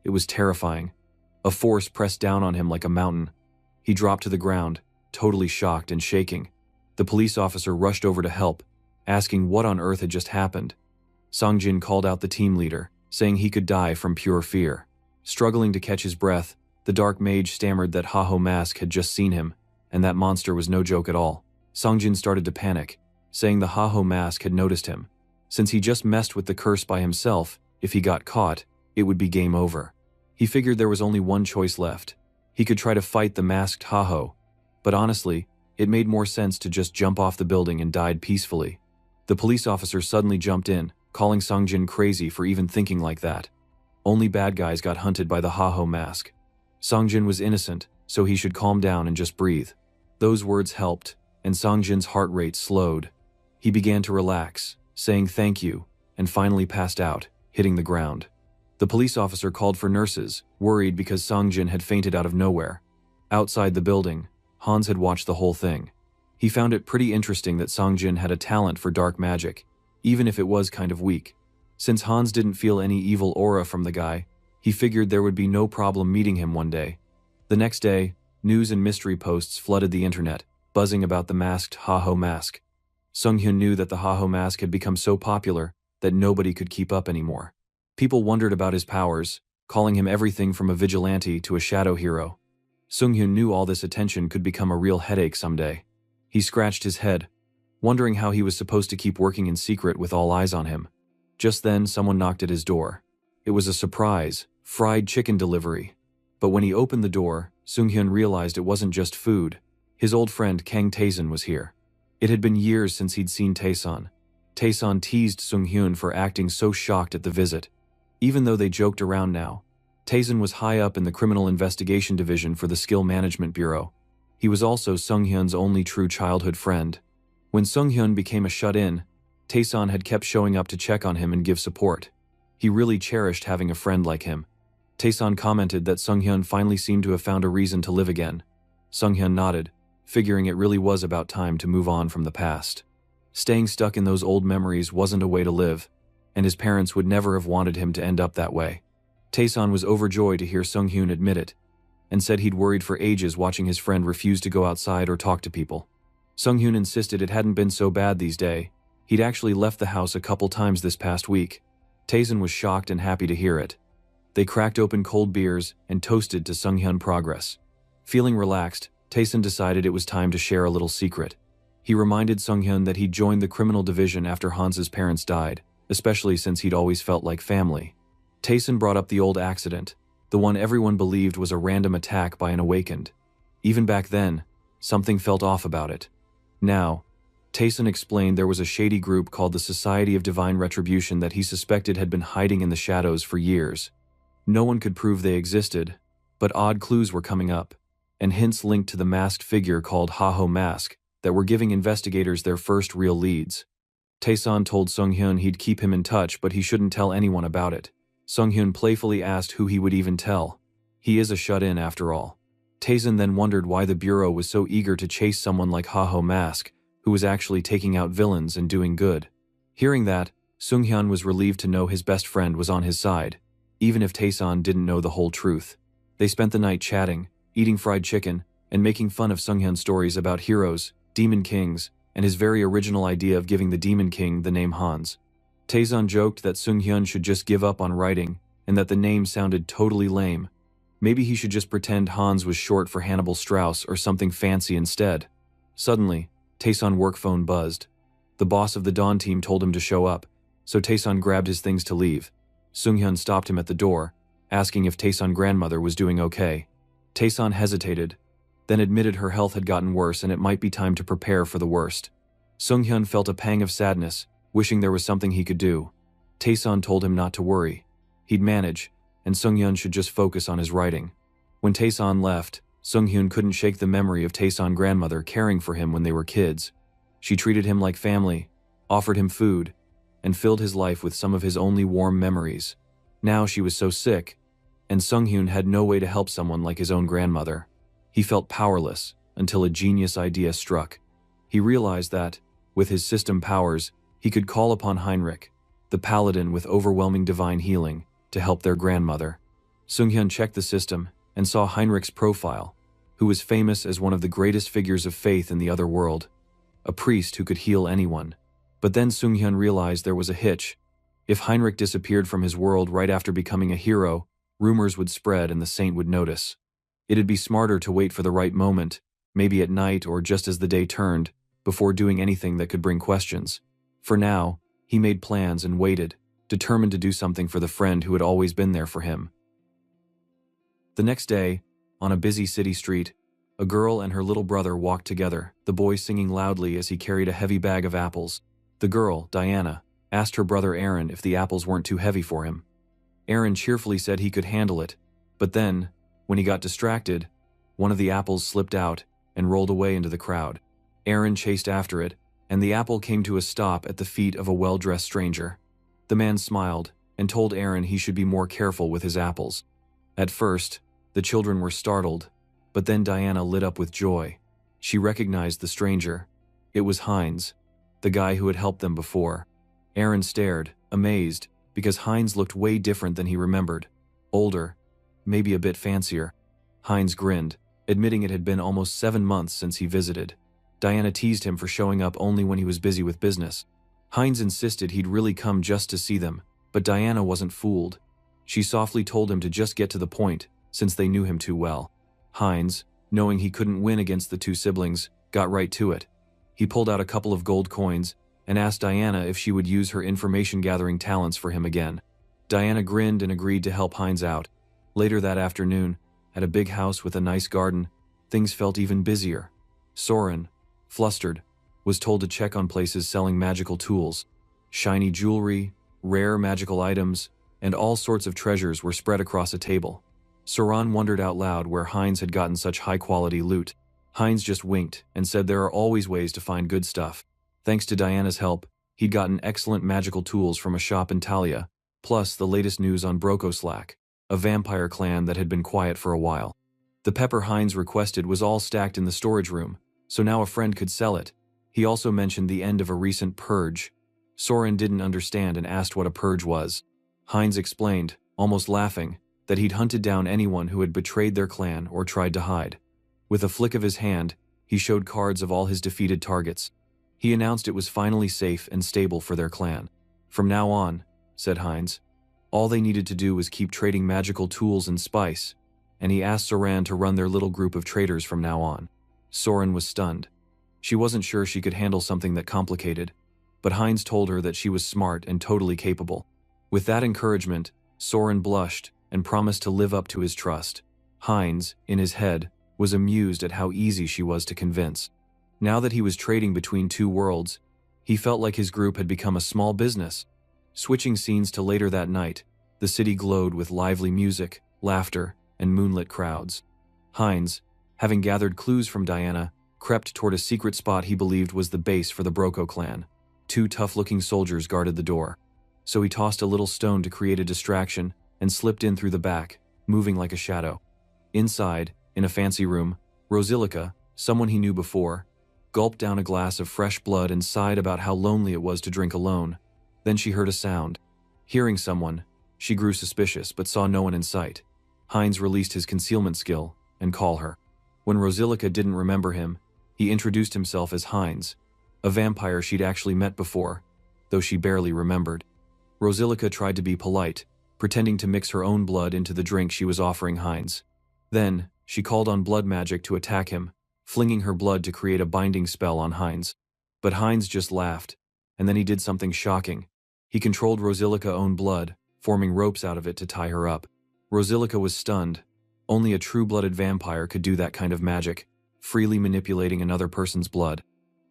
It was terrifying. A force pressed down on him like a mountain. He dropped to the ground, totally shocked and shaking. The police officer rushed over to help, asking what on earth had just happened. Sang-jin called out the team leader, saying he could die from pure fear. Struggling to catch his breath, the dark mage stammered that Ha-Ho mask had just seen him, and that monster was no joke at all. Sang-jin started to panic, saying the Ha-Ho mask had noticed him. Since he just messed with the curse by himself, if he got caught, it would be game over. He figured there was only one choice left. He could try to fight the masked Haho, but honestly, it made more sense to just jump off the building and died peacefully. The police officer suddenly jumped in, calling Songjin crazy for even thinking like that. Only bad guys got hunted by the Haho mask. Songjin was innocent, so he should calm down and just breathe. Those words helped, and Songjin's heart rate slowed. He began to relax, saying thank you, and finally passed out, hitting the ground. The police officer called for nurses, worried because Songjin had fainted out of nowhere. Outside the building, Hans had watched the whole thing. He found it pretty interesting that Songjin had a talent for dark magic, even if it was kind of weak. Since Hans didn't feel any evil aura from the guy, he figured there would be no problem meeting him one day. The next day, news and mystery posts flooded the internet, buzzing about the masked Haho mask. Sunghyun knew that the Haho mask had become so popular that nobody could keep up anymore. People wondered about his powers, calling him everything from a vigilante to a shadow hero. Sunghyun knew all this attention could become a real headache someday. He scratched his head, wondering how he was supposed to keep working in secret with all eyes on him. Just then, someone knocked at his door. It was a surprise, fried chicken delivery. But when he opened the door, Sunghyun realized it wasn't just food. His old friend Kang Taesan was here. It had been years since he'd seen Taesan. Taesan teased Sunghyun for acting so shocked at the visit. Even though they joked around now, Taesan was high up in the Criminal Investigation Division for the Skill Management Bureau. He was also Sunghyun's only true childhood friend. When Sunghyun became a shut-in, Taesan had kept showing up to check on him and give support. He really cherished having a friend like him. Taesan commented that Sunghyun finally seemed to have found a reason to live again. Sunghyun nodded, figuring it really was about time to move on from the past. Staying stuck in those old memories wasn't a way to live, and his parents would never have wanted him to end up that way. Taesan was overjoyed to hear Sunghyun admit it, and said he'd worried for ages watching his friend refuse to go outside or talk to people. Sunghyun insisted it hadn't been so bad these days. He'd actually left the house a couple times this past week. Taesan was shocked and happy to hear it. They cracked open cold beers and toasted to Sunghyun progress. Feeling relaxed, Taesan decided it was time to share a little secret. He reminded Sunghyun that he'd joined the criminal division after Hans's parents died, especially since he'd always felt like family. Taesan brought up the old accident, the one everyone believed was a random attack by an awakened. Even back then, something felt off about it. Now, Taesan explained there was a shady group called the Society of Divine Retribution that he suspected had been hiding in the shadows for years. No one could prove they existed, but odd clues were coming up, and hints linked to the masked figure called Haho Mask that were giving investigators their first real leads. Taesan told Sunghyun he'd keep him in touch, but he shouldn't tell anyone about it. Sunghyun playfully asked who he would even tell. He is a shut-in after all. Taesan then wondered why the Bureau was so eager to chase someone like Haho Mask, who was actually taking out villains and doing good. Hearing that, Sunghyun was relieved to know his best friend was on his side, even if Taesan didn't know the whole truth. They spent the night chatting, eating fried chicken, and making fun of Sunghyun's stories about heroes, demon kings, and his very original idea of giving the demon king the name Hans. Taesan joked that Sunghyun should just give up on writing, and that the name sounded totally lame. Maybe he should just pretend Hans was short for Hannibal Strauss or something fancy instead. Suddenly, Taesan's work phone buzzed. The boss of the Dawn team told him to show up, so Taesan grabbed his things to leave. Sunghyun stopped him at the door, asking if Taesan's grandmother was doing okay. Taesan hesitated, then admitted her health had gotten worse and it might be time to prepare for the worst. Sunghyun felt a pang of sadness, wishing there was something he could do. Taesan told him not to worry. He'd manage, and Sunghyun should just focus on his writing. When Taesan left, Sunghyun couldn't shake the memory of Taesan's grandmother caring for him when they were kids. She treated him like family, offered him food, and filled his life with some of his only warm memories. Now she was so sick, and Sunghyun had no way to help someone like his own grandmother. He felt powerless until a genius idea struck. He realized that, with his system powers, he could call upon Heinrich, the paladin with overwhelming divine healing, to help their grandmother. Sunghyun checked the system and saw Heinrich's profile, who was famous as one of the greatest figures of faith in the other world, a priest who could heal anyone. But then Sunghyun realized there was a hitch. If Heinrich disappeared from his world right after becoming a hero, rumors would spread and the saint would notice. It'd be smarter to wait for the right moment, maybe at night or just as the day turned, before doing anything that could bring questions. For now, He made plans and waited, determined to do something for the friend who had always been there for him. The next day, on a busy city street, a girl and her little brother walked together, the boy singing loudly as he carried a heavy bag of apples. The girl, Diana, asked her brother Aaron if the apples weren't too heavy for him. Aaron cheerfully said he could handle it, but then, when he got distracted, one of the apples slipped out and rolled away into the crowd. Aaron chased after it, and the apple came to a stop at the feet of a well-dressed stranger. The man smiled and told Aaron he should be more careful with his apples. At first, the children were startled, but then Diana lit up with joy. She recognized the stranger. It was Heinz, the guy who had helped them before. Aaron stared, amazed, because Heinz looked way different than he remembered. Older, maybe a bit fancier. Heinz grinned, admitting it had been almost 7 months since he visited. Diana teased him for showing up only when he was busy with business. Heinz insisted he'd really come just to see them, but Diana wasn't fooled. She softly told him to just get to the point, since they knew him too well. Heinz, knowing he couldn't win against the two siblings, got right to it. He pulled out a couple of gold coins and asked Diana if she would use her information-gathering talents for him again. Diana grinned and agreed to help Heinz out. Later that afternoon, at a big house with a nice garden, things felt even busier. Soren, flustered, was told to check on places selling magical tools. Shiny jewelry, rare magical items, and all sorts of treasures were spread across a table. Soren wondered out loud where Heinz had gotten such high-quality loot. Heinz just winked and said there are always ways to find good stuff. Thanks to Diana's help, he'd gotten excellent magical tools from a shop in Talia, plus the latest news on Brokoslack, a vampire clan that had been quiet for a while. The pepper Heinz requested was all stacked in the storage room, so now a friend could sell it. He also mentioned the end of a recent purge. Soren didn't understand and asked what a purge was. Heinz explained, almost laughing, that he'd hunted down anyone who had betrayed their clan or tried to hide. With a flick of his hand, he showed cards of all his defeated targets. He announced it was finally safe and stable for their clan. From now on, said Heinz, all they needed to do was keep trading magical tools and spice, and he asked Soren to run their little group of traders from now on. Soren was stunned. She wasn't sure she could handle something that complicated, but Heinz told her that she was smart and totally capable. With that encouragement, Soren blushed and promised to live up to his trust. Heinz, in his head, was amused at how easy she was to convince. Now that he was trading between two worlds, he felt like his group had become a small business. Switching scenes to later that night, the city glowed with lively music, laughter, and moonlit crowds. Heinz, having gathered clues from Diana, crept toward a secret spot he believed was the base for the Broko clan. 2 tough-looking soldiers guarded the door. So he tossed a little stone to create a distraction and slipped in through the back, moving like a shadow. Inside, in a fancy room, Rosilica, someone he knew before, gulped down a glass of fresh blood and sighed about how lonely it was to drink alone. Then she heard a sound. Hearing someone, she grew suspicious but saw no one in sight. Heinz released his concealment skill and called her. When Rosilica didn't remember him, he introduced himself as Heinz, a vampire she'd actually met before, though she barely remembered. Rosilica tried to be polite, pretending to mix her own blood into the drink she was offering Heinz. Then, she called on blood magic to attack him, flinging her blood to create a binding spell on Heinz. But Heinz just laughed, and then he did something shocking. He controlled Rosilica's own blood, forming ropes out of it to tie her up. Rosilica was stunned. Only a true-blooded vampire could do that kind of magic, freely manipulating another person's blood.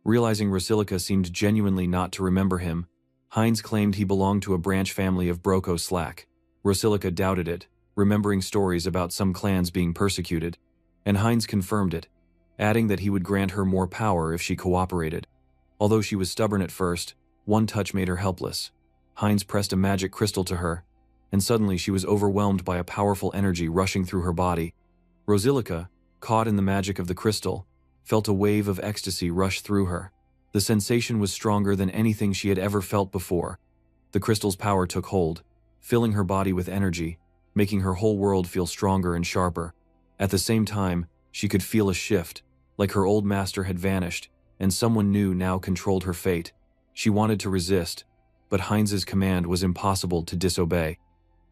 Realizing Rosilica seemed genuinely not to remember him, Heinz claimed he belonged to a branch family of Brokoslack. Rosilica doubted it, remembering stories about some clans being persecuted, and Heinz confirmed it, adding that he would grant her more power if she cooperated. Although she was stubborn at first, one touch made her helpless. Heinz pressed a magic crystal to her, and suddenly she was overwhelmed by a powerful energy rushing through her body. Rosilica, caught in the magic of the crystal, felt a wave of ecstasy rush through her. The sensation was stronger than anything she had ever felt before. The crystal's power took hold, filling her body with energy, making her whole world feel stronger and sharper. At the same time, she could feel a shift, like her old master had vanished, and someone new now controlled her fate. She wanted to resist, but Heinz's command was impossible to disobey.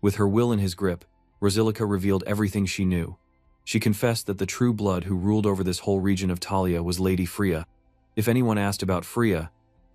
With her will in his grip, Rosilica revealed everything she knew. She confessed that the true blood who ruled over this whole region of Talia was Lady Freya. If anyone asked about Freya,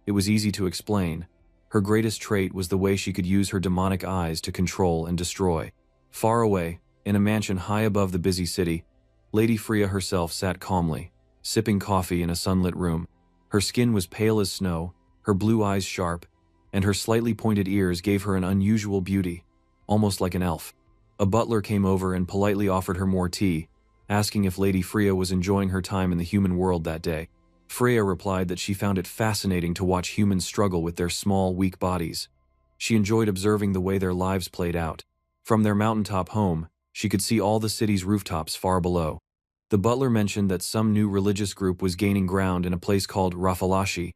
it was easy to explain. Her greatest trait was the way she could use her demonic eyes to control and destroy. Far away, in a mansion high above the busy city, Lady Freya herself sat calmly, sipping coffee in a sunlit room. Her skin was pale as snow, her blue eyes sharp, and her slightly pointed ears gave her an unusual beauty, almost like an elf. A butler came over and politely offered her more tea, asking if Lady Freya was enjoying her time in the human world that day. Freya replied that she found it fascinating to watch humans struggle with their small, weak bodies. She enjoyed observing the way their lives played out. From their mountaintop home, she could see all the city's rooftops far below. The butler mentioned that some new religious group was gaining ground in a place called Rafalashi.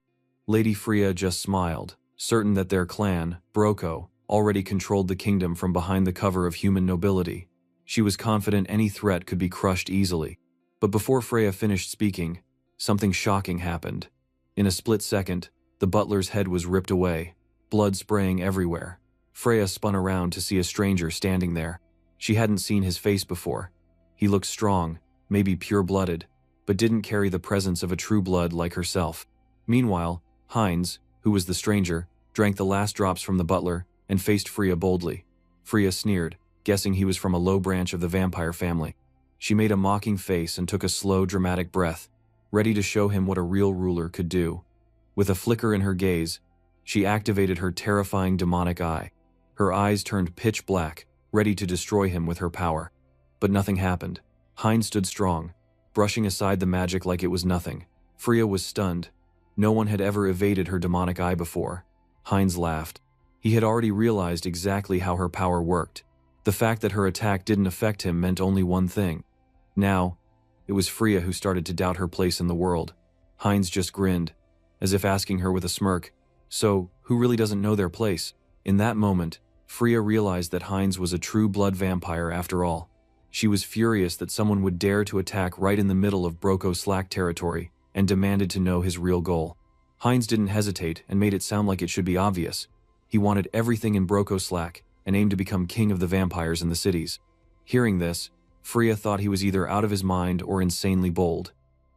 Lady Freya just smiled, certain that their clan, Broko, already controlled the kingdom from behind the cover of human nobility. She was confident any threat could be crushed easily. But before Freya finished speaking, something shocking happened. In a split second, the butler's head was ripped away, blood spraying everywhere. Freya spun around to see a stranger standing there. She hadn't seen his face before. He looked strong, maybe pure-blooded, but didn't carry the presence of a true blood like herself. Meanwhile, Heinz, who was the stranger, drank the last drops from the butler and faced Freya boldly. Freya sneered, guessing he was from a low branch of the vampire family. She made a mocking face and took a slow, dramatic breath, ready to show him what a real ruler could do. With a flicker in her gaze, she activated her terrifying demonic eye. Her eyes turned pitch black, ready to destroy him with her power. But nothing happened. Heinz stood strong, brushing aside the magic like it was nothing. Freya was stunned. No one had ever evaded her demonic eye before. Heinz laughed. He had already realized exactly how her power worked. The fact that her attack didn't affect him meant only one thing. Now, it was Freya who started to doubt her place in the world. Heinz just grinned, as if asking her with a smirk, "So, who really doesn't know their place?" In that moment, Freya realized that Heinz was a true blood vampire after all. She was furious that someone would dare to attack right in the middle of Broko Slack territory and demanded to know his real goal. Heinz didn't hesitate and made it sound like it should be obvious. He wanted everything in Broko Slack and aimed to become king of the vampires in the cities. Hearing this, Freya thought he was either out of his mind or insanely bold.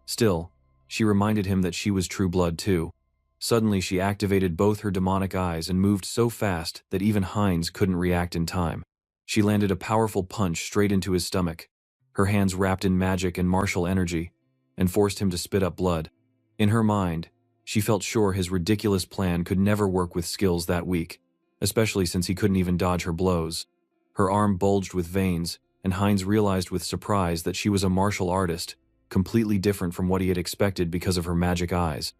Still, she reminded him that she was true blood too. Suddenly she activated both her demonic eyes and moved so fast that even Heinz couldn't react in time. She landed a powerful punch straight into his stomach, her hands wrapped in magic and martial energy, and forced him to spit up blood. In her mind, she felt sure his ridiculous plan could never work with skills that weak, especially since he couldn't even dodge her blows. Her arm bulged with veins, and Heinz realized with surprise that she was a martial artist, completely different from what he had expected because of her magic eyes.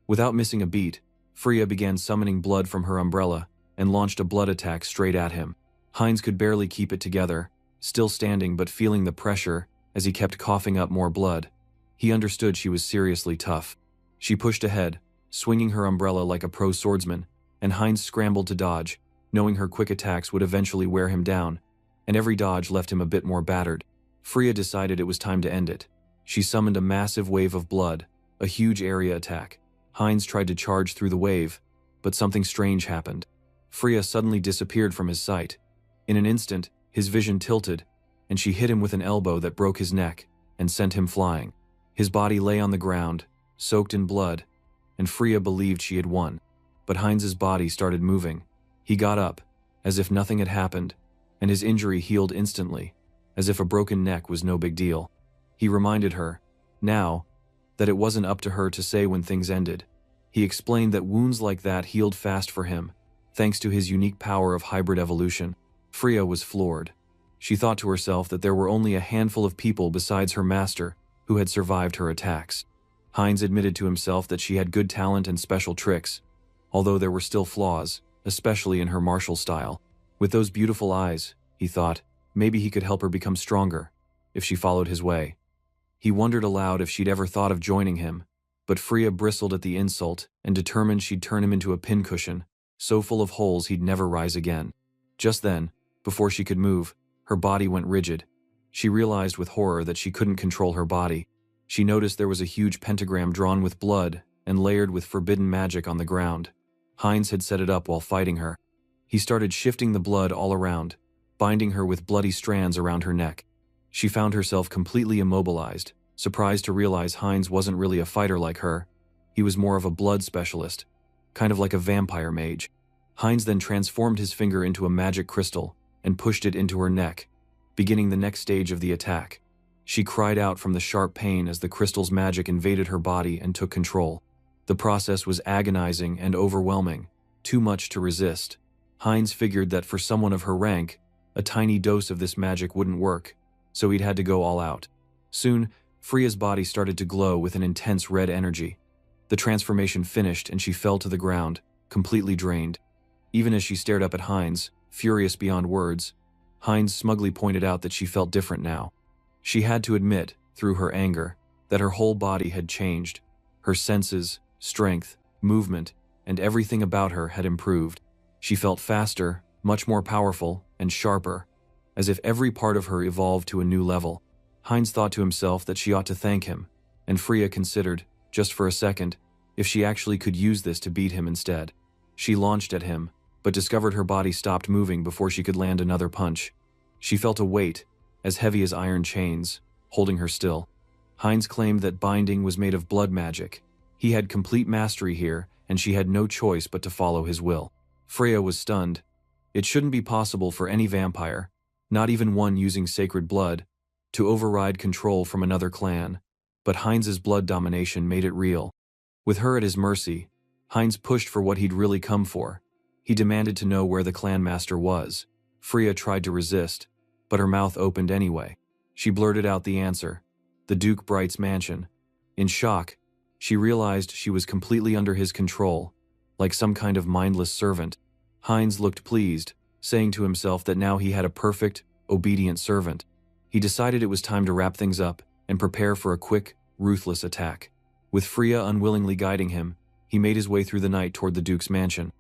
Without missing a beat, Freya began summoning blood from her umbrella and launched a blood attack straight at him. Heinz could barely keep it together, still standing but feeling the pressure as he kept coughing up more blood. He understood she was seriously tough. She pushed ahead, swinging her umbrella like a pro swordsman, and Heinz scrambled to dodge, knowing her quick attacks would eventually wear him down, and every dodge left him a bit more battered. Freya decided it was time to end it. She summoned a massive wave of blood, a huge area attack. Heinz tried to charge through the wave, but something strange happened. Freya suddenly disappeared from his sight. In an instant, his vision tilted, and she hit him with an elbow that broke his neck and sent him flying. His body lay on the ground, soaked in blood, and Freya believed she had won. But Heinz's body started moving. He got up, as if nothing had happened, and his injury healed instantly, as if a broken neck was no big deal. He reminded her, now, that it wasn't up to her to say when things ended. He explained that wounds like that healed fast for him, thanks to his unique power of hybrid evolution. Freya was floored. She thought to herself that there were only a handful of people besides her master who had survived her attacks. Heinz admitted to himself that she had good talent and special tricks, although there were still flaws, especially in her martial style. With those beautiful eyes, he thought, maybe he could help her become stronger, if she followed his way. He wondered aloud if she'd ever thought of joining him, but Freya bristled at the insult and determined she'd turn him into a pincushion, so full of holes he'd never rise again. Just then, before she could move, her body went rigid. She realized with horror that she couldn't control her body. She noticed there was a huge pentagram drawn with blood and layered with forbidden magic on the ground. Heinz had set it up while fighting her. He started shifting the blood all around, binding her with bloody strands around her neck. She found herself completely immobilized, surprised to realize Heinz wasn't really a fighter like her. He was more of a blood specialist, kind of like a vampire mage. Heinz then transformed his finger into a magic crystal and pushed it into her neck, beginning the next stage of the attack. She cried out from the sharp pain as the crystal's magic invaded her body and took control. The process was agonizing and overwhelming, too much to resist. Heinz figured that for someone of her rank, a tiny dose of this magic wouldn't work, so he'd had to go all out. Soon, Freya's body started to glow with an intense red energy. The transformation finished and she fell to the ground, completely drained. Even as she stared up at Heinz, furious beyond words, Heinz smugly pointed out that she felt different now. She had to admit, through her anger, that her whole body had changed. Her senses, strength, movement, and everything about her had improved. She felt faster, much more powerful, and sharper, as if every part of her evolved to a new level. Heinz thought to himself that she ought to thank him, and Freya considered, just for a second, if she actually could use this to beat him instead. She launched at him, but discovered her body stopped moving before she could land another punch. She felt a weight, as heavy as iron chains, holding her still. Heinz claimed that binding was made of blood magic. He had complete mastery here, and she had no choice but to follow his will. Freya was stunned. It shouldn't be possible for any vampire, not even one using sacred blood, to override control from another clan, but Heinz's blood domination made it real. With her at his mercy, Heinz pushed for what he'd really come for. He demanded to know where the clan master was. Freya tried to resist, but her mouth opened anyway. She blurted out the answer: the Duke Bright's mansion. In shock, she realized she was completely under his control, like some kind of mindless servant. Heinz looked pleased, saying to himself that now he had a perfect, obedient servant. He decided it was time to wrap things up and prepare for a quick, ruthless attack. With Freya unwillingly guiding him, he made his way through the night toward the Duke's mansion.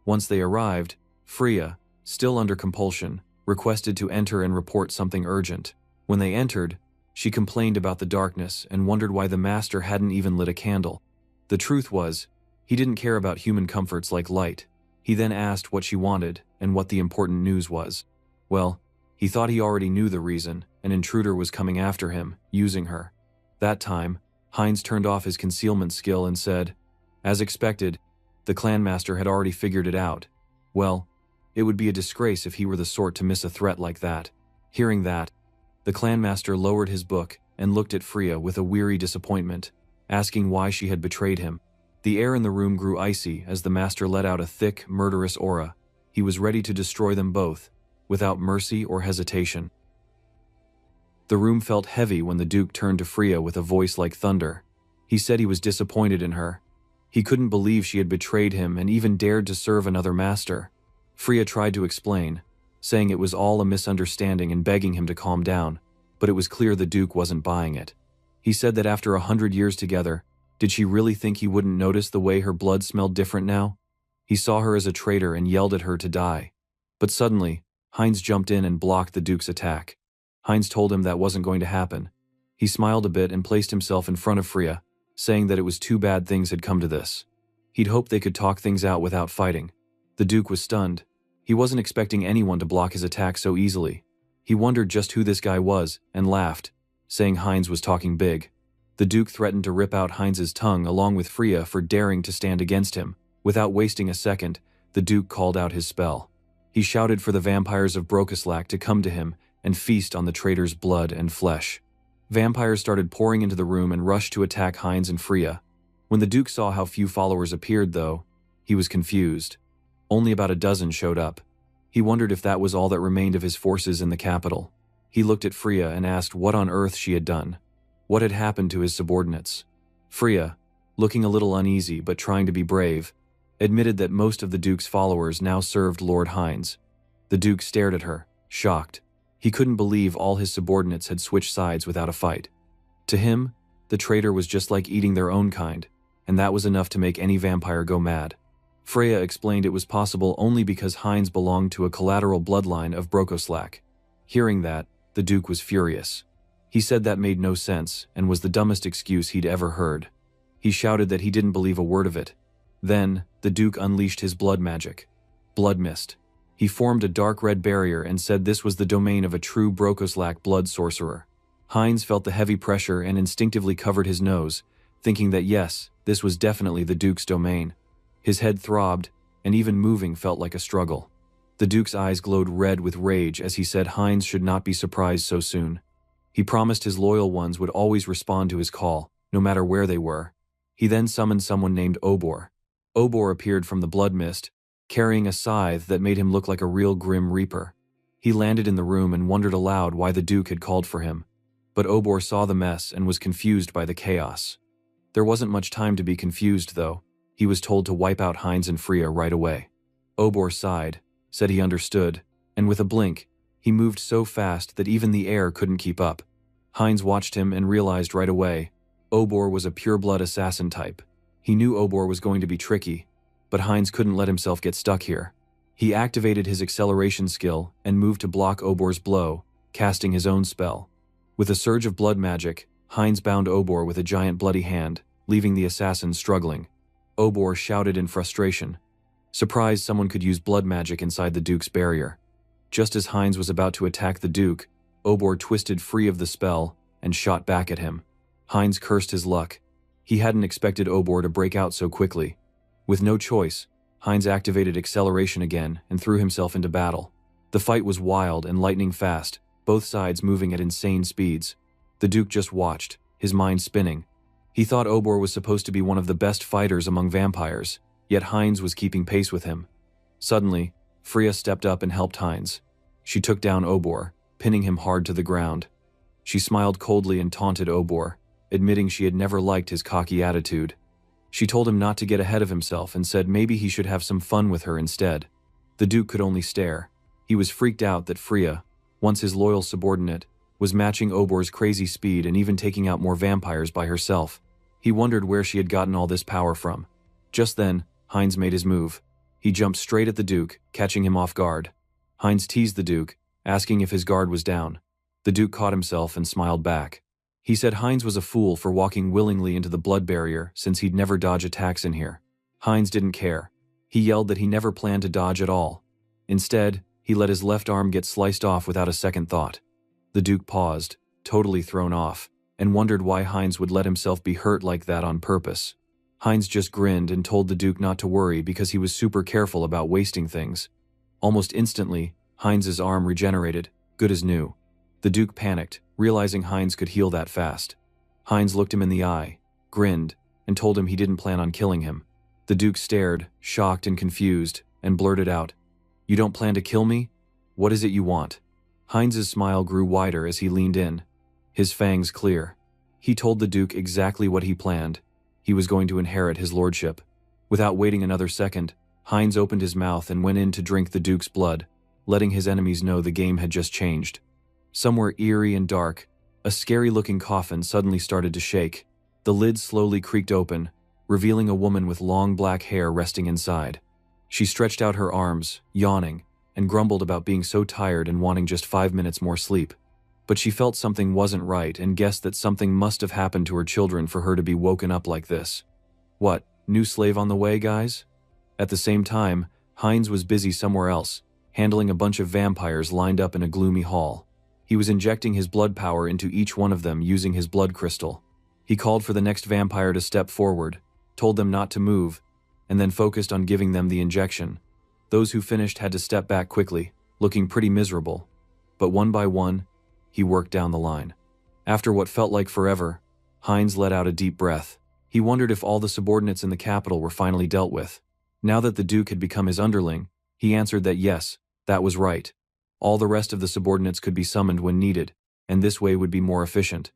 Once they arrived, Freya, still under compulsion, requested to enter and report something urgent. When they entered, she complained about the darkness and wondered why the master hadn't even lit a candle. The truth was, he didn't care about human comforts like light. He then asked what she wanted and what the important news was. Well, he thought he already knew the reason. An intruder was coming after him, using her. That time, Heinz turned off his concealment skill and said, as expected, the clan master had already figured it out. Well, it would be a disgrace if he were the sort to miss a threat like that. Hearing that, the clan master lowered his book and looked at Freya with a weary disappointment, asking why she had betrayed him. The air in the room grew icy as the master let out a thick, murderous aura. He was ready to destroy them both, without mercy or hesitation. The room felt heavy when the Duke turned to Freya with a voice like thunder. He said he was disappointed in her. He couldn't believe she had betrayed him and even dared to serve another master. Freya tried to explain, saying it was all a misunderstanding and begging him to calm down, but it was clear the Duke wasn't buying it. He said that after 100 years together, did she really think he wouldn't notice the way her blood smelled different now? He saw her as a traitor and yelled at her to die. But suddenly, Heinz jumped in and blocked the Duke's attack. Heinz told him that wasn't going to happen. He smiled a bit and placed himself in front of Freya, saying that it was too bad things had come to this. He'd hoped they could talk things out without fighting. The Duke was stunned. He wasn't expecting anyone to block his attack so easily. He wondered just who this guy was and laughed, saying Heinz was talking big. The Duke threatened to rip out Heinz's tongue along with Freya for daring to stand against him. Without wasting a second, the Duke called out his spell. He shouted for the vampires of Brokislack to come to him and feast on the traitor's blood and flesh. Vampires started pouring into the room and rushed to attack Heinz and Freya. When the Duke saw how few followers appeared, though, he was confused. Only about a dozen showed up. He wondered if that was all that remained of his forces in the capital. He looked at Freya and asked what on earth she had done. What had happened to his subordinates? Freya, looking a little uneasy but trying to be brave, admitted that most of the Duke's followers now served Lord Heinz. The Duke stared at her, shocked. He couldn't believe all his subordinates had switched sides without a fight. To him, the traitor was just like eating their own kind, and that was enough to make any vampire go mad. Freya explained it was possible only because Heinz belonged to a collateral bloodline of Brokoslack. Hearing that, the Duke was furious. He said that made no sense and was the dumbest excuse he'd ever heard. He shouted that he didn't believe a word of it. Then, the Duke unleashed his blood magic. Blood mist. He formed a dark red barrier and said this was the domain of a true Brokoslack blood sorcerer. Heinz felt the heavy pressure and instinctively covered his nose, thinking that yes, this was definitely the Duke's domain. His head throbbed, and even moving felt like a struggle. The Duke's eyes glowed red with rage as he said Heinz should not be surprised so soon. He promised his loyal ones would always respond to his call, no matter where they were. He then summoned someone named Obor. Obor appeared from the blood mist, carrying a scythe that made him look like a real grim reaper. He landed in the room and wondered aloud why the Duke had called for him. But Obor saw the mess and was confused by the chaos. There wasn't much time to be confused, though. He was told to wipe out Heinz and Freya right away. Obor sighed, said he understood, and with a blink, he moved so fast that even the air couldn't keep up. Heinz watched him and realized right away, Obor was a pure-blood assassin type. He knew Obor was going to be tricky, but Heinz couldn't let himself get stuck here. He activated his acceleration skill and moved to block Obor's blow, casting his own spell. With a surge of blood magic, Heinz bound Obor with a giant bloody hand, leaving the assassin struggling. Obor shouted in frustration, surprised someone could use blood magic inside the Duke's barrier. Just as Heinz was about to attack the Duke, Obor twisted free of the spell and shot back at him. Heinz cursed his luck. He hadn't expected Obor to break out so quickly. With no choice, Heinz activated acceleration again and threw himself into battle. The fight was wild and lightning fast, both sides moving at insane speeds. The Duke just watched, his mind spinning. He thought Obor was supposed to be one of the best fighters among vampires, yet Heinz was keeping pace with him. Suddenly, Freya stepped up and helped Heinz. She took down Obor, pinning him hard to the ground. She smiled coldly and taunted Obor, admitting she had never liked his cocky attitude. She told him not to get ahead of himself and said maybe he should have some fun with her instead. The Duke could only stare. He was freaked out that Freya, once his loyal subordinate, was matching Obor's crazy speed and even taking out more vampires by herself. He wondered where she had gotten all this power from. Just then, Heinz made his move. He jumped straight at the Duke, catching him off guard. Heinz teased the Duke, asking if his guard was down. The Duke caught himself and smiled back. He said Heinz was a fool for walking willingly into the blood barrier since he'd never dodge attacks in here. Heinz didn't care. He yelled that he never planned to dodge at all. Instead, he let his left arm get sliced off without a second thought. The Duke paused, totally thrown off, and wondered why Heinz would let himself be hurt like that on purpose. Heinz just grinned and told the Duke not to worry because he was super careful about wasting things. Almost instantly, Heinz's arm regenerated, good as new. The Duke panicked, realizing Heinz could heal that fast. Heinz looked him in the eye, grinned, and told him he didn't plan on killing him. The Duke stared, shocked and confused, and blurted out, "You don't plan to kill me? What is it you want?" Heinz's smile grew wider as he leaned in, his fangs clear. He told the Duke exactly what he planned. He was going to inherit his lordship. Without waiting another second, Heinz opened his mouth and went in to drink the Duke's blood, letting his enemies know the game had just changed. Somewhere eerie and dark, a scary-looking coffin suddenly started to shake. The lid slowly creaked open, revealing a woman with long black hair resting inside. She stretched out her arms, yawning, and grumbled about being so tired and wanting just 5 minutes more sleep. But she felt something wasn't right and guessed that something must have happened to her children for her to be woken up like this. What, new slave on the way, guys? At the same time, Heinz was busy somewhere else, handling a bunch of vampires lined up in a gloomy hall. He was injecting his blood power into each one of them using his blood crystal. He called for the next vampire to step forward, told them not to move, and then focused on giving them the injection. Those who finished had to step back quickly, looking pretty miserable. But one by one, he worked down the line. After what felt like forever, Heinz let out a deep breath. He wondered if all the subordinates in the capital were finally dealt with. Now that the Duke had become his underling, he answered that yes, that was right. All the rest of the subordinates could be summoned when needed, and this way would be more efficient.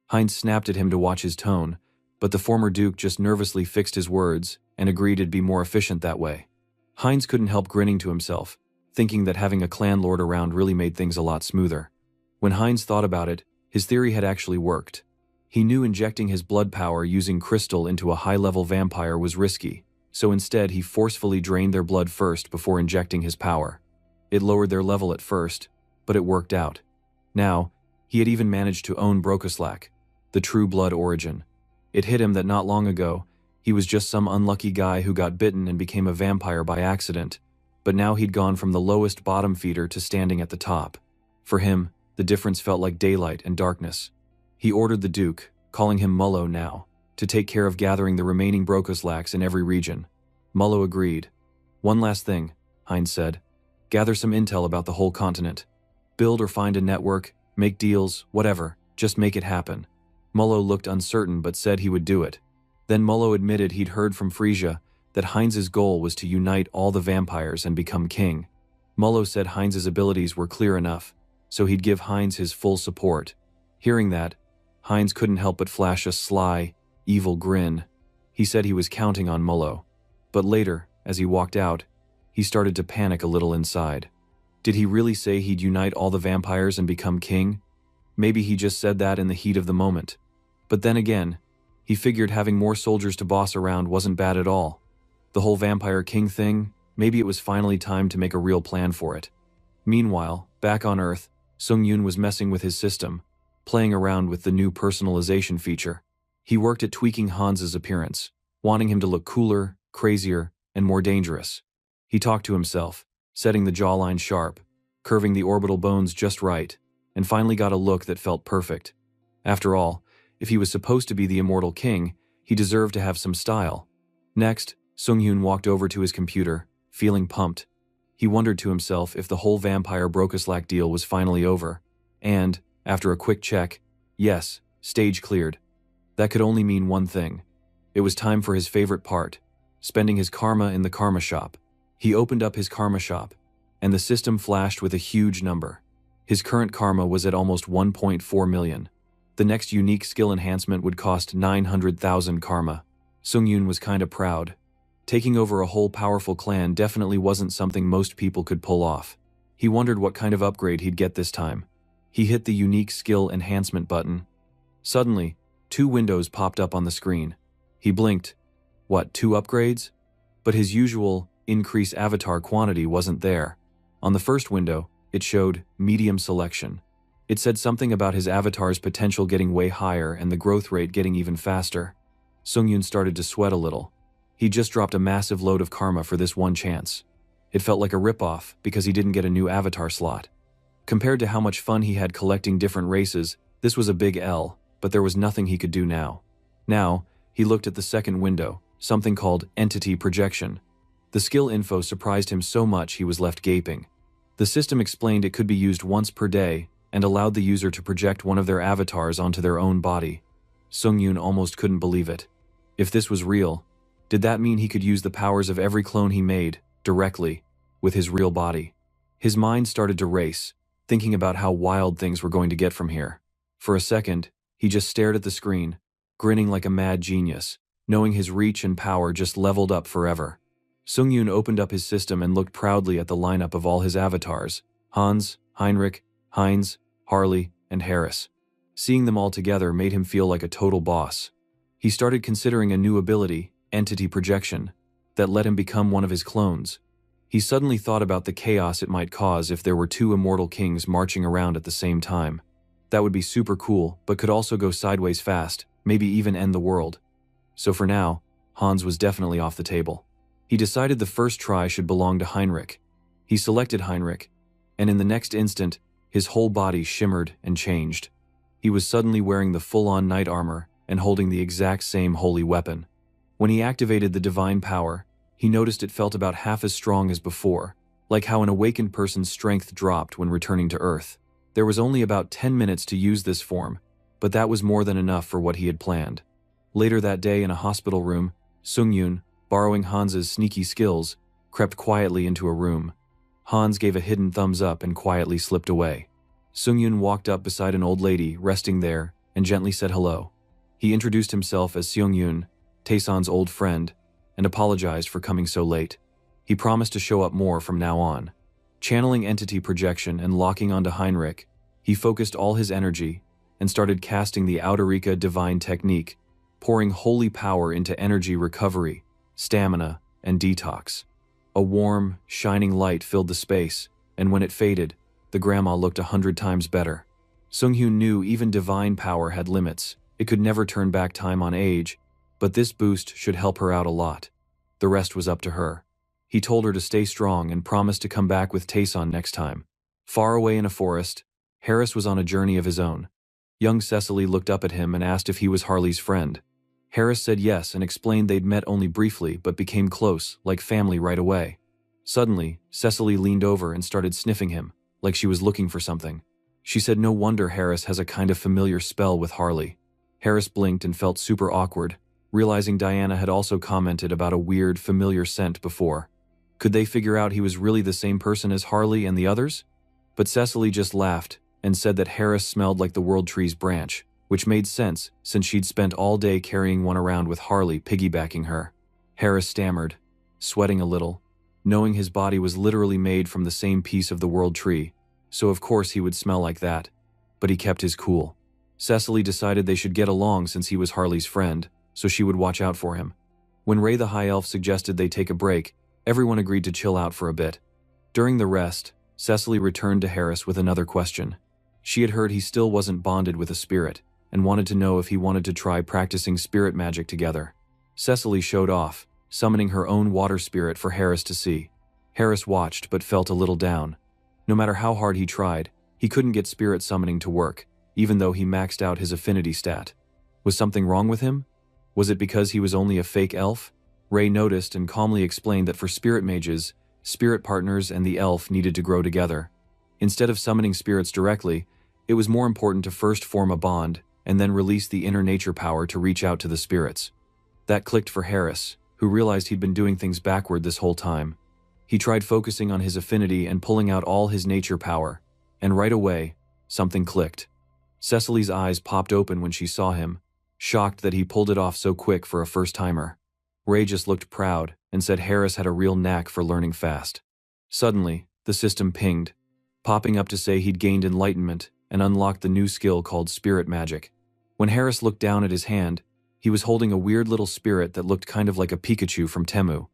Heinz snapped at him to watch his tone, but the former Duke just nervously fixed his words and agreed it'd be more efficient that way. Heinz couldn't help grinning to himself, thinking that having a clan lord around really made things a lot smoother. When Heinz thought about it, his theory had actually worked. He knew injecting his blood power using crystal into a high-level vampire was risky, so instead he forcefully drained their blood first before injecting his power. It lowered their level at first, but it worked out. Now, he had even managed to own Brokoslak, the true blood origin. It hit him that not long ago, he was just some unlucky guy who got bitten and became a vampire by accident, but now he'd gone from the lowest bottom feeder to standing at the top. For him, the difference felt like daylight and darkness. He ordered the Duke, calling him Mullo now, to take care of gathering the remaining Brokoslaks in every region. Mullo agreed. One last thing, Heinz said. Gather some intel about the whole continent. Build or find a network, make deals, whatever, just make it happen. Mullo looked uncertain but said he would do it. Then Mullo admitted he'd heard from Frisia that Heinz's goal was to unite all the vampires and become king. Mullo said Heinz's abilities were clear enough, so he'd give Heinz his full support. Hearing that, Heinz couldn't help but flash a sly, evil grin. He said he was counting on Mullo. But later, as he walked out, he started to panic a little inside. Did he really say he'd unite all the vampires and become king? Maybe he just said that in the heat of the moment. But then again, he figured having more soldiers to boss around wasn't bad at all. The whole vampire king thing, maybe it was finally time to make a real plan for it. Meanwhile, back on Earth, Sung-Yoon was messing with his system, playing around with the new personalization feature. He worked at tweaking Hans's appearance, wanting him to look cooler, crazier, and more dangerous. He talked to himself, setting the jawline sharp, curving the orbital bones just right, and finally got a look that felt perfect. After all, if he was supposed to be the immortal king, he deserved to have some style. Next, Sung-Yoon walked over to his computer, feeling pumped. He wondered to himself if the whole vampire Brocaslack deal was finally over. And, after a quick check, yes, stage cleared. That could only mean one thing. It was time for his favorite part, spending his karma in the karma shop. He opened up his karma shop, and the system flashed with a huge number. His current karma was at almost 1.4 million. The next unique skill enhancement would cost 900,000 karma. Sung-Yoon was kinda proud. Taking over a whole powerful clan definitely wasn't something most people could pull off. He wondered what kind of upgrade he'd get this time. He hit the unique skill enhancement button. Suddenly, 2 windows popped up on the screen. He blinked. What, 2 upgrades? But his usual increase avatar quantity wasn't there. On the first window, it showed medium selection. It said something about his avatar's potential getting way higher and the growth rate getting even faster. Sung-Yoon started to sweat a little. He just dropped a massive load of karma for this one chance. It felt like a ripoff because he didn't get a new avatar slot. Compared to how much fun he had collecting different races, this was a big L, but there was nothing he could do now. Now, he looked at the second window, something called Entity Projection. The skill info surprised him so much he was left gaping. The system explained it could be used once per day and allowed the user to project one of their avatars onto their own body. Sung-Yoon almost couldn't believe it. If this was real, did that mean he could use the powers of every clone he made, directly, with his real body? His mind started to race, thinking about how wild things were going to get from here. For a second, he just stared at the screen, grinning like a mad genius, knowing his reach and power just leveled up forever. Sung-Yoon opened up his system and looked proudly at the lineup of all his avatars: Hans, Heinrich, Heinz, Harley, and Harris. Seeing them all together made him feel like a total boss. He started considering a new ability, Entity Projection, that let him become one of his clones. He suddenly thought about the chaos it might cause if there were 2 immortal kings marching around at the same time. That would be super cool, but could also go sideways fast, maybe even end the world. So for now, Hans was definitely off the table. He decided the first try should belong to Heinrich. He selected Heinrich, and in the next instant, his whole body shimmered and changed. He was suddenly wearing the full-on knight armor and holding the exact same holy weapon. When he activated the divine power, he noticed it felt about half as strong as before, like how an awakened person's strength dropped when returning to Earth. There was only about 10 minutes to use this form, but that was more than enough for what he had planned. Later that day in a hospital room, Sung-Yoon, borrowing Hans's sneaky skills, crept quietly into a room. Hans gave a hidden thumbs up and quietly slipped away. Sung-Yoon walked up beside an old lady resting there and gently said hello. He introduced himself as Seung-Yoon, Taeson's old friend, and apologized for coming so late. He promised to show up more from now on. Channeling Entity Projection and locking onto Heinrich, he focused all his energy and started casting the Outerika Divine Technique, pouring holy power into energy recovery, stamina, and detox. A warm, shining light filled the space, and when it faded, the grandma looked 100 times better. Sung-Hyun knew even divine power had limits. It could never turn back time on age, but this boost should help her out a lot. The rest was up to her. He told her to stay strong and promised to come back with Taeson next time. Far away in a forest, Harris was on a journey of his own. Young Cecily looked up at him and asked if he was Harley's friend. Harris said yes and explained they'd met only briefly but became close, like family right away. Suddenly, Cecily leaned over and started sniffing him, like she was looking for something. She said no wonder Harris has a kind of familiar spell with Harley. Harris blinked and felt super awkward, realizing Diana had also commented about a weird, familiar scent before. Could they figure out he was really the same person as Harley and the others? But Cecily just laughed and said that Harris smelled like the World Tree's branch, which made sense since she'd spent all day carrying one around with Harley piggybacking her. Harris stammered, sweating a little, knowing his body was literally made from the same piece of the World Tree, so of course he would smell like that. But he kept his cool. Cecily decided they should get along since he was Harley's friend, so she would watch out for him. When Ray the High Elf suggested they take a break, everyone agreed to chill out for a bit. During the rest, Cecily returned to Harris with another question. She had heard he still wasn't bonded with a spirit, and wanted to know if he wanted to try practicing spirit magic together. Cecily showed off, summoning her own water spirit for Harris to see. Harris watched but felt a little down. No matter how hard he tried, he couldn't get spirit summoning to work, even though he maxed out his affinity stat. Was something wrong with him? Was it because he was only a fake elf? Ray noticed and calmly explained that for spirit mages, spirit partners and the elf needed to grow together. Instead of summoning spirits directly, it was more important to first form a bond and then release the inner nature power to reach out to the spirits. That clicked for Harris, who realized he'd been doing things backward this whole time. He tried focusing on his affinity and pulling out all his nature power, and right away, something clicked. Cecily's eyes popped open when she saw him, shocked that he pulled it off so quick for a first-timer. Ray just looked proud and said Harris had a real knack for learning fast. Suddenly, the system pinged, popping up to say he'd gained enlightenment and unlocked the new skill called spirit magic. When Harris looked down at his hand, he was holding a weird little spirit that looked kind of like a Pikachu from Temu.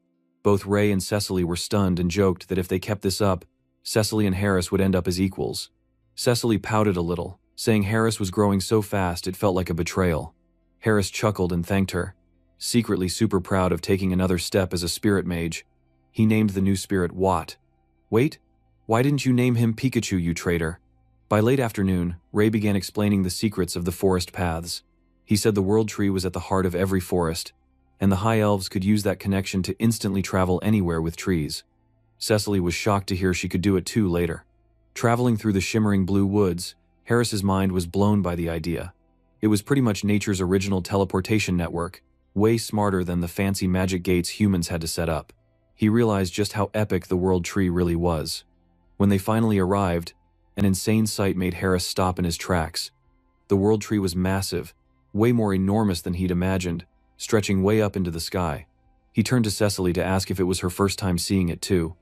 Both Ray and Cecily were stunned and joked that if they kept this up, Cecily and Harris would end up as equals. Cecily pouted a little, saying Harris was growing so fast it felt like a betrayal. Harris chuckled and thanked her, secretly super proud of taking another step as a spirit mage. He named the new spirit Watt. Wait, why didn't you name him Pikachu, you traitor? By late afternoon, Ray began explaining the secrets of the forest paths. He said the World Tree was at the heart of every forest, and the High Elves could use that connection to instantly travel anywhere with trees. Cecily was shocked to hear she could do it too later. Traveling through the shimmering blue woods, Harris's mind was blown by the idea. It was pretty much nature's original teleportation network, way smarter than the fancy magic gates humans had to set up. He realized just how epic the World Tree really was. When they finally arrived, an insane sight made Harris stop in his tracks. The World Tree was massive, way more enormous than he'd imagined, stretching way up into the sky. He turned to Cecily to ask if it was her first time seeing it too,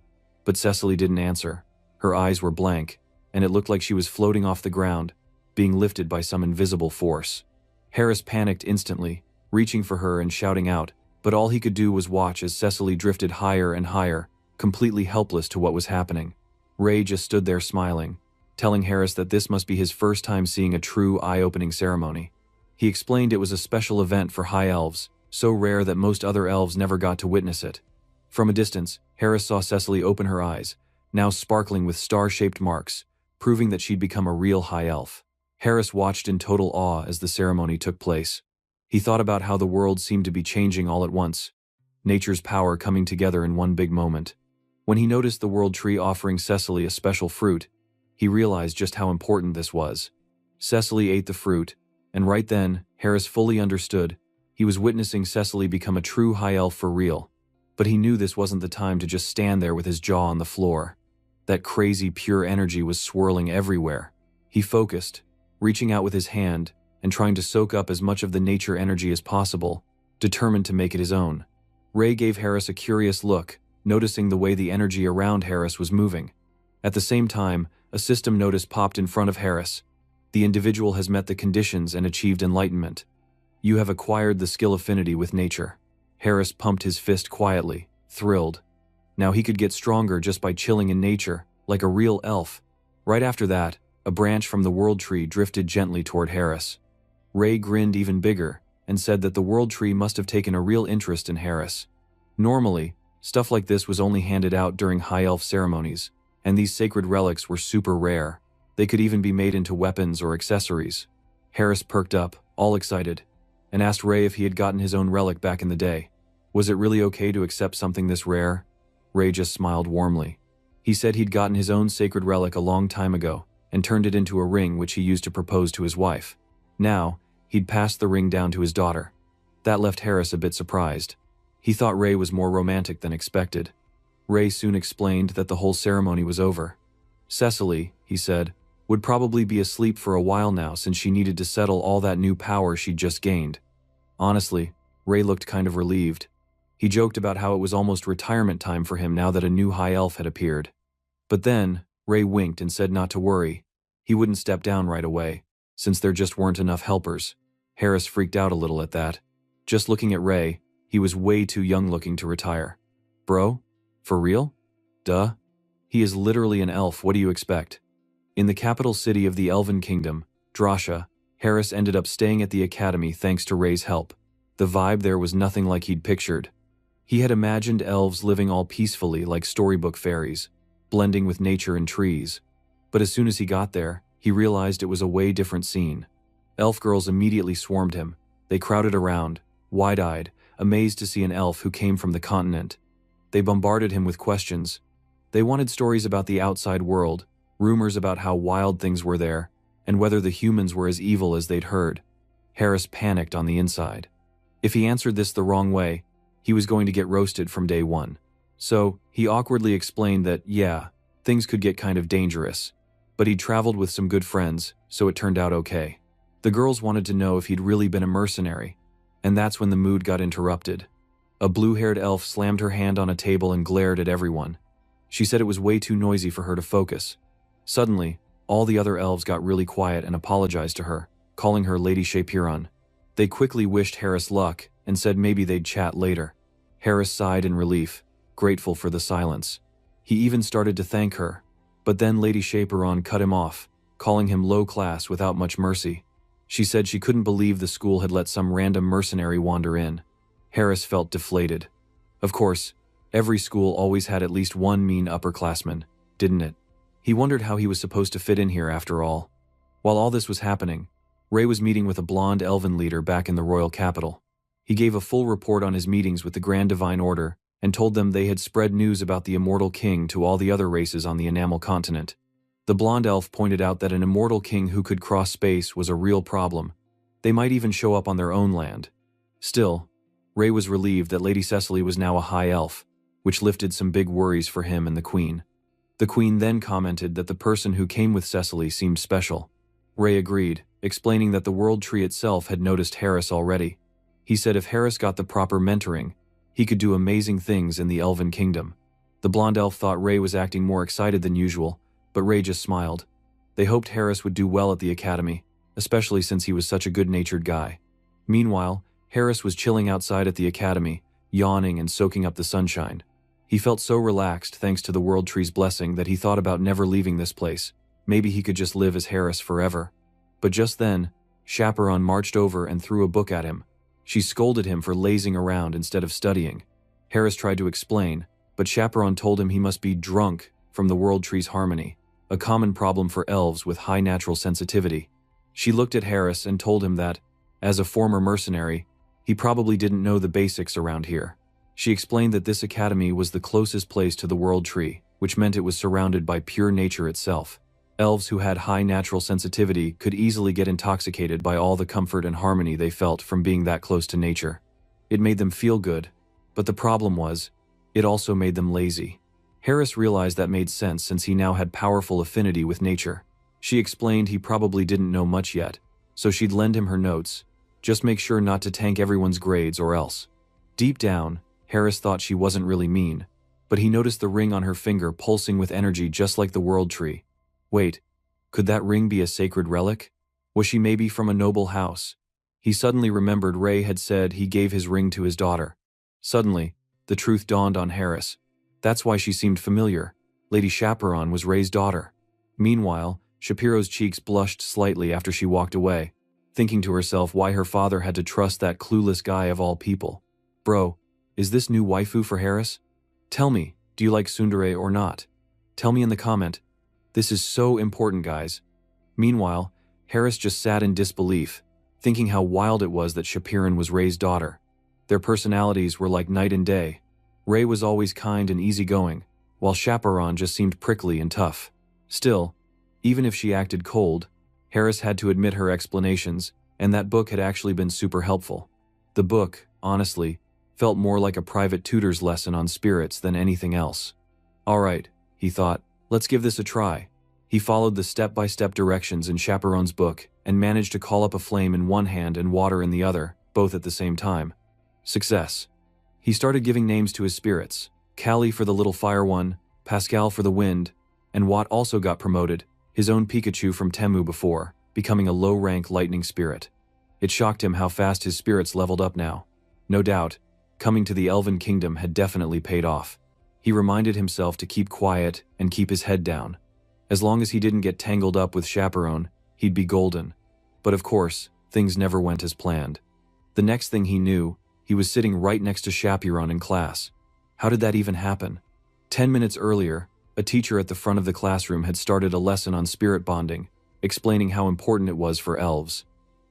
but Cecily didn't answer. Her eyes were blank, and it looked like she was floating off the ground, being lifted by some invisible force. Harris panicked instantly, reaching for her and shouting out, but all he could do was watch as Cecily drifted higher and higher, completely helpless to what was happening. Ray just stood there smiling, telling Harris that this must be his first time seeing a true eye-opening ceremony. He explained it was a special event for High Elves, so rare that most other elves never got to witness it. From a distance, Harris saw Cecily open her eyes, now sparkling with star-shaped marks, proving that she'd become a real High Elf. Harris watched in total awe as the ceremony took place. He thought about how the world seemed to be changing all at once, nature's power coming together in one big moment. When he noticed the World Tree offering Cecily a special fruit, he realized just how important this was. Cecily ate the fruit, and right then, Harris fully understood. He was witnessing Cecily become a true High Elf for real. But he knew this wasn't the time to just stand there with his jaw on the floor. That crazy, pure energy was swirling everywhere. He focused, reaching out with his hand and trying to soak up as much of the nature energy as possible, determined to make it his own. Ray gave Harris a curious look, noticing the way the energy around Harris was moving. At the same time, a system notice popped in front of Harris. The individual has met the conditions and achieved enlightenment. You have acquired the skill affinity with nature. Harris pumped his fist quietly, thrilled. Now he could get stronger just by chilling in nature, like a real elf. Right after that, a branch from the World Tree drifted gently toward Harris. Ray grinned even bigger and said that the World Tree must have taken a real interest in Harris. Normally, stuff like this was only handed out during High Elf ceremonies, and these sacred relics were super rare. They could even be made into weapons or accessories. Harris perked up, all excited, and asked Ray if he had gotten his own relic back in the day. Was it really okay to accept something this rare? Ray just smiled warmly. He said he'd gotten his own sacred relic a long time ago and turned it into a ring which he used to propose to his wife. Now, he'd passed the ring down to his daughter. That left Harris a bit surprised. He thought Ray was more romantic than expected. Ray soon explained that the whole ceremony was over. Cecily, he said, would probably be asleep for a while now since she needed to settle all that new power she'd just gained. Honestly, Ray looked kind of relieved. He joked about how it was almost retirement time for him now that a new high elf had appeared. But then, Ray winked and said not to worry. He wouldn't step down right away, since there just weren't enough helpers. Harris freaked out a little at that. Just looking at Ray, he was way too young looking to retire. Bro? For real? Duh. He is literally an elf, what do you expect? In the capital city of the Elven Kingdom, Drasha, Harris ended up staying at the academy thanks to Ray's help. The vibe there was nothing like he'd pictured. He had imagined elves living all peacefully like storybook fairies, blending with nature and trees. But as soon as he got there, he realized it was a way different scene. Elf girls immediately swarmed him. They crowded around, wide-eyed, amazed to see an elf who came from the continent. They bombarded him with questions. They wanted stories about the outside world, rumors about how wild things were there, and whether the humans were as evil as they'd heard. Harris panicked on the inside. If he answered this the wrong way, he was going to get roasted from day one. So, he awkwardly explained that, yeah, things could get kind of dangerous. But he'd traveled with some good friends, so it turned out okay. The girls wanted to know if he'd really been a mercenary, and that's when the mood got interrupted. A blue-haired elf slammed her hand on a table and glared at everyone. She said it was way too noisy for her to focus. Suddenly, all the other elves got really quiet and apologized to her, calling her Lady Shapiron. They quickly wished Harris luck and said maybe they'd chat later. Harris sighed in relief, grateful for the silence. He even started to thank her, but then Lady Shapiron cut him off, calling him low class without much mercy. She said she couldn't believe the school had let some random mercenary wander in. Harris felt deflated. Of course, every school always had at least one mean upperclassman, didn't it? He wondered how he was supposed to fit in here after all. While all this was happening, Ray was meeting with a blonde elven leader back in the royal capital. He gave a full report on his meetings with the Grand Divine Order and told them they had spread news about the immortal king to all the other races on the enamel continent. The blonde elf pointed out that an immortal king who could cross space was a real problem. They might even show up on their own land. Still, Ray was relieved that Lady Cecily was now a high elf, which lifted some big worries for him and the queen. The queen then commented that the person who came with Cecily seemed special. Ray agreed, explaining that the World Tree itself had noticed Harris already. He said if Harris got the proper mentoring, he could do amazing things in the Elven Kingdom. The blonde elf thought Ray was acting more excited than usual, but Ray just smiled. They hoped Harris would do well at the academy, especially since he was such a good-natured guy. Meanwhile, Harris was chilling outside at the academy, yawning and soaking up the sunshine. He felt so relaxed thanks to the World Tree's blessing that he thought about never leaving this place. Maybe he could just live as Harris forever. But just then, Chaperon marched over and threw a book at him. She scolded him for lazing around instead of studying. Harris tried to explain, but Chaperon told him he must be drunk from the World Tree's harmony, a common problem for elves with high natural sensitivity. She looked at Harris and told him that, as a former mercenary, he probably didn't know the basics around here. She explained that this academy was the closest place to the World Tree, which meant it was surrounded by pure nature itself. Elves who had high natural sensitivity could easily get intoxicated by all the comfort and harmony they felt from being that close to nature. It made them feel good, but the problem was, it also made them lazy. Harris realized that made sense since he now had powerful affinity with nature. She explained he probably didn't know much yet, so she'd lend him her notes. Just make sure not to tank everyone's grades or else. Deep down, Harris thought she wasn't really mean, but he noticed the ring on her finger pulsing with energy just like the World Tree. Wait, could that ring be a sacred relic? Was she maybe from a noble house? He suddenly remembered Ray had said he gave his ring to his daughter. Suddenly, the truth dawned on Harris. That's why she seemed familiar. Lady Chaperon was Ray's daughter. Meanwhile, Shapiro's cheeks blushed slightly after she walked away, thinking to herself why her father had to trust that clueless guy of all people. Bro, is this new waifu for Harris? Tell me, do you like tsundere or not? Tell me in the comment. This is so important, guys. Meanwhile, Harris just sat in disbelief, thinking how wild it was that Shapiron was Ray's daughter. Their personalities were like night and day. Ray was always kind and easygoing, while Chaperon just seemed prickly and tough. Still, even if she acted cold, Harris had to admit her explanations, and that book had actually been super helpful. The book, honestly, felt more like a private tutor's lesson on spirits than anything else. Alright, he thought, let's give this a try. He followed the step-by-step directions in Chaperon's book and managed to call up a flame in one hand and water in the other, both at the same time. Success. He started giving names to his spirits. Callie for the little fire one, Pascal for the wind, and Watt also got promoted, his own Pikachu from Temu before, becoming a low-rank lightning spirit. It shocked him how fast his spirits leveled up now. No doubt, coming to the Elven Kingdom had definitely paid off. He reminded himself to keep quiet and keep his head down. As long as he didn't get tangled up with Chaperon, he'd be golden. But of course, things never went as planned. The next thing he knew, he was sitting right next to Chaperon in class. How did that even happen? 10 minutes earlier, a teacher at the front of the classroom had started a lesson on spirit bonding, explaining how important it was for elves.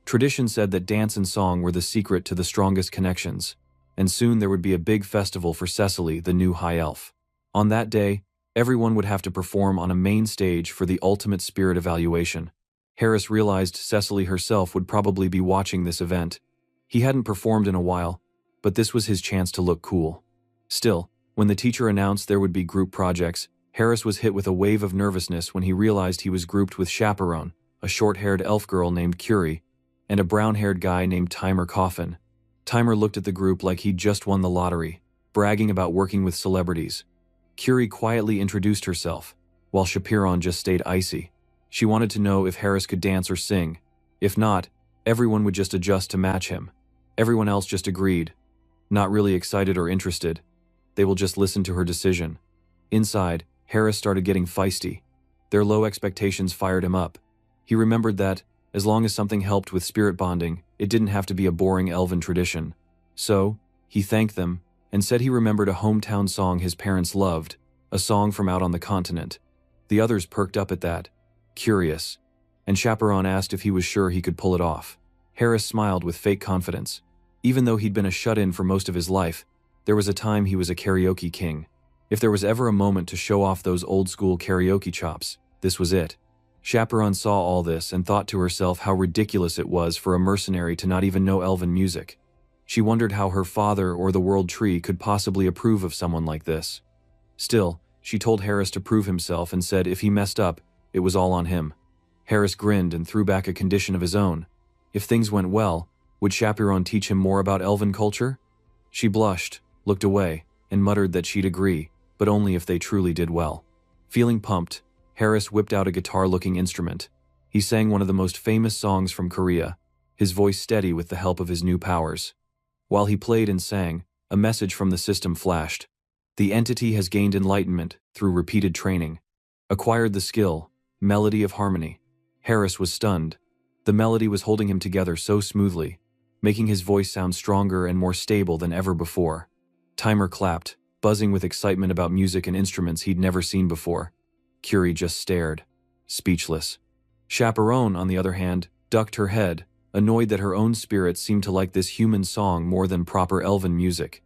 Tradition said that dance and song were the secret to the strongest connections, and soon there would be a big festival for Cecily, the new high elf. On that day, everyone would have to perform on a main stage for the ultimate spirit evaluation. Harris realized Cecily herself would probably be watching this event. He hadn't performed in a while, but this was his chance to look cool. Still, when the teacher announced there would be group projects, Harris was hit with a wave of nervousness when he realized he was grouped with Chaperon, a short-haired elf girl named Curie, and a brown-haired guy named Timer Coffin. Timer looked at the group like he'd just won the lottery, bragging about working with celebrities. Curie quietly introduced herself, while Chaperon just stayed icy. She wanted to know if Harris could dance or sing. If not, everyone would just adjust to match him. Everyone else just agreed. Not really excited or interested. They will just listen to her decision. Inside, Harris started getting feisty. Their low expectations fired him up. He remembered that, as long as something helped with spirit bonding, it didn't have to be a boring elven tradition. So, he thanked them, and said he remembered a hometown song his parents loved, a song from out on the continent. The others perked up at that, curious, and Chaperon asked if he was sure he could pull it off. Harris smiled with fake confidence. Even though he'd been a shut-in for most of his life, there was a time he was a karaoke king. If there was ever a moment to show off those old-school karaoke chops, this was it. Chaperon saw all this and thought to herself how ridiculous it was for a mercenary to not even know elven music. She wondered how her father or the World Tree could possibly approve of someone like this. Still, she told Harris to prove himself and said if he messed up, it was all on him. Harris grinned and threw back a condition of his own. If things went well, would Chaperon teach him more about elven culture? She blushed, looked away, and muttered that she'd agree, but only if they truly did well. Feeling pumped, Harris whipped out a guitar-looking instrument. He sang one of the most famous songs from Korea, his voice steady with the help of his new powers. While he played and sang, a message from the system flashed. The entity has gained enlightenment through repeated training. Acquired the skill, melody of harmony. Harris was stunned. The melody was holding him together so smoothly, making his voice sound stronger and more stable than ever before. Timer clapped, buzzing with excitement about music and instruments he'd never seen before. Curie just stared, speechless. Chaperon, on the other hand, ducked her head, annoyed that her own spirit seemed to like this human song more than proper elven music.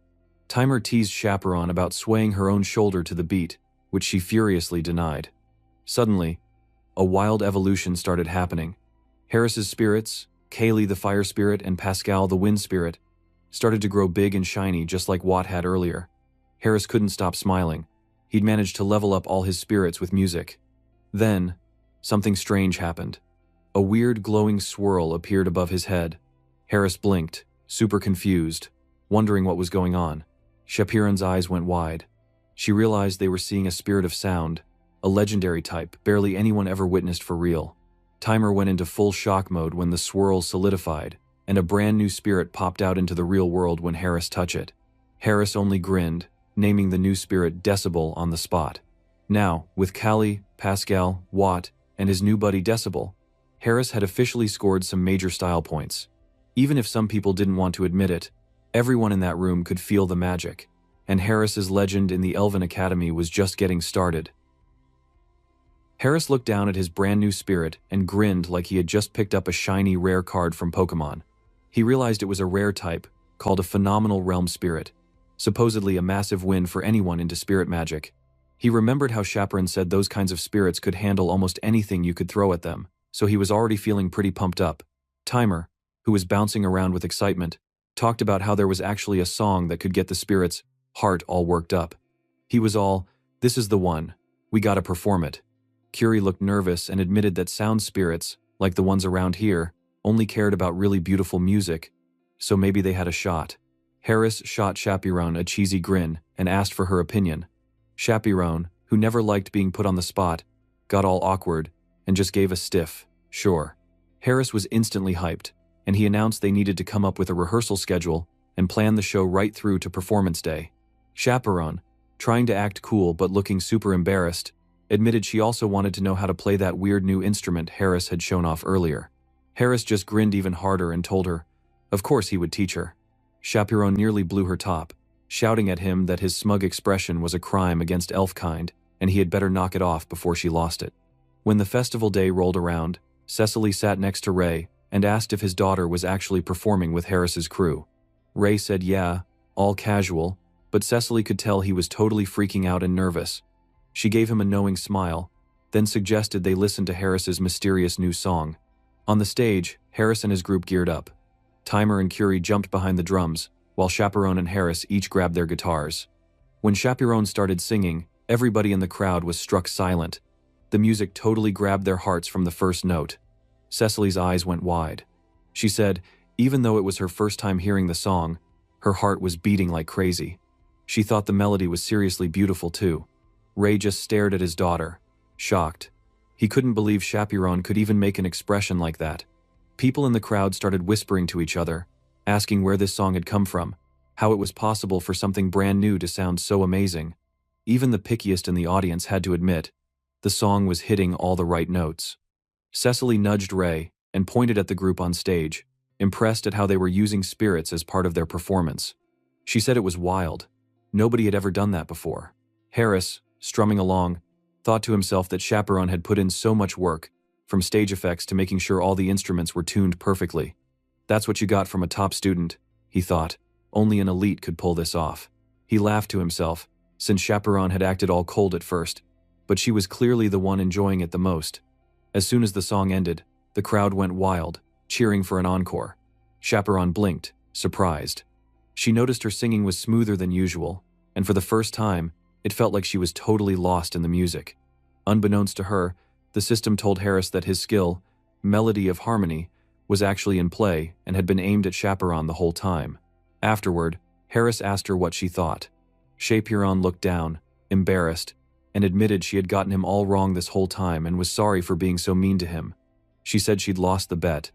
Timer teased Chaperon about swaying her own shoulder to the beat, which she furiously denied. Suddenly, a wild evolution started happening. Harris's spirits, Kaylee the fire spirit and Pascal the wind spirit, started to grow big and shiny just like Watt had earlier. Harris couldn't stop smiling. He'd managed to level up all his spirits with music. Then, something strange happened. A weird glowing swirl appeared above his head. Harris blinked, super confused, wondering what was going on. Chaperon's eyes went wide. She realized they were seeing a spirit of sound, a legendary type barely anyone ever witnessed for real. Timer went into full shock mode when the swirl solidified, and a brand new spirit popped out into the real world when Harris touched it. Harris only grinned, naming the new spirit Decibel on the spot. Now, with Callie, Pascal, Watt, and his new buddy Decibel, Harris had officially scored some major style points. Even if some people didn't want to admit it, everyone in that room could feel the magic, and Harris's legend in the Elven Academy was just getting started. Harris looked down at his brand new spirit and grinned like he had just picked up a shiny rare card from Pokemon. He realized it was a rare type, called a Phenomenal Realm Spirit. supposedly a massive win for anyone into spirit magic. He remembered how Chaperon said those kinds of spirits could handle almost anything you could throw at them, so he was already feeling pretty pumped up. Timer, who was bouncing around with excitement, talked about how there was actually a song that could get the spirit's heart all worked up. He was all, "This is the one. We gotta perform it." Curie looked nervous and admitted that sound spirits, like the ones around here, only cared about really beautiful music, so maybe they had a shot. Harris shot Chaperon a cheesy grin and asked for her opinion. Chaperon, who never liked being put on the spot, got all awkward and just gave a stiff, "Sure." Harris was instantly hyped, and he announced they needed to come up with a rehearsal schedule and plan the show right through to performance day. Chaperon, trying to act cool but looking super embarrassed, admitted she also wanted to know how to play that weird new instrument Harris had shown off earlier. Harris just grinned even harder and told her, of course he would teach her. Chaperon nearly blew her top, shouting at him that his smug expression was a crime against elf-kind and he had better knock it off before she lost it. When the festival day rolled around, Cecily sat next to Ray and asked if his daughter was actually performing with Harris's crew. Ray said yeah, all casual, but Cecily could tell he was totally freaking out and nervous. She gave him a knowing smile, then suggested they listen to Harris's mysterious new song. On the stage, Harris and his group geared up. Timer and Curie jumped behind the drums, while Chaperon and Harris each grabbed their guitars. When Chaperon started singing, everybody in the crowd was struck silent. The music totally grabbed their hearts from the first note. Cecily's eyes went wide. She said, even though it was her first time hearing the song, her heart was beating like crazy. She thought the melody was seriously beautiful too. Ray just stared at his daughter, shocked. He couldn't believe Chaperon could even make an expression like that. People in the crowd started whispering to each other, asking where this song had come from, how it was possible for something brand new to sound so amazing. Even the pickiest in the audience had to admit, the song was hitting all the right notes. Cecily nudged Ray and pointed at the group on stage, impressed at how they were using spirits as part of their performance. She said it was wild. Nobody had ever done that before. Harris, strumming along, thought to himself that Chaperon had put in so much work, from stage effects to making sure all the instruments were tuned perfectly. That's what you got from a top student, he thought. Only an elite could pull this off. He laughed to himself, since Chaperon had acted all cold at first, but she was clearly the one enjoying it the most. As soon as the song ended, the crowd went wild, cheering for an encore. Chaperon blinked, surprised. She noticed her singing was smoother than usual, and for the first time, it felt like she was totally lost in the music. Unbeknownst to her, the system told Harris that his skill, melody of harmony, was actually in play and had been aimed at Chaperon the whole time. Afterward, Harris asked her what she thought. Chaperon looked down, embarrassed, and admitted she had gotten him all wrong this whole time and was sorry for being so mean to him. She said she'd lost the bet.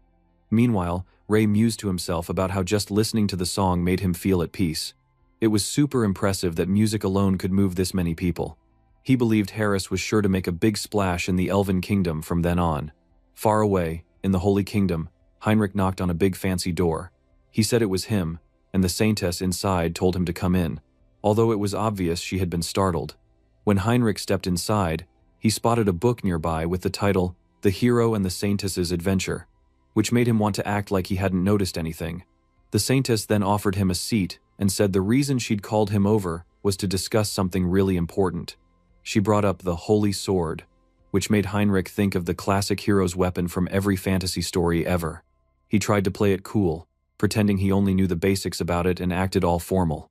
Meanwhile, Ray mused to himself about how just listening to the song made him feel at peace. It was super impressive that music alone could move this many people. He believed Harris was sure to make a big splash in the Elven Kingdom from then on. Far away, in the Holy Kingdom, Heinrich knocked on a big fancy door. He said it was him, and the Saintess inside told him to come in, although it was obvious she had been startled. When Heinrich stepped inside, he spotted a book nearby with the title, The Hero and the Saintess's Adventure, which made him want to act like he hadn't noticed anything. The Saintess then offered him a seat and said the reason she'd called him over was to discuss something really important. She brought up the Holy Sword, which made Heinrich think of the classic hero's weapon from every fantasy story ever. He tried to play it cool, pretending he only knew the basics about it and acted all formal.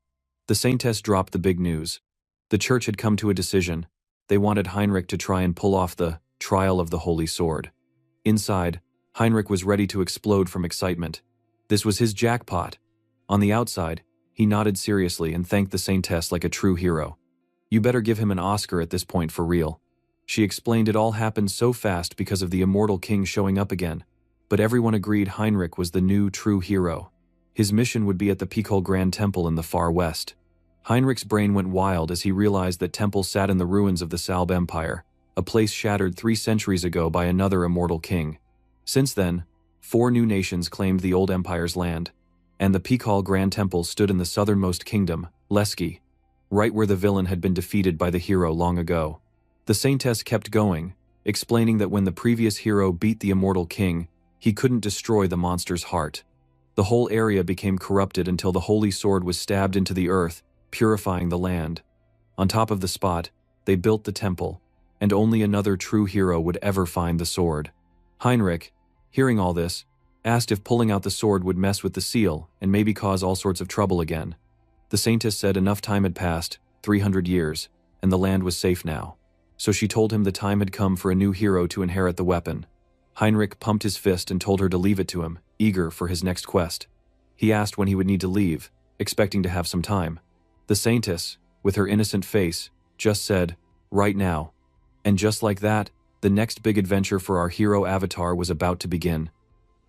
The Saintess dropped the big news. The church had come to a decision. They wanted Heinrich to try and pull off the trial of the Holy Sword. Inside, Heinrich was ready to explode from excitement. This was his jackpot. On the outside, he nodded seriously and thanked the Saintess like a true hero. You better give him an Oscar at this point for real. She explained it all happened so fast because of the immortal king showing up again, but everyone agreed Heinrich was the new true hero. His mission would be at the Pikol Grand Temple in the far west. Heinrich's brain went wild as he realized that temple sat in the ruins of the Salb Empire, a place shattered 3 centuries ago by another immortal king. Since then, 4 new nations claimed the old empire's land, and the Pikol Grand Temple stood in the southernmost kingdom, Leski, right where the villain had been defeated by the hero long ago. The Saintess kept going, explaining that when the previous hero beat the immortal king, he couldn't destroy the monster's heart. The whole area became corrupted until the Holy Sword was stabbed into the earth, purifying the land. On top of the spot, they built the temple, and only another true hero would ever find the sword. Heinrich, hearing all this, asked if pulling out the sword would mess with the seal and maybe cause all sorts of trouble again. The saintess said enough time had passed, 300 years, and the land was safe now. So she told him the time had come for a new hero to inherit the weapon. Heinrich pumped his fist and told her to leave it to him, eager for his next quest. He asked when he would need to leave, expecting to have some time. The saintess, with her innocent face, just said, "Right now." And just like that, the next big adventure for our hero avatar was about to begin.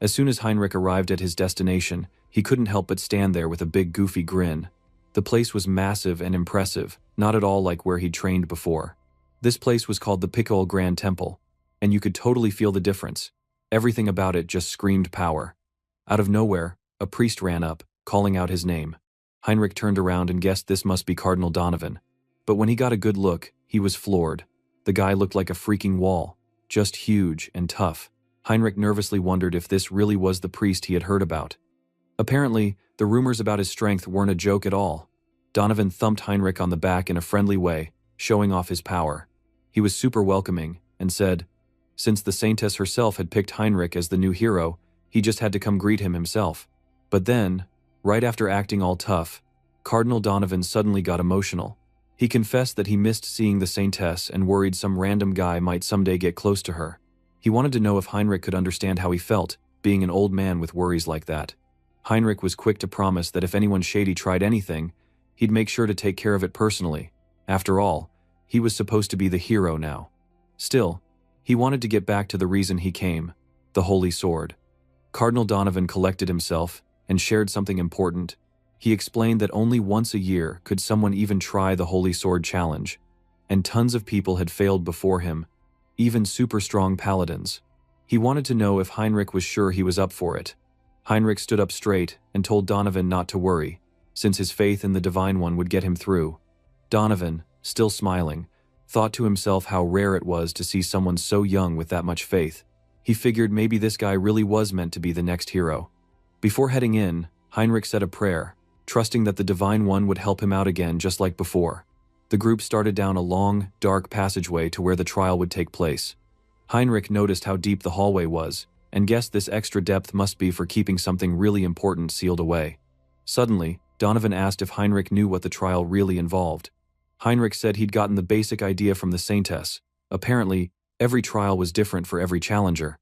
As soon as Heinrich arrived at his destination, he couldn't help but stand there with a big goofy grin. The place was massive and impressive, not at all like where he'd trained before. This place was called the Pikol Grand Temple, and you could totally feel the difference. Everything about it just screamed power. Out of nowhere, a priest ran up, calling out his name. Heinrich turned around and guessed this must be Cardinal Donovan. But when he got a good look, he was floored. The guy looked like a freaking wall, just huge and tough. Heinrich nervously wondered if this really was the priest he had heard about. Apparently, the rumors about his strength weren't a joke at all. Donovan thumped Heinrich on the back in a friendly way, showing off his power. He was super welcoming, and said, since the saintess herself had picked Heinrich as the new hero, he just had to come greet him himself. But then, right after acting all tough, Cardinal Donovan suddenly got emotional. He confessed that he missed seeing the saintess and worried some random guy might someday get close to her. He wanted to know if Heinrich could understand how he felt, being an old man with worries like that. Heinrich was quick to promise that if anyone shady tried anything, he'd make sure to take care of it personally. After all, he was supposed to be the hero now. Still, he wanted to get back to the reason he came, the Holy Sword. Cardinal Donovan collected himself and shared something important. He explained that only once a year could someone even try the Holy Sword challenge, and tons of people had failed before him, even super strong paladins. He wanted to know if Heinrich was sure he was up for it. Heinrich stood up straight and told Donovan not to worry, since his faith in the Divine One would get him through. Donovan, still smiling, thought to himself how rare it was to see someone so young with that much faith. He figured maybe this guy really was meant to be the next hero. Before heading in, Heinrich said a prayer, trusting that the Divine One would help him out again just like before. The group started down a long, dark passageway to where the trial would take place. Heinrich noticed how deep the hallway was, and guessed this extra depth must be for keeping something really important sealed away. Suddenly, Donovan asked if Heinrich knew what the trial really involved. Heinrich said he'd gotten the basic idea from the saintess. Apparently, every trial was different for every challenger.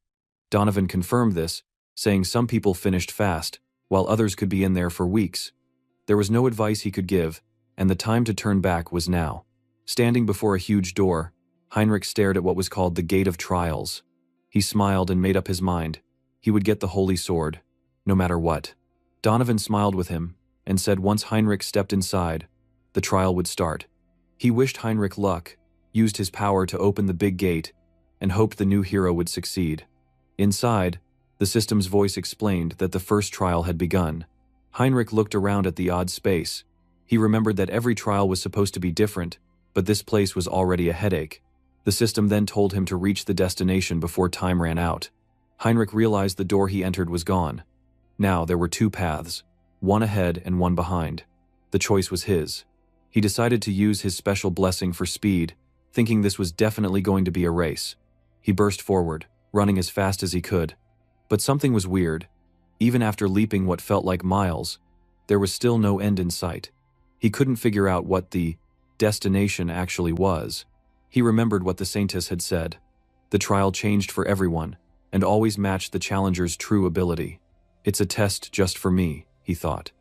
Donovan confirmed this, saying some people finished fast, while others could be in there for weeks. There was no advice he could give, and the time to turn back was now. Standing before a huge door, Heinrich stared at what was called the Gate of Trials. He smiled and made up his mind. He would get the Holy Sword, no matter what. Donovan smiled with him, and said once Heinrich stepped inside, the trial would start. He wished Heinrich luck, used his power to open the big gate, and hoped the new hero would succeed. Inside, the system's voice explained that the first trial had begun. Heinrich looked around at the odd space. He remembered that every trial was supposed to be different, but this place was already a headache. The system then told him to reach the destination before time ran out. Heinrich realized the door he entered was gone. Now there were two paths, one ahead and one behind. The choice was his. He decided to use his special blessing for speed, thinking this was definitely going to be a race. He burst forward, running as fast as he could. But something was weird. Even after leaping what felt like miles, there was still no end in sight. He couldn't figure out what the destination actually was. He remembered what the saintess had said. The trial changed for everyone, and always matched the challenger's true ability. It's a test just for me, he thought.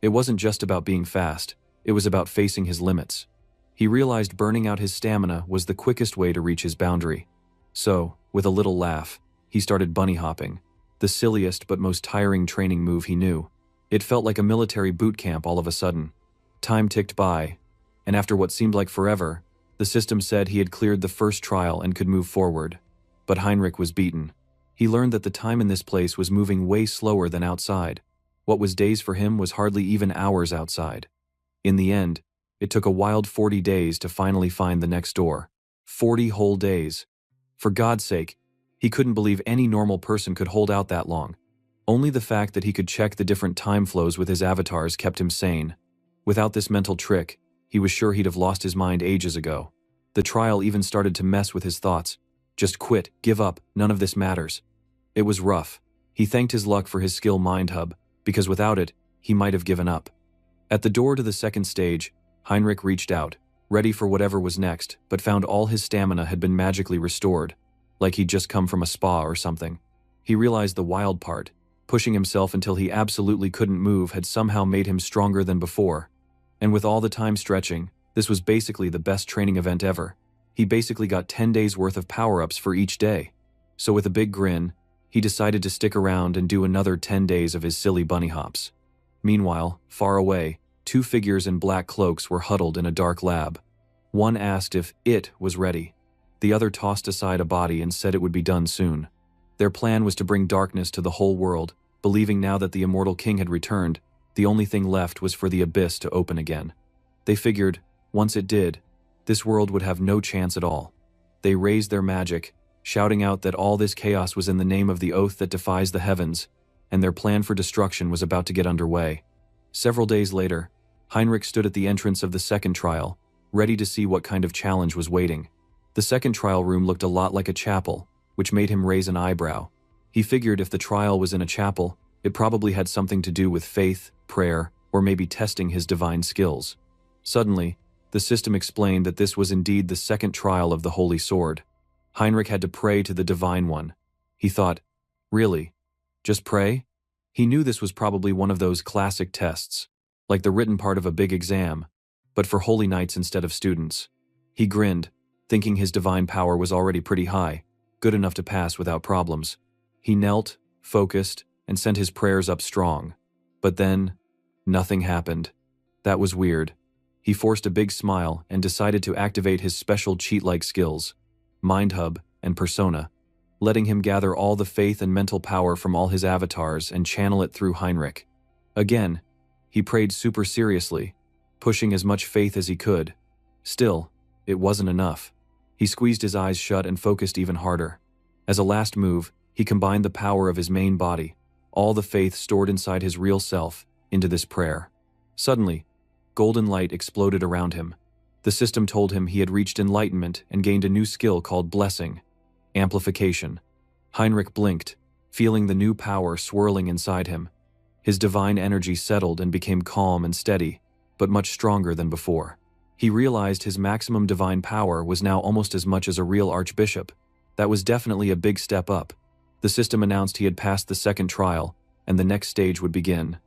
It wasn't just about being fast, it was about facing his limits. He realized burning out his stamina was the quickest way to reach his boundary. So, with a little laugh, he started bunny hopping, the silliest but most tiring training move he knew. It felt like a military boot camp all of a sudden. Time ticked by, and after what seemed like forever, the system said he had cleared the first trial and could move forward. But Heinrich was beaten. He learned that the time in this place was moving way slower than outside. What was days for him was hardly even hours outside. In the end, it took a wild 40 days to finally find the next door. 40 whole days. For God's sake, he couldn't believe any normal person could hold out that long. Only the fact that he could check the different time flows with his avatars kept him sane. Without this mental trick, he was sure he'd have lost his mind ages ago. The trial even started to mess with his thoughts. Just quit, give up, none of this matters. It was rough. He thanked his luck for his skill mind hub, because without it, he might have given up. At the door to the second stage, Heinrich reached out, ready for whatever was next, but found all his stamina had been magically restored, like he'd just come from a spa or something. He realized the wild part. Pushing himself until he absolutely couldn't move had somehow made him stronger than before. And with all the time stretching, this was basically the best training event ever. He basically got 10 days worth of power-ups for each day. So with a big grin, he decided to stick around and do another 10 days of his silly bunny hops. Meanwhile, far away, two figures in black cloaks were huddled in a dark lab. One asked if it was ready. The other tossed aside a body and said it would be done soon. Their plan was to bring darkness to the whole world, believing now that the immortal king had returned, the only thing left was for the abyss to open again. They figured, once it did, this world would have no chance at all. They raised their magic, shouting out that all this chaos was in the name of the oath that defies the heavens, and their plan for destruction was about to get underway. Several days later, Heinrich stood at the entrance of the second trial, ready to see what kind of challenge was waiting. The second trial room looked a lot like a chapel, which made him raise an eyebrow. He figured if the trial was in a chapel, it probably had something to do with faith, prayer, or maybe testing his divine skills. Suddenly, the system explained that this was indeed the second trial of the Holy Sword. Heinrich had to pray to the Divine One. He thought, really? Just pray? He knew this was probably one of those classic tests, like the written part of a big exam, but for holy knights instead of students. He grinned, thinking his divine power was already pretty high, good enough to pass without problems. He knelt, focused, and sent his prayers up strong. But then, nothing happened. That was weird. He forced a big smile and decided to activate his special cheat-like skills, Mind Hub and Persona, letting him gather all the faith and mental power from all his avatars and channel it through Heinrich. Again, he prayed super seriously, pushing as much faith as he could. Still, it wasn't enough. He squeezed his eyes shut and focused even harder. As a last move, he combined the power of his main body, all the faith stored inside his real self, into this prayer. Suddenly, golden light exploded around him. The system told him he had reached enlightenment and gained a new skill called Blessing, Amplification. Heinrich blinked, feeling the new power swirling inside him. His divine energy settled and became calm and steady, but much stronger than before. He realized his maximum divine power was now almost as much as a real archbishop. That was definitely a big step up. The system announced he had passed the second trial, and the next stage would begin.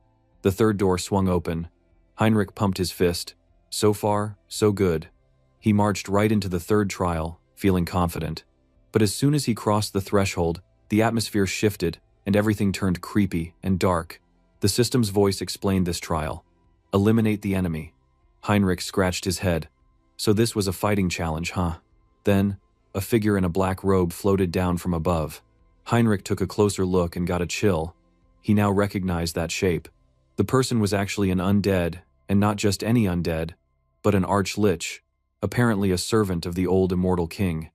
The third door swung open. Heinrich pumped his fist. So far, so good. He marched right into the third trial, feeling confident. But as soon as he crossed the threshold, the atmosphere shifted, and everything turned creepy and dark. The system's voice explained this trial. Eliminate the enemy. Heinrich scratched his head. So this was a fighting challenge, huh? Then, a figure in a black robe floated down from above. Heinrich took a closer look and got a chill. He now recognized that shape. The person was actually an undead, and not just any undead, but an archlich, apparently a servant of the old immortal king.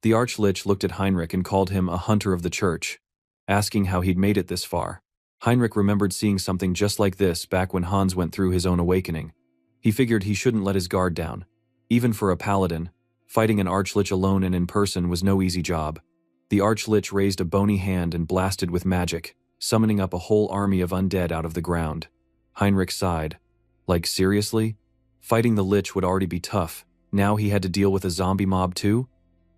The archlich looked at Heinrich and called him a hunter of the church, asking how he'd made it this far. Heinrich remembered seeing something just like this back when Hans went through his own awakening. He figured he shouldn't let his guard down. Even for a paladin, fighting an archlich alone and in person was no easy job. The archlich raised a bony hand and blasted with magic, summoning up a whole army of undead out of the ground. Heinrich sighed. Like, seriously? Fighting the lich would already be tough. Now he had to deal with a zombie mob too?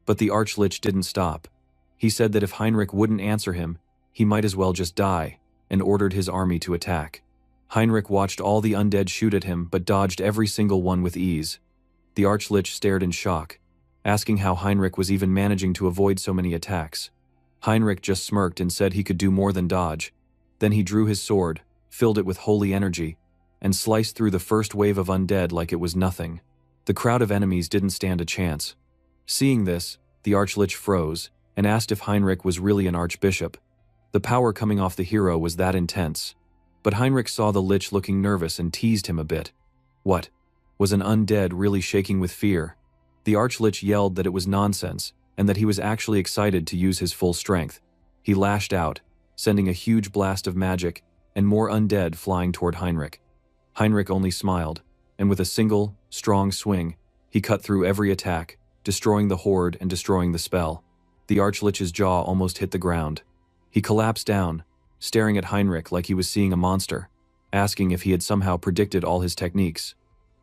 But the archlich didn't stop. He said that if Heinrich wouldn't answer him, he might as well just die, and ordered his army to attack. Heinrich watched all the undead shoot at him but dodged every single one with ease. The archlich stared in shock, asking how Heinrich was even managing to avoid so many attacks. Heinrich just smirked and said he could do more than dodge. Then he drew his sword, filled it with holy energy, and sliced through the first wave of undead like it was nothing. The crowd of enemies didn't stand a chance. Seeing this, the archlich froze and asked if Heinrich was really an archbishop. The power coming off the hero was that intense. But Heinrich saw the lich looking nervous and teased him a bit. What? Was an undead really shaking with fear? The archlich yelled that it was nonsense and that he was actually excited to use his full strength. He lashed out, sending a huge blast of magic and more undead flying toward Heinrich. Heinrich only smiled, and with a single, strong swing, he cut through every attack, destroying the horde and destroying the spell. The Archlich's jaw almost hit the ground. He collapsed down, staring at Heinrich like he was seeing a monster, asking if he had somehow predicted all his techniques.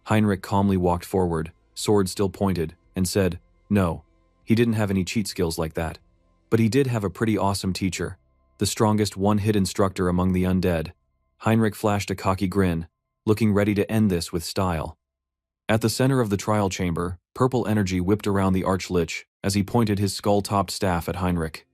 Heinrich calmly walked forward, sword still pointed, and said, no, he didn't have any cheat skills like that. But he did have a pretty awesome teacher, the strongest one-hit instructor among the undead. Heinrich flashed a cocky grin, looking ready to end this with style. At the center of the trial chamber, purple energy whipped around the Archlich as he pointed his skull-topped staff at Heinrich.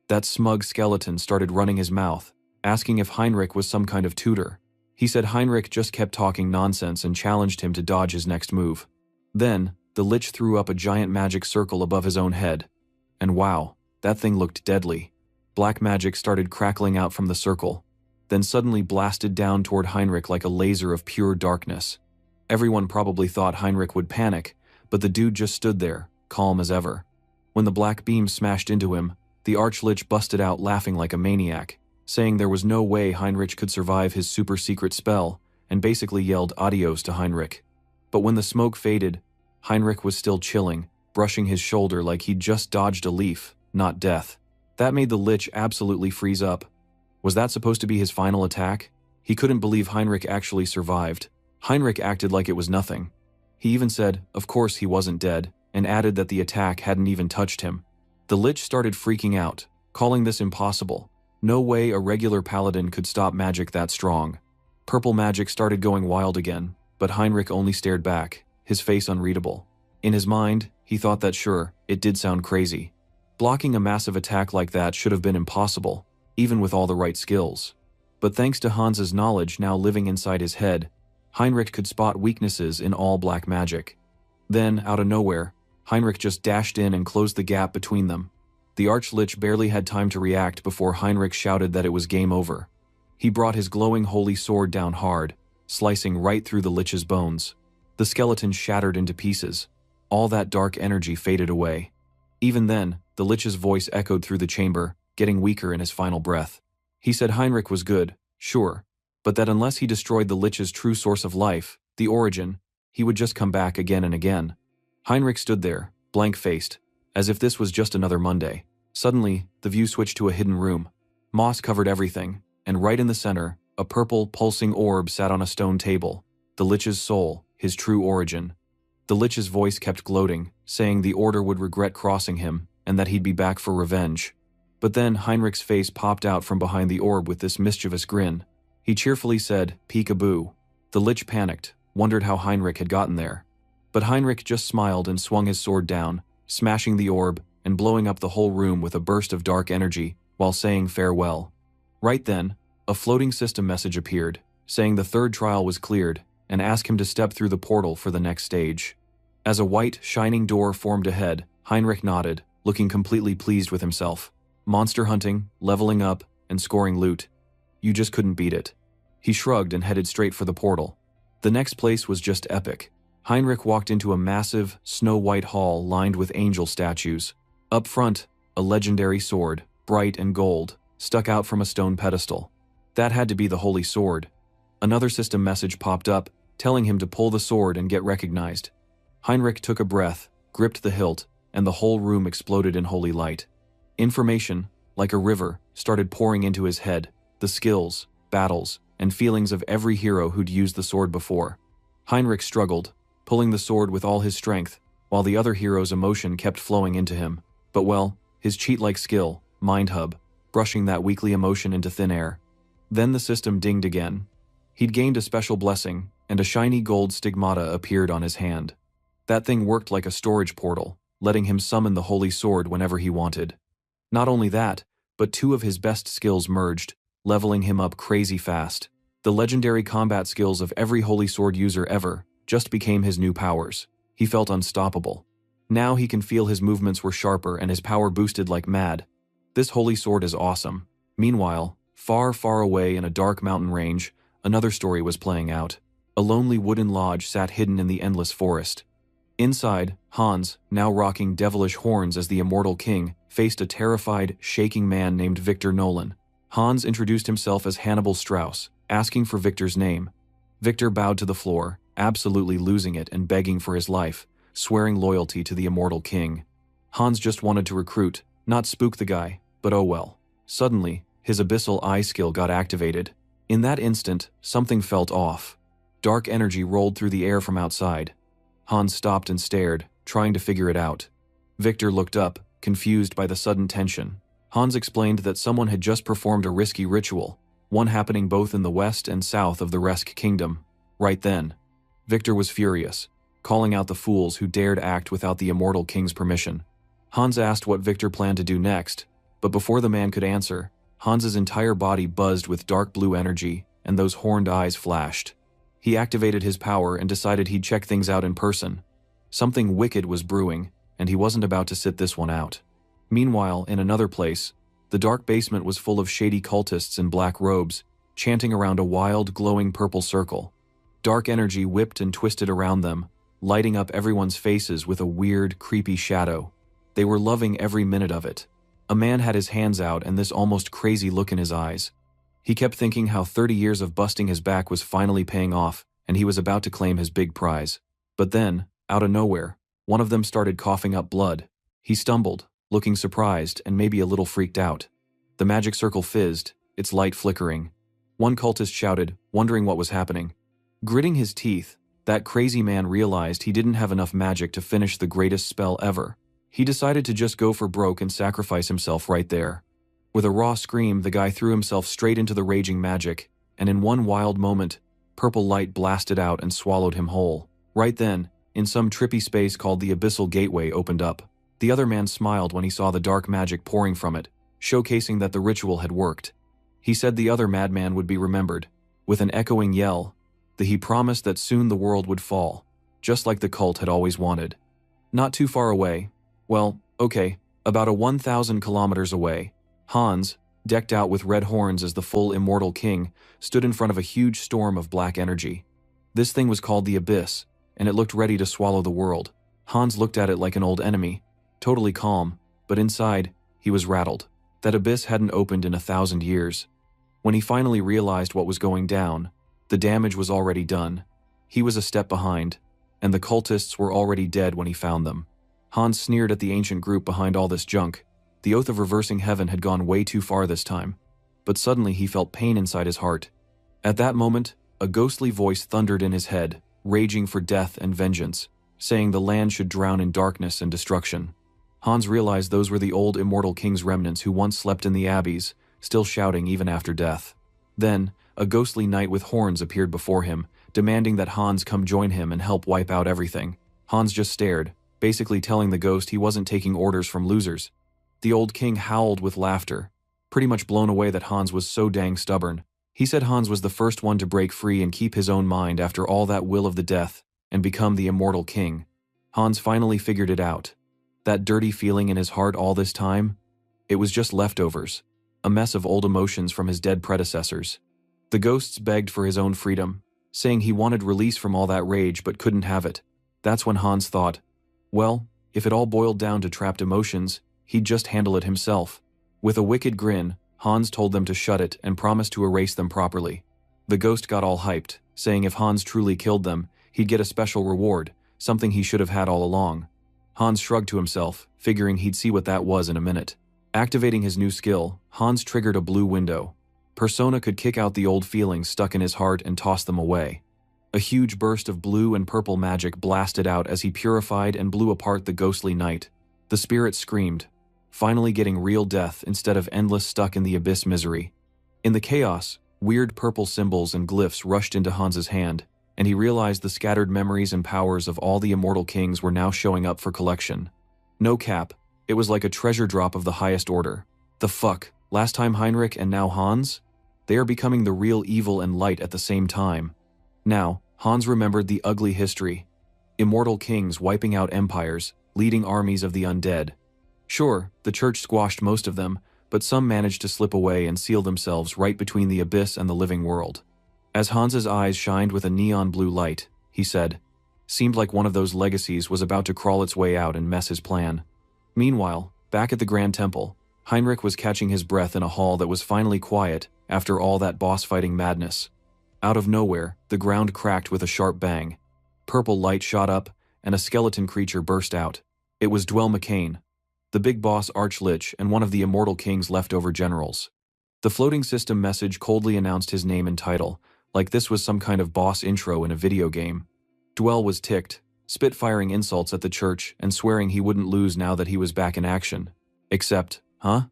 That smug skeleton started running his mouth, asking if Heinrich was some kind of tutor. He said Heinrich just kept talking nonsense and challenged him to dodge his next move. Then, the Lich threw up a giant magic circle above his own head. And wow, that thing looked deadly. Black magic started crackling out from the circle, then suddenly blasted down toward Heinrich like a laser of pure darkness. Everyone probably thought Heinrich would panic, but the dude just stood there, calm as ever. When the black beam smashed into him, the Archlich busted out laughing like a maniac, saying there was no way Heinrich could survive his super-secret spell, and basically yelled adios to Heinrich. But when the smoke faded, Heinrich was still chilling, brushing his shoulder like he'd just dodged a leaf, not death. That made the Lich absolutely freeze up. Was that supposed to be his final attack? He couldn't believe Heinrich actually survived. Heinrich acted like it was nothing. He even said, of course he wasn't dead, and added that the attack hadn't even touched him. The Lich started freaking out, calling this impossible. No way a regular paladin could stop magic that strong. Purple magic started going wild again, but Heinrich only stared back, his face unreadable. In his mind, he thought that sure, it did sound crazy. Blocking a massive attack like that should have been impossible, even with all the right skills. But thanks to Hans's knowledge now living inside his head, Heinrich could spot weaknesses in all black magic. Then, out of nowhere, Heinrich just dashed in and closed the gap between them. The Archlich barely had time to react before Heinrich shouted that it was game over. He brought his glowing holy sword down hard, slicing right through the Lich's bones. The skeleton shattered into pieces. All that dark energy faded away. Even then, the Lich's voice echoed through the chamber, getting weaker in his final breath. He said Heinrich was good, sure, but that unless he destroyed the Lich's true source of life, the origin, he would just come back again and again. Heinrich stood there, blank-faced, as if this was just another Monday. Suddenly, the view switched to a hidden room. Moss covered everything, and right in the center, a purple, pulsing orb sat on a stone table. The Lich's soul, his true origin. The Lich's voice kept gloating, saying the Order would regret crossing him, and that he'd be back for revenge. But then Heinrich's face popped out from behind the orb with this mischievous grin. He cheerfully said, "Peekaboo." The Lich panicked, wondered how Heinrich had gotten there. But Heinrich just smiled and swung his sword down, smashing the orb and blowing up the whole room with a burst of dark energy, while saying farewell. Right then, a floating system message appeared, saying the third trial was cleared, and asked him to step through the portal for the next stage. As a white, shining door formed ahead, Heinrich nodded, looking completely pleased with himself. Monster hunting, leveling up, and scoring loot. You just couldn't beat it. He shrugged and headed straight for the portal. The next place was just epic. Heinrich walked into a massive, snow-white hall lined with angel statues. Up front, a legendary sword, bright and gold, stuck out from a stone pedestal. That had to be the holy sword. Another system message popped up, telling him to pull the sword and get recognized. Heinrich took a breath, gripped the hilt, and the whole room exploded in holy light. Information, like a river, started pouring into his head, the skills, battles, and feelings of every hero who'd used the sword before. Heinrich struggled, pulling the sword with all his strength, while the other hero's emotion kept flowing into him. But well, his cheat-like skill, Mind Hub, brushing that weakly emotion into thin air. Then the system dinged again. He'd gained a special blessing, and a shiny gold stigmata appeared on his hand. That thing worked like a storage portal, letting him summon the holy sword whenever he wanted. Not only that, but two of his best skills merged, leveling him up crazy fast. The legendary combat skills of every holy sword user ever just became his new powers. He felt unstoppable. Now he can feel his movements were sharper and his power boosted like mad. This holy sword is awesome. Meanwhile, far, far away in a dark mountain range, another story was playing out. A lonely wooden lodge sat hidden in the endless forest. Inside, Hans, now rocking devilish horns as the immortal king, faced a terrified, shaking man named Victor Nolan. Hans introduced himself as Hannibal Strauss, asking for Victor's name. Victor bowed to the floor, absolutely losing it and begging for his life, swearing loyalty to the immortal king. Hans just wanted to recruit, not spook the guy, but oh well. Suddenly, his abyssal eye skill got activated. In that instant, something felt off. Dark energy rolled through the air from outside. Hans stopped and stared, trying to figure it out. Victor looked up, confused by the sudden tension. Hans explained that someone had just performed a risky ritual, one happening both in the west and south of the Resk Kingdom. Right then, Victor was furious, calling out the fools who dared act without the immortal king's permission. Hans asked what Victor planned to do next, but before the man could answer, Hans's entire body buzzed with dark blue energy, and those horned eyes flashed. He activated his power and decided he'd check things out in person. Something wicked was brewing, and he wasn't about to sit this one out. Meanwhile, in another place, the dark basement was full of shady cultists in black robes, chanting around a wild, glowing purple circle. Dark energy whipped and twisted around them, lighting up everyone's faces with a weird, creepy shadow. They were loving every minute of it. A man had his hands out and this almost crazy look in his eyes. He kept thinking how 30 years of busting his back was finally paying off, and he was about to claim his big prize. But then, out of nowhere, one of them started coughing up blood. He stumbled, looking surprised and maybe a little freaked out. The magic circle fizzed, its light flickering. One cultist shouted, wondering what was happening. Gritting his teeth, that crazy man realized he didn't have enough magic to finish the greatest spell ever. He decided to just go for broke and sacrifice himself right there. With a raw scream, the guy threw himself straight into the raging magic, and in one wild moment, purple light blasted out and swallowed him whole. Right then, in some trippy space called the Abyssal Gateway opened up. The other man smiled when he saw the dark magic pouring from it, showcasing that the ritual had worked. He said the other madman would be remembered. With an echoing yell, he promised that soon the world would fall, just like the cult had always wanted. Not too far away, well, okay, about 1,000 kilometers away, Hans, decked out with red horns as the full immortal king, stood in front of a huge storm of black energy. This thing was called the Abyss, and it looked ready to swallow the world. Hans looked at it like an old enemy, totally calm, but inside, he was rattled. That abyss hadn't opened in 1,000 years. When he finally realized what was going down, the damage was already done. He was a step behind, and the cultists were already dead when he found them. Hans sneered at the ancient group behind all this junk. The oath of reversing heaven had gone way too far this time. But suddenly he felt pain inside his heart. At that moment, a ghostly voice thundered in his head, raging for death and vengeance, saying the land should drown in darkness and destruction. Hans realized those were the old immortal king's remnants who once slept in the abbeys, still shouting even after death. Then, a ghostly knight with horns appeared before him, demanding that Hans come join him and help wipe out everything. Hans just stared, basically telling the ghost he wasn't taking orders from losers. The old king howled with laughter, pretty much blown away that Hans was so dang stubborn. He said Hans was the first one to break free and keep his own mind after all that will of the death, and become the immortal king. Hans finally figured it out. That dirty feeling in his heart all this time? It was just leftovers, a mess of old emotions from his dead predecessors. The ghosts begged for his own freedom, saying he wanted release from all that rage but couldn't have it. That's when Hans thought, well, if it all boiled down to trapped emotions, he'd just handle it himself. With a wicked grin, Hans told them to shut it and promised to erase them properly. The ghost got all hyped, saying if Hans truly killed them, he'd get a special reward, something he should have had all along. Hans shrugged to himself, figuring he'd see what that was in a minute. Activating his new skill, Hans triggered a blue window. Persona could kick out the old feelings stuck in his heart and toss them away. A huge burst of blue and purple magic blasted out as he purified and blew apart the ghostly knight. The spirit screamed, finally getting real death instead of endless stuck in the abyss misery. In the chaos, weird purple symbols and glyphs rushed into Hans's hand, and he realized the scattered memories and powers of all the immortal kings were now showing up for collection. No cap, it was like a treasure drop of the highest order. The fuck, last time Heinrich and now Hans? They are becoming the real evil and light at the same time. Now, Hans remembered the ugly history. Immortal kings wiping out empires, leading armies of the undead. Sure, the church squashed most of them, but some managed to slip away and seal themselves right between the abyss and the living world. As Hans's eyes shined with a neon blue light, he said, seemed like one of those legacies was about to crawl its way out and mess his plan. Meanwhile, back at the Grand Temple, Heinrich was catching his breath in a hall that was finally quiet after all that boss-fighting madness. Out of nowhere, the ground cracked with a sharp bang, Purple light shot up, and a skeleton creature burst out. It was Dwell McCain, the big boss Archlich and one of the Immortal King's leftover generals. The floating system message coldly announced his name and title, like this was some kind of boss intro in a video game. Dwell was ticked, spitfiring insults at the church and swearing he wouldn't lose now that he was back in action. Except, huh?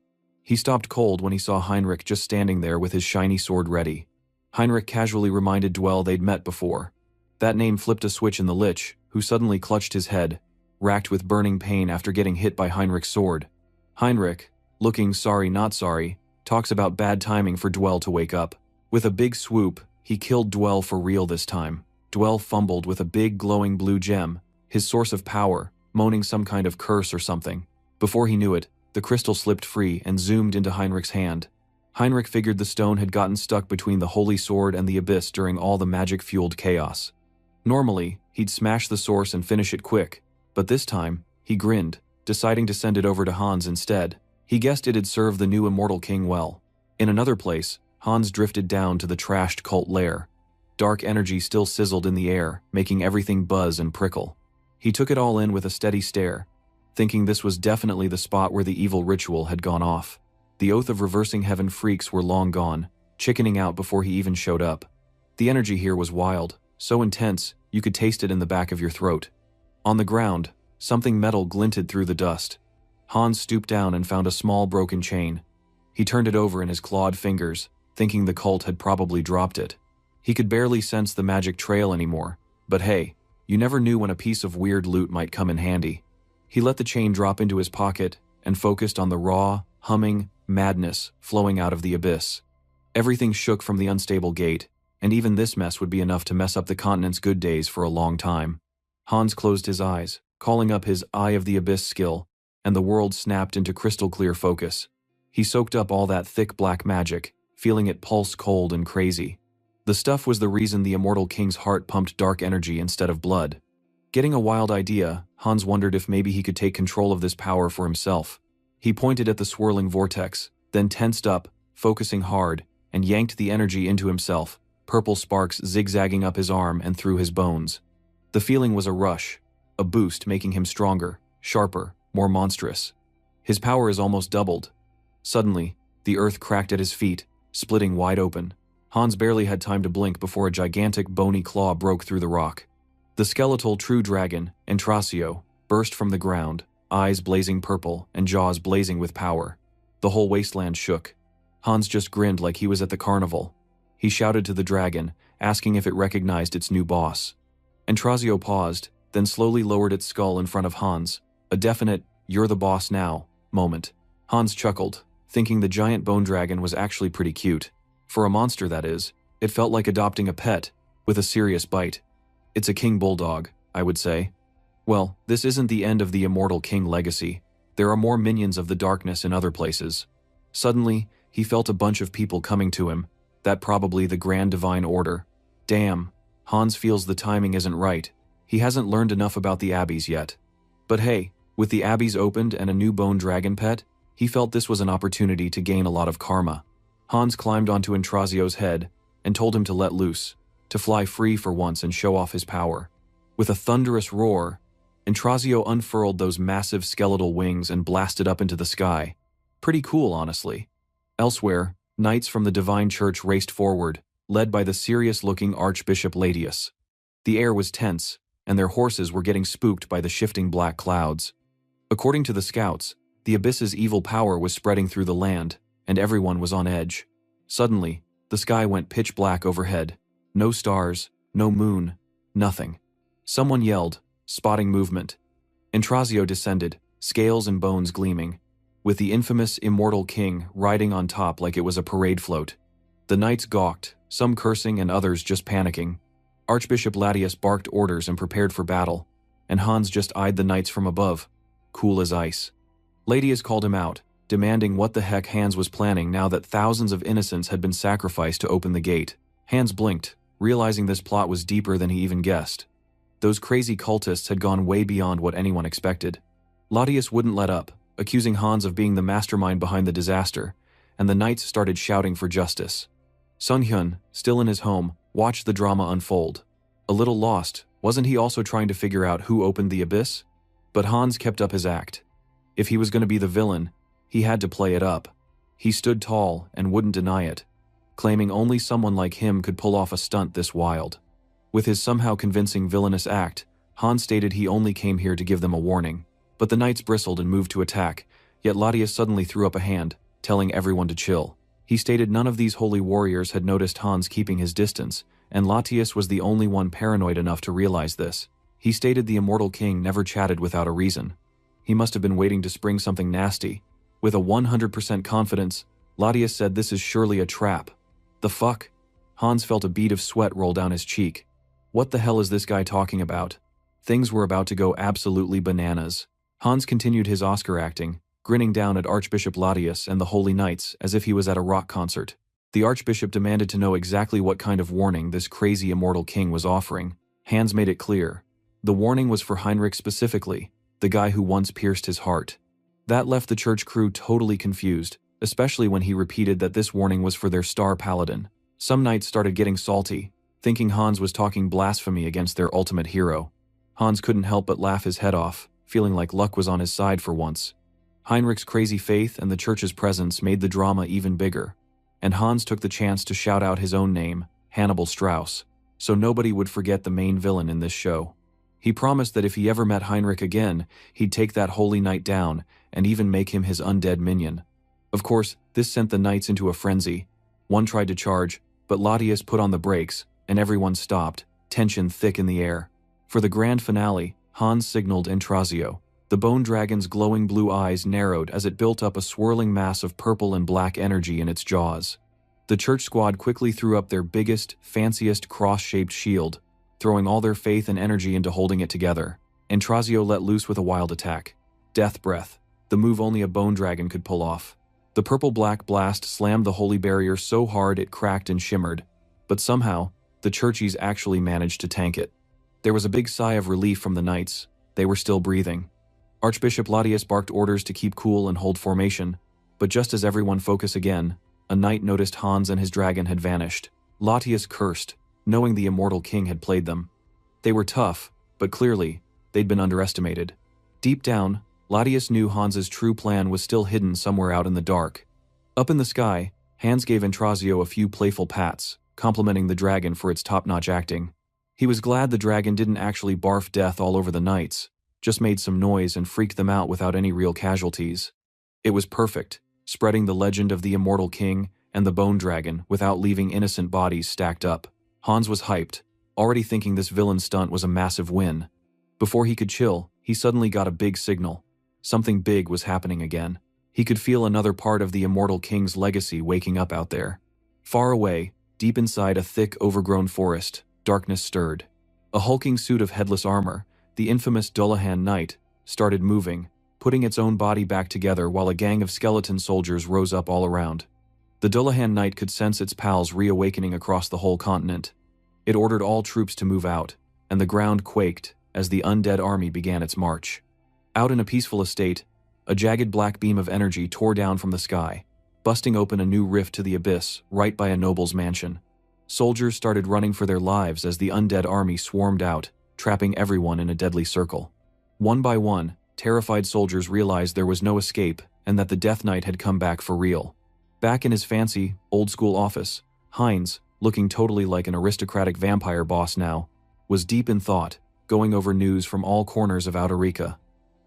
He stopped cold when he saw Heinrich just standing there with his shiny sword ready. Heinrich casually reminded Dwell they'd met before. That name flipped a switch in the Lich, who suddenly clutched his head, racked with burning pain after getting hit by Heinrich's sword. Heinrich, looking sorry not sorry, talks about bad timing for Dwell to wake up. With a big swoop, he killed Dwell for real this time. Dwell fumbled with a big glowing blue gem, his source of power, moaning some kind of curse or something. Before he knew it, the crystal slipped free and zoomed into Heinrich's hand. Heinrich figured the stone had gotten stuck between the holy sword and the abyss during all the magic-fueled chaos. Normally, he'd smash the source and finish it quick, but this time, he grinned, deciding to send it over to Hans instead. He guessed it'd serve the new Immortal King well. In another place, Hans drifted down to the trashed cult lair. Dark energy still sizzled in the air, making everything buzz and prickle. He took it all in with a steady stare, thinking this was definitely the spot where the evil ritual had gone off. The Oath of Reversing Heaven freaks were long gone, chickening out before he even showed up. The energy here was wild, so intense you could taste it in the back of your throat. On the ground, something metal glinted through the dust. Hans stooped down and found a small broken chain. He turned it over in his clawed fingers, thinking the cult had probably dropped it. He could barely sense the magic trail anymore, but hey, you never knew when a piece of weird loot might come in handy. He let the chain drop into his pocket and focused on the raw, humming madness flowing out of the abyss. Everything shook from the unstable gate, and even this mess would be enough to mess up the continent's good days for a long time. Hans closed his eyes, calling up his Eye of the Abyss skill, and the world snapped into crystal-clear focus. He soaked up all that thick black magic, feeling it pulse cold and crazy. The stuff was the reason the Immortal King's heart pumped dark energy instead of blood. Getting a wild idea, Hans wondered if maybe he could take control of this power for himself. He pointed at the swirling vortex, then tensed up, focusing hard, and yanked the energy into himself, purple sparks zigzagging up his arm and through his bones. The feeling was a rush, a boost making him stronger, sharper, more monstrous. His power is almost doubled. Suddenly, the earth cracked at his feet, splitting wide open. Hans barely had time to blink before a gigantic bony claw broke through the rock. The skeletal true dragon, Entrasio, burst from the ground, eyes blazing purple and jaws blazing with power. The whole wasteland shook. Hans just grinned like he was at the carnival. He shouted to the dragon, asking if it recognized its new boss. Entrasio paused, then slowly lowered its skull in front of Hans, a definite, "you're the boss now" moment. Hans chuckled, thinking the giant bone dragon was actually pretty cute. For a monster, that is. It felt like adopting a pet, with a serious bite. It's a king bulldog, I would say. Well, this isn't the end of the Immortal King legacy. There are more minions of the darkness in other places. Suddenly, he felt a bunch of people coming to him. That probably the Grand Divine Order. Damn, Hans feels the timing isn't right. He hasn't learned enough about the abbeys yet. But hey, with the abbeys opened and a new bone dragon pet, he felt this was an opportunity to gain a lot of karma. Hans climbed onto Entrasio's head and told him to let loose, to fly free for once and show off his power. With a thunderous roar, Entrasio unfurled those massive skeletal wings and blasted up into the sky. Pretty cool, honestly. Elsewhere, knights from the Divine Church raced forward, led by the serious-looking Archbishop Ladius. The air was tense, and their horses were getting spooked by the shifting black clouds. According to the scouts, the abyss's evil power was spreading through the land, and everyone was on edge. Suddenly, the sky went pitch black overhead. No stars, no moon, nothing. Someone yelled, spotting movement. Entrasio descended, scales and bones gleaming, with the infamous Immortal King riding on top like it was a parade float. The knights gawked, some cursing and others just panicking. Archbishop Ladius barked orders and prepared for battle, and Hans just eyed the knights from above, cool as ice. Ladius called him out, demanding what the heck Hans was planning now that thousands of innocents had been sacrificed to open the gate. Hans blinked, realizing this plot was deeper than he even guessed. Those crazy cultists had gone way beyond what anyone expected. Ladius wouldn't let up, accusing Hans of being the mastermind behind the disaster, and the knights started shouting for justice. Sun Hyun, still in his home, watched the drama unfold. A little lost, Wasn't he also trying to figure out who opened the abyss? But Hans kept up his act. If he was going to be the villain, he had to play it up. He stood tall and wouldn't deny it, claiming only someone like him could pull off a stunt this wild. With his somehow convincing villainous act, Hans stated he only came here to give them a warning. But the knights bristled and moved to attack, yet Latius suddenly threw up a hand, telling everyone to chill. He stated none of these holy warriors had noticed Hans keeping his distance, and Latius was the only one paranoid enough to realize this. He stated the immortal king never chatted without a reason. He must have been waiting to spring something nasty. With a 100% confidence, Latius said this is surely a trap. The fuck? Hans felt a bead of sweat roll down his cheek. What the hell is this guy talking about? Things were about to go absolutely bananas. Hans continued his Oscar acting, grinning down at Archbishop Latius and the Holy Knights as if he was at a rock concert. The Archbishop demanded to know exactly what kind of warning this crazy immortal king was offering. Hans made it clear. The warning was for Heinrich specifically, the guy who once pierced his heart. That left the church crew totally confused, especially when he repeated that this warning was for their star paladin. Some knights started getting salty, thinking Hans was talking blasphemy against their ultimate hero. Hans couldn't help but laugh his head off, feeling like luck was on his side for once. Heinrich's crazy faith and the church's presence made the drama even bigger, and Hans took the chance to shout out his own name, Hannibal Strauss, so nobody would forget the main villain in this show. He promised that if he ever met Heinrich again, he'd take that holy knight down and even make him his undead minion. Of course, this sent the knights into a frenzy. One tried to charge, but Latius put on the brakes, and everyone stopped, tension thick in the air. For the grand finale, Hans signaled Entrazio. The bone dragon's glowing blue eyes narrowed as it built up a swirling mass of purple and black energy in its jaws. The church squad quickly threw up their biggest, fanciest cross-shaped shield, throwing all their faith and energy into holding it together. Entrazio let loose with a wild attack. Death Breath, the move only a bone dragon could pull off. The purple-black blast slammed the holy barrier so hard it cracked and shimmered, but somehow, the churchies actually managed to tank it. There was a big sigh of relief from the knights. They were still breathing. Archbishop Latius barked orders to keep cool and hold formation, but just as everyone focused again, a knight noticed Hans and his dragon had vanished. Latius cursed, knowing the immortal king had played them. They were tough, but clearly, they'd been underestimated. Deep down, Latius knew Hans's true plan was still hidden somewhere out in the dark. Up in the sky, Hans gave Entrazio a few playful pats, complimenting the dragon for its top-notch acting. He was glad the dragon didn't actually barf death all over the knights, just made some noise and freaked them out without any real casualties. It was perfect, spreading the legend of the immortal king and the bone dragon without leaving innocent bodies stacked up. Hans was hyped, already thinking this villain stunt was a massive win. Before he could chill, he suddenly got a big signal. Something big was happening again. He could feel another part of the immortal king's legacy waking up out there. Far away, deep inside a thick, overgrown forest, darkness stirred. A hulking suit of headless armor, the infamous Dullahan Knight, started moving, putting its own body back together while a gang of skeleton soldiers rose up all around. The Dullahan Knight could sense its pals reawakening across the whole continent. It ordered all troops to move out, and the ground quaked as the undead army began its march. Out in a peaceful estate, a jagged black beam of energy tore down from the sky, busting open a new rift to the abyss right by a noble's mansion. Soldiers started running for their lives as the undead army swarmed out, trapping everyone in a deadly circle. One by one, terrified soldiers realized there was no escape and that the Death Knight had come back for real. Back in his fancy, old-school office, Heinz, looking totally like an aristocratic vampire boss now, was deep in thought, going over news from all corners of Outerica.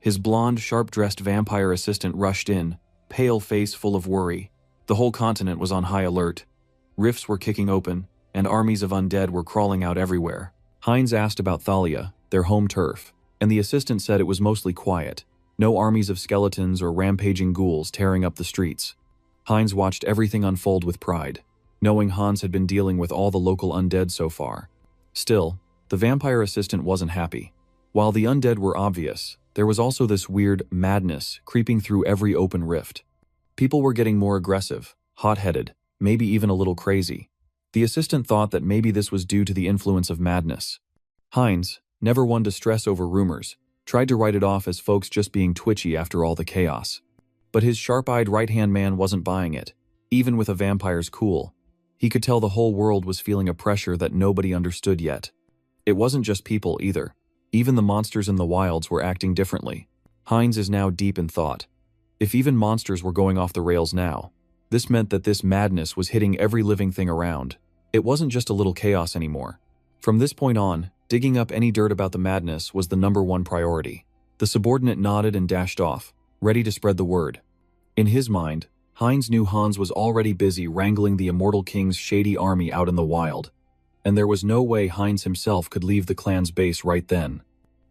His blonde, sharp-dressed vampire assistant rushed in, pale face full of worry. The whole continent was on high alert. Rifts were kicking open, and armies of undead were crawling out everywhere. Heinz asked about Thalia, their home turf, and the assistant said it was mostly quiet. No armies of skeletons or rampaging ghouls tearing up the streets. Heinz watched everything unfold with pride, knowing Hans had been dealing with all the local undead so far. Still, the vampire assistant wasn't happy. While the undead were obvious, there was also this weird madness creeping through every open rift. People were getting more aggressive, hot-headed, maybe even a little crazy. The assistant thought that maybe this was due to the influence of madness. Heinz, never one to stress over rumors, tried to write it off as folks just being twitchy after all the chaos. But his sharp-eyed right-hand man wasn't buying it, even with a vampire's cool. He could tell the whole world was feeling a pressure that nobody understood yet. It wasn't just people either. Even the monsters in the wilds were acting differently. Heinz is now deep in thought. If even monsters were going off the rails now, this meant that this madness was hitting every living thing around. It wasn't just a little chaos anymore. From this point on, digging up any dirt about the madness was the #1 priority. The subordinate nodded and dashed off, ready to spread the word. In his mind, Heinz knew Hans was already busy wrangling the Immortal King's shady army out in the wild, and there was no way Heinz himself could leave the clan's base right then.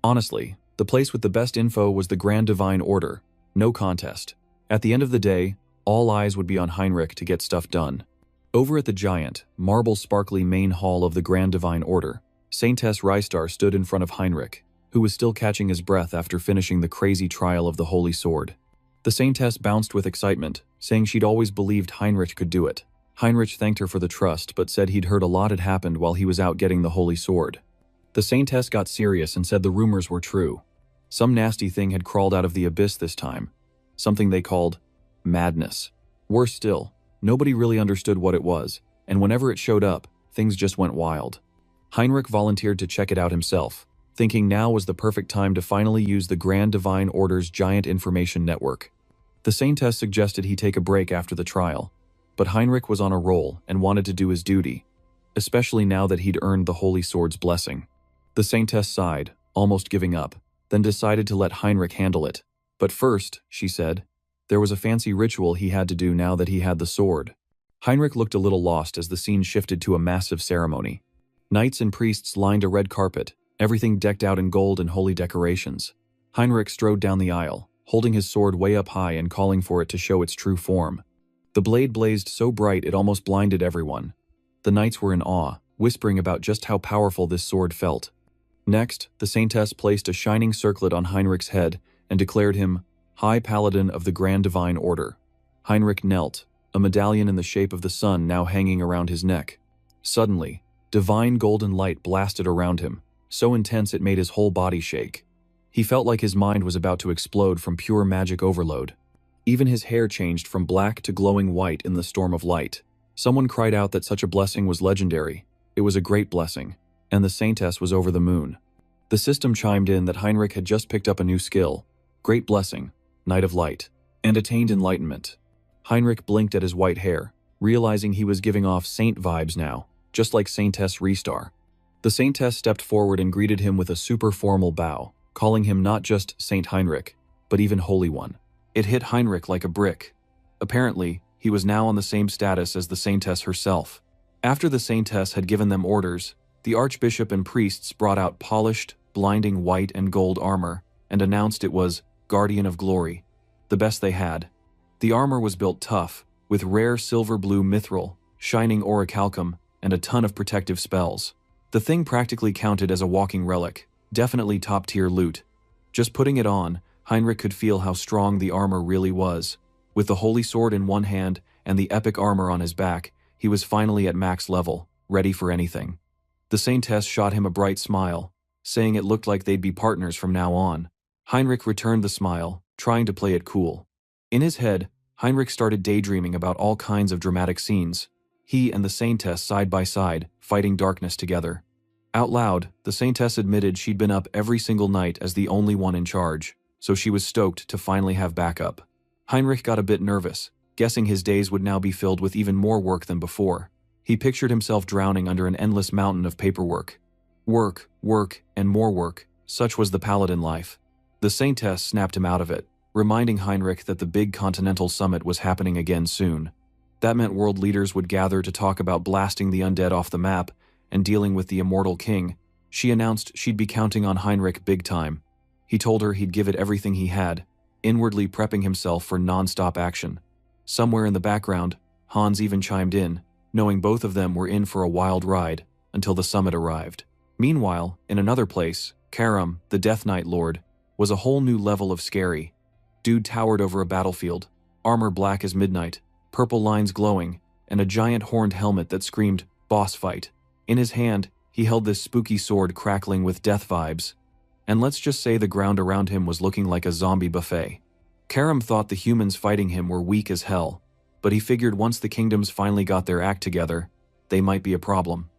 Honestly, the place with the best info was the Grand Divine Order, no contest. At the end of the day, all eyes would be on Heinrich to get stuff done. Over at the giant, marble-sparkly main hall of the Grand Divine Order, Saintess Rystar stood in front of Heinrich, who was still catching his breath after finishing the crazy trial of the Holy Sword. The Saintess bounced with excitement, saying she'd always believed Heinrich could do it. Heinrich thanked her for the trust, but said he'd heard a lot had happened while he was out getting the Holy Sword. The Saintess got serious and said the rumors were true. Some nasty thing had crawled out of the abyss this time, something they called madness. Worse still, nobody really understood what it was, and whenever it showed up, things just went wild. Heinrich volunteered to check it out himself, thinking now was the perfect time to finally use the Grand Divine Order's giant information network. The Saintess suggested he take a break after the trial, but Heinrich was on a roll and wanted to do his duty, especially now that he'd earned the Holy Sword's blessing. The Saintess sighed, almost giving up, then decided to let Heinrich handle it. But first, she said, there was a fancy ritual he had to do now that he had the sword. Heinrich looked a little lost as the scene shifted to a massive ceremony. Knights and priests lined a red carpet, everything decked out in gold and holy decorations. Heinrich strode down the aisle, holding his sword way up high and calling for it to show its true form. The blade blazed so bright it almost blinded everyone. The knights were in awe, whispering about just how powerful this sword felt. Next, the Saintess placed a shining circlet on Heinrich's head and declared him High Paladin of the Grand Divine Order. Heinrich knelt, a medallion in the shape of the sun now hanging around his neck. Suddenly, divine golden light blasted around him, so intense it made his whole body shake. He felt like his mind was about to explode from pure magic overload. Even his hair changed from black to glowing white in the storm of light. Someone cried out that such a blessing was legendary. It was a great blessing, and the Saintess was over the moon. The system chimed in that Heinrich had just picked up a new skill, Great Blessing, Knight of Light, and attained enlightenment. Heinrich blinked at his white hair, realizing he was giving off saint vibes now, just like Saintess Rystar. The Saintess stepped forward and greeted him with a super formal bow, calling him not just Saint Heinrich, but even Holy One. It hit Heinrich like a brick. Apparently, he was now on the same status as the Saintess herself. After the Saintess had given them orders, the Archbishop and priests brought out polished, blinding white and gold armor and announced it was Guardian of Glory, the best they had. The armor was built tough, with rare silver blue mithril, shining orichalcum, and a ton of protective spells. The thing practically counted as a walking relic, definitely top-tier loot. Just putting it on, Heinrich could feel how strong the armor really was. With the holy sword in one hand and the epic armor on his back, he was finally at max level, ready for anything. The Saintess shot him a bright smile, saying it looked like they'd be partners from now on. Heinrich returned the smile, trying to play it cool. In his head, Heinrich started daydreaming about all kinds of dramatic scenes. He and the Saintess side by side, fighting darkness together. Out loud, the Saintess admitted she'd been up every single night as the only one in charge, so she was stoked to finally have backup. Heinrich got a bit nervous, guessing his days would now be filled with even more work than before. He pictured himself drowning under an endless mountain of paperwork. Work, work, and more work, such was the paladin life. The Saintess snapped him out of it, reminding Heinrich that the big continental summit was happening again soon. That meant world leaders would gather to talk about blasting the undead off the map and dealing with the Immortal King. She announced she'd be counting on Heinrich big time. He told her he'd give it everything he had, inwardly prepping himself for non-stop action. Somewhere in the background, Hans even chimed in, knowing both of them were in for a wild ride until the summit arrived. Meanwhile, in another place, Karam, the Death Knight Lord, was a whole new level of scary. Dude towered over a battlefield, armor black as midnight, purple lines glowing, and a giant horned helmet that screamed, "Boss fight." In his hand, he held this spooky sword crackling with death vibes. And let's just say the ground around him was looking like a zombie buffet. Karam thought the humans fighting him were weak as hell, but he figured once the kingdoms finally got their act together, they might be a problem.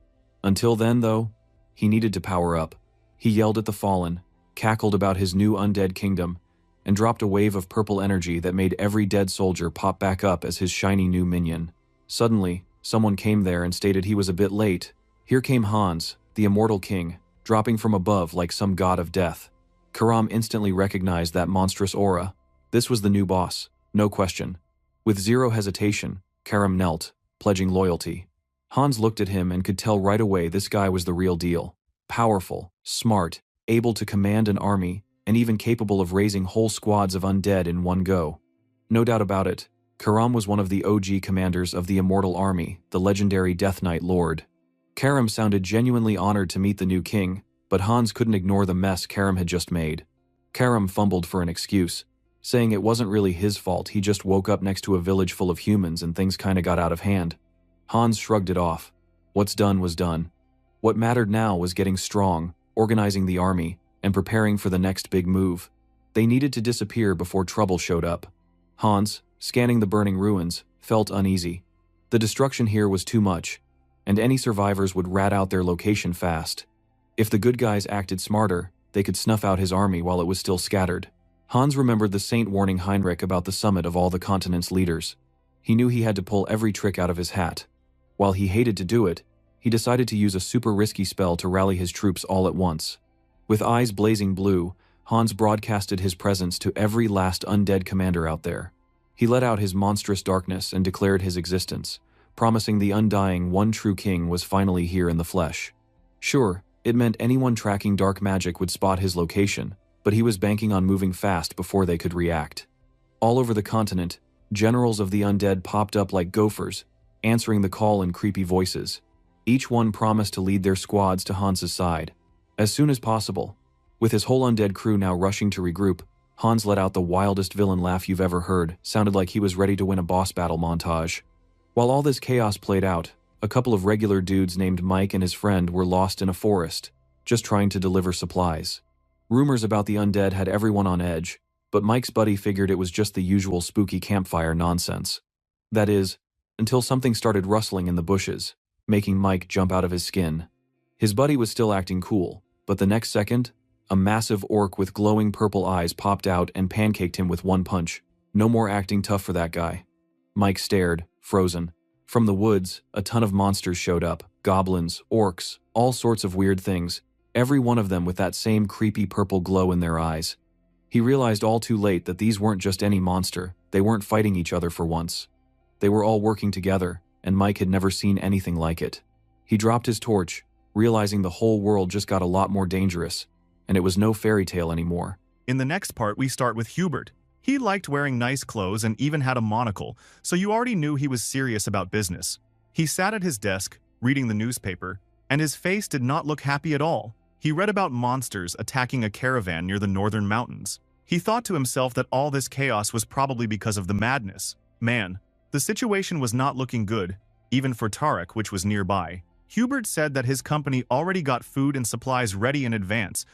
Until then, though, He needed to power up. He yelled at the fallen, cackled about his new undead kingdom, and dropped a wave of purple energy that made every dead soldier pop back up as his shiny new minion. Suddenly, someone came there and stated he was a bit late. Here came Hans, the immortal king, dropping from above like some god of death. Karam instantly recognized that monstrous aura. This was the new boss, no question. With zero hesitation, Karam knelt, pledging loyalty. Hans looked at him and could tell right away this guy was the real deal. Powerful, smart, able to command an army, and even capable of raising whole squads of undead in one go. No doubt about it, Karam was one of the OG commanders of the Immortal Army, the legendary Death Knight Lord. Karam sounded genuinely honored to meet the new king, but Hans couldn't ignore the mess Karam had just made. Karam fumbled for an excuse, saying it wasn't really his fault, he just woke up next to a village full of humans and things kinda got out of hand. Hans shrugged it off. What's done was done. What mattered now was getting strong, organizing the army, and preparing for the next big move. They needed to disappear before trouble showed up. Hans, scanning the burning ruins, felt uneasy. The destruction here was too much, and any survivors would rat out their location fast. If the good guys acted smarter, they could snuff out his army while it was still scattered. Hans remembered the saint warning Heinrich about the summit of all the continent's leaders. He knew he had to pull every trick out of his hat. While he hated to do it, he decided to use a super risky spell to rally his troops all at once. With eyes blazing blue, Hans broadcasted his presence to every last undead commander out there. He let out his monstrous darkness and declared his existence, promising the undying one true king was finally here in the flesh. Sure, it meant anyone tracking dark magic would spot his location, but he was banking on moving fast before they could react. All over the continent, generals of the undead popped up like gophers, answering the call in creepy voices. Each one promised to lead their squads to Hans's side, as soon as possible. With his whole undead crew now rushing to regroup, Hans let out the wildest villain laugh you've ever heard, sounded like he was ready to win a boss battle montage. While all this chaos played out, a couple of regular dudes named Mike and his friend were lost in a forest, just trying to deliver supplies. Rumors about the undead had everyone on edge, but Mike's buddy figured it was just the usual spooky campfire nonsense. That is, until something started rustling in the bushes, making Mike jump out of his skin. His buddy was still acting cool, but the next second, a massive orc with glowing purple eyes popped out and pancaked him with one punch. No more acting tough for that guy. Mike stared, frozen. From the woods, a ton of monsters showed up. Goblins, orcs, all sorts of weird things, every one of them with that same creepy purple glow in their eyes. He realized all too late that these weren't just any monster, they weren't fighting each other for once. They were all working together, and Mike had never seen anything like it. He dropped his torch, realizing the whole world just got a lot more dangerous, and it was no fairy tale anymore.
In the next part, we start with Hubert. He liked wearing nice clothes and even had a monocle, so you already knew he was serious about business. He sat at his desk, reading the newspaper, and his face did not look happy at all. He read about monsters attacking a caravan near the northern mountains. He thought to himself that all this chaos was probably because of the madness. Man, the situation was not looking good, even for Tarek, which was nearby. Hubert said that his company already got food and supplies ready in advance,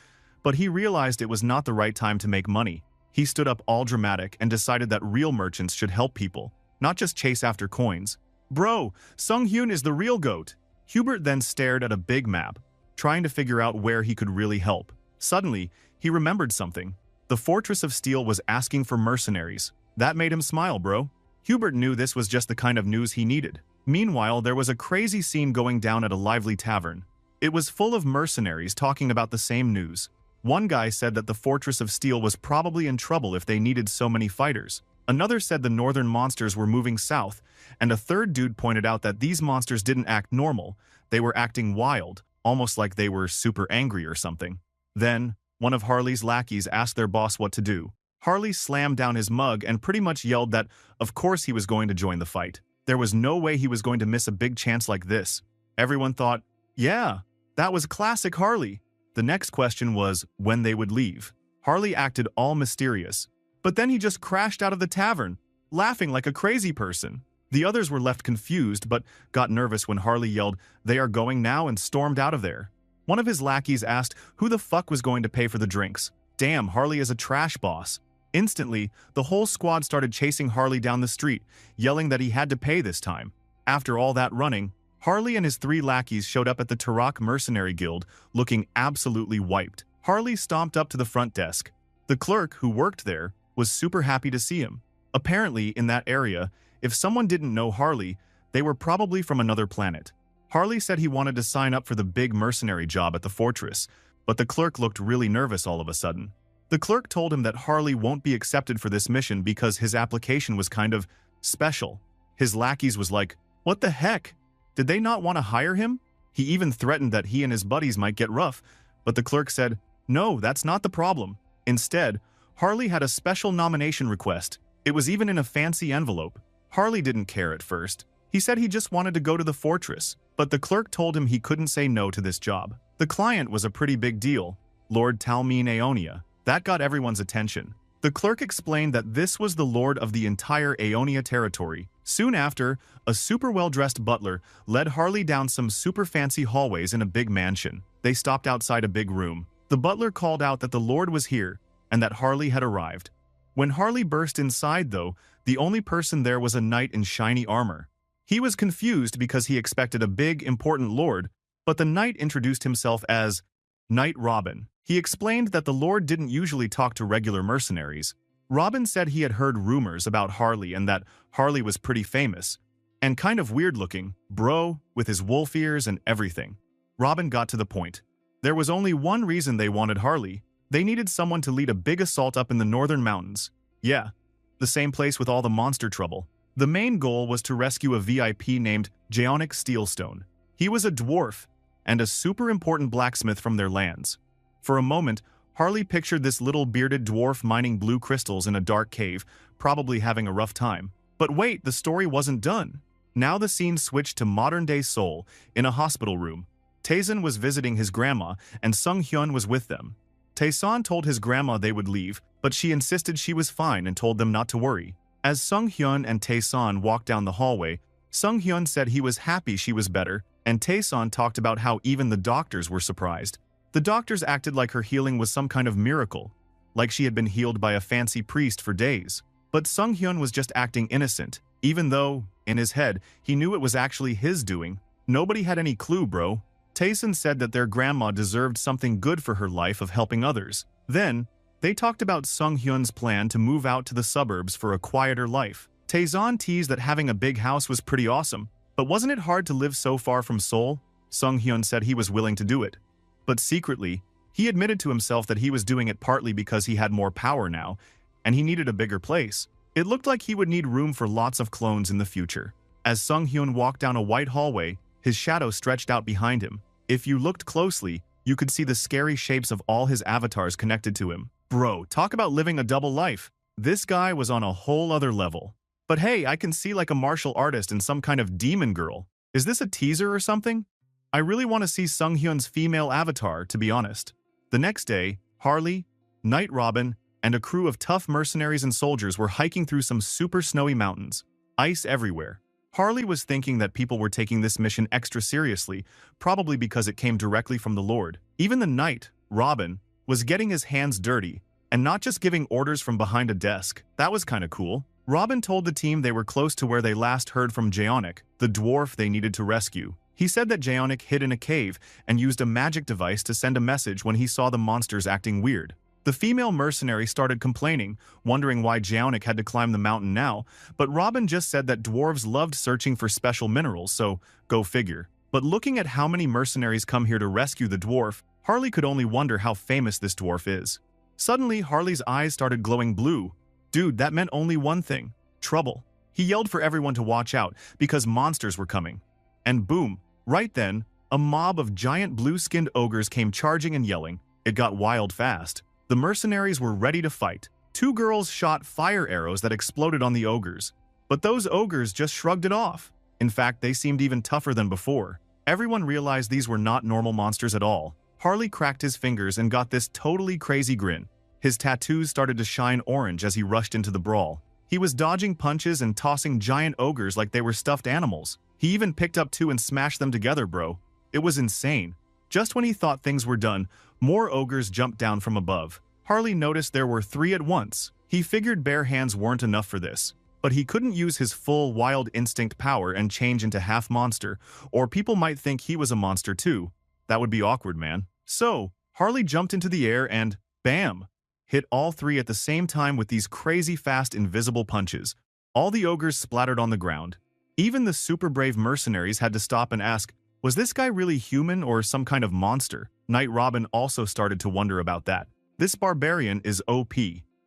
but he realized it was not the right time to make money. He stood up all dramatic and decided that real merchants should help people, not just chase after coins. Bro, Sung Hyun is the real goat. Hubert then stared at a big map, trying to figure out where he could really help. Suddenly, he remembered something. The Fortress of Steel was asking for mercenaries. That made him smile, bro. Hubert knew this was just the kind of news he needed. Meanwhile, there was a crazy scene going down at a lively tavern. It was full of mercenaries talking about the same news. One guy said that the Fortress of Steel was probably in trouble if they needed so many fighters. Another said the northern monsters were moving south, and a third dude pointed out that these monsters didn't act normal. They were acting wild, almost like they were super angry or something. Then, one of Harley's lackeys asked their boss what to do. Harley slammed down his mug and pretty much yelled that, of course he was going to join the fight. There was no way he was going to miss a big chance like this. Everyone thought, yeah, that was classic Harley. The next question was when they would leave. Harley acted all mysterious, but then he just crashed out of the tavern, laughing like a crazy person. The others were left confused but got nervous when Harley yelled, "They are going now," and stormed out of there. One of his lackeys asked who the fuck was going to pay for the drinks. Damn, Harley is a trash boss. Instantly, the whole squad started chasing Harley down the street, yelling that he had to pay this time. After all that running, Harley and his 3 lackeys showed up at the Turok Mercenary Guild, looking absolutely wiped. Harley stomped up to the front desk. The clerk, who worked there, was super happy to see him. Apparently, in that area, if someone didn't know Harley, they were probably from another planet. Harley said he wanted to sign up for the big mercenary job at the fortress, but the clerk looked really nervous all of a sudden. The clerk told him that Harley won't be accepted for this mission because his application was kind of special. His lackeys was like, "What the heck? Did they not want to hire him?" He even threatened that he and his buddies might get rough, but the clerk said, "No, that's not the problem." Instead, Harley had a special nomination request. It was even in a fancy envelope. Harley didn't care at first. He said he just wanted to go to the fortress, but the clerk told him he couldn't say no to this job. The client was a pretty big deal, Lord Talmine Aeonia. That got everyone's attention. The clerk explained that this was the lord of the entire Aeonia territory. Soon after, a super well-dressed butler led Harley down some super fancy hallways in a big mansion. They stopped outside a big room. The butler called out that the lord was here and that Harley had arrived. When Harley burst inside, though, the only person there was a knight in shiny armor. He was confused because he expected a big, important lord, but the knight introduced himself as Knight Robin. He explained that the lord didn't usually talk to regular mercenaries. Robin said he had heard rumors about Harley and that Harley was pretty famous and kind of weird-looking, bro, with his wolf ears and everything. Robin got to the point. There was only one reason they wanted Harley. They needed someone to lead a big assault up in the northern mountains. Yeah, the same place with all the monster trouble. The main goal was to rescue a VIP named Jaonic Steelstone. He was a dwarf and a super important blacksmith from their lands. For a moment, Harley pictured this little bearded dwarf mining blue crystals in a dark cave, probably having a rough time. But wait, the story wasn't done. Now the scene switched to modern-day Seoul, in a hospital room. Taesun was visiting his grandma, and Sung Hyun was with them. Taesun told his grandma they would leave, but she insisted she was fine and told them not to worry. As Sung Hyun and Taesun walked down the hallway, Sung Hyun said he was happy she was better, and Taesun talked about how even the doctors were surprised. The doctors acted like her healing was some kind of miracle, like she had been healed by a fancy priest for days. But Sung Hyun was just acting innocent, even though, in his head, he knew it was actually his doing. Nobody had any clue, bro. Taesun said that their grandma deserved something good for her life of helping others. Then, they talked about Sung Hyun's plan to move out to the suburbs for a quieter life. Taesun teased that having a big house was pretty awesome, but wasn't it hard to live so far from Seoul? Sung Hyun said he was willing to do it. But secretly, he admitted to himself that he was doing it partly because he had more power now, and he needed a bigger place. It looked like he would need room for lots of clones in the future. As Sung Hyun walked down a white hallway, his shadow stretched out behind him. If you looked closely, you could see the scary shapes of all his avatars connected to him. Bro, talk about living a double life. This guy was on a whole other level. But hey, I can see like a martial artist and some kind of demon girl. Is this a teaser or something? I really want to see Sung Hyun's female avatar, to be honest. The next day, Harley, Knight Robin, and a crew of tough mercenaries and soldiers were hiking through some super snowy mountains. Ice everywhere. Harley was thinking that people were taking this mission extra seriously, probably because it came directly from the Lord. Even the Knight, Robin, was getting his hands dirty, and not just giving orders from behind a desk. That was kinda cool. Robin told the team they were close to where they last heard from Jaonic, the dwarf they needed to rescue. He said that Jaonic hid in a cave and used a magic device to send a message when he saw the monsters acting weird. The female mercenary started complaining, wondering why Jaonic had to climb the mountain now, but Robin just said that dwarves loved searching for special minerals, so go figure. But looking at how many mercenaries come here to rescue the dwarf, Harley could only wonder how famous this dwarf is. Suddenly, Harley's eyes started glowing blue. Dude, that meant only one thing: trouble. He yelled for everyone to watch out because monsters were coming. And boom, right then, a mob of giant blue-skinned ogres came charging and yelling. It got wild fast. The mercenaries were ready to fight. 2 girls shot fire arrows that exploded on the ogres. But those ogres just shrugged it off. In fact, they seemed even tougher than before. Everyone realized these were not normal monsters at all. Harley cracked his fingers and got this totally crazy grin. His tattoos started to shine orange as he rushed into the brawl. He was dodging punches and tossing giant ogres like they were stuffed animals. He even picked up 2 and smashed them together, bro. It was insane. Just when he thought things were done, more ogres jumped down from above. Harley noticed there were 3 at once. He figured bare hands weren't enough for this. But he couldn't use his full wild instinct power and change into half monster, or people might think he was a monster too. That would be awkward, man. So, Harley jumped into the air and, bam, hit all three at the same time with these crazy fast invisible punches. All the ogres splattered on the ground. Even the super brave mercenaries had to stop and ask, was this guy really human or some kind of monster? Knight Robin also started to wonder about that. This barbarian is OP.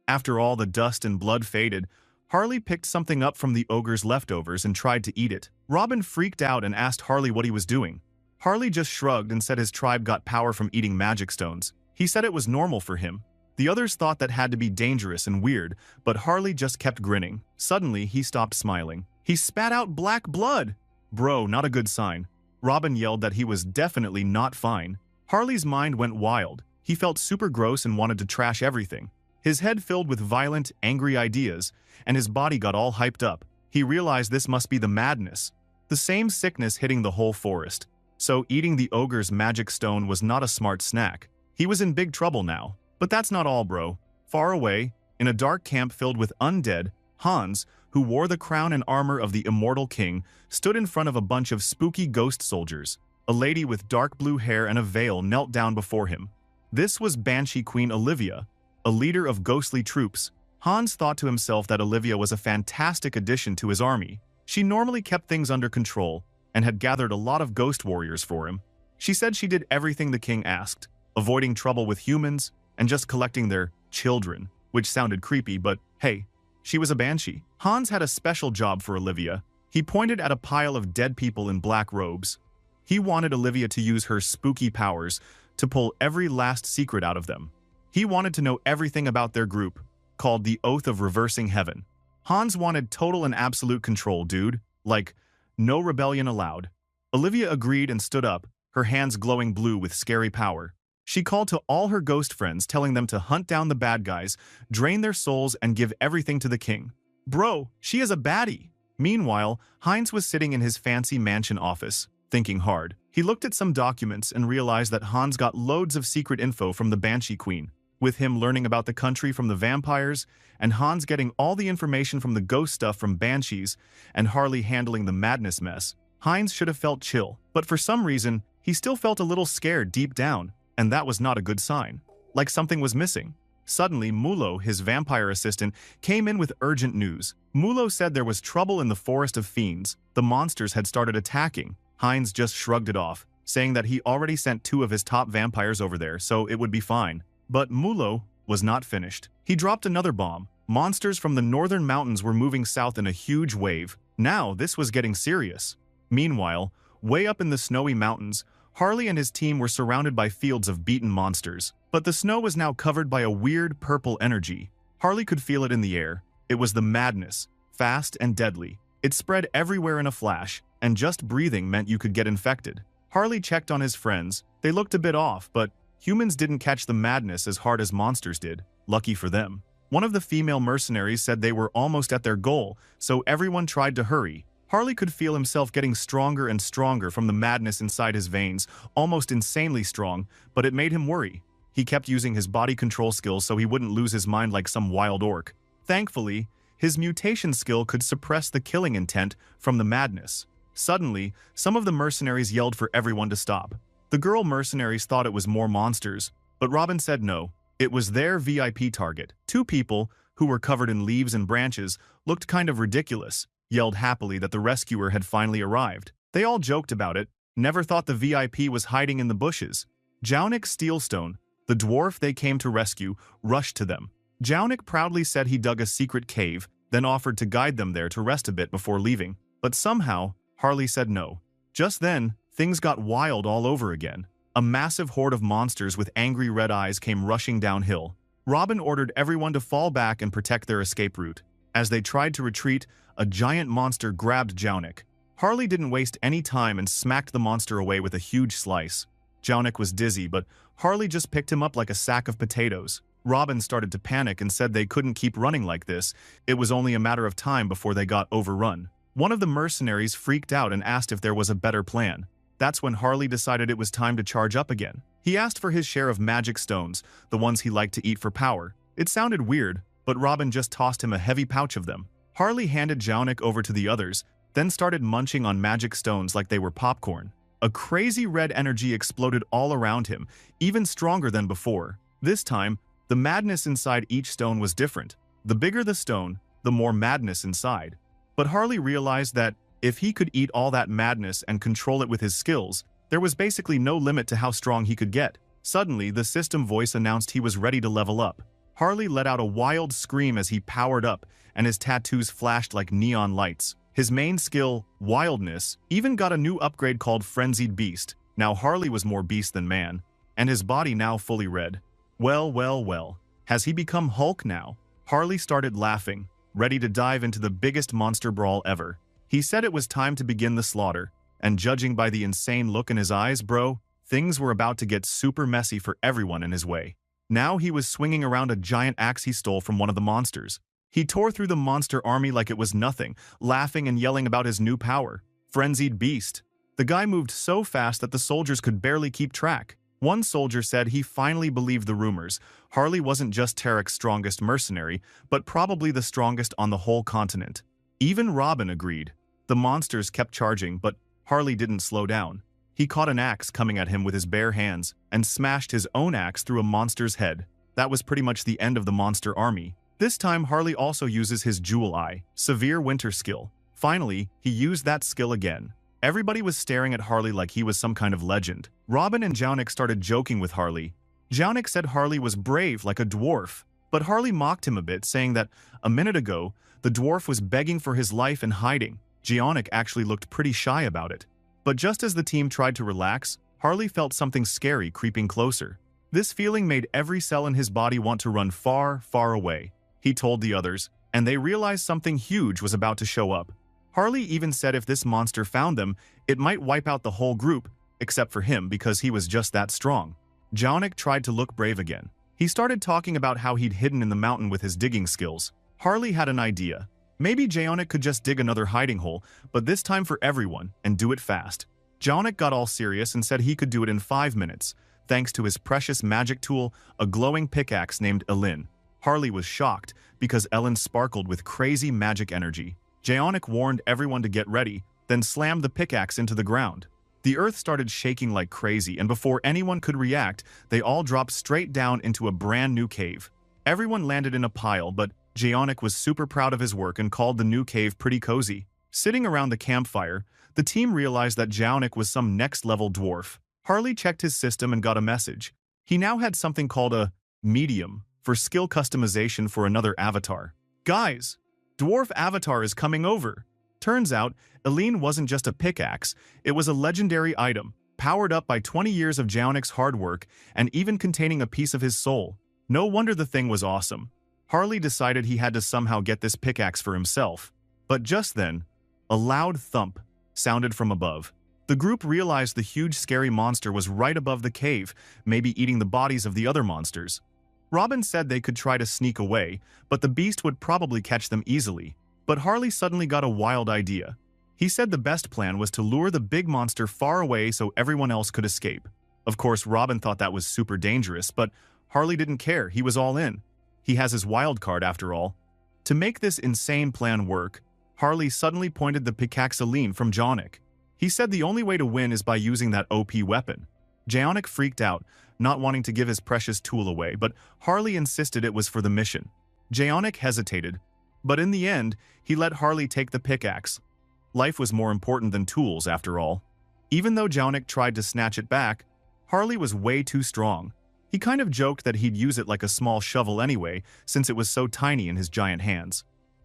After all the dust and blood faded, Harley picked something up from the ogre's leftovers and tried to eat it. Robin freaked out and asked Harley what he was doing. Harley just shrugged and said his tribe got power from eating magic stones. He said it was normal for him. The others thought that had to be dangerous and weird, but Harley just kept grinning. Suddenly, he stopped smiling. He spat out black blood! Bro, not a good sign. Robin yelled that he was definitely not fine. Harley's mind went wild. He felt super gross and wanted to trash everything. His head filled with violent, angry ideas, and his body got all hyped up. He realized this must be the madness. The same sickness hitting the whole forest. So eating the ogre's magic stone was not a smart snack. He was in big trouble now. But that's not all, bro. Far away, in a dark camp filled with undead, Hans, who wore the crown and armor of the immortal king, stood in front of a bunch of spooky ghost soldiers. A lady with dark blue hair and a veil knelt down before him. This was Banshee Queen Olivia, a leader of ghostly troops. Hans thought to himself that Olivia was a fantastic addition to his army. She normally kept things under control and had gathered a lot of ghost warriors for him. She said she did everything the king asked, avoiding trouble with humans and just collecting their children, which sounded creepy, but hey, she was a banshee. Hans had a special job for Olivia. He pointed at a pile of dead people in black robes. He wanted Olivia to use her spooky powers to pull every last secret out of them. He wanted to know everything about their group, called the Oath of Reversing Heaven. Hans wanted total and absolute control, dude. Like, no rebellion allowed. Olivia agreed and stood up, her hands glowing blue with scary power. She called to all her ghost friends, telling them to hunt down the bad guys, drain their souls, and give everything to the king. Bro, she is a baddie. Meanwhile, Heinz was sitting in his fancy mansion office, thinking hard. He looked at some documents and realized that Hans got loads of secret info from the Banshee Queen, with him learning about the country from the vampires, and Hans getting all the information from the ghost stuff from Banshees, and Harley handling the madness mess. Heinz should have felt chill, but for some reason, he still felt a little scared deep down, and that was not a good sign. Like something was missing. Suddenly, Mulo, his vampire assistant, came in with urgent news. Mulo said there was trouble in the Forest of Fiends. The monsters had started attacking. Heinz just shrugged it off, saying that he already sent 2 of his top vampires over there, so it would be fine. But Mulo was not finished. He dropped another bomb. Monsters from the northern mountains were moving south in a huge wave. Now, this was getting serious. Meanwhile, way up in the snowy mountains, Harley and his team were surrounded by fields of beaten monsters. But the snow was now covered by a weird purple energy. Harley could feel it in the air. It was the madness, fast and deadly. It spread everywhere in a flash, and just breathing meant you could get infected. Harley checked on his friends. They looked a bit off, but humans didn't catch the madness as hard as monsters did. Lucky for them. One of the female mercenaries said they were almost at their goal, so everyone tried to hurry. Harley could feel himself getting stronger and stronger from the madness inside his veins, almost insanely strong, but it made him worry. He kept using his body control skills so he wouldn't lose his mind like some wild orc. Thankfully, his mutation skill could suppress the killing intent from the madness. Suddenly, some of the mercenaries yelled for everyone to stop. The girl mercenaries thought it was more monsters, but Robin said no. It was their VIP target. 2 people, who were covered in leaves and branches, looked kind of ridiculous, yelled happily that the rescuer had finally arrived. They all joked about it, never thought the VIP was hiding in the bushes. Jaunik Steelstone, the dwarf they came to rescue, rushed to them. Jaunik proudly said he dug a secret cave, then offered to guide them there to rest a bit before leaving. But somehow, Harley said no. Just then, things got wild all over again. A massive horde of monsters with angry red eyes came rushing downhill. Robin ordered everyone to fall back and protect their escape route. As they tried to retreat, a giant monster grabbed Jaunik. Harley didn't waste any time and smacked the monster away with a huge slice. Jaunik was dizzy, but Harley just picked him up like a sack of potatoes. Robin started to panic and said they couldn't keep running like this. It was only a matter of time before they got overrun. One of the mercenaries freaked out and asked if there was a better plan. That's when Harley decided it was time to charge up again. He asked for his share of magic stones, the ones he liked to eat for power. It sounded weird, but Robin just tossed him a heavy pouch of them. Harley handed Jaonik over to the others, then started munching on magic stones like they were popcorn. A crazy red energy exploded all around him, even stronger than before. This time, the madness inside each stone was different. The bigger the stone, the more madness inside. But Harley realized that if he could eat all that madness and control it with his skills, there was basically no limit to how strong he could get. Suddenly, the system voice announced he was ready to level up. Harley let out a wild scream as he powered up, and his tattoos flashed like neon lights. His main skill, Wildness, even got a new upgrade called Frenzied Beast. Now Harley was more beast than man, and his body now fully red. Well. Has he become Hulk now? Harley started laughing, ready to dive into the biggest monster brawl ever. He said it was time to begin the slaughter, and judging by the insane look in his eyes, bro, things were about to get super messy for everyone in his way. Now he was swinging around a giant axe he stole from one of the monsters. He tore through the monster army like it was nothing, laughing and yelling about his new power, Frenzied Beast. The guy moved so fast that the soldiers could barely keep track. One soldier said he finally believed the rumors. Harley wasn't just Tarek's strongest mercenary, but probably the strongest on the whole continent. Even Robin agreed. The monsters kept charging, but Harley didn't slow down. He caught an axe coming at him with his bare hands and smashed his own axe through a monster's head. That was pretty much the end of the monster army. This time, Harley also uses his Jewel Eye, Severe Winter skill. Finally, he used that skill again. Everybody was staring at Harley like he was some kind of legend. Robin and Jaonik started joking with Harley. Jaonik said Harley was brave like a dwarf, but Harley mocked him a bit, saying that a minute ago, the dwarf was begging for his life and hiding. Jaonik actually looked pretty shy about it. But just as the team tried to relax, Harley felt something scary creeping closer. This feeling made every cell in his body want to run far, far away. He told the others, and they realized something huge was about to show up. Harley even said if this monster found them, it might wipe out the whole group, except for him because he was just that strong. Jaonik tried to look brave again. He started talking about how he'd hidden in the mountain with his digging skills. Harley had an idea. Maybe Jaonik could just dig another hiding hole, but this time for everyone, and do it fast. Jaonik got all serious and said he could do it in 5 minutes, thanks to his precious magic tool, a glowing pickaxe named Elin. Harley was shocked because Elin sparkled with crazy magic energy. Jaonik warned everyone to get ready, then slammed the pickaxe into the ground. The earth started shaking like crazy, and before anyone could react, they all dropped straight down into a brand new cave. Everyone landed in a pile, but Jaonik was super proud of his work and called the new cave pretty cozy. Sitting around the campfire, the team realized that Jaonik was some next-level dwarf. Harley checked his system and got a message. He now had something called a medium for skill customization for another avatar. Guys, dwarf avatar is coming over. Turns out, Elin wasn't just a pickaxe, it was a legendary item, powered up by 20 years of Jaonik's hard work and even containing a piece of his soul. No wonder the thing was awesome. Harley decided he had to somehow get this pickaxe for himself. But just then, a loud thump sounded from above. The group realized the huge scary monster was right above the cave, maybe eating the bodies of the other monsters. Robin said they could try to sneak away, but the beast would probably catch them easily. But Harley suddenly got a wild idea. He said the best plan was to lure the big monster far away so everyone else could escape. Of course, Robin thought that was super dangerous, but Harley didn't care. He was all in. He has his wild card after all. To make this insane plan work, Harley suddenly pointed the pickaxe Elin from Jaonik. He said the only way to win is by using that OP weapon. Jaonik freaked out, not wanting to give his precious tool away, but Harley insisted it was for the mission. Jaonik hesitated, but in the end, he let Harley take the pickaxe. Life was more important than tools, after all. Even though Jaonik tried to snatch it back, Harley was way too strong. He kind of joked that he'd use it like a small shovel anyway, since it was so tiny in his giant hands.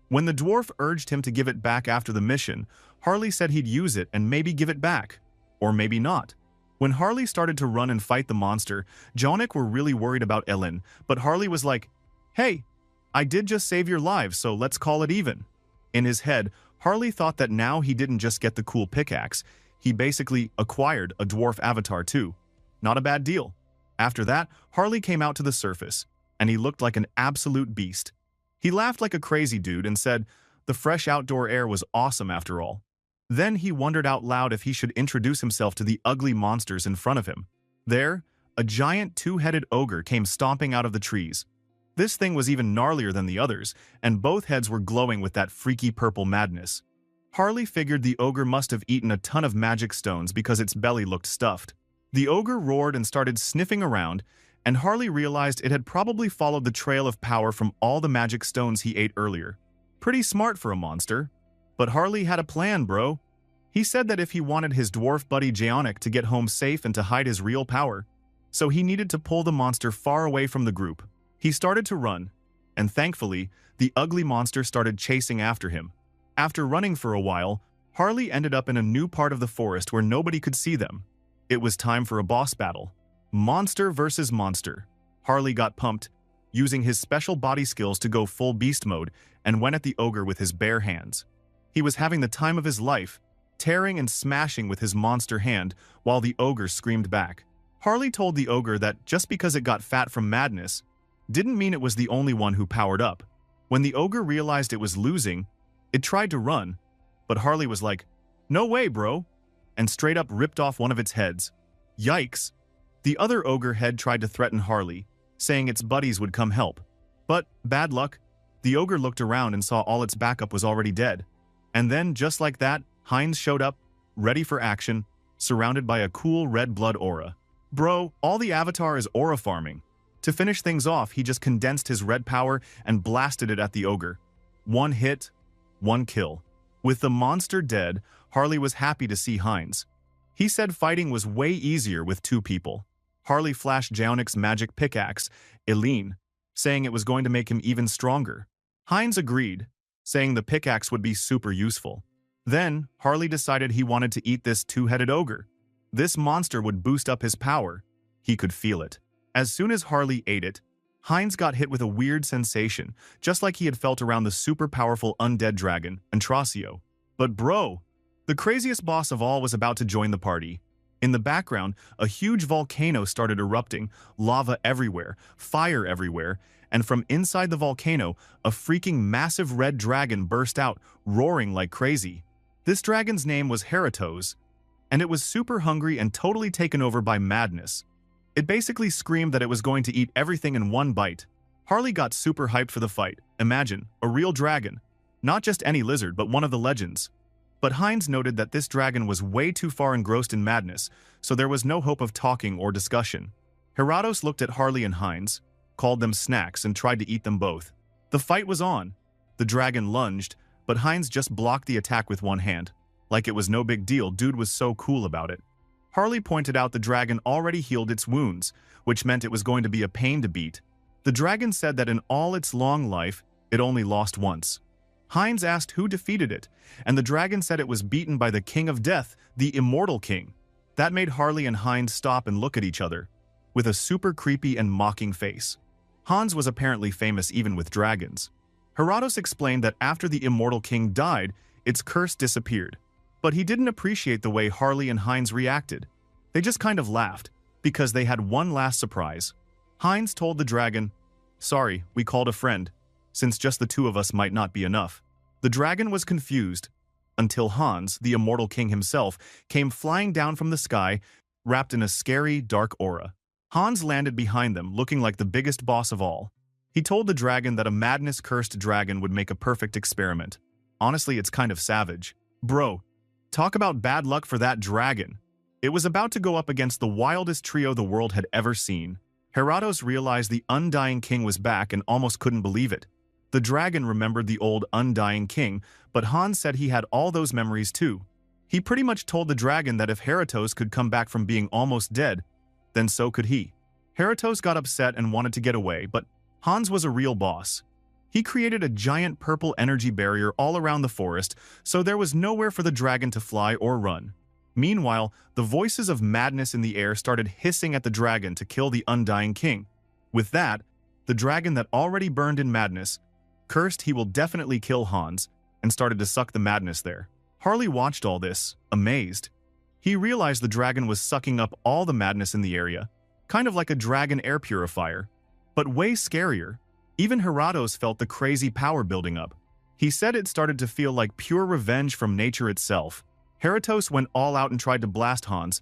When the dwarf urged him to give it back after the mission, Harley said he'd use it and maybe give it back. Or maybe not. When Harley started to run and fight the monster, Jaonik were really worried about Elin, but Harley was like, "Hey, I did just save your lives, so let's call it even." In his head, Harley thought that now he didn't just get the cool pickaxe, he basically acquired a dwarf avatar too. Not a bad deal. After that, Harley came out to the surface, and he looked like an absolute beast. He laughed like a crazy dude and said the fresh outdoor air was awesome after all. Then he wondered out loud if he should introduce himself to the ugly monsters in front of him. There, a giant two-headed ogre came stomping out of the trees. This thing was even gnarlier than the others, and both heads were glowing with that freaky purple madness. Harley figured the ogre must have eaten a ton of magic stones because its belly looked stuffed. The ogre roared and started sniffing around, and Harley realized it had probably followed the trail of power from all the magic stones he ate earlier. Pretty smart for a monster. But Harley had a plan, bro. He said that if he wanted his dwarf buddy Jaonic to get home safe and to hide his real power, so he needed to pull the monster far away from the group. He started to run, and thankfully, the ugly monster started chasing after him. After running for a while, Harley ended up in a new part of the forest where nobody could see them. It was time for a boss battle. Monster versus monster. Harley got pumped, using his special body skills to go full beast mode, and went at the ogre with his bare hands. He was having the time of his life, tearing and smashing with his monster hand while the ogre screamed back. Harley told the ogre that just because it got fat from madness didn't mean it was the only one who powered up. When the ogre realized it was losing, it tried to run, but Harley was like, "No way, bro," and straight up ripped off one of its heads. Yikes! The other ogre head tried to threaten Harley, saying its buddies would come help. But, bad luck, the ogre looked around and saw all its backup was already dead. And then, just like that, Heinz showed up, ready for action, surrounded by a cool red blood aura. Bro, all the avatar is aura farming. To finish things off, he just condensed his red power and blasted it at the ogre. One hit, one kill. With the monster dead, Harley was happy to see Heinz. He said fighting was way easier with two people. Harley flashed Jaonic's magic pickaxe, Eileen, saying it was going to make him even stronger. Heinz agreed, saying the pickaxe would be super useful. Then, Harley decided he wanted to eat this two-headed ogre. This monster would boost up his power. He could feel it. As soon as Harley ate it, Heinz got hit with a weird sensation, just like he had felt around the super-powerful undead dragon, Antracio. But bro, the craziest boss of all was about to join the party. In the background, a huge volcano started erupting, lava everywhere, fire everywhere, and from inside the volcano, a freaking massive red dragon burst out, roaring like crazy. This dragon's name was Heratos, and it was super hungry and totally taken over by madness. It basically screamed that it was going to eat everything in one bite. Harley got super hyped for the fight. Imagine, a real dragon. Not just any lizard, but one of the legends. But Heinz noted that this dragon was way too far engrossed in madness, so there was no hope of talking or discussion. Heratos looked at Harley and Heinz, called them snacks, and tried to eat them both. The fight was on. The dragon lunged, but Heinz just blocked the attack with one hand. Like it was no big deal, dude was so cool about it. Harley pointed out the dragon already healed its wounds, which meant it was going to be a pain to beat. The dragon said that in all its long life, it only lost once. Heinz asked who defeated it, and the dragon said it was beaten by the King of Death, the Immortal King. That made Harley and Heinz stop and look at each other, with a super creepy and mocking face. Hans was apparently famous even with dragons. Heratos explained that after the Immortal King died, its curse disappeared. But he didn't appreciate the way Harley and Heinz reacted. They just kind of laughed, because they had one last surprise. Heinz told the dragon, "Sorry, we called a friend, since just the two of us might not be enough." The dragon was confused, until Hans, the Immortal King himself, came flying down from the sky, wrapped in a scary, dark aura. Hans landed behind them, looking like the biggest boss of all. He told the dragon that a madness-cursed dragon would make a perfect experiment. Honestly, it's kind of savage. Bro, talk about bad luck for that dragon. It was about to go up against the wildest trio the world had ever seen. Heratos realized the Undying King was back and almost couldn't believe it. The dragon remembered the old Undying King, but Hans said he had all those memories too. He pretty much told the dragon that if Heratos could come back from being almost dead, then so could he. Heratos got upset and wanted to get away, but Hans was a real boss. He created a giant purple energy barrier all around the forest, so there was nowhere for the dragon to fly or run. Meanwhile, the voices of madness in the air started hissing at the dragon to kill the Undying King. With that, the dragon that already burned in madness cursed he will definitely kill Hans and started to suck the madness there. Harley watched all this, amazed. He realized the dragon was sucking up all the madness in the area, kind of like a dragon air purifier, but way scarier. Even Heratos felt the crazy power building up. He said it started to feel like pure revenge from nature itself. Heratos went all out and tried to blast Hans,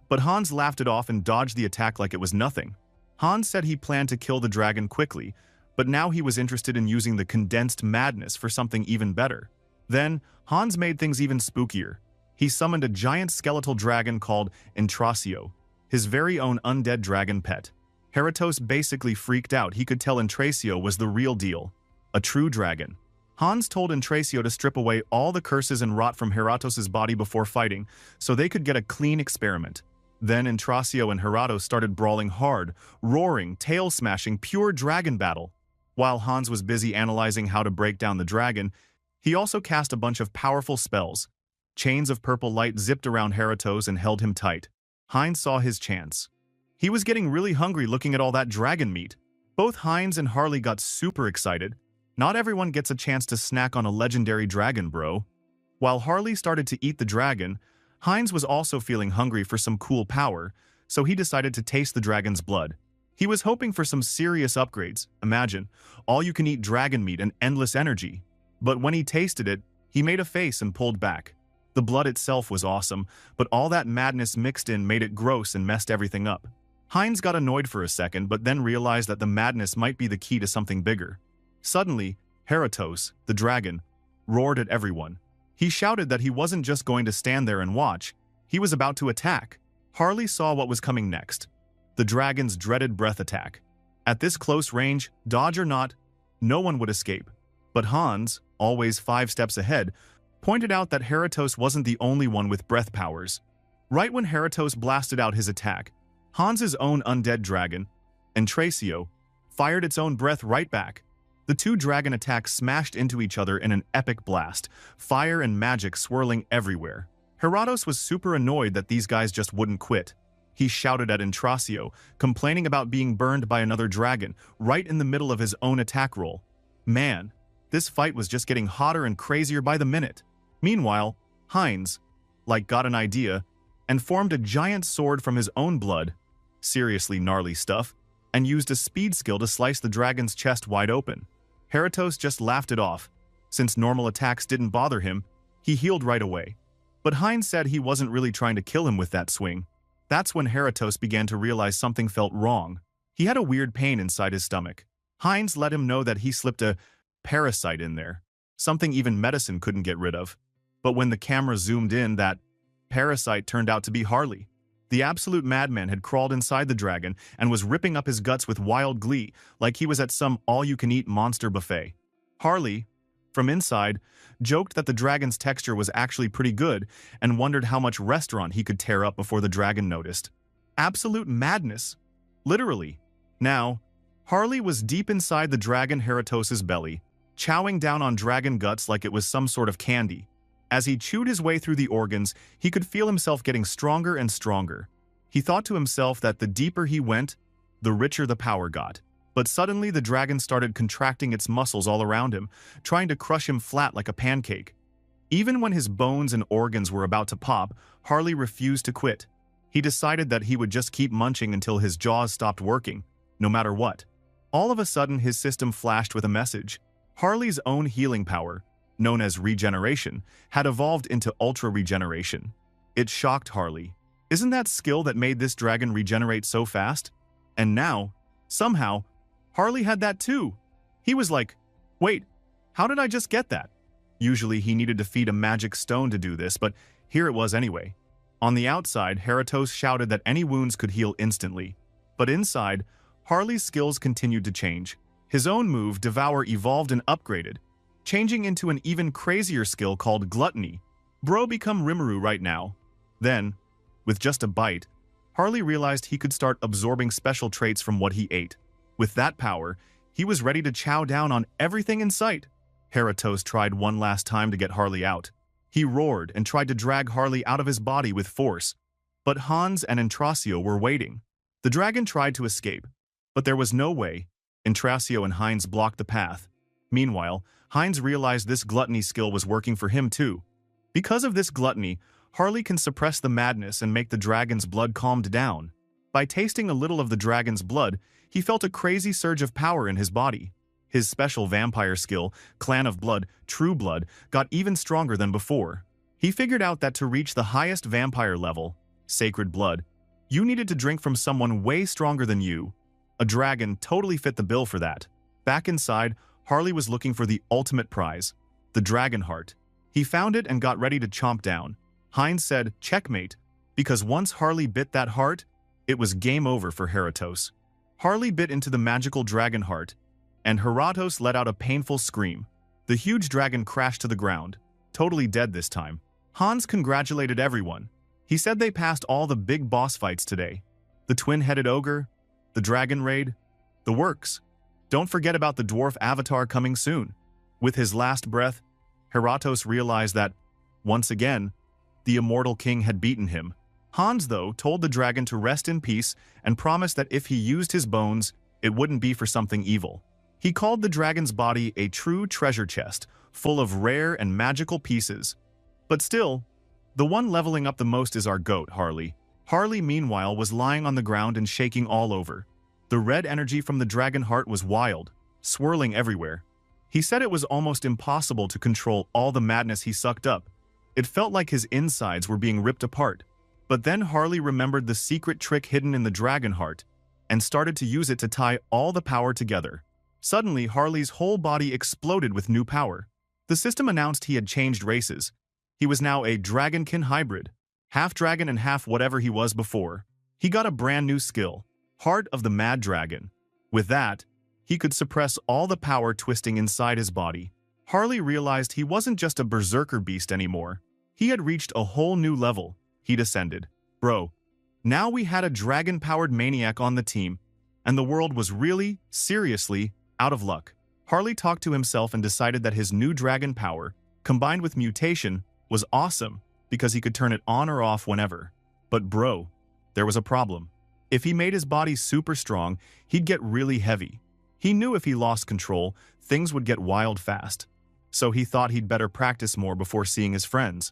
but Hans laughed it off and dodged the attack like it was nothing. Hans said he planned to kill the dragon quickly, but now he was interested in using the condensed madness for something even better. Then, Hans made things even spookier. He summoned a giant skeletal dragon called Entrasio, his very own undead dragon pet. Heratos basically freaked out. He could tell Entrasio was the real deal, a true dragon. Hans told Entrasio to strip away all the curses and rot from Heratos' body before fighting, so they could get a clean experiment. Then Entrasio and Heratos started brawling hard, roaring, tail-smashing, pure dragon battle. While Hans was busy analyzing how to break down the dragon, he also cast a bunch of powerful spells. Chains of purple light zipped around Heratos and held him tight. Heinz saw his chance. He was getting really hungry looking at all that dragon meat. Both Heinz and Harley got super excited. Not everyone gets a chance to snack on a legendary dragon, bro. While Harley started to eat the dragon, Heinz was also feeling hungry for some cool power, so he decided to taste the dragon's blood. He was hoping for some serious upgrades. Imagine, all-you-can-eat dragon meat and endless energy. But when he tasted it, he made a face and pulled back. The blood itself was awesome, but all that madness mixed in made it gross and messed everything up. Heinz got annoyed for a second, but then realized that the madness might be the key to something bigger. Suddenly, Heratos, the dragon, roared at everyone. He shouted that he wasn't just going to stand there and watch, he was about to attack. Harley saw what was coming next. The dragon's dreaded breath attack. At this close range, dodge or not, no one would escape. But Hans, always 5 steps ahead, pointed out that Heratos wasn't the only one with breath powers. Right when Heratos blasted out his attack, Hans's own undead dragon, Entrasio, fired its own breath right back. The two dragon attacks smashed into each other in an epic blast, fire and magic swirling everywhere. Heratos was super annoyed that these guys just wouldn't quit. He shouted at Entrasio, complaining about being burned by another dragon, right in the middle of his own attack roll. Man, this fight was just getting hotter and crazier by the minute. Meanwhile, Heinz, got an idea, and formed a giant sword from his own blood, seriously gnarly stuff, and used a speed skill to slice the dragon's chest wide open. Heratos just laughed it off. Since normal attacks didn't bother him, he healed right away. But Heinz said he wasn't really trying to kill him with that swing. That's when Heratos began to realize something felt wrong. He had a weird pain inside his stomach. Heinz let him know that he slipped a parasite in there, something even medicine couldn't get rid of. But when the camera zoomed in, that parasite turned out to be Harley. The absolute madman had crawled inside the dragon and was ripping up his guts with wild glee, like he was at some all-you-can-eat monster buffet. Harley, from inside, joked that the dragon's texture was actually pretty good and wondered how much restaurant he could tear up before the dragon noticed. Absolute madness. Literally. Now, Harley was deep inside the dragon Heratos' belly, chowing down on dragon guts like it was some sort of candy. As he chewed his way through the organs, he could feel himself getting stronger and stronger. He thought to himself that the deeper he went, the richer the power got. But suddenly the dragon started contracting its muscles all around him, trying to crush him flat like a pancake. Even when his bones and organs were about to pop, Harley refused to quit. He decided that he would just keep munching until his jaws stopped working, no matter what. All of a sudden, his system flashed with a message. Harley's own healing power, known as regeneration, had evolved into ultra-regeneration. It shocked Harley. Isn't that skill that made this dragon regenerate so fast? And now, somehow, Harley had that too. He was like, wait, how did I just get that? Usually he needed to feed a magic stone to do this, but here it was anyway. On the outside, Heratos shouted that any wounds could heal instantly. But inside, Harley's skills continued to change. His own move, Devour, evolved and upgraded, changing into an even crazier skill called Gluttony. Bro become Rimuru right now. Then, with just a bite, Harley realized he could start absorbing special traits from what he ate. With that power, he was ready to chow down on everything in sight. Heratos tried one last time to get Harley out. He roared and tried to drag Harley out of his body with force. But Hans and Entrasio were waiting. The dragon tried to escape, but there was no way. Entrasio and Heinz blocked the path. Meanwhile, Heinz realized this gluttony skill was working for him too. Because of this gluttony, Harley can suppress the madness and make the dragon's blood calmed down. By tasting a little of the dragon's blood, he felt a crazy surge of power in his body. His special vampire skill, Clan of Blood, True Blood, got even stronger than before. He figured out that to reach the highest vampire level, Sacred Blood, you needed to drink from someone way stronger than you. A dragon totally fit the bill for that. Back inside, Harley was looking for the ultimate prize, the dragon heart. He found it and got ready to chomp down. Heinz said, "Checkmate," because once Harley bit that heart, it was game over for Heratos. Harley bit into the magical dragon heart, and Heratos let out a painful scream. The huge dragon crashed to the ground, totally dead this time. Hans congratulated everyone. He said they passed all the big boss fights today. The twin-headed ogre, the dragon raid, the works. Don't forget about the dwarf avatar coming soon. With his last breath, Heratos realized that, once again, the immortal king had beaten him. Hans, though, told the dragon to rest in peace and promised that if he used his bones, it wouldn't be for something evil. He called the dragon's body a true treasure chest, full of rare and magical pieces. But still, the one leveling up the most is our goat, Harley. Harley, meanwhile, was lying on the ground and shaking all over. The red energy from the dragon heart was wild, swirling everywhere. He said it was almost impossible to control all the madness he sucked up. It felt like his insides were being ripped apart. But then Harley remembered the secret trick hidden in the dragon heart and started to use it to tie all the power together. Suddenly, Harley's whole body exploded with new power. The system announced he had changed races. He was now a dragonkin hybrid, half dragon and half whatever he was before. He got a brand new skill, Heart of the Mad Dragon. With that, he could suppress all the power twisting inside his body. Harley realized he wasn't just a berserker beast anymore. He had reached a whole new level. He descended. Bro, now we had a dragon-powered maniac on the team, and the world was really, seriously, out of luck. Harley talked to himself and decided that his new dragon power, combined with mutation, was awesome because he could turn it on or off whenever. But bro, there was a problem. If he made his body super strong, he'd get really heavy. He knew if he lost control, things would get wild fast. So he thought he'd better practice more before seeing his friends.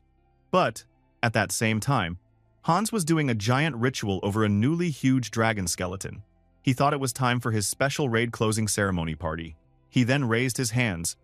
But, at that same time, Hans was doing a giant ritual over a newly huge dragon skeleton. He thought it was time for his special raid closing ceremony party. He then raised his hands,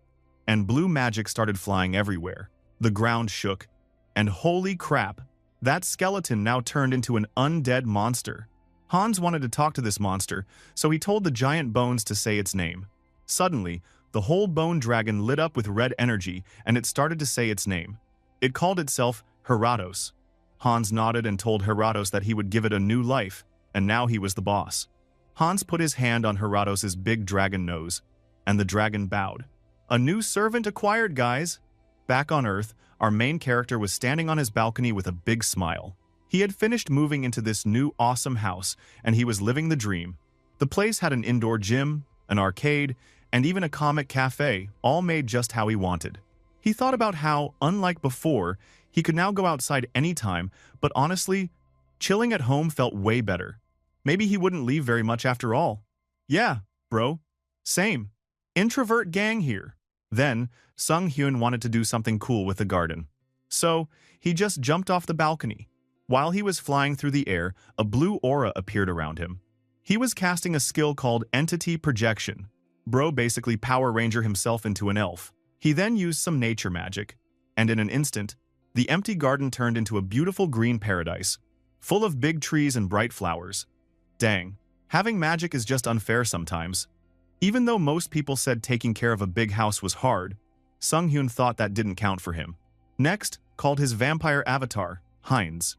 and blue magic started flying everywhere. The ground shook, and holy crap, that skeleton now turned into an undead monster. Hans wanted to talk to this monster, so he told the giant bones to say its name. Suddenly, the whole bone dragon lit up with red energy, and it started to say its name. It called itself Heratos. Hans nodded and told Heratos that he would give it a new life, and now he was the boss. Hans put his hand on Heratos's big dragon nose, and the dragon bowed. A new servant acquired, guys! Back on Earth, our main character was standing on his balcony with a big smile. He had finished moving into this new awesome house, and he was living the dream. The place had an indoor gym, an arcade, and even a comic cafe, all made just how he wanted. He thought about how, unlike before, he could now go outside anytime, but honestly, chilling at home felt way better. Maybe he wouldn't leave very much after all. Yeah, bro. Same. Introvert gang here. Then, Sung Hyun wanted to do something cool with the garden. So, he just jumped off the balcony. While he was flying through the air, a blue aura appeared around him. He was casting a skill called Entity Projection. Bro basically Power Ranger himself into an elf. He then used some nature magic, and in an instant, the empty garden turned into a beautiful green paradise, full of big trees and bright flowers. Dang, having magic is just unfair sometimes. Even though most people said taking care of a big house was hard, Sung Hyun thought that didn't count for him. Next, called his vampire avatar, Heinz.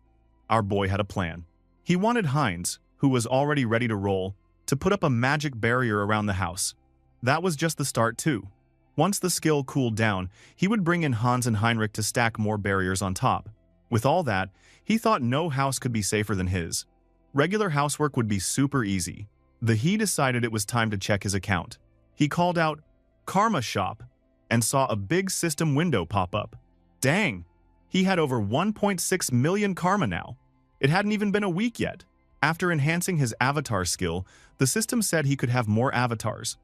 Our boy had a plan. He wanted Heinz, who was already ready to roll, to put up a magic barrier around the house. That was just the start too. Once the skill cooled down, he would bring in Hans and Heinrich to stack more barriers on top. With all that, he thought no house could be safer than his. Regular housework would be super easy. He decided it was time to check his account. He called out, "Karma Shop," and saw a big system window pop up. Dang! He had over 1.6 million karma now. It hadn't even been a week yet. After enhancing his avatar skill, the system said he could have more avatars.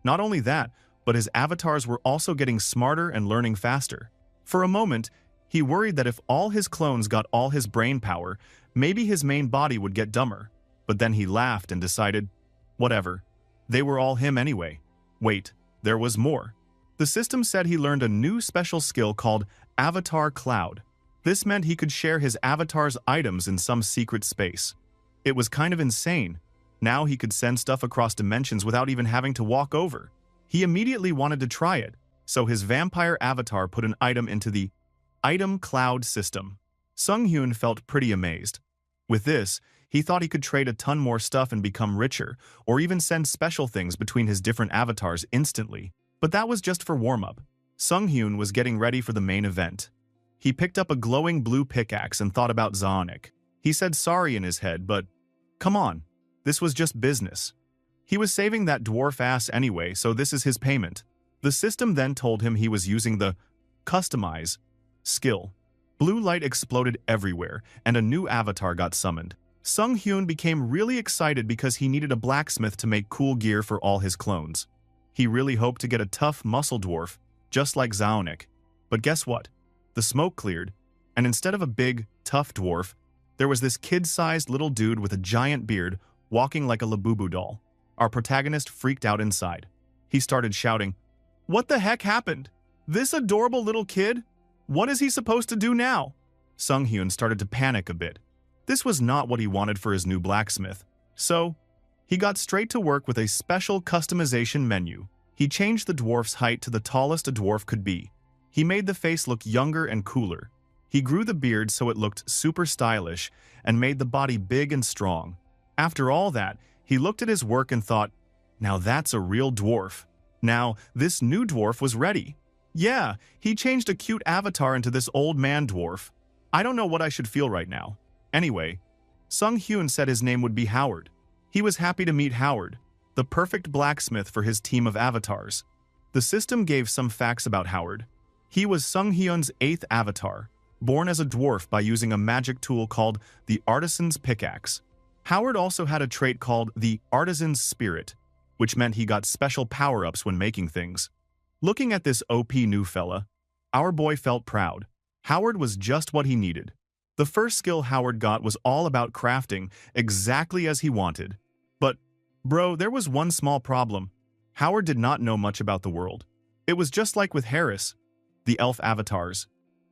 Not only that, but his avatars were also getting smarter and learning faster. For a moment, he worried that if all his clones got all his brain power, maybe his main body would get dumber. But then he laughed and decided, whatever. They were all him anyway. Wait, there was more. The system said he learned a new special skill called Avatar Cloud. This meant he could share his avatar's items in some secret space. It was kind of insane. Now he could send stuff across dimensions without even having to walk over. He immediately wanted to try it, so his vampire avatar put an item into the item cloud system. Sung-hyun felt pretty amazed. With this, he thought he could trade a ton more stuff and become richer, or even send special things between his different avatars instantly. But that was just for warm-up. Sung-hyun was getting ready for the main event. He picked up a glowing blue pickaxe and thought about Zaonik. He said sorry in his head, but come on, this was just business. He was saving that dwarf ass anyway, so this is his payment. The system then told him he was using the Customize skill. Blue light exploded everywhere, and a new avatar got summoned. Sung-hyun became really excited because he needed a blacksmith to make cool gear for all his clones. He really hoped to get a tough muscle dwarf, just like Zaonik. But guess what? The smoke cleared, and instead of a big, tough dwarf, there was this kid-sized little dude with a giant beard walking like a Labubu doll. Our protagonist freaked out inside. He started shouting, "What the heck happened? This adorable little kid? What is he supposed to do now?" Sung-hyun started to panic a bit. This was not what he wanted for his new blacksmith. So, he got straight to work with a special customization menu. He changed the dwarf's height to the tallest a dwarf could be. He made the face look younger and cooler. He grew the beard so it looked super stylish and made the body big and strong. After all that, he looked at his work and thought, now that's a real dwarf. Now, this new dwarf was ready. Yeah, he changed a cute avatar into this old man dwarf. I don't know what I should feel right now. Anyway, Sung-hyun said his name would be Howard. He was happy to meet Howard, the perfect blacksmith for his team of avatars. The system gave some facts about Howard. He was Sung-hyun's 8th avatar, born as a dwarf by using a magic tool called the Artisan's Pickaxe. Howard also had a trait called the Artisan's Spirit, which meant he got special power-ups when making things. Looking at this OP new fella, our boy felt proud. Howard was just what he needed. The first skill Howard got was all about crafting exactly as he wanted. But, bro, there was one small problem. Howard did not know much about the world. It was just like with Harris, the elf avatars.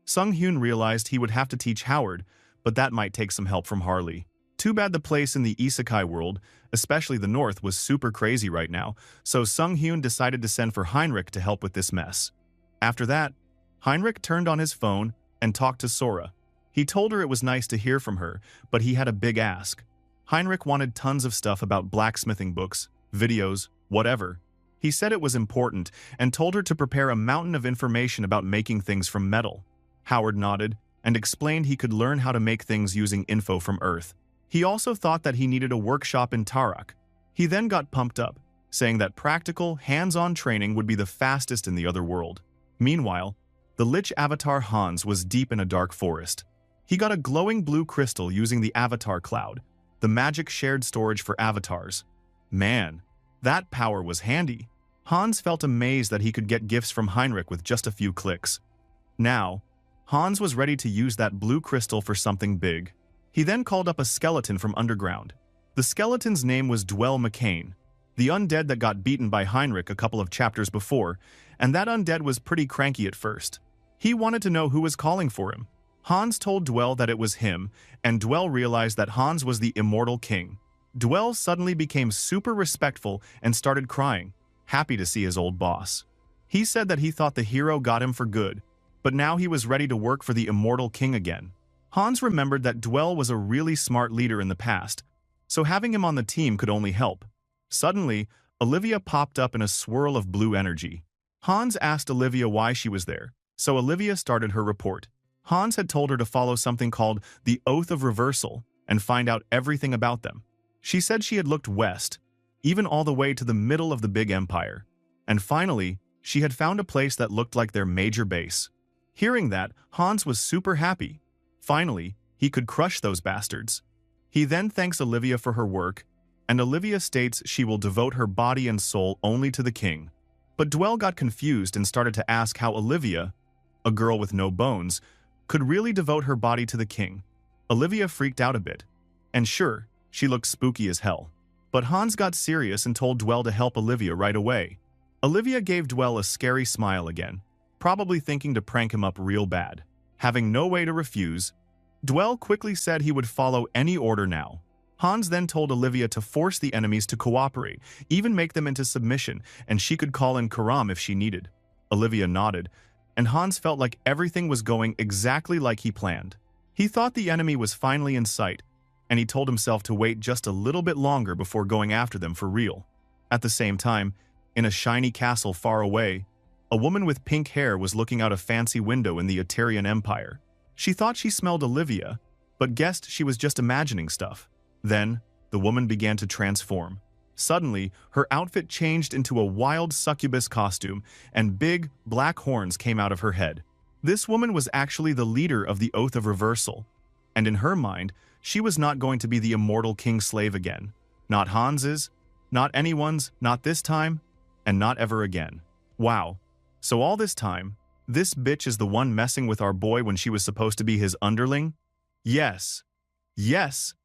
Sung-hyun realized he would have to teach Howard, but that might take some help from Harley. Too bad the place in the isekai world, especially the north, was super crazy right now, so Sung-hyun decided to send for Heinrich to help with this mess. After that, Heinrich turned on his phone and talked to Sora. He told her it was nice to hear from her, but he had a big ask. Heinrich wanted tons of stuff about blacksmithing books, videos, whatever. He said it was important and told her to prepare a mountain of information about making things from metal. Howard nodded and explained he could learn how to make things using info from Earth. He also thought that he needed a workshop in Tarak. He then got pumped up, saying that practical, hands-on training would be the fastest in the other world. Meanwhile, the Lich avatar Hans was deep in a dark forest. He got a glowing blue crystal using the Avatar Cloud, the magic shared storage for avatars. Man, that power was handy. Hans felt amazed that he could get gifts from Heinrich with just a few clicks. Now, Hans was ready to use that blue crystal for something big. He then called up a skeleton from underground. The skeleton's name was Dwell McCain, the undead that got beaten by Heinrich a couple of chapters before, and that undead was pretty cranky at first. He wanted to know who was calling for him. Hans told Dwell that it was him, and Dwell realized that Hans was the immortal king. Dwell suddenly became super respectful and started crying, happy to see his old boss. He said that he thought the hero got him for good, but now he was ready to work for the immortal king again. Hans remembered that Dwell was a really smart leader in the past, so having him on the team could only help. Suddenly, Olivia popped up in a swirl of blue energy. Hans asked Olivia why she was there, so Olivia started her report. Hans had told her to follow something called the Oath of Reversal and find out everything about them. She said she had looked west, even all the way to the middle of the big empire. And finally, she had found a place that looked like their major base. Hearing that, Hans was super happy. Finally, he could crush those bastards. He then thanks Olivia for her work, and Olivia states she will devote her body and soul only to the king. But Dwell got confused and started to ask how Olivia, a girl with no bones, could really devote her body to the king. Olivia freaked out a bit. And sure, she looked spooky as hell. But Hans got serious and told Dwell to help Olivia right away. Olivia gave Dwell a scary smile again, probably thinking to prank him up real bad. Having no way to refuse, Dwell quickly said he would follow any order now. Hans then told Olivia to force the enemies to cooperate, even make them into submission, and she could call in Karam if she needed. Olivia nodded, and Hans felt like everything was going exactly like he planned. He thought the enemy was finally in sight, and he told himself to wait just a little bit longer before going after them for real. At the same time, in a shiny castle far away, a woman with pink hair was looking out a fancy window in the Atarian Empire. She thought she smelled Olivia, but guessed she was just imagining stuff. Then, the woman began to transform. Suddenly, her outfit changed into a wild succubus costume, and big, black horns came out of her head. This woman was actually the leader of the Oath of Reversal, and in her mind, she was not going to be the immortal king-slave again. Not Hans's, not anyone's, not this time, and not ever again. Wow. So all this time, this bitch is the one messing with our boy when she was supposed to be his underling? Yes. Yes.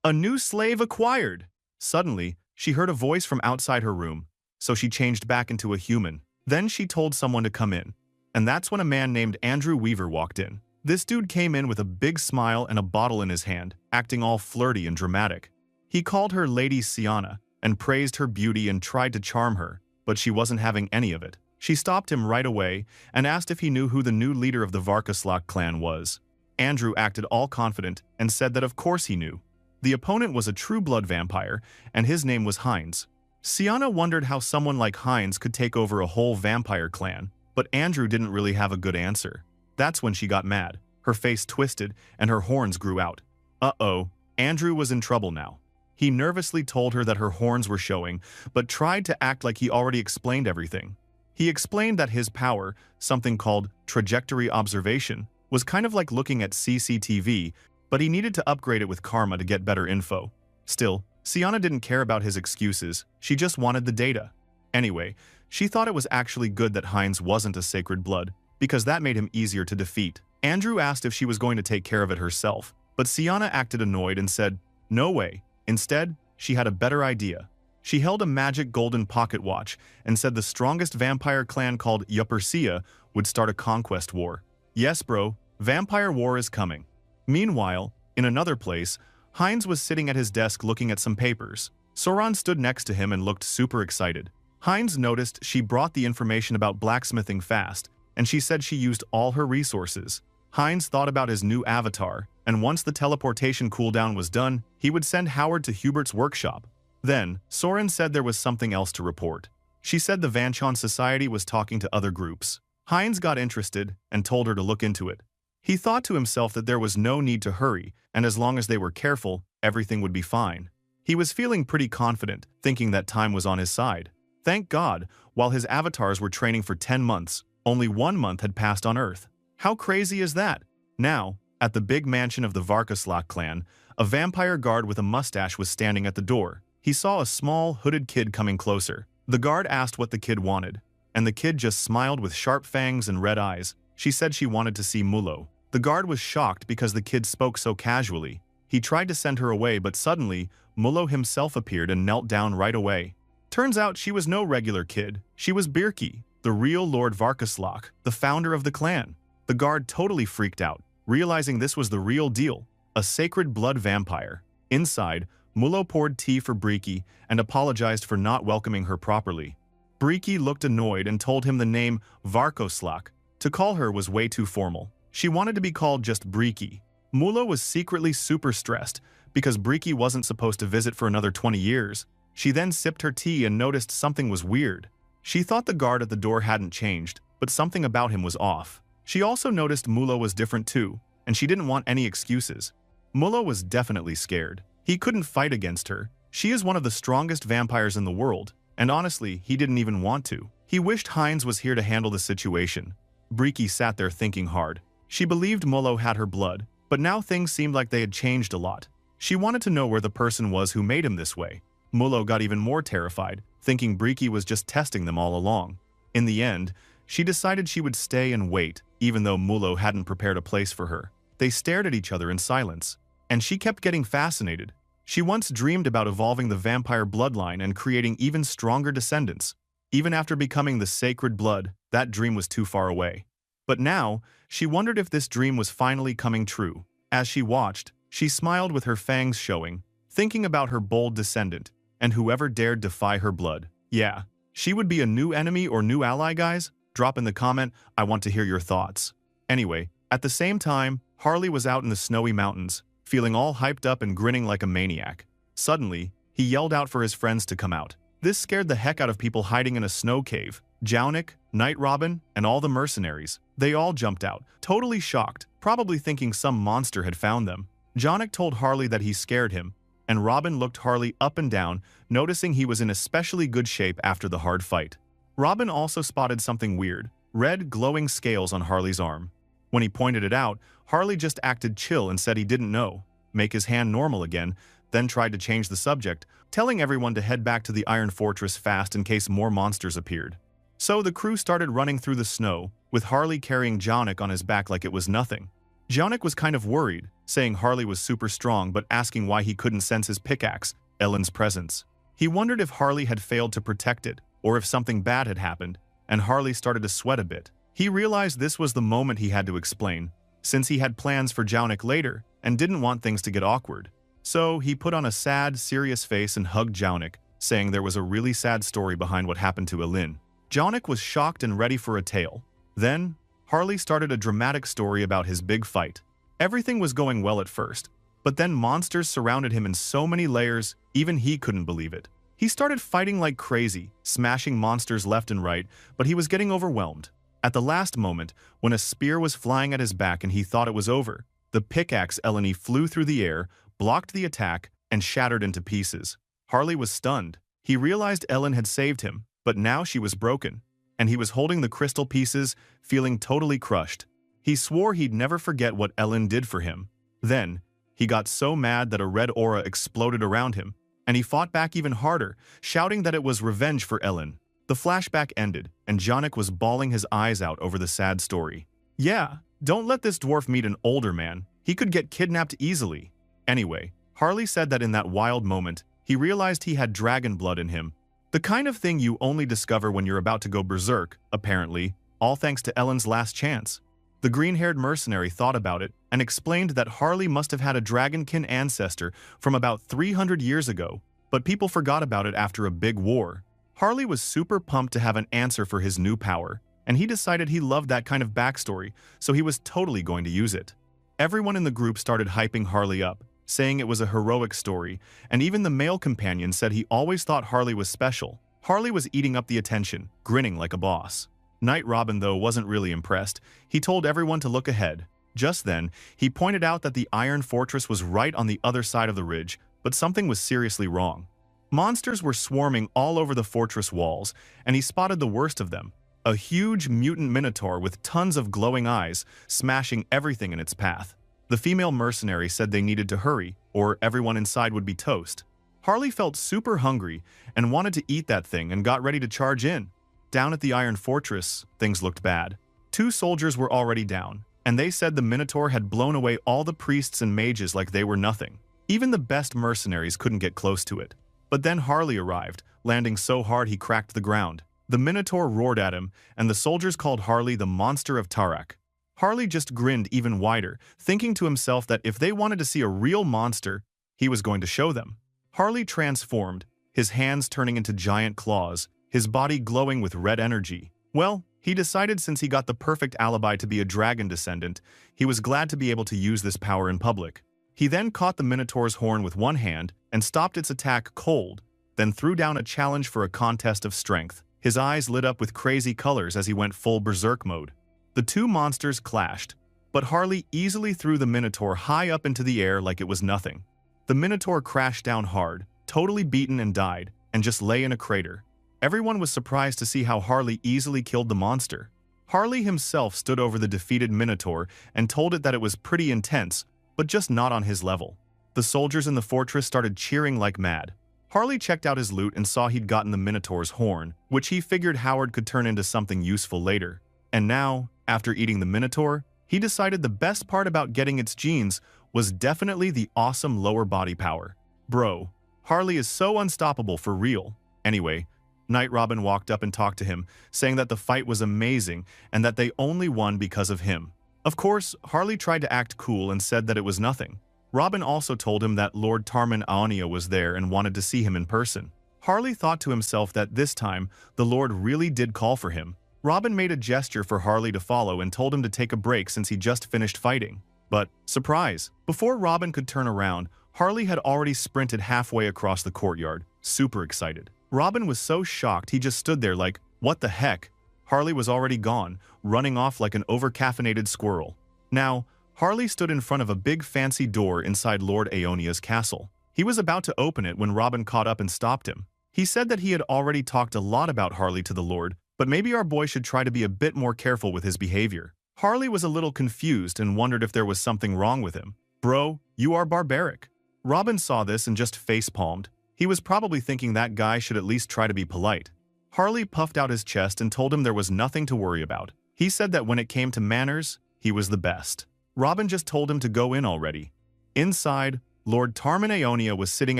A new slave acquired. Suddenly, she heard a voice from outside her room, so she changed back into a human. Then she told someone to come in, and that's when a man named Andrew Weaver walked in. This dude came in with a big smile and a bottle in his hand, acting all flirty and dramatic. He called her Lady Sienna and praised her beauty and tried to charm her, but she wasn't having any of it. She stopped him right away and asked if he knew who the new leader of the Varkaslak clan was. Andrew acted all confident and said that of course he knew. The opponent was a true-blood vampire, and his name was Heinz. Sienna wondered how someone like Heinz could take over a whole vampire clan, but Andrew didn't really have a good answer. That's when she got mad. Her face twisted, and her horns grew out. Uh-oh, Andrew was in trouble now. He nervously told her that her horns were showing, but tried to act like he already explained everything. He explained that his power, something called trajectory observation, was kind of like looking at CCTV, but he needed to upgrade it with karma to get better info. Still, Sienna didn't care about his excuses, she just wanted the data. Anyway, she thought it was actually good that Heinz wasn't a sacred blood, because that made him easier to defeat. Andrew asked if she was going to take care of it herself, but Sienna acted annoyed and said, no way. Instead, she had a better idea. She held a magic golden pocket watch and said the strongest vampire clan called Yapersia would start a conquest war. Yes, bro, vampire war is coming. Meanwhile, in another place, Heinz was sitting at his desk looking at some papers. Soran stood next to him and looked super excited. Heinz noticed she brought the information about blacksmithing fast, and she said she used all her resources. Heinz thought about his new avatar, and once the teleportation cooldown was done, he would send Howard to Hubert's workshop. Then, Soren said there was something else to report. She said the Vanchon Society was talking to other groups. Heinz got interested and told her to look into it. He thought to himself that there was no need to hurry, and as long as they were careful, everything would be fine. He was feeling pretty confident, thinking that time was on his side. Thank God, while his avatars were training for 10 months, only 1 month had passed on Earth. How crazy is that? Now, at the big mansion of the Varkaslak clan, a vampire guard with a mustache was standing at the door. He saw a small, hooded kid coming closer. The guard asked what the kid wanted, and the kid just smiled with sharp fangs and red eyes. She said she wanted to see Mullo. The guard was shocked because the kid spoke so casually. He tried to send her away, but suddenly, Mullo himself appeared and knelt down right away. Turns out she was no regular kid. She was Birki, the real Lord Varkaslak, the founder of the clan. The guard totally freaked out, realizing this was the real deal, a sacred blood vampire. Inside, Mullo poured tea for Briki and apologized for not welcoming her properly. Briki looked annoyed and told him the name Varkoslak. To call her was way too formal. She wanted to be called just Briki. Mullo was secretly super stressed because Briki wasn't supposed to visit for another 20 years. She then sipped her tea and noticed something was weird. She thought the guard at the door hadn't changed, but something about him was off. She also noticed Mullo was different too, and she didn't want any excuses. Mullo was definitely scared. He couldn't fight against her. She is one of the strongest vampires in the world, and honestly, he didn't even want to. He wished Heinz was here to handle the situation. Briki sat there thinking hard. She believed Mullo had her blood, but now things seemed like they had changed a lot. She wanted to know where the person was who made him this way. Mullo got even more terrified, thinking Briki was just testing them all along. In the end, she decided she would stay and wait, even though Mullo hadn't prepared a place for her. They stared at each other in silence, and she kept getting fascinated. She once dreamed about evolving the vampire bloodline and creating even stronger descendants. Even after becoming the sacred blood, that dream was too far away. But now, she wondered if this dream was finally coming true. As she watched, she smiled with her fangs showing. thinking about her bold descendant, and whoever dared defy her blood. Yeah, she would be a new enemy or new ally, guys? Drop in the comment, I want to hear your thoughts. Anyway, at the same time, Harley was out in the snowy mountains, feeling all hyped up and grinning like a maniac. Suddenly, he yelled out for his friends to come out. This scared the heck out of people hiding in a snow cave. Jaunik, Night Robin, and all the mercenaries. They all jumped out, totally shocked, probably thinking some monster had found them. Jaunik told Harley that he scared him, and Robin looked Harley up and down, noticing he was in especially good shape after the hard fight. Robin also spotted something weird, red glowing scales on Harley's arm. When he pointed it out, Harley just acted chill and said he didn't know, make his hand normal again, then tried to change the subject, telling everyone to head back to the Iron Fortress fast in case more monsters appeared. So the crew started running through the snow, with Harley carrying Jaunik on his back like it was nothing. Jaunik was kind of worried, saying Harley was super strong but asking why he couldn't sense his pickaxe, Ellen's presence. He wondered if Harley had failed to protect it, or if something bad had happened, and Harley started to sweat a bit. He realized this was the moment he had to explain, since he had plans for Jaunik later and didn't want things to get awkward. So he put on a sad, serious face and hugged Jaunik, saying there was a really sad story behind what happened to Ellen. Jaunik was shocked and ready for a tale. Then, Harley started a dramatic story about his big fight. Everything was going well at first, but then monsters surrounded him in so many layers, even he couldn't believe it. He started fighting like crazy, smashing monsters left and right, but he was getting overwhelmed. At the last moment, when a spear was flying at his back and he thought it was over, the pickaxe Eleni flew through the air, blocked the attack, and shattered into pieces. Harley was stunned. He realized Ellen had saved him, but now she was broken, and he was holding the crystal pieces, feeling totally crushed. He swore he'd never forget what Ellen did for him. Then, he got so mad that a red aura exploded around him, and he fought back even harder, shouting that it was revenge for Ellen. The flashback ended, and Jaunik was bawling his eyes out over the sad story. Yeah, don't let this dwarf meet an older man. He could get kidnapped easily. Anyway, Harley said that in that wild moment, he realized he had dragon blood in him. The kind of thing you only discover when you're about to go berserk, apparently, all thanks to Ellen's last chance. The green-haired mercenary thought about it and explained that Harley must have had a dragonkin ancestor from about 300 years ago, but people forgot about it after a big war. Harley was super pumped to have an answer for his new power, and he decided he loved that kind of backstory, so he was totally going to use it. Everyone in the group started hyping Harley up, saying it was a heroic story, and even the male companion said he always thought Harley was special. Harley was eating up the attention, grinning like a boss. Night Robin, though, wasn't really impressed. He told everyone to look ahead. Just then, he pointed out that the Iron Fortress was right on the other side of the ridge, but something was seriously wrong. Monsters were swarming all over the fortress walls, and he spotted the worst of them, a huge mutant minotaur with tons of glowing eyes, smashing everything in its path. The female mercenary said they needed to hurry, or everyone inside would be toast. Harley felt super hungry and wanted to eat that thing and got ready to charge in. Down at the Iron Fortress, things looked bad. 2 soldiers were already down, and they said the minotaur had blown away all the priests and mages like they were nothing. Even the best mercenaries couldn't get close to it. But then Harley arrived, landing so hard he cracked the ground. The minotaur roared at him, and the soldiers called Harley the monster of Tarak. Harley just grinned even wider, thinking to himself that if they wanted to see a real monster, he was going to show them. Harley transformed, his hands turning into giant claws, his body glowing with red energy. Well, he decided since he got the perfect alibi to be a dragon descendant, he was glad to be able to use this power in public. He then caught the minotaur's horn with one hand and stopped its attack cold, then threw down a challenge for a contest of strength. His eyes lit up with crazy colors as he went full berserk mode. The 2 monsters clashed, but Harley easily threw the minotaur high up into the air like it was nothing. The minotaur crashed down hard, totally beaten and died, and just lay in a crater. Everyone was surprised to see how Harley easily killed the monster. Harley himself stood over the defeated minotaur and told it that it was pretty intense, but just not on his level. The soldiers in the fortress started cheering like mad. Harley checked out his loot and saw he'd gotten the minotaur's horn, which he figured Howard could turn into something useful later. And now, after eating the minotaur, he decided the best part about getting its genes was definitely the awesome lower body power. Bro, Harley is so unstoppable for real. Anyway, Night Robin walked up and talked to him, saying that the fight was amazing and that they only won because of him. Of course, Harley tried to act cool and said that it was nothing. Robin also told him that Lord Tarman Aonia was there and wanted to see him in person. Harley thought to himself that this time, the Lord really did call for him. Robin made a gesture for Harley to follow and told him to take a break since he just finished fighting. But, surprise! Before Robin could turn around, Harley had already sprinted halfway across the courtyard, super excited. Robin was so shocked he just stood there like, what the heck? Harley was already gone, running off like an over-caffeinated squirrel. Now, Harley stood in front of a big fancy door inside Lord Aonia's castle. He was about to open it when Robin caught up and stopped him. He said that he had already talked a lot about Harley to the Lord, but maybe our boy should try to be a bit more careful with his behavior. Harley was a little confused and wondered if there was something wrong with him. Bro, you are barbaric. Robin saw this and just face-palmed. He was probably thinking that guy should at least try to be polite. Harley puffed out his chest and told him there was nothing to worry about. He said that when it came to manners, he was the best. Robin just told him to go in already. Inside, Lord Tarman Aonia was sitting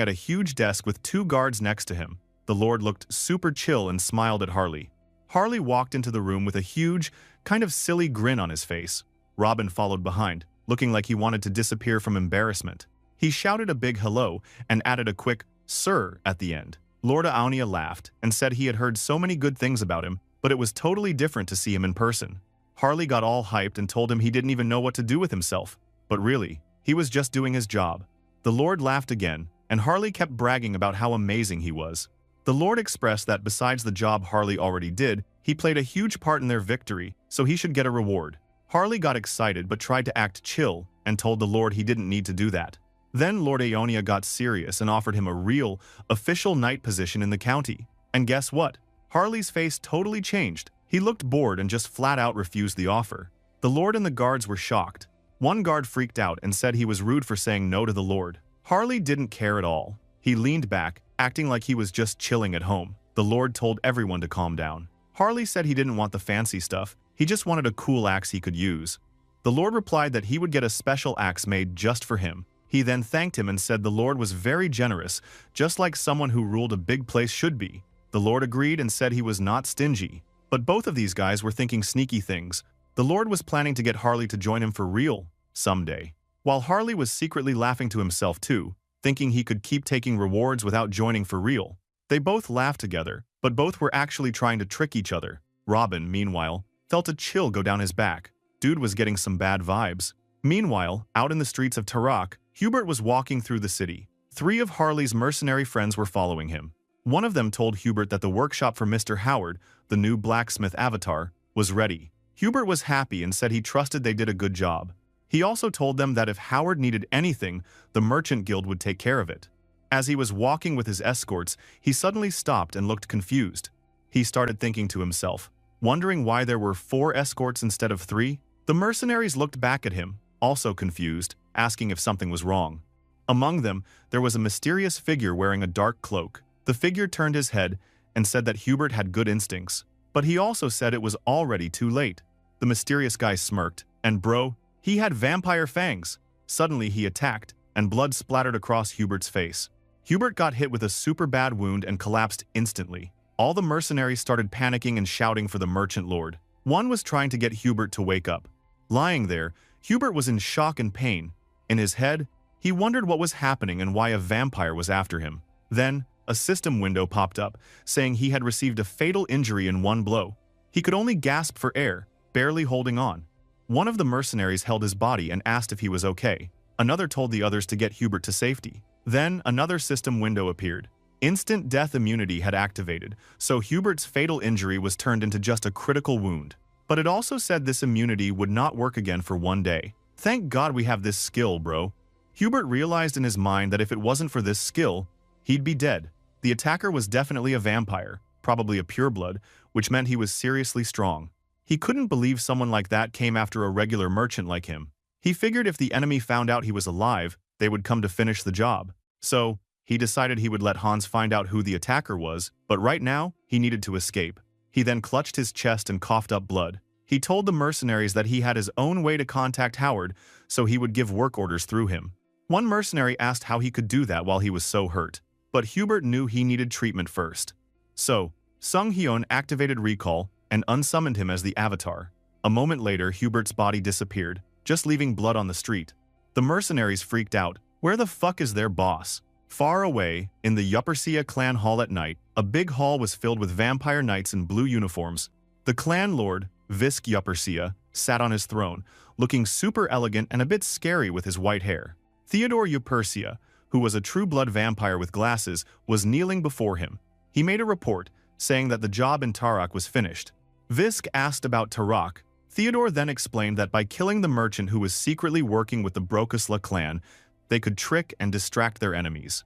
at a huge desk with 2 guards next to him. The Lord looked super chill and smiled at Harley. Harley walked into the room with a huge, kind of silly grin on his face. Robin followed behind, looking like he wanted to disappear from embarrassment. He shouted a big hello and added a quick, "Sir," at the end. Lord Aonia laughed and said he had heard so many good things about him, but it was totally different to see him in person. Harley got all hyped and told him he didn't even know what to do with himself. But really, he was just doing his job. The Lord laughed again, and Harley kept bragging about how amazing he was. The Lord expressed that besides the job Harley already did, he played a huge part in their victory, so he should get a reward. Harley got excited but tried to act chill and told the Lord he didn't need to do that. Then Lord Aonia got serious and offered him a real, official knight position in the county. And guess what? Harley's face totally changed. He looked bored and just flat out refused the offer. The Lord and the guards were shocked. One guard freaked out and said he was rude for saying no to the Lord. Harley didn't care at all. He leaned back, acting like he was just chilling at home. The Lord told everyone to calm down. Harley said he didn't want the fancy stuff, he just wanted a cool axe he could use. The Lord replied that he would get a special axe made just for him. He then thanked him and said the Lord was very generous, just like someone who ruled a big place should be. The Lord agreed and said he was not stingy. But both of these guys were thinking sneaky things. The Lord was planning to get Harley to join him for real, someday. While Harley was secretly laughing to himself too, thinking he could keep taking rewards without joining for real. They both laughed together, but both were actually trying to trick each other. Robin, meanwhile, felt a chill go down his back. Dude was getting some bad vibes. Meanwhile, out in the streets of Tarak, Hubert was walking through the city. 3 of Harley's mercenary friends were following him. One of them told Hubert that the workshop for Mr. Howard, the new blacksmith avatar, was ready. Hubert was happy and said he trusted they did a good job. He also told them that if Howard needed anything, the Merchant Guild would take care of it. As he was walking with his escorts, he suddenly stopped and looked confused. He started thinking to himself, wondering why there were 4 escorts instead of 3. The mercenaries looked back at him, also confused, asking if something was wrong. Among them, there was a mysterious figure wearing a dark cloak. The figure turned his head and said that Hubert had good instincts, but he also said it was already too late. The mysterious guy smirked, and bro, he had vampire fangs. Suddenly he attacked, and blood splattered across Hubert's face. Hubert got hit with a super bad wound and collapsed instantly. All the mercenaries started panicking and shouting for the merchant lord. One was trying to get Hubert to wake up. Lying there, Hubert was in shock and pain. In his head, he wondered what was happening and why a vampire was after him. Then, a system window popped up, saying he had received a fatal injury in one blow. He could only gasp for air, barely holding on. One of the mercenaries held his body and asked if he was okay. Another told the others to get Hubert to safety. Then, another system window appeared. Instant death immunity had activated, so Hubert's fatal injury was turned into just a critical wound. But it also said this immunity would not work again for 1 day. Thank God we have this skill, bro. Hubert realized in his mind that if it wasn't for this skill, he'd be dead. The attacker was definitely a vampire, probably a pureblood, which meant he was seriously strong. He couldn't believe someone like that came after a regular merchant like him. He figured if the enemy found out he was alive, they would come to finish the job. So, he decided he would let Hans find out who the attacker was, but right now, he needed to escape. He then clutched his chest and coughed up blood. He told the mercenaries that he had his own way to contact Howard, so he would give work orders through him. One mercenary asked how he could do that while he was so hurt, but Hubert knew he needed treatment first. So, Sung Hyun activated recall and unsummoned him as the avatar. A moment later, Hubert's body disappeared, just leaving blood on the street. The mercenaries freaked out. Where the fuck is their boss? Far away, in the Yupersia clan hall at night, a big hall was filled with vampire knights in blue uniforms. The clan lord, Visk Yupersia, sat on his throne, looking super elegant and a bit scary with his white hair. Theodore Yupersia, who was a true-blood vampire with glasses, was kneeling before him. He made a report, saying that the job in Tarak was finished. Visk asked about Tarak. Theodore then explained that by killing the merchant who was secretly working with the Brokosla clan, they could trick and distract their enemies.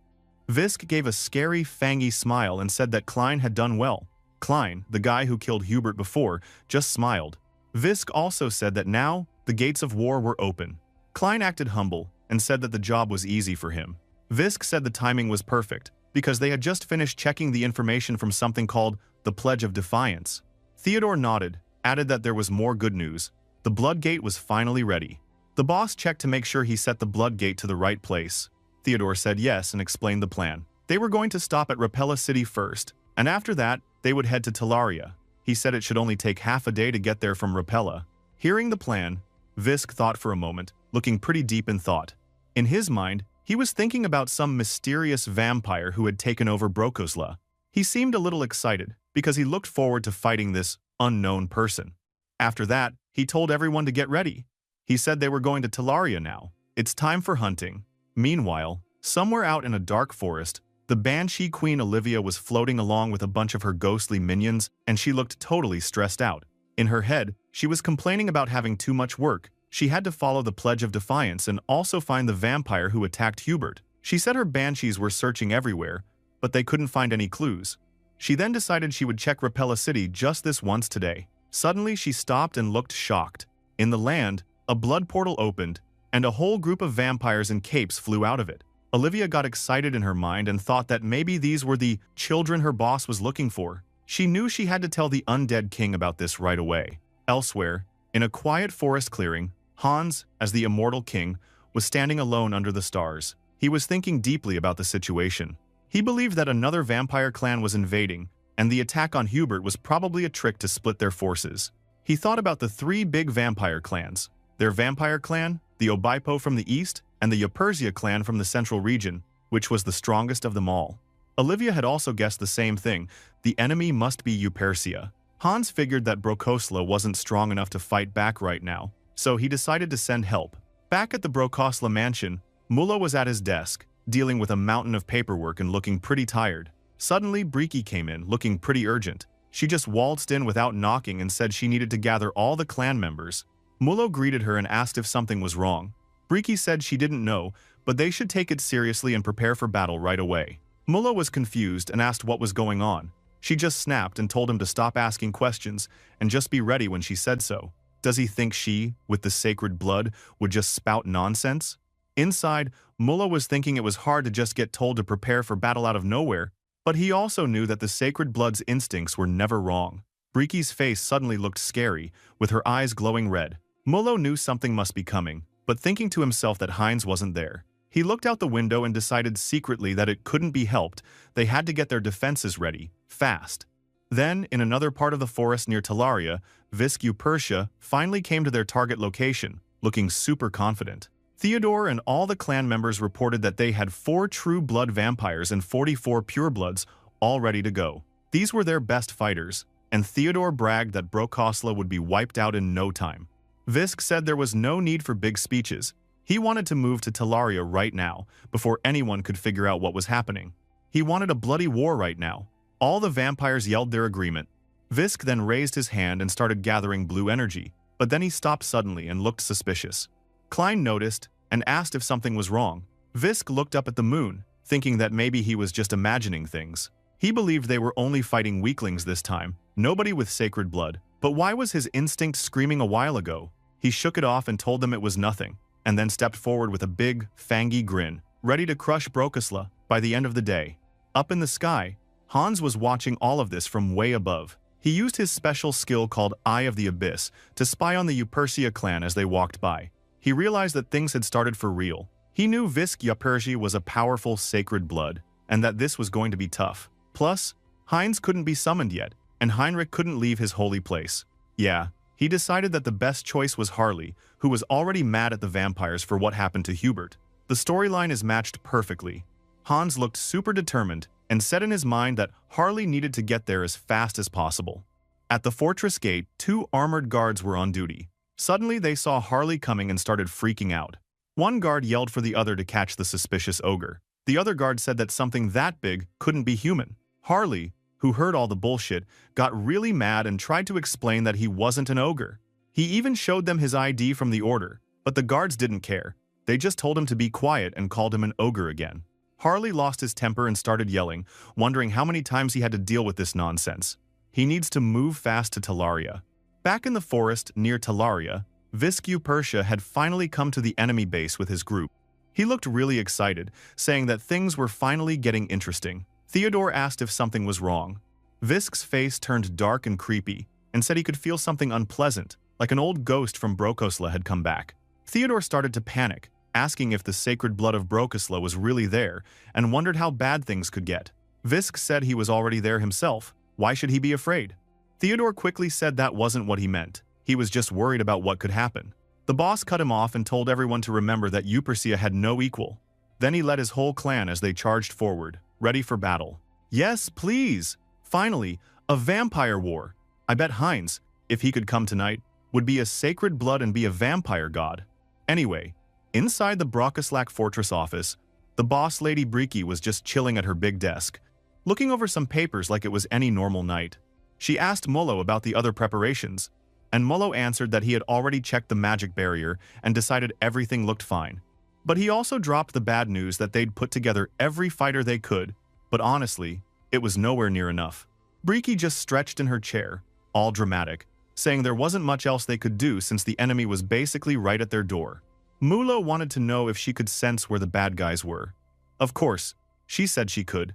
Visk gave a scary, fangy smile and said that Klein had done well. Klein, the guy who killed Hubert before, just smiled. Visk also said that now, the gates of war were open. Klein acted humble and said that the job was easy for him. Visk said the timing was perfect, because they had just finished checking the information from something called the Pledge of Defiance. Theodore nodded, added that there was more good news. The Blood Gate was finally ready. The boss checked to make sure he set the Blood Gate to the right place. Theodore said yes and explained the plan. They were going to stop at Rapella City first, and after that, they would head to Talaria. He said it should only take half a day to get there from Rapella. Hearing the plan, Visk thought for a moment, looking pretty deep in thought. In his mind, he was thinking about some mysterious vampire who had taken over Brokosla. He seemed a little excited, because he looked forward to fighting this unknown person. After that, he told everyone to get ready. He said they were going to Talaria now. It's time for hunting. Meanwhile, somewhere out in a dark forest, the Banshee Queen Olivia was floating along with a bunch of her ghostly minions, and she looked totally stressed out. In her head, she was complaining about having too much work. She had to follow the Pledge of Defiance and also find the vampire who attacked Hubert. She said her banshees were searching everywhere, but they couldn't find any clues. She then decided she would check Rapella City just this once today. Suddenly, she stopped and looked shocked. In the land, a blood portal opened, and a whole group of vampires in capes flew out of it. Olivia got excited in her mind and thought that maybe these were the children her boss was looking for. She knew she had to tell the undead king about this right away. Elsewhere, in a quiet forest clearing, Hans, as the immortal king, was standing alone under the stars. He was thinking deeply about the situation. He believed that another vampire clan was invading, and the attack on Hubert was probably a trick to split their forces. He thought about the three big vampire clans: their vampire clan, the Obaipo from the east, and the Yupersia clan from the central region, which was the strongest of them all. Olivia had also guessed the same thing: the enemy must be Yupersia. Hans figured that Brokosla wasn't strong enough to fight back right now, so he decided to send help. Back at the Brokosla mansion, Mulo was at his desk, dealing with a mountain of paperwork and looking pretty tired. Suddenly, Briki came in, looking pretty urgent. She just waltzed in without knocking and said she needed to gather all the clan members. Mulo greeted her and asked if something was wrong. Briki said she didn't know, but they should take it seriously and prepare for battle right away. Mulo was confused and asked what was going on. She just snapped and told him to stop asking questions and just be ready when she said so. Does he think she, with the sacred blood, would just spout nonsense? Inside, Mulo was thinking it was hard to just get told to prepare for battle out of nowhere, but he also knew that the sacred blood's instincts were never wrong. Briki's face suddenly looked scary, with her eyes glowing red. Mulo knew something must be coming, but thinking to himself that Heinz wasn't there. He looked out the window and decided secretly that it couldn't be helped. They had to get their defenses ready, fast. Then, in another part of the forest near Talaria, Visk Yupersia finally came to their target location, looking super confident. Theodore and all the clan members reported that they had 4 true blood vampires and 44 purebloods all ready to go. These were their best fighters, and Theodore bragged that Brokosla would be wiped out in no time. Visk said there was no need for big speeches. He wanted to move to Talaria right now, before anyone could figure out what was happening. He wanted a bloody war right now. All the vampires yelled their agreement. Visk then raised his hand and started gathering blue energy, but then he stopped suddenly and looked suspicious. Klein noticed and asked if something was wrong. Visk looked up at the moon, thinking that maybe he was just imagining things. He believed they were only fighting weaklings this time, nobody with sacred blood. But why was his instinct screaming a while ago? He shook it off and told them it was nothing, and then stepped forward with a big, fangy grin, ready to crush Brokosla by the end of the day. Up in the sky, Hans was watching all of this from way above. He used his special skill called Eye of the Abyss to spy on the Yupersia clan as they walked by. He realized that things had started for real. He knew Visk Yupersia was a powerful sacred blood, and that this was going to be tough. Plus, Heinz couldn't be summoned yet, and Heinrich couldn't leave his holy place. Yeah, He decided that the best choice was Harley, who was already mad at the vampires for what happened to Hubert. The storyline is matched perfectly. Hans looked super determined and said in his mind that Harley needed to get there as fast as possible. At the fortress gate, 2 armored guards were on duty. Suddenly, they saw Harley coming and started freaking out. One guard yelled for the other to catch the suspicious ogre. The other guard said that something that big couldn't be human. Harley, who heard all the bullshit, got really mad and tried to explain that he wasn't an ogre. He even showed them his ID from the order, but the guards didn't care. They just told him to be quiet and called him an ogre again. Harley lost his temper and started yelling, wondering how many times he had to deal with this nonsense. He needs to move fast to Talaria. Back in the forest near Talaria, Viscu Persia had finally come to the enemy base with his group. He looked really excited, saying that things were finally getting interesting. Theodore asked if something was wrong. Visk's face turned dark and creepy, and said he could feel something unpleasant, like an old ghost from Brokosla had come back. Theodore started to panic, asking if the sacred blood of Brokosla was really there, and wondered how bad things could get. Visk said he was already there himself. Why should he be afraid? Theodore quickly said that wasn't what he meant. He was just worried about what could happen. The boss cut him off and told everyone to remember that Eupersia had no equal. Then he led his whole clan as they charged forward, ready for battle. Yes, please! Finally, a vampire war. I bet Heinz, if he could come tonight, would be a sacred blood and be a vampire god. Anyway, inside the Brokoslak fortress office, the boss lady Briki was just chilling at her big desk, looking over some papers like it was any normal night. She asked Mullo about the other preparations, and Mullo answered that he had already checked the magic barrier and decided everything looked fine. But he also dropped the bad news that they'd put together every fighter they could, but honestly, it was nowhere near enough. Briki just stretched in her chair, all dramatic, saying there wasn't much else they could do since the enemy was basically right at their door. Mullo wanted to know if she could sense where the bad guys were. Of course, she said she could,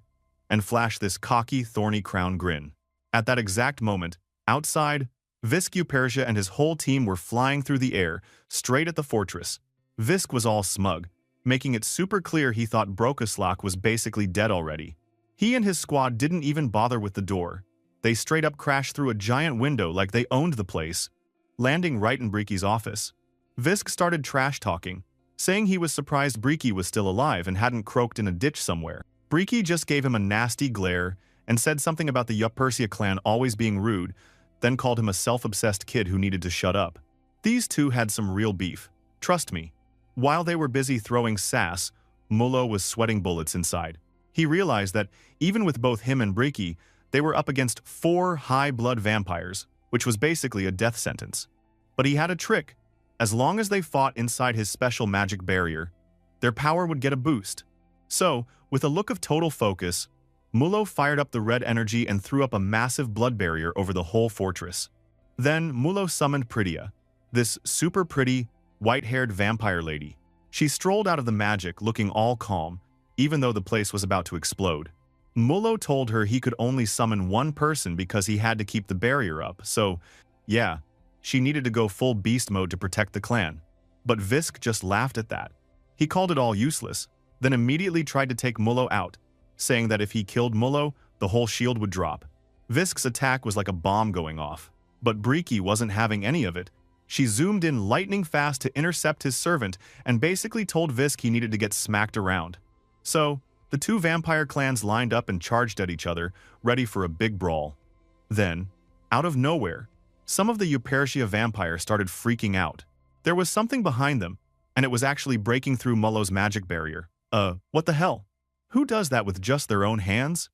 and flashed this cocky, thorny crown grin. At that exact moment, outside, Viscu Persia and his whole team were flying through the air, straight at the fortress. Visk was all smug, making it super clear he thought Brokoslak was basically dead already. He and his squad didn't even bother with the door. They straight up crashed through a giant window like they owned the place, landing right in Briki's office. Visk started trash-talking, saying he was surprised Briki was still alive and hadn't croaked in a ditch somewhere. Briki just gave him a nasty glare and said something about the Eupersia clan always being rude, then called him a self-obsessed kid who needed to shut up. These two had some real beef, trust me. While they were busy throwing sass, Mullo was sweating bullets inside. He realized that, even with both him and Briki, they were up against 4 high-blood vampires, which was basically a death sentence. But he had a trick. As long as they fought inside his special magic barrier, their power would get a boost. So, with a look of total focus, Mullo fired up the red energy and threw up a massive blood barrier over the whole fortress. Then, Mullo summoned Pritia, this super pretty, white-haired vampire lady. She strolled out of the magic looking all calm, even though the place was about to explode. Mullo told her he could only summon one person because he had to keep the barrier up, so, yeah, she needed to go full beast mode to protect the clan. But Visk just laughed at that. He called it all useless, then immediately tried to take Mullo out, saying that if he killed Mullo, the whole shield would drop. Visk's attack was like a bomb going off, but Briki wasn't having any of it. She zoomed in lightning fast to intercept his servant and basically told Visk he needed to get smacked around. So, the two vampire clans lined up and charged at each other, ready for a big brawl. Then, out of nowhere, some of the Eupersia vampires started freaking out. There was something behind them, and it was actually breaking through Mullo's magic barrier. What the hell? Who does that with just their own hands?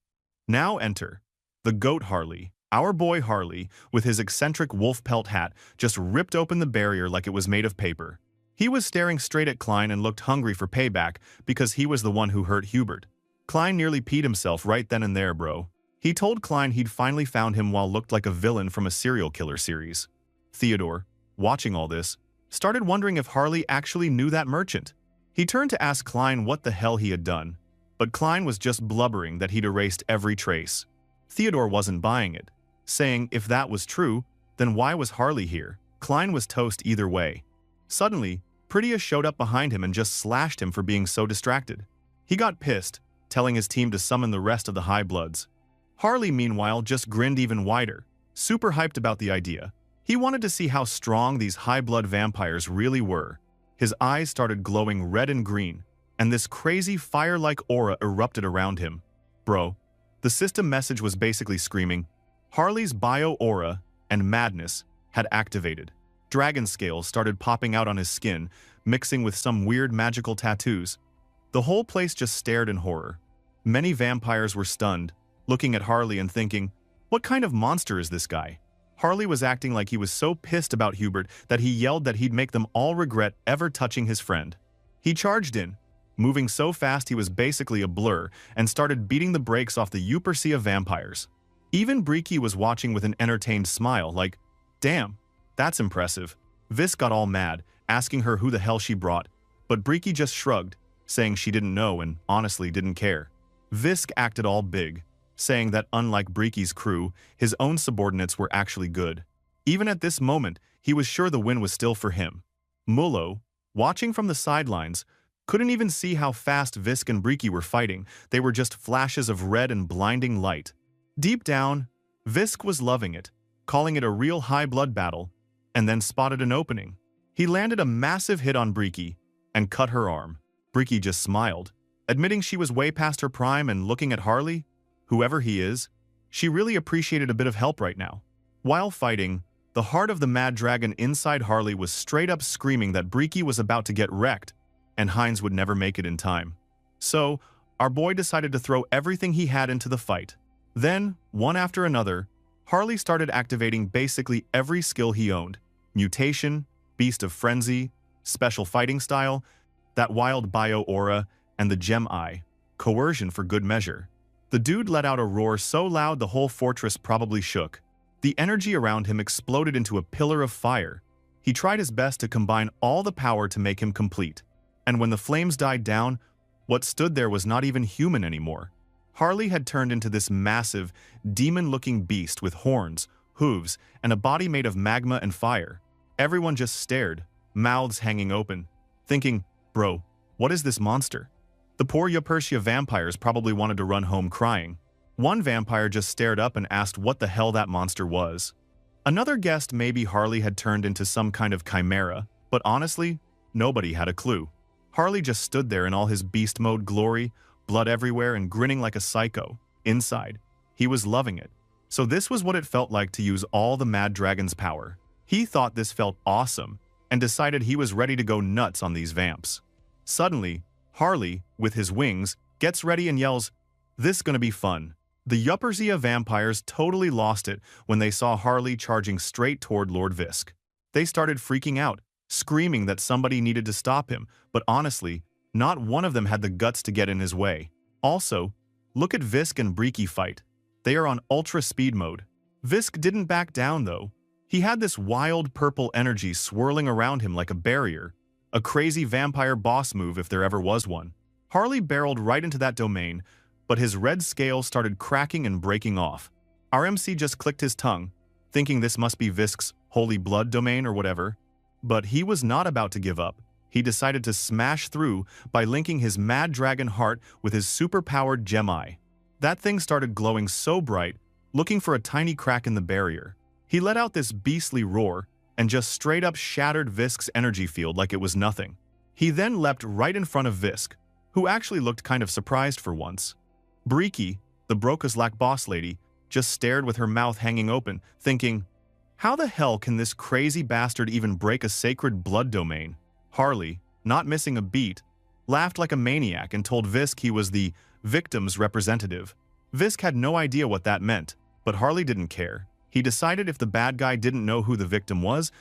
Now enter the goat Harley. Our boy Harley, with his eccentric wolf pelt hat, just ripped open the barrier like it was made of paper. He was staring straight at Klein and looked hungry for payback because he was the one who hurt Hubert. Klein nearly peed himself right then and there, bro. He told Klein he'd finally found him while looked like a villain from a serial killer series. Theodore, watching all this, started wondering if Harley actually knew that merchant. He turned to ask Klein what the hell he had done, but Klein was just blubbering that he'd erased every trace. Theodore wasn't buying it, saying if that was true, then why was Harley here? Klein was toast either way. Suddenly, Pritia showed up behind him and just slashed him for being so distracted. He got pissed, telling his team to summon the rest of the High Bloods. Harley, meanwhile, just grinned even wider, super hyped about the idea. He wanted to see how strong these high-blood vampires really were. His eyes started glowing red and green, and this crazy fire-like aura erupted around him. Bro, the system message was basically screaming, Harley's bio-aura and madness had activated. Dragon scales started popping out on his skin, mixing with some weird magical tattoos. The whole place just stared in horror. Many vampires were stunned, looking at Harley and thinking, what kind of monster is this guy? Harley was acting like he was so pissed about Hubert that he yelled that he'd make them all regret ever touching his friend. He charged in, moving so fast he was basically a blur, and started beating the brakes off the Upercy of vampires. Even Breaky was watching with an entertained smile, like, damn, that's impressive. Visk got all mad, asking her who the hell she brought, but Breaky just shrugged, saying she didn't know and honestly didn't care. Visk acted all big, saying that unlike Breaky's crew, his own subordinates were actually good. Even at this moment, he was sure the win was still for him. Mullo, watching from the sidelines, couldn't even see how fast Visk and Breaky were fighting. They were just flashes of red and blinding light. Deep down, Visk was loving it, calling it a real high-blood battle, and then spotted an opening. He landed a massive hit on Breaky and cut her arm. Breaky just smiled, admitting she was way past her prime, and looking at Harley, whoever he is, she really appreciated a bit of help right now. While fighting, the heart of the mad dragon inside Harley was straight up screaming that Breaky was about to get wrecked, and Heinz would never make it in time. So, our boy decided to throw everything he had into the fight. Then, one after another, Harley started activating basically every skill he owned. Mutation, Beast of Frenzy, Special Fighting Style, that wild bio aura, and the gem eye, coercion for good measure. The dude let out a roar so loud the whole fortress probably shook. The energy around him exploded into a pillar of fire. He tried his best to combine all the power to make him complete. And when the flames died down, what stood there was not even human anymore. Harley had turned into this massive, demon-looking beast with horns, hooves, and a body made of magma and fire. Everyone just stared, mouths hanging open, thinking, bro, what is this monster? The poor Yapersia vampires probably wanted to run home crying. One vampire just stared up and asked what the hell that monster was. Another guessed maybe Harley had turned into some kind of chimera, but honestly, nobody had a clue. Harley just stood there in all his beast mode glory, blood everywhere and grinning like a psycho. Inside, he was loving it. So this was what it felt like to use all the Mad Dragon's power. He thought this felt awesome and decided he was ready to go nuts on these vamps. Suddenly, Harley, with his wings, gets ready and yells, "This gonna be fun." The Yuperzia vampires totally lost it when they saw Harley charging straight toward Lord Visk. They started freaking out, screaming that somebody needed to stop him, but honestly, not one of them had the guts to get in his way. Also, look at Visk and Breaky fight. They are on ultra speed mode. Visk didn't back down though. He had this wild purple energy swirling around him like a barrier, a crazy vampire boss move if there ever was one. Harley barreled right into that domain, but his red scales started cracking and breaking off. Our MC just clicked his tongue, thinking this must be Visk's holy blood domain or whatever. But he was not about to give up. He decided to smash through by linking his mad dragon heart with his super-powered gem eye. That thing started glowing so bright, looking for a tiny crack in the barrier. He let out this beastly roar and just straight up shattered Visk's energy field like it was nothing. He then leapt right in front of Visk, who actually looked kind of surprised for once. Breaky, the Brocaslack boss lady, just stared with her mouth hanging open, thinking, how the hell can this crazy bastard even break a sacred blood domain? Harley, not missing a beat, laughed like a maniac and told Visk he was the victim's representative. Visk had no idea what that meant, but Harley didn't care. He decided if the bad guy didn't know who the victim was,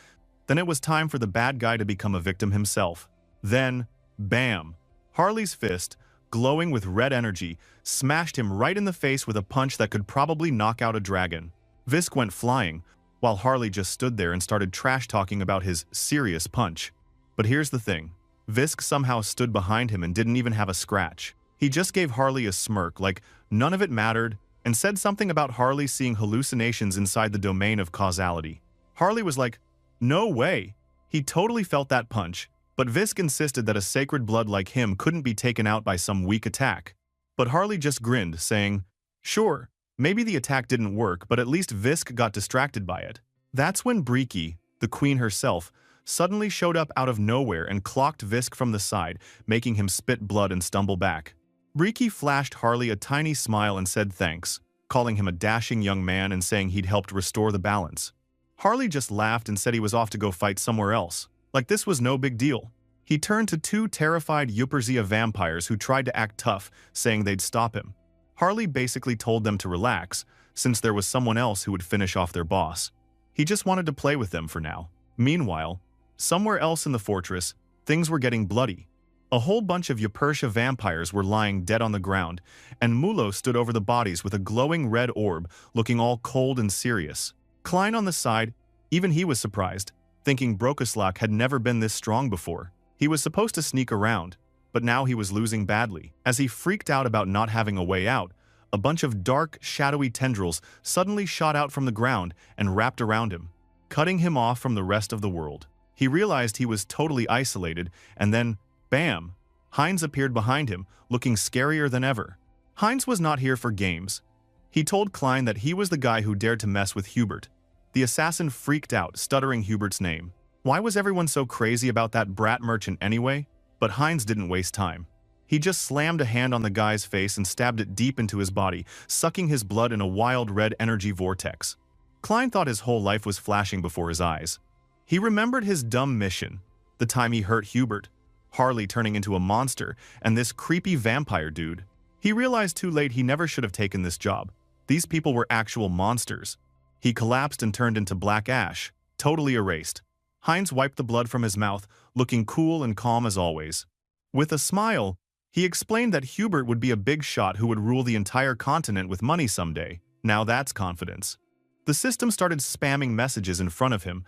then it was time for the bad guy to become a victim himself. Then, bam! Harley's fist, glowing with red energy, smashed him right in the face with a punch that could probably knock out a dragon. Visk went flying, while Harley just stood there and started trash-talking about his serious punch. But here's the thing. Visk somehow stood behind him and didn't even have a scratch. He just gave Harley a smirk like none of it mattered and said something about Harley seeing hallucinations inside the domain of causality. Harley was like, no way. He totally felt that punch, but Visk insisted that a sacred blood like him couldn't be taken out by some weak attack. But Harley just grinned, saying, sure, maybe the attack didn't work, but at least Visk got distracted by it. That's when Briki, the queen herself, suddenly showed up out of nowhere and clocked Visk from the side, making him spit blood and stumble back. Briki flashed Harley a tiny smile and said thanks, calling him a dashing young man and saying he'd helped restore the balance. Harley just laughed and said he was off to go fight somewhere else, like this was no big deal. He turned to two terrified Yuperzia vampires who tried to act tough, saying they'd stop him. Harley basically told them to relax, since there was someone else who would finish off their boss. He just wanted to play with them for now. Meanwhile, somewhere else in the fortress, things were getting bloody. A whole bunch of Yuperzia vampires were lying dead on the ground, and Mulo stood over the bodies with a glowing red orb, looking all cold and serious. Klein on the side, even he was surprised, thinking Brokislak had never been this strong before. He was supposed to sneak around, but now he was losing badly. As he freaked out about not having a way out, a bunch of dark, shadowy tendrils suddenly shot out from the ground and wrapped around him, cutting him off from the rest of the world. He realized he was totally isolated, and then, bam! Heinz appeared behind him, looking scarier than ever. Heinz was not here for games. He told Klein that he was the guy who dared to mess with Hubert. The assassin freaked out, stuttering Hubert's name. Why was everyone so crazy about that brat merchant anyway? But Heinz didn't waste time. He just slammed a hand on the guy's face and stabbed it deep into his body, sucking his blood in a wild red energy vortex. Klein thought his whole life was flashing before his eyes. He remembered his dumb mission, the time he hurt Hubert, Harley turning into a monster, and this creepy vampire dude. He realized too late he never should have taken this job. These people were actual monsters. He collapsed and turned into black ash, totally erased. Heinz wiped the blood from his mouth, looking cool and calm as always. With a smile, he explained that Hubert would be a big shot who would rule the entire continent with money someday. Now that's confidence. The system started spamming messages in front of him,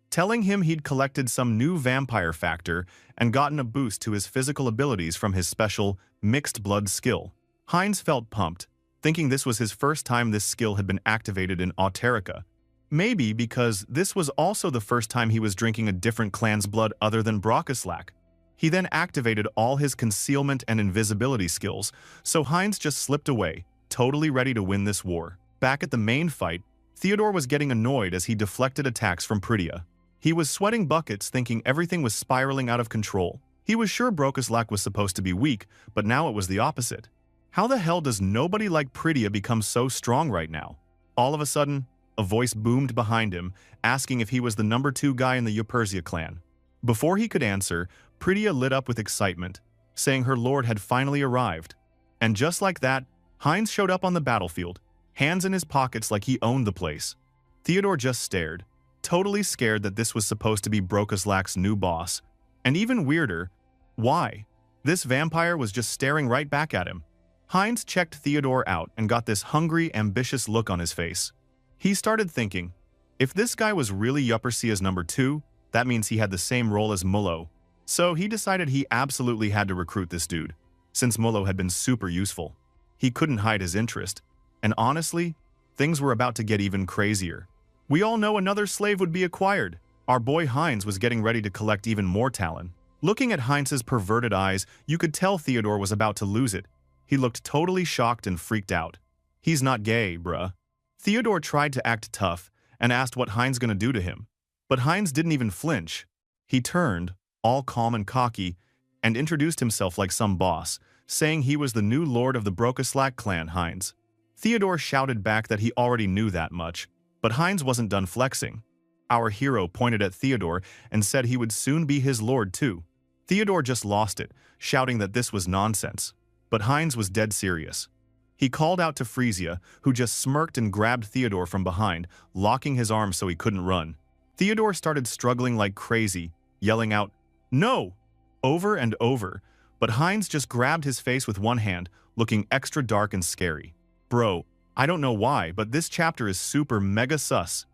telling him he'd collected some new vampire factor and gotten a boost to his physical abilities from his special mixed blood skill. Heinz felt pumped, thinking this was his first time this skill had been activated in Auterica. Maybe because this was also the first time he was drinking a different clan's blood other than Brokislak. He then activated all his concealment and invisibility skills, so Heinz just slipped away, totally ready to win this war. Back at the main fight, Theodore was getting annoyed as he deflected attacks from Pritia. He was sweating buckets, thinking everything was spiraling out of control. He was sure Brokislak was supposed to be weak, but now it was the opposite. How the hell does nobody like Pritia become so strong right now? All of a sudden, a voice boomed behind him, asking if he was the number 2 guy in the Yuperzia clan. Before he could answer, Pritia lit up with excitement, saying her lord had finally arrived. And just like that, Heinz showed up on the battlefield, hands in his pockets like he owned the place. Theodore just stared, totally scared that this was supposed to be Brokislak's new boss. And even weirder, why? This vampire was just staring right back at him. Heinz checked Theodore out and got this hungry, ambitious look on his face. He started thinking, if this guy was really Yuperzia's number 2, that means he had the same role as Mulo. So he decided he absolutely had to recruit this dude, since Mulo had been super useful. He couldn't hide his interest, and honestly, things were about to get even crazier. We all know another slave would be acquired. Our boy Heinz was getting ready to collect even more talent. Looking at Heinz's perverted eyes, you could tell Theodore was about to lose it. He looked totally shocked and freaked out. He's not gay, bruh. Theodore tried to act tough and asked what Heinz gonna do to him. But Heinz didn't even flinch. He turned, all calm and cocky, and introduced himself like some boss, saying he was the new lord of the Brokislak clan, Heinz. Theodore shouted back that he already knew that much, but Heinz wasn't done flexing. Our hero pointed at Theodore and said he would soon be his lord too. Theodore just lost it, shouting that this was nonsense. But Heinz was dead serious. He called out to Frisia, who just smirked and grabbed Theodore from behind, locking his arms so he couldn't run. Theodore started struggling like crazy, yelling out, "No!" over and over, but Heinz just grabbed his face with one hand, looking extra dark and scary. Bro, I don't know why, but this chapter is super mega sus.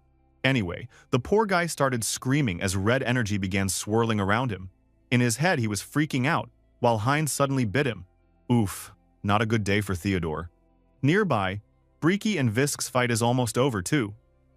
Anyway, the poor guy started screaming as red energy began swirling around him. In his head, he was freaking out, while Heinz suddenly bit him. Oof, not a good day for Theodore. Nearby, Briki and Visk's fight is almost over too.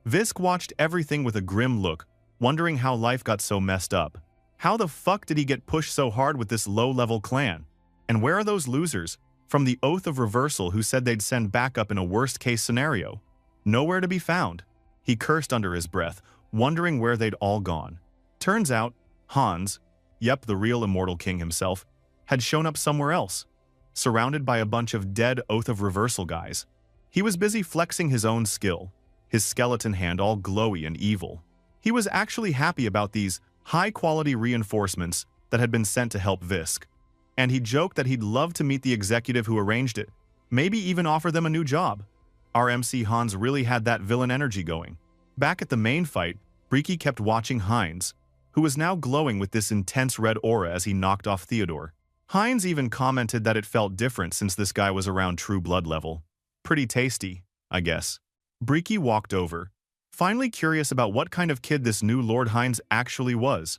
Visk watched everything with a grim look, wondering how life got so messed up. How the fuck did he get pushed so hard with this low-level clan? And where are those losers from the Oath of Reversal who said they'd send backup in a worst-case scenario? Nowhere to be found. He cursed under his breath, wondering where they'd all gone. Turns out, Hans, yep, the real immortal king himself, had shown up somewhere else, surrounded by a bunch of dead Oath of Reversal guys. He was busy flexing his own skill, his skeleton hand all glowy and evil. He was actually happy about these high-quality reinforcements that had been sent to help Visk, and he joked that he'd love to meet the executive who arranged it, maybe even offer them a new job. Our MC Hans really had that villain energy going. Back at the main fight, Briki kept watching Heinz, who was now glowing with this intense red aura as he knocked off Theodore. Heinz even commented that it felt different since this guy was around true blood level. Pretty tasty, I guess. Briki walked over, finally curious about what kind of kid this new Lord Heinz actually was.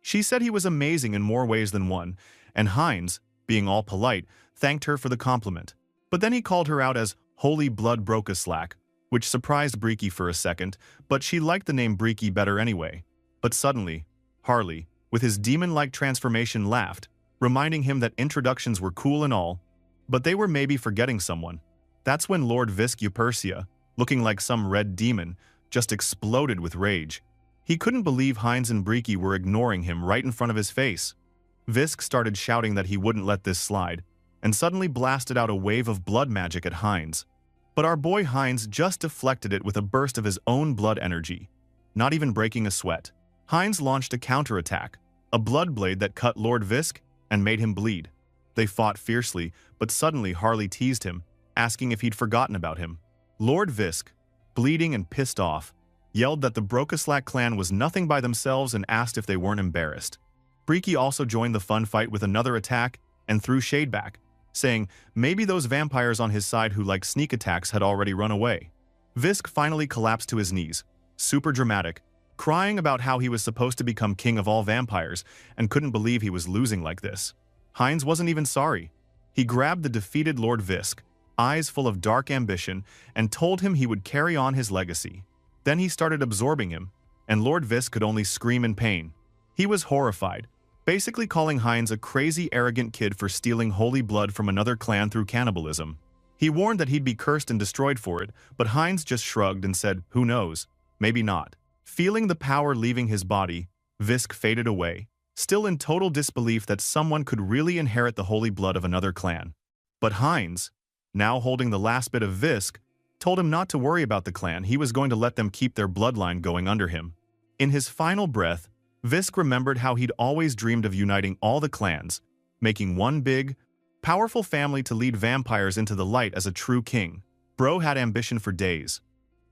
She said he was amazing in more ways than one, and Heinz, being all polite, thanked her for the compliment. But then he called her out as Holy Blood Brokaslack, which surprised Briki for a second, but she liked the name Briki better anyway. But suddenly, Harley, with his demon-like transformation, laughed, reminding him that introductions were cool and all, but they were maybe forgetting someone. That's when Lord Visk Eupersia, looking like some red demon, just exploded with rage. He couldn't believe Heinz and Briki were ignoring him right in front of his face. Visk started shouting that he wouldn't let this slide, and suddenly blasted out a wave of blood magic at Heinz. But our boy Heinz just deflected it with a burst of his own blood energy, not even breaking a sweat. Heinz launched a counterattack, a blood blade that cut Lord Visk and made him bleed. They fought fiercely, but suddenly Harley teased him, asking if he'd forgotten about him. Lord Visk, bleeding and pissed off, yelled that the Brokaslack clan was nothing by themselves and asked if they weren't embarrassed. Briki also joined the fun fight with another attack and threw shade back, saying maybe those vampires on his side who liked sneak attacks had already run away. Visk finally collapsed to his knees, super dramatic, crying about how he was supposed to become king of all vampires and couldn't believe he was losing like this. Heinz wasn't even sorry. He grabbed the defeated Lord Visk, eyes full of dark ambition, and told him he would carry on his legacy. Then he started absorbing him, and Lord Visk could only scream in pain. He was horrified, basically calling Heinz a crazy, arrogant kid for stealing holy blood from another clan through cannibalism. He warned that he'd be cursed and destroyed for it, but Heinz just shrugged and said, who knows, maybe not. Feeling the power leaving his body, Visk faded away, still in total disbelief that someone could really inherit the holy blood of another clan. But Heinz, now holding the last bit of Visk, told him not to worry about the clan. He was going to let them keep their bloodline going under him. In his final breath, Visk remembered how he'd always dreamed of uniting all the clans, making one big, powerful family to lead vampires into the light as a true king. Bro had ambition for days.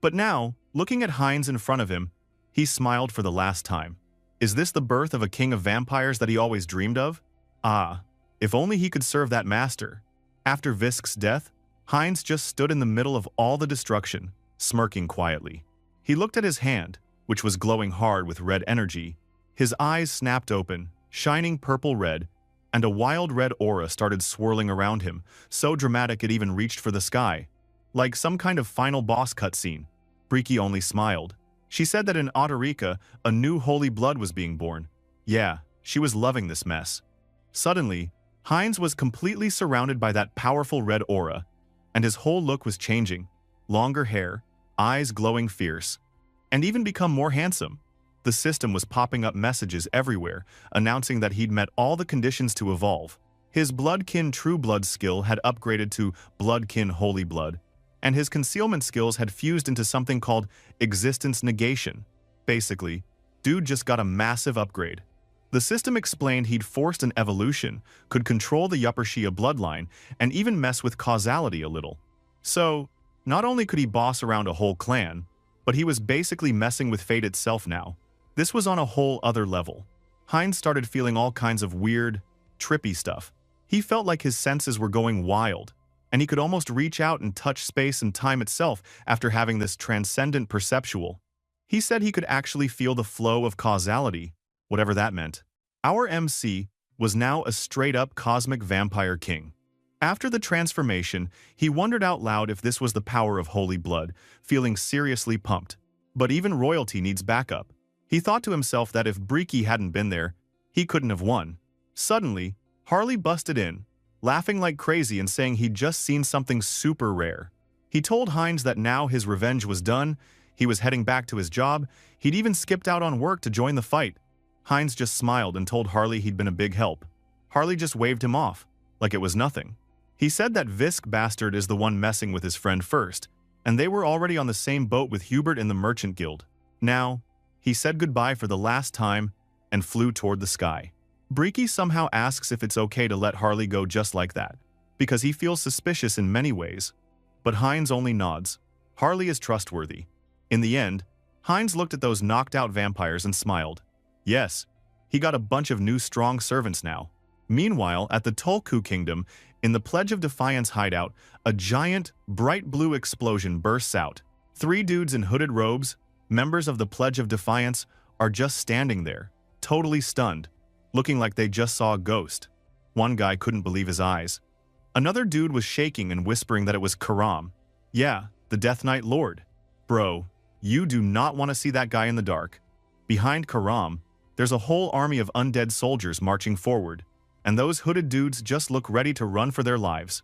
But now, looking at Heinz in front of him, he smiled for the last time. Is this the birth of a king of vampires that he always dreamed of? Ah, if only he could serve that master. After Visk's death, Heinz just stood in the middle of all the destruction, smirking quietly. He looked at his hand, which was glowing hard with red energy. His eyes snapped open, shining purple-red, and a wild red aura started swirling around him, so dramatic it even reached for the sky. Like some kind of final boss cutscene. Briki only smiled. She said that in Otterica, a new holy blood was being born. Yeah, she was loving this mess. Suddenly, Heinz was completely surrounded by that powerful red aura, and his whole look was changing. Longer hair, eyes glowing fierce, and even become more handsome. The system was popping up messages everywhere, announcing that he'd met all the conditions to evolve. His Bloodkin True Blood skill had upgraded to Bloodkin Holy Blood, and his concealment skills had fused into something called Existence Negation. Basically, dude just got a massive upgrade. The system explained he'd forced an evolution, could control the Yupershia bloodline, and even mess with causality a little. So, not only could he boss around a whole clan, but he was basically messing with fate itself now. This was on a whole other level. Heinz started feeling all kinds of weird, trippy stuff. He felt like his senses were going wild, and he could almost reach out and touch space and time itself after having this transcendent perceptual. He said he could actually feel the flow of causality, whatever that meant. Our MC was now a straight-up cosmic vampire king. After the transformation, he wondered out loud if this was the power of holy blood, feeling seriously pumped. But even royalty needs backup. He thought to himself that if Briki hadn't been there, he couldn't have won. Suddenly, Harley busted in, laughing like crazy and saying he'd just seen something super rare. He told Heinz that now his revenge was done, He was heading back to his job. He'd even skipped out on work to join the fight. Heinz just smiled and told Harley he'd been a big help. Harley just waved him off, like it was nothing. He said that Visk bastard is the one messing with his friend first, and they were already on the same boat with Hubert in the Merchant Guild. Now, he said goodbye for the last time and flew toward the sky. Breaky somehow asks if it's okay to let Harley go just like that, because he feels suspicious in many ways. But Heinz only nods. Harley is trustworthy. In the end, Heinz looked at those knocked-out vampires and smiled. Yes, he got a bunch of new strong servants now. Meanwhile, at the Tolku Kingdom, in the Pledge of Defiance hideout, a giant, bright blue explosion bursts out. 3 dudes in hooded robes, members of the Pledge of Defiance, are just standing there, totally stunned, looking like they just saw a ghost. One guy couldn't believe his eyes. Another dude was shaking and whispering that it was Karam. Yeah, the Death Knight Lord. Bro, you do not want to see that guy in the dark. Behind Karam, there's a whole army of undead soldiers marching forward, and those hooded dudes just look ready to run for their lives.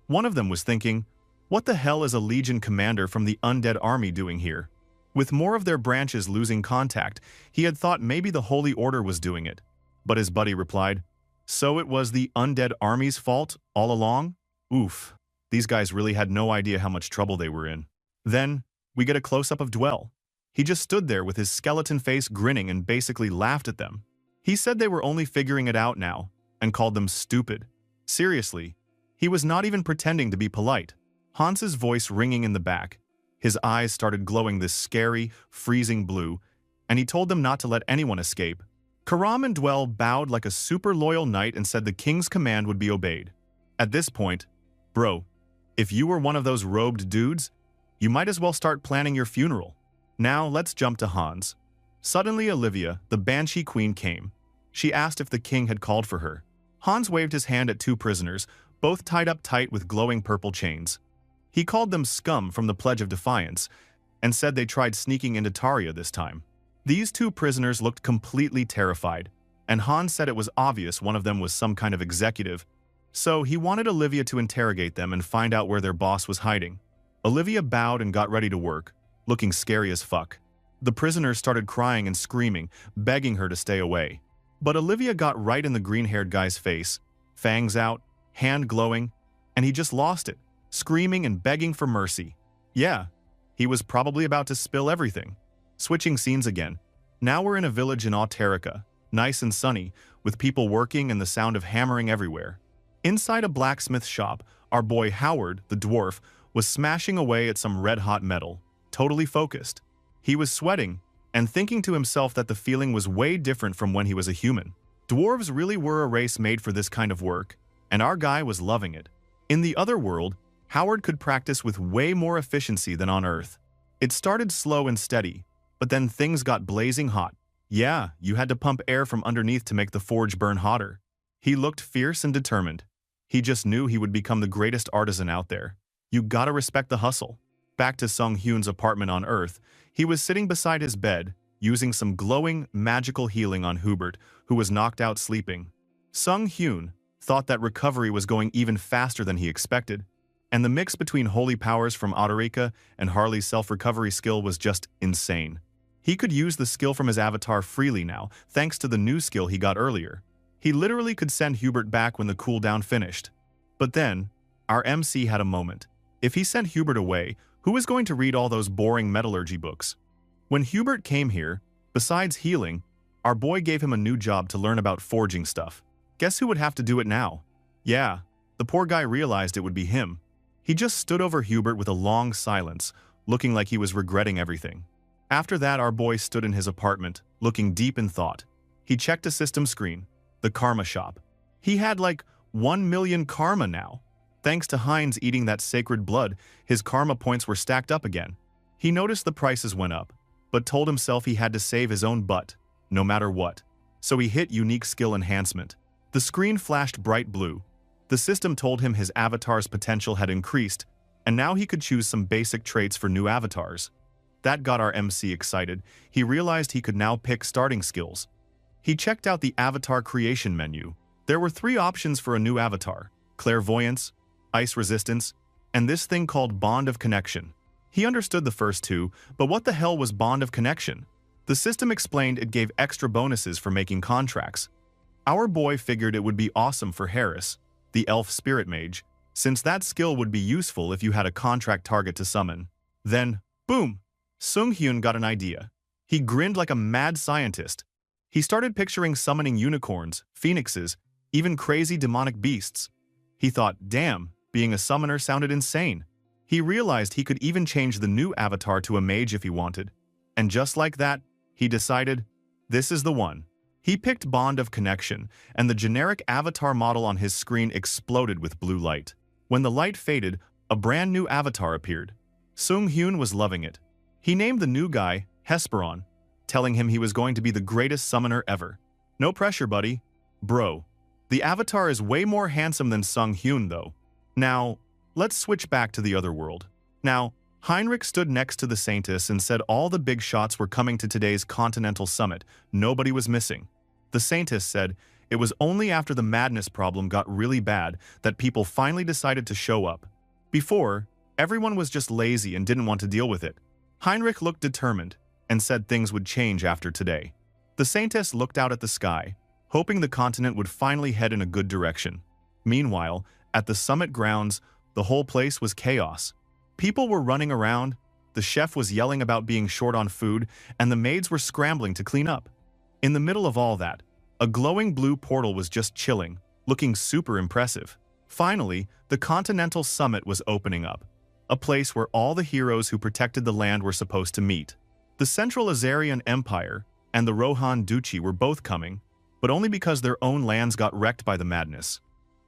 One of them was thinking, what the hell is a Legion commander from the undead army doing here? With more of their branches losing contact, he had thought maybe the Holy Order was doing it. But his buddy replied, so it was the undead army's fault all along? Oof, these guys really had no idea how much trouble they were in. Then, we get a close-up of Dwell. He just stood there with his skeleton face grinning and basically laughed at them. He said they were only figuring it out now, and called them stupid. Seriously, he was not even pretending to be polite. Hans's voice ringing in the back. His eyes started glowing this scary, freezing blue, and he told them not to let anyone escape. Karam and Dwell bowed like a super loyal knight and said the king's command would be obeyed. At this point, bro, if you were one of those robed dudes, you might as well start planning your funeral. Now let's jump to Hans. Suddenly Olivia, the Banshee Queen, came. She asked if the king had called for her. Hans waved his hand at 2 prisoners, both tied up tight with glowing purple chains. He called them scum from the Pledge of Defiance, and said they tried sneaking into Taria this time. These 2 prisoners looked completely terrified, and Hans said it was obvious one of them was some kind of executive, so he wanted Olivia to interrogate them and find out where their boss was hiding. Olivia bowed and got ready to work, looking scary as fuck. The prisoners started crying and screaming, begging her to stay away. But Olivia got right in the green-haired guy's face, fangs out, hand glowing, and he just lost it, screaming and begging for mercy. Yeah, he was probably about to spill everything. Switching scenes again. Now we're in a village in Auterica, nice and sunny, with people working and the sound of hammering everywhere. Inside a blacksmith shop, our boy Howard, the dwarf, was smashing away at some red-hot metal, totally focused. He was sweating and thinking to himself that the feeling was way different from when he was a human. Dwarves really were a race made for this kind of work, and our guy was loving it. In the other world, Howard could practice with way more efficiency than on Earth. It started slow and steady, but then things got blazing hot. Yeah, you had to pump air from underneath to make the forge burn hotter. He looked fierce and determined. He just knew he would become the greatest artisan out there. You gotta respect the hustle. Back to Sung Hyun's apartment on Earth, he was sitting beside his bed, using some glowing, magical healing on Hubert, who was knocked out sleeping. Sung Hyun thought that recovery was going even faster than he expected, and the mix between holy powers from Auterica and Harley's self-recovery skill was just insane. He could use the skill from his avatar freely now, thanks to the new skill he got earlier. He literally could send Hubert back when the cooldown finished. But then, our MC had a moment. If he sent Hubert away, who was going to read all those boring metallurgy books? When Hubert came here, besides healing, our boy gave him a new job to learn about forging stuff. Guess who would have to do it now? Yeah, the poor guy realized it would be him. He just stood over Hubert with a long silence, looking like he was regretting everything. After that, our boy stood in his apartment, looking deep in thought. He checked a system screen, the karma shop. He had like 1 million karma now. Thanks to Heinz eating that sacred blood, his karma points were stacked up again. He noticed the prices went up, but told himself he had to save his own butt, no matter what. So he hit unique skill enhancement. The screen flashed bright blue. The system told him his avatar's potential had increased, and now he could choose some basic traits for new avatars. That got our MC excited. He realized he could now pick starting skills. He checked out the avatar creation menu. There were 3 options for a new avatar: clairvoyance, ice resistance, and this thing called bond of connection. He understood the first two, but what the hell was bond of connection? The system explained it gave extra bonuses for making contracts. Our boy figured it would be awesome for Harris, the elf spirit mage, since that skill would be useful if you had a contract target to summon. Then, boom! Sung-hyun got an idea. He grinned like a mad scientist. He started picturing summoning unicorns, phoenixes, even crazy demonic beasts. He thought, damn, being a summoner sounded insane. He realized he could even change the new avatar to a mage if he wanted. And just like that, he decided, this is the one. He picked Bond of Connection, and the generic avatar model on his screen exploded with blue light. When the light faded, a brand new avatar appeared. Sung-hyun was loving it. He named the new guy Hesperon, telling him he was going to be the greatest summoner ever. No pressure, buddy. Bro. The avatar is way more handsome than Sung-hyun, though. Now, let's switch back to the other world. Now, Heinrich stood next to the Saintess and said all the big shots were coming to today's Continental Summit. Nobody was missing. The Saintess said it was only after the madness problem got really bad that people finally decided to show up. Before, everyone was just lazy and didn't want to deal with it. Heinrich looked determined and said things would change after today. The Saintess looked out at the sky, hoping the continent would finally head in a good direction. Meanwhile, at the summit grounds, the whole place was chaos. People were running around, the chef was yelling about being short on food, and the maids were scrambling to clean up. In the middle of all that, a glowing blue portal was just chilling, looking super impressive. Finally, the Continental Summit was opening up, a place where all the heroes who protected the land were supposed to meet. The Central Azarian Empire and the Rohan Duchy were both coming, but only because their own lands got wrecked by the madness.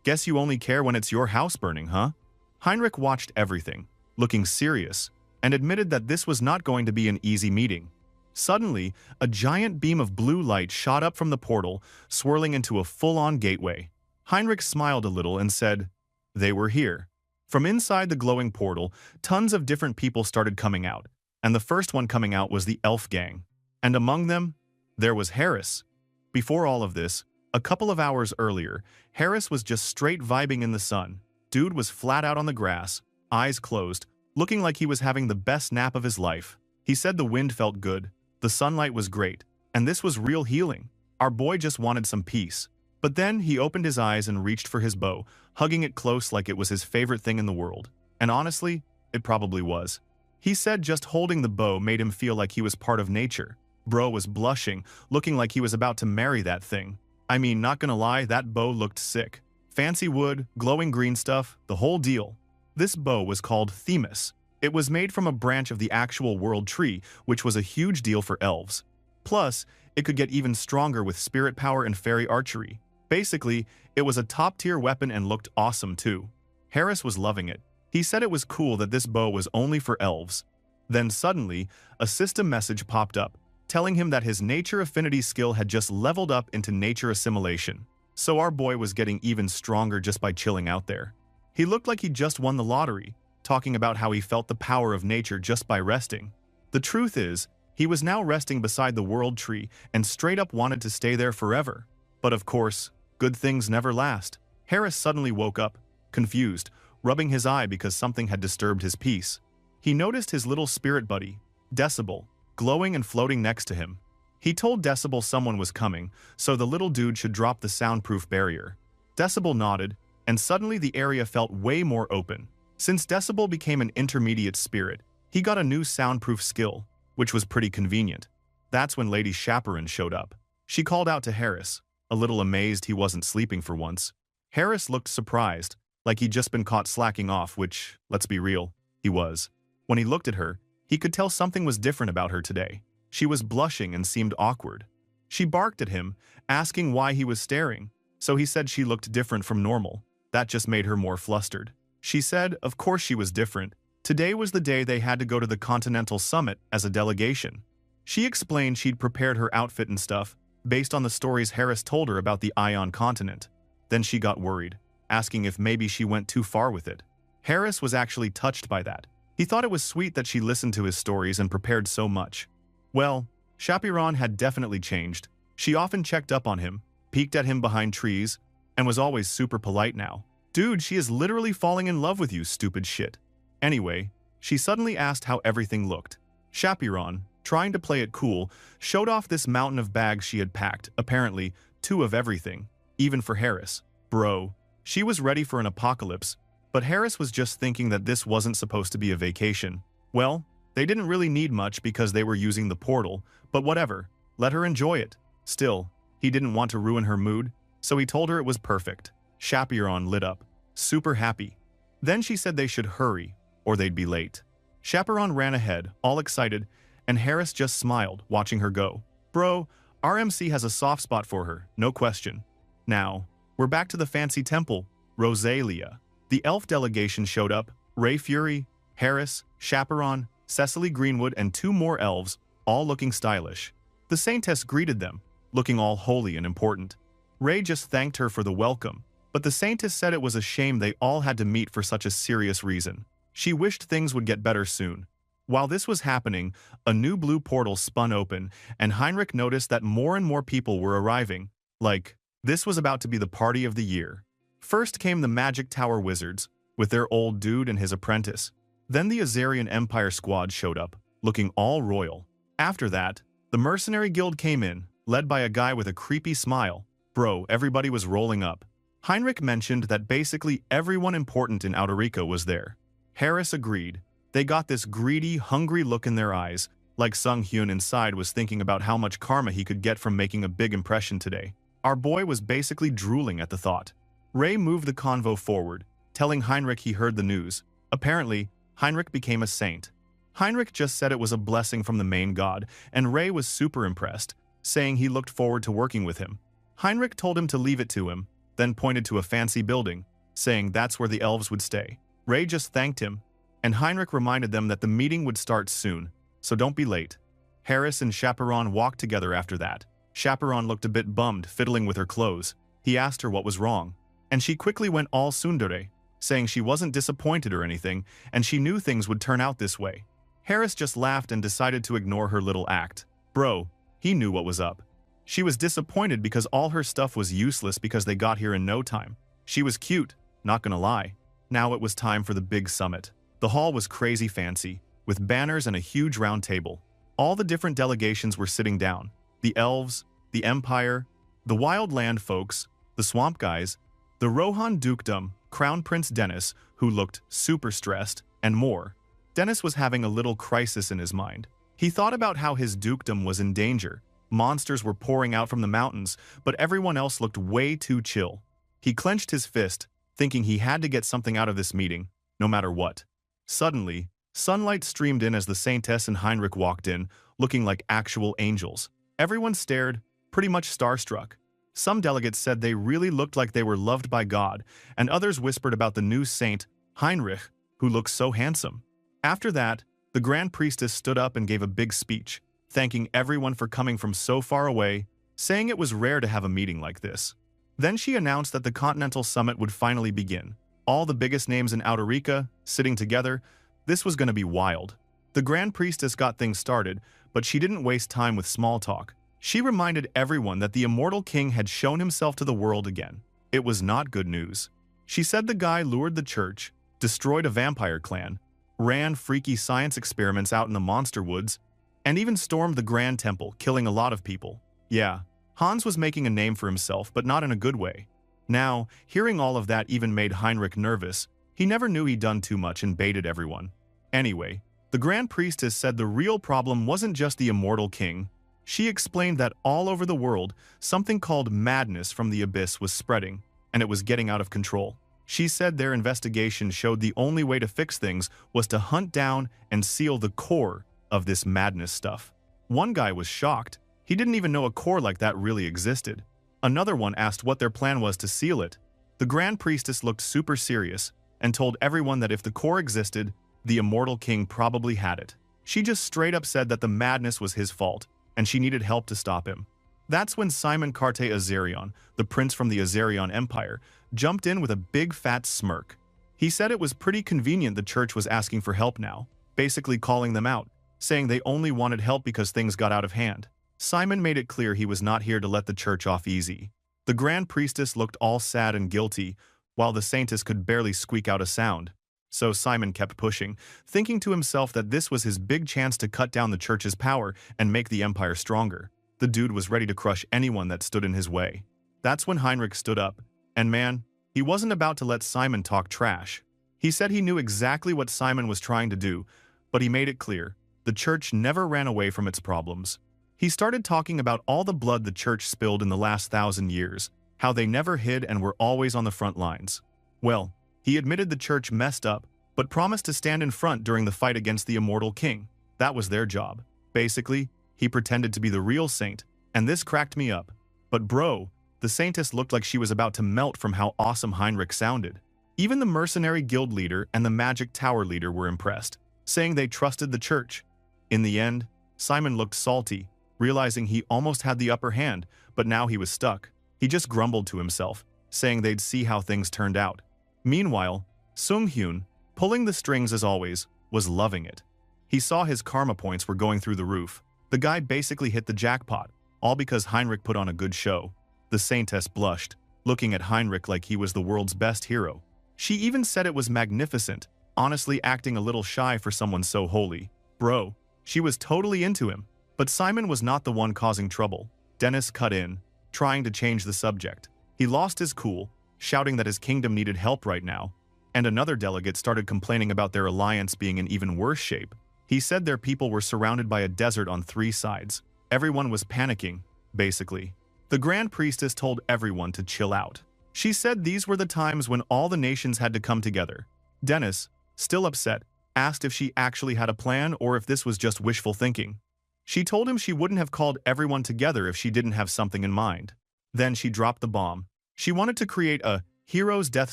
Guess you only care when it's your house burning, huh? Heinrich watched everything, looking serious, and admitted that this was not going to be an easy meeting. Suddenly, a giant beam of blue light shot up from the portal, swirling into a full-on gateway. Heinrich smiled a little and said, they were here. From inside the glowing portal, tons of different people started coming out, and the first one coming out was the elf gang. And among them, there was Harris. Before all of this, a couple of hours earlier, Harris was just straight vibing in the sun. Dude was flat out on the grass, eyes closed, looking like he was having the best nap of his life. He said the wind felt good, the sunlight was great, and this was real healing. Our boy just wanted some peace. But then he opened his eyes and reached for his bow, hugging it close like it was his favorite thing in the world. And honestly, it probably was. He said just holding the bow made him feel like he was part of nature. Bro was blushing, looking like he was about to marry that thing. I mean, not gonna lie, that bow looked sick. Fancy wood, glowing green stuff, the whole deal. This bow was called Themis. It was made from a branch of the actual world tree, which was a huge deal for elves. Plus, it could get even stronger with spirit power and fairy archery. Basically, it was a top-tier weapon and looked awesome too. Harris was loving it. He said it was cool that this bow was only for elves. Then suddenly, a system message popped up, telling him that his nature affinity skill had just leveled up into nature assimilation. So our boy was getting even stronger just by chilling out there. He looked like he just won the lottery, talking about how he felt the power of nature just by resting. The truth is, he was now resting beside the world tree and straight up wanted to stay there forever. But of course, good things never last. Harris suddenly woke up, confused, rubbing his eye because something had disturbed his peace. He noticed his little spirit buddy, Decibel, glowing and floating next to him. He told Decibel someone was coming, so the little dude should drop the soundproof barrier. Decibel nodded, and suddenly the area felt way more open. Since Decibel became an intermediate spirit, he got a new soundproof skill, which was pretty convenient. That's when Lady Chaperon showed up. She called out to Harris, a little amazed he wasn't sleeping for once. Harris looked surprised, like he'd just been caught slacking off, which, let's be real, he was. When he looked at her, he could tell something was different about her today. She was blushing and seemed awkward. She barked at him, asking why he was staring, so he said she looked different from normal. That just made her more flustered. She said, of course she was different. Today was the day they had to go to the Continental Summit as a delegation. She explained she'd prepared her outfit and stuff, based on the stories Harris told her about the Ion continent. Then she got worried, asking if maybe she went too far with it. Harris was actually touched by that. He thought it was sweet that she listened to his stories and prepared so much. Well, Chaperon had definitely changed. She often checked up on him, peeked at him behind trees, and was always super polite now. Dude, she is literally falling in love with you, stupid shit. Anyway, she suddenly asked how everything looked. Chaperon, trying to play it cool, showed off this mountain of bags she had packed, apparently 2 of everything, even for Harris. Bro, she was ready for an apocalypse, but Harris was just thinking that this wasn't supposed to be a vacation. Well, they didn't really need much because they were using the portal, but whatever, let her enjoy it. Still, he didn't want to ruin her mood, so he told her it was perfect. Chaperon lit up, super happy. Then she said they should hurry, or they'd be late. Chaperon ran ahead, all excited, and Harris just smiled, watching her go. Bro, RMC has a soft spot for her, no question. Now, we're back to the fancy temple, Rosalia. The elf delegation showed up, Ray Fury, Harris, Chaperon, Cecily Greenwood, and 2 more elves, all looking stylish. The Saintess greeted them, looking all holy and important. Ray just thanked her for the welcome, but the Saintess said it was a shame they all had to meet for such a serious reason. She wished things would get better soon. While this was happening, a new blue portal spun open, and Heinrich noticed that more and more people were arriving. Like, this was about to be the party of the year. First came the Magic Tower Wizards, with their old dude and his apprentice. Then the Azarian Empire squad showed up, looking all royal. After that, the Mercenary Guild came in, led by a guy with a creepy smile. Bro, everybody was rolling up. Heinrich mentioned that basically everyone important in Outerica was there. Harris agreed. They got this greedy, hungry look in their eyes, like Sung Hyun inside was thinking about how much karma he could get from making a big impression today. Our boy was basically drooling at the thought. Ray moved the convo forward, telling Heinrich he heard the news. Apparently, Heinrich became a saint. Heinrich just said it was a blessing from the main god, and Ray was super impressed, saying he looked forward to working with him. Heinrich told him to leave it to him, then pointed to a fancy building, saying that's where the elves would stay. Ray just thanked him, and Heinrich reminded them that the meeting would start soon, so don't be late. Harris and Chaperon walked together after that. Chaperon looked a bit bummed, fiddling with her clothes. He asked her what was wrong, and she quickly went all tsundere, saying she wasn't disappointed or anything, and she knew things would turn out this way. Harris just laughed and decided to ignore her little act. Bro, he knew what was up. She was disappointed because all her stuff was useless because they got here in no time. She was cute, not gonna lie. Now it was time for the big summit. The hall was crazy fancy, with banners and a huge round table. All the different delegations were sitting down. The elves, the empire, the wild land folks, the swamp guys, the Rohan dukedom, Crown Prince Dennis, who looked super stressed, and more. Dennis was having a little crisis in his mind. He thought about how his dukedom was in danger. Monsters were pouring out from the mountains, but everyone else looked way too chill. He clenched his fist, thinking he had to get something out of this meeting, no matter what. Suddenly, sunlight streamed in as the Saintess and Heinrich walked in, looking like actual angels. Everyone stared, pretty much starstruck. Some delegates said they really looked like they were loved by God, and others whispered about the new saint, Heinrich, who looked so handsome. After that, the Grand Priestess stood up and gave a big speech, thanking everyone for coming from so far away, saying it was rare to have a meeting like this. Then she announced that the Continental Summit would finally begin. All the biggest names in Outerica, sitting together. This was going to be wild. The Grand Priestess got things started, but she didn't waste time with small talk. She reminded everyone that the immortal king had shown himself to the world again. It was not good news. She said the guy lured the church, destroyed a vampire clan, ran freaky science experiments out in the monster woods, and even stormed the Grand Temple, killing a lot of people. Yeah, Hans was making a name for himself, but not in a good way. Now, hearing all of that even made Heinrich nervous. He never knew he'd done too much and baited everyone. Anyway, the Grand Priestess said the real problem wasn't just the immortal king. She explained that all over the world, something called madness from the abyss was spreading, and it was getting out of control. She said their investigation showed the only way to fix things was to hunt down and seal the core of this madness stuff. One guy was shocked. He didn't even know a core like that really existed. Another one asked what their plan was to seal it. The Grand Priestess looked super serious and told everyone that if the core existed, the immortal king probably had it. She just straight up said that the madness was his fault, and she needed help to stop him. That's when Simon Carte Azarion, the prince from the Azarion Empire, jumped in with a big fat smirk. He said it was pretty convenient the church was asking for help now, basically calling them out, saying they only wanted help because things got out of hand. Simon made it clear he was not here to let the church off easy. The Grand Priestess looked all sad and guilty, while the Saintess could barely squeak out a sound. So Simon kept pushing, thinking to himself that this was his big chance to cut down the church's power and make the empire stronger. The dude was ready to crush anyone that stood in his way. That's when Heinrich stood up, and man, he wasn't about to let Simon talk trash. He said he knew exactly what Simon was trying to do, but he made it clear, the church never ran away from its problems. He started talking about all the blood the church spilled in the last 1,000 years, how they never hid and were always on the front lines. Well, he admitted the church messed up, but promised to stand in front during the fight against the immortal king. That was their job. Basically, he pretended to be the real saint, and this cracked me up. But bro, the saintess looked like she was about to melt from how awesome Heinrich sounded. Even the mercenary guild leader and the magic tower leader were impressed, saying they trusted the church. In the end, Simon looked salty, realizing he almost had the upper hand, but now he was stuck. He just grumbled to himself, saying they'd see how things turned out. Meanwhile, Sung-hyun, pulling the strings as always, was loving it. He saw his karma points were going through the roof. The guy basically hit the jackpot, all because Heinrich put on a good show. The saintess blushed, looking at Heinrich like he was the world's best hero. She even said it was magnificent, honestly acting a little shy for someone so holy. Bro, she was totally into him. But Simon was not the one causing trouble. Dennis cut in, trying to change the subject. He lost his cool, shouting that his kingdom needed help right now, and another delegate started complaining about their alliance being in even worse shape. He said their people were surrounded by a desert on 3 sides. Everyone was panicking, basically. The Grand Priestess told everyone to chill out. She said these were the times when all the nations had to come together. Dennis, still upset, asked if she actually had a plan or if this was just wishful thinking. She told him she wouldn't have called everyone together if she didn't have something in mind. Then she dropped the bomb. She wanted to create a Heroes Death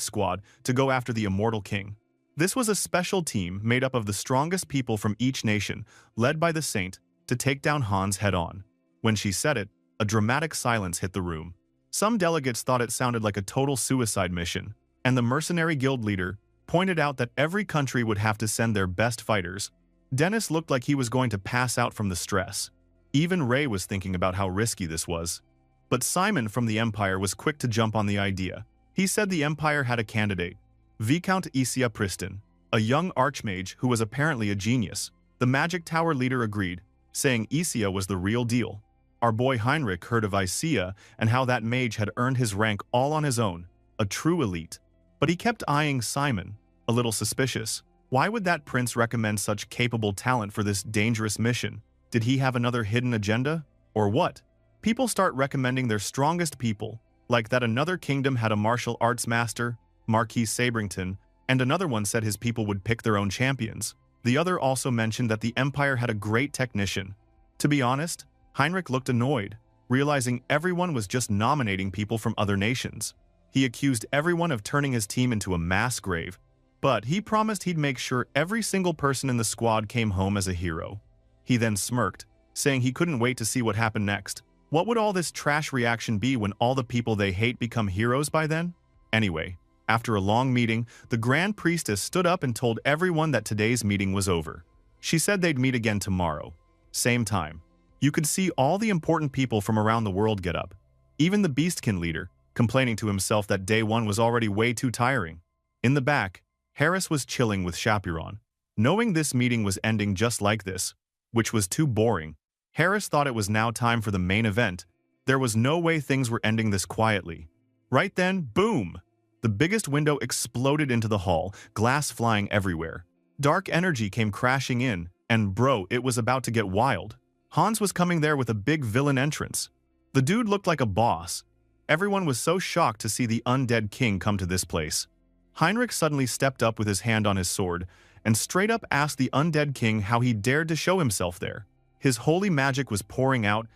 Squad to go after the immortal king. This was a special team made up of the strongest people from each nation, led by the saint, to take down Hans head-on. When she said it, a dramatic silence hit the room. Some delegates thought it sounded like a total suicide mission, and the mercenary guild leader pointed out that every country would have to send their best fighters. Dennis looked like he was going to pass out from the stress. Even Ray was thinking about how risky this was. But Simon from the Empire was quick to jump on the idea. He said the Empire had a candidate, Viscount Isia Priston, a young archmage who was apparently a genius. The Magic Tower leader agreed, saying Isia was the real deal. Our boy Heinrich heard of Isia and how that mage had earned his rank all on his own, a true elite. But he kept eyeing Simon, a little suspicious. Why would that prince recommend such capable talent for this dangerous mission? Did he have another hidden agenda? Or what? People start recommending their strongest people, like that another kingdom had a martial arts master, Marquis Sabrington, and another one said his people would pick their own champions. The other also mentioned that the Empire had a great technician. To be honest, Heinrich looked annoyed, realizing everyone was just nominating people from other nations. He accused everyone of turning his team into a mass grave, but he promised he'd make sure every single person in the squad came home as a hero. He then smirked, saying he couldn't wait to see what happened next. What would all this trash reaction be when all the people they hate become heroes by then? Anyway, after a long meeting, the Grand Priestess stood up and told everyone that today's meeting was over. She said they'd meet again tomorrow. Same time. You could see all the important people from around the world get up. Even the Beastkin leader, complaining to himself that day 1 was already way too tiring. In the back, Harris was chilling with Chaperon. Knowing this meeting was ending just like this, which was too boring, Harris thought it was now time for the main event. There was no way things were ending this quietly. Right then, boom! The biggest window exploded into the hall, glass flying everywhere. Dark energy came crashing in, and bro, it was about to get wild. Hans was coming there with a big villain entrance. The dude looked like a boss. Everyone was so shocked to see the undead king come to this place. Heinrich suddenly stepped up with his hand on his sword, and straight up asked the undead king how he dared to show himself there. His holy magic was pouring out,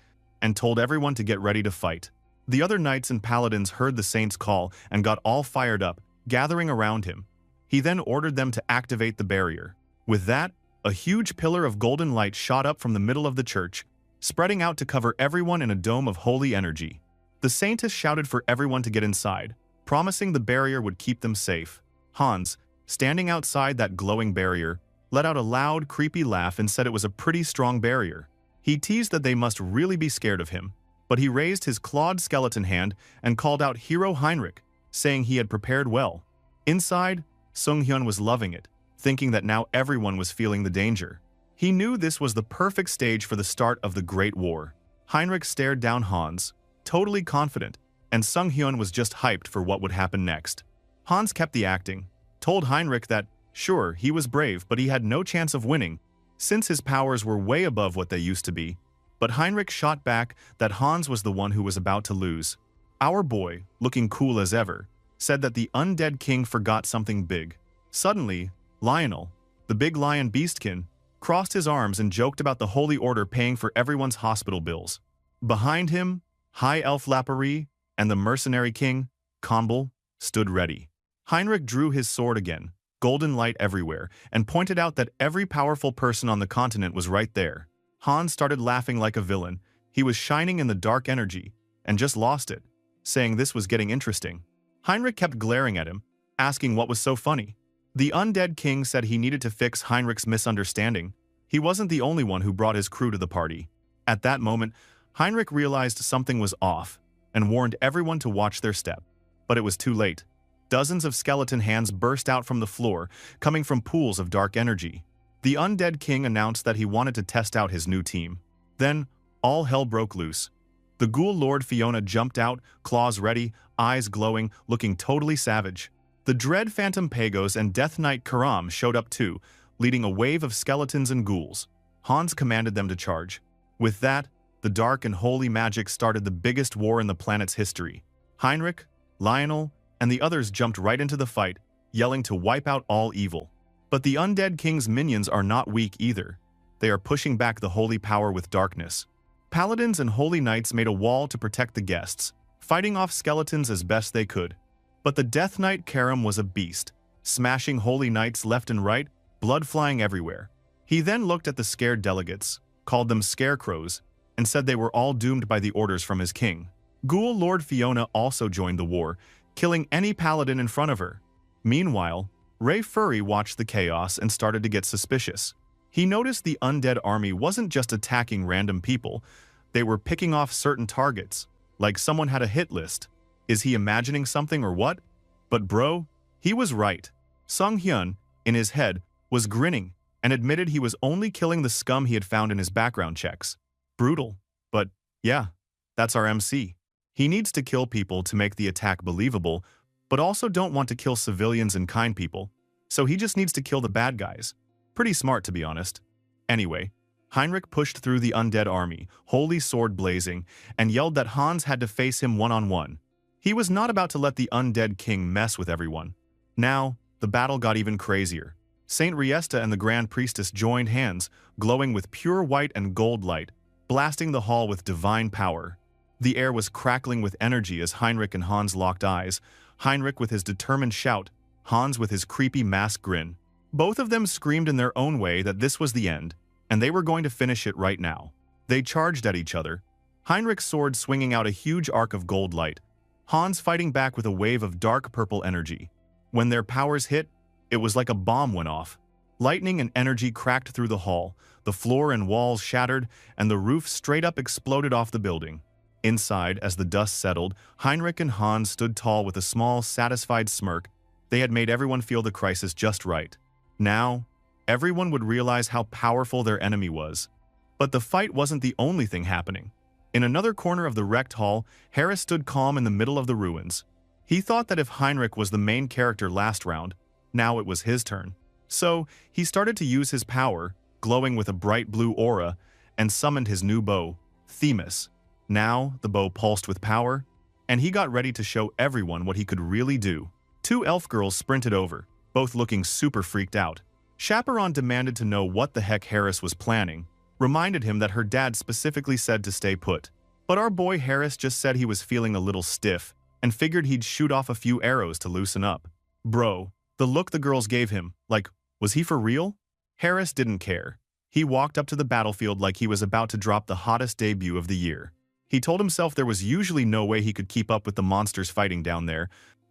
and told everyone to get ready to fight. The other knights and paladins heard the saint's call and got all fired up, gathering around him. He then ordered them to activate the barrier. With that, a huge pillar of golden light shot up from the middle of the church, spreading out to cover everyone in a dome of holy energy. The saintess shouted for everyone to get inside, promising the barrier would keep them safe. Hans, standing outside that glowing barrier, let out a loud, creepy laugh and said it was a pretty strong barrier. He teased that they must really be scared of him, but he raised his clawed skeleton hand and called out Hero Heinrich, saying he had prepared well. Inside, Sung-hyun was loving it. thinking that now everyone was feeling the danger. He knew this was the perfect stage for the start of the Great War. Heinrich stared down Hans, totally confident, and Sung-hyun was just hyped for what would happen next. Hans kept the acting, told Heinrich that, sure, he was brave, but he had no chance of winning, since his powers were way above what they used to be. But Heinrich shot back that Hans was the one who was about to lose. Our boy, looking cool as ever, said that the undead king forgot something big. Suddenly, Lionel, the big lion beastkin, crossed his arms and joked about the Holy Order paying for everyone's hospital bills. Behind him, High Elf Lapari and the mercenary king, Konbal, stood ready. Heinrich drew his sword again, golden light everywhere, and pointed out that every powerful person on the continent was right there. Hans started laughing like a villain. He was shining in the dark energy, and just lost it, saying this was getting interesting. Heinrich kept glaring at him, asking what was so funny. The undead king said he needed to fix Heinrich's misunderstanding. He wasn't the only one who brought his crew to the party. At that moment, Heinrich realized something was off and warned everyone to watch their step. But it was too late. Dozens of skeleton hands burst out from the floor, coming from pools of dark energy. The undead king announced that he wanted to test out his new team. Then, all hell broke loose. The ghoul lord Fiona jumped out, claws ready, eyes glowing, looking totally savage. The dread Phantom Pagos and Death Knight Karam showed up too, leading a wave of skeletons and ghouls. Hans commanded them to charge. With that, the dark and holy magic started the biggest war in the planet's history. Heinrich, Lionel, and the others jumped right into the fight, yelling to wipe out all evil. But the undead king's minions are not weak either. They are pushing back the holy power with darkness. Paladins and holy knights made a wall to protect the guests, fighting off skeletons as best they could. But the Death Knight Karam was a beast, smashing holy knights left and right, blood flying everywhere. He then looked at the scared delegates, called them scarecrows, and said they were all doomed by the orders from his king. Ghoul Lord Fiona also joined the war, killing any paladin in front of her. Meanwhile, Ray Furry watched the chaos and started to get suspicious. He noticed the undead army wasn't just attacking random people, they were picking off certain targets, like someone had a hit list. Is he imagining something or what? But bro, he was right. Sung-hyun, in his head, was grinning and admitted he was only killing the scum he had found in his background checks. Brutal. But, yeah, that's our MC. He needs to kill people to make the attack believable, but also don't want to kill civilians and kind people, so he just needs to kill the bad guys. Pretty smart, to be honest. Anyway, Heinrich pushed through the undead army, holy sword blazing, and yelled that Hans had to face him one-on-one. He was not about to let the undead king mess with everyone. Now, the battle got even crazier. Saint Riesta and the Grand Priestess joined hands, glowing with pure white and gold light, blasting the hall with divine power. The air was crackling with energy as Heinrich and Hans locked eyes, Heinrich with his determined shout, Hans with his creepy mask grin. Both of them screamed in their own way that this was the end, and they were going to finish it right now. They charged at each other, Heinrich's sword swinging out a huge arc of gold light, Hans fighting back with a wave of dark purple energy. When their powers hit, it was like a bomb went off. Lightning and energy cracked through the hall, the floor and walls shattered, and the roof straight up exploded off the building. Inside, as the dust settled, Heinrich and Hans stood tall with a small, satisfied smirk. They had made everyone feel the crisis just right. Now, everyone would realize how powerful their enemy was. But the fight wasn't the only thing happening. In another corner of the wrecked hall, Harris stood calm in the middle of the ruins. He thought that if Heinrich was the main character last round, now it was his turn. So, he started to use his power, glowing with a bright blue aura, and summoned his new bow, Themis. Now, the bow pulsed with power, and he got ready to show everyone what he could really do. Two elf girls sprinted over, both looking super freaked out. Chaperon demanded to know what the heck Harris was planning, reminded him that her dad specifically said to stay put. But our boy Harris just said he was feeling a little stiff, and figured he'd shoot off a few arrows to loosen up. Bro, the look the girls gave him, like, was he for real? Harris didn't care. He walked up to the battlefield like he was about to drop the hottest debut of the year. He told himself there was usually no way he could keep up with the monsters fighting down there,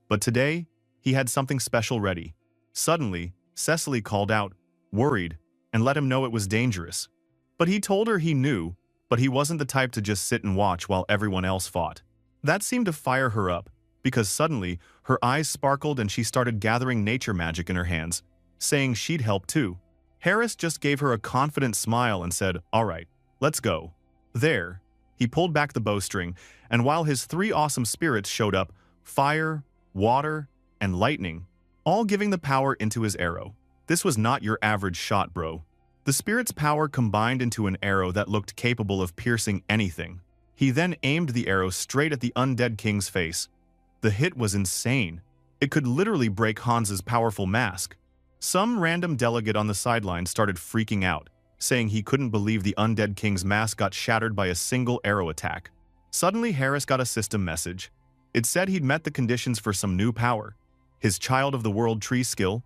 but today, he had something special ready. Suddenly, Cecily called out, worried, and let him know it was dangerous. But he told her he knew, but he wasn't the type to just sit and watch while everyone else fought. That seemed to fire her up, because suddenly, her eyes sparkled and she started gathering nature magic in her hands. saying she'd help too. Harris just gave her a confident smile and said, "All right, let's go." There, he pulled back the bowstring, and while his 3 awesome spirits showed up, fire, water, and lightning, all giving the power into his arrow. This was not your average shot, bro. The spirit's power combined into an arrow that looked capable of piercing anything. He then aimed the arrow straight at the undead king's face. The hit was insane. It could literally break Hans's powerful mask. Some random delegate on the sideline started freaking out, saying he couldn't believe the undead king's mask got shattered by a single arrow attack. Suddenly, Harris got a system message. It said he'd met the conditions for some new power. His Child of the World Tree skill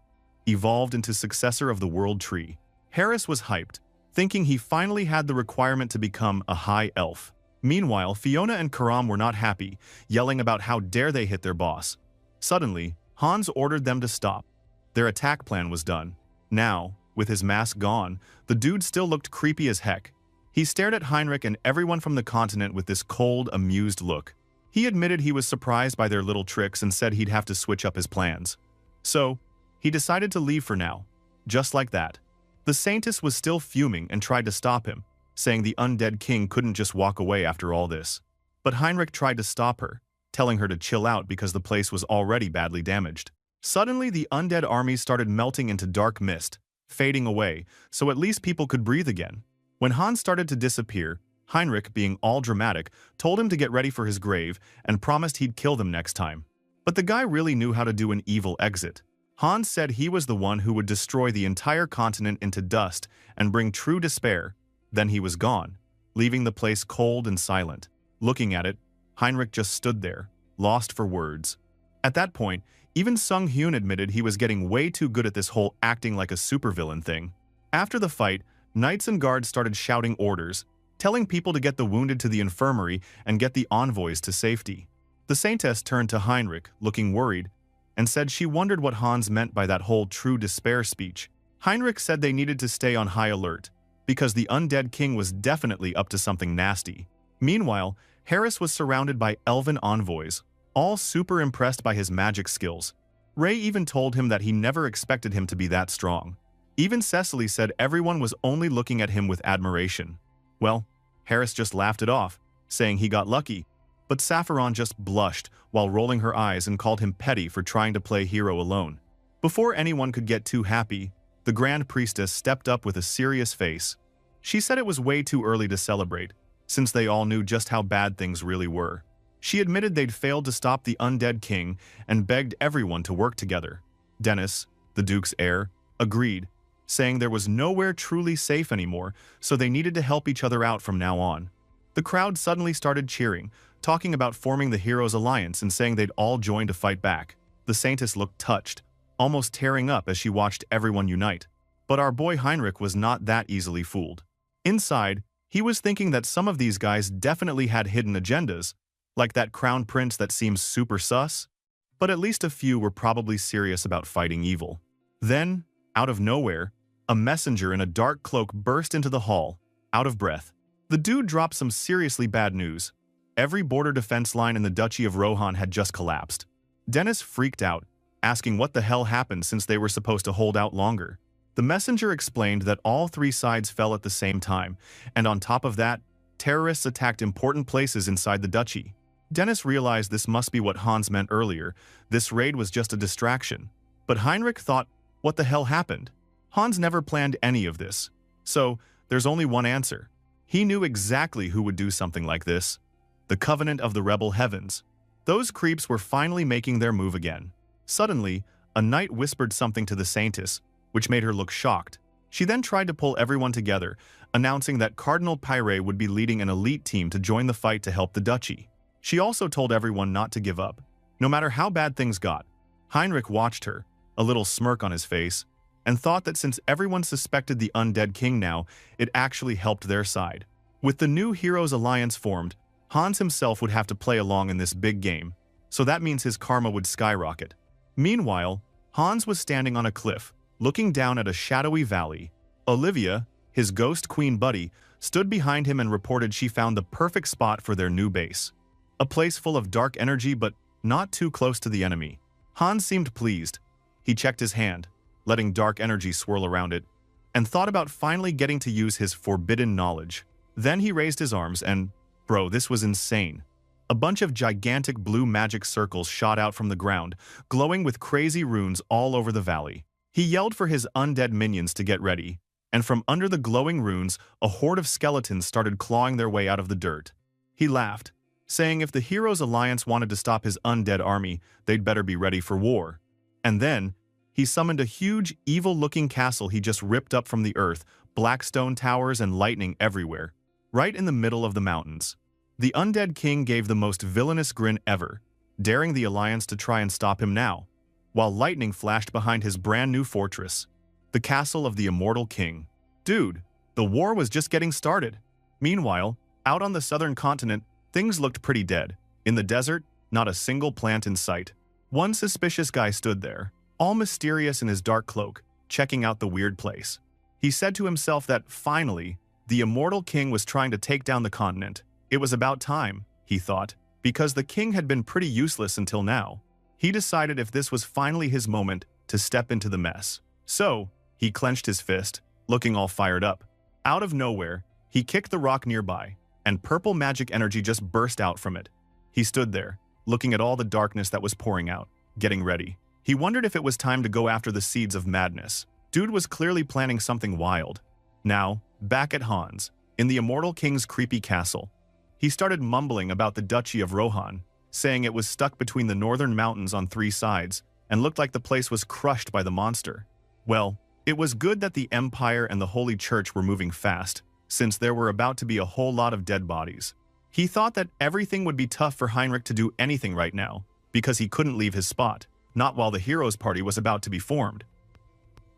evolved into Successor of the World Tree. Harris was hyped, thinking he finally had the requirement to become a high elf. Meanwhile, Fiona and Karam were not happy, yelling about how dare they hit their boss. Suddenly, Hans ordered them to stop. Their attack plan was done. Now, with his mask gone, the dude still looked creepy as heck. He stared at Heinrich and everyone from the continent with this cold, amused look. He admitted he was surprised by their little tricks and said he'd have to switch up his plans. So, he decided to leave for now. Just like that. The Saintess was still fuming and tried to stop him, saying the undead king couldn't just walk away after all this. But Heinrich tried to stop her, telling her to chill out because the place was already badly damaged. Suddenly, the undead army started melting into dark mist, fading away, so at least people could breathe again. When Hans started to disappear, Heinrich, being all dramatic, told him to get ready for his grave and promised he'd kill them next time. But the guy really knew how to do an evil exit. Hans said he was the one who would destroy the entire continent into dust and bring true despair. Then he was gone, leaving the place cold and silent. Looking at it, Heinrich just stood there, lost for words. At that point, even Sung Hyun admitted he was getting way too good at this whole acting like a supervillain thing. After the fight, knights and guards started shouting orders, telling people to get the wounded to the infirmary and get the envoys to safety. The Saintess turned to Heinrich, looking worried, and said she wondered what Hans meant by that whole true despair speech. Heinrich said they needed to stay on high alert, because the undead king was definitely up to something nasty. Meanwhile, Harris was surrounded by elven envoys, all super impressed by his magic skills. Ray even told him that he never expected him to be that strong. Even Cecily said everyone was only looking at him with admiration. Well, Harris just laughed it off, saying he got lucky, but Saffron just blushed while rolling her eyes and called him petty for trying to play hero alone. Before anyone could get too happy, the Grand Priestess stepped up with a serious face. She said it was way too early to celebrate, since they all knew just how bad things really were. She admitted they'd failed to stop the undead king and begged everyone to work together. Dennis, the Duke's heir, agreed, saying there was nowhere truly safe anymore, so they needed to help each other out from now on. The crowd suddenly started cheering, talking about forming the Heroes Alliance and saying they'd all join to fight back. The Saintess looked touched, almost tearing up as she watched everyone unite. But our boy Heinrich was not that easily fooled. Inside, he was thinking that some of these guys definitely had hidden agendas, like that crown prince that seems super sus, but at least a few were probably serious about fighting evil. Then, out of nowhere, a messenger in a dark cloak burst into the hall, out of breath. The dude dropped some seriously bad news. Every border defense line in the Duchy of Rohan had just collapsed. Dennis freaked out, asking what the hell happened since they were supposed to hold out longer. The messenger explained that all 3 sides fell at the same time, and on top of that, terrorists attacked important places inside the duchy. Dennis realized this must be what Hans meant earlier. This raid was just a distraction. But Heinrich thought, what the hell happened? Hans never planned any of this. So, there's only one answer. He knew exactly who would do something like this. The Covenant of the Rebel Heavens. Those creeps were finally making their move again. Suddenly, a knight whispered something to the Saintess, which made her look shocked. She then tried to pull everyone together, announcing that Cardinal Pyre would be leading an elite team to join the fight to help the duchy. She also told everyone not to give up, no matter how bad things got. Heinrich watched her, a little smirk on his face, and thought that since everyone suspected the undead king now, it actually helped their side. With the new Heroes Alliance formed, Hans himself would have to play along in this big game, so that means his karma would skyrocket. Meanwhile, Hans was standing on a cliff, looking down at a shadowy valley. Olivia, his ghost queen buddy, stood behind him and reported she found the perfect spot for their new base. A place full of dark energy but not too close to the enemy. Hans seemed pleased. He checked his hand, letting dark energy swirl around it, and thought about finally getting to use his forbidden knowledge. Then he raised his arms and, bro, this was insane. A bunch of gigantic blue magic circles shot out from the ground, glowing with crazy runes all over the valley. He yelled for his undead minions to get ready, and from under the glowing runes, a horde of skeletons started clawing their way out of the dirt. He laughed, saying if the Heroes' Alliance wanted to stop his undead army, they'd better be ready for war. And then, he summoned a huge, evil-looking castle he just ripped up from the earth, black stone towers and lightning everywhere, right in the middle of the mountains. The undead king gave the most villainous grin ever, daring the Alliance to try and stop him now, while lightning flashed behind his brand new fortress, the castle of the immortal king. Dude, the war was just getting started. Meanwhile, out on the southern continent, things looked pretty dead. In the desert, not a single plant in sight. One suspicious guy stood there, all mysterious in his dark cloak, checking out the weird place. He said to himself that, finally, the immortal king was trying to take down the continent. It was about time, he thought, because the king had been pretty useless until now. He decided if this was finally his moment to step into the mess. So, he clenched his fist, looking all fired up. Out of nowhere, he kicked the rock nearby, and purple magic energy just burst out from it. He stood there, looking at all the darkness that was pouring out, getting ready. He wondered if it was time to go after the seeds of madness. Dude was clearly planning something wild. Now, back at Hans, in the immortal king's creepy castle, he started mumbling about the Duchy of Rohan, saying it was stuck between the northern mountains on 3 sides and looked like the place was crushed by the monster. Well, it was good that the Empire and the Holy Church were moving fast, since there were about to be a whole lot of dead bodies. He thought that everything would be tough for Heinrich to do anything right now, because he couldn't leave his spot, not while the Heroes Party was about to be formed.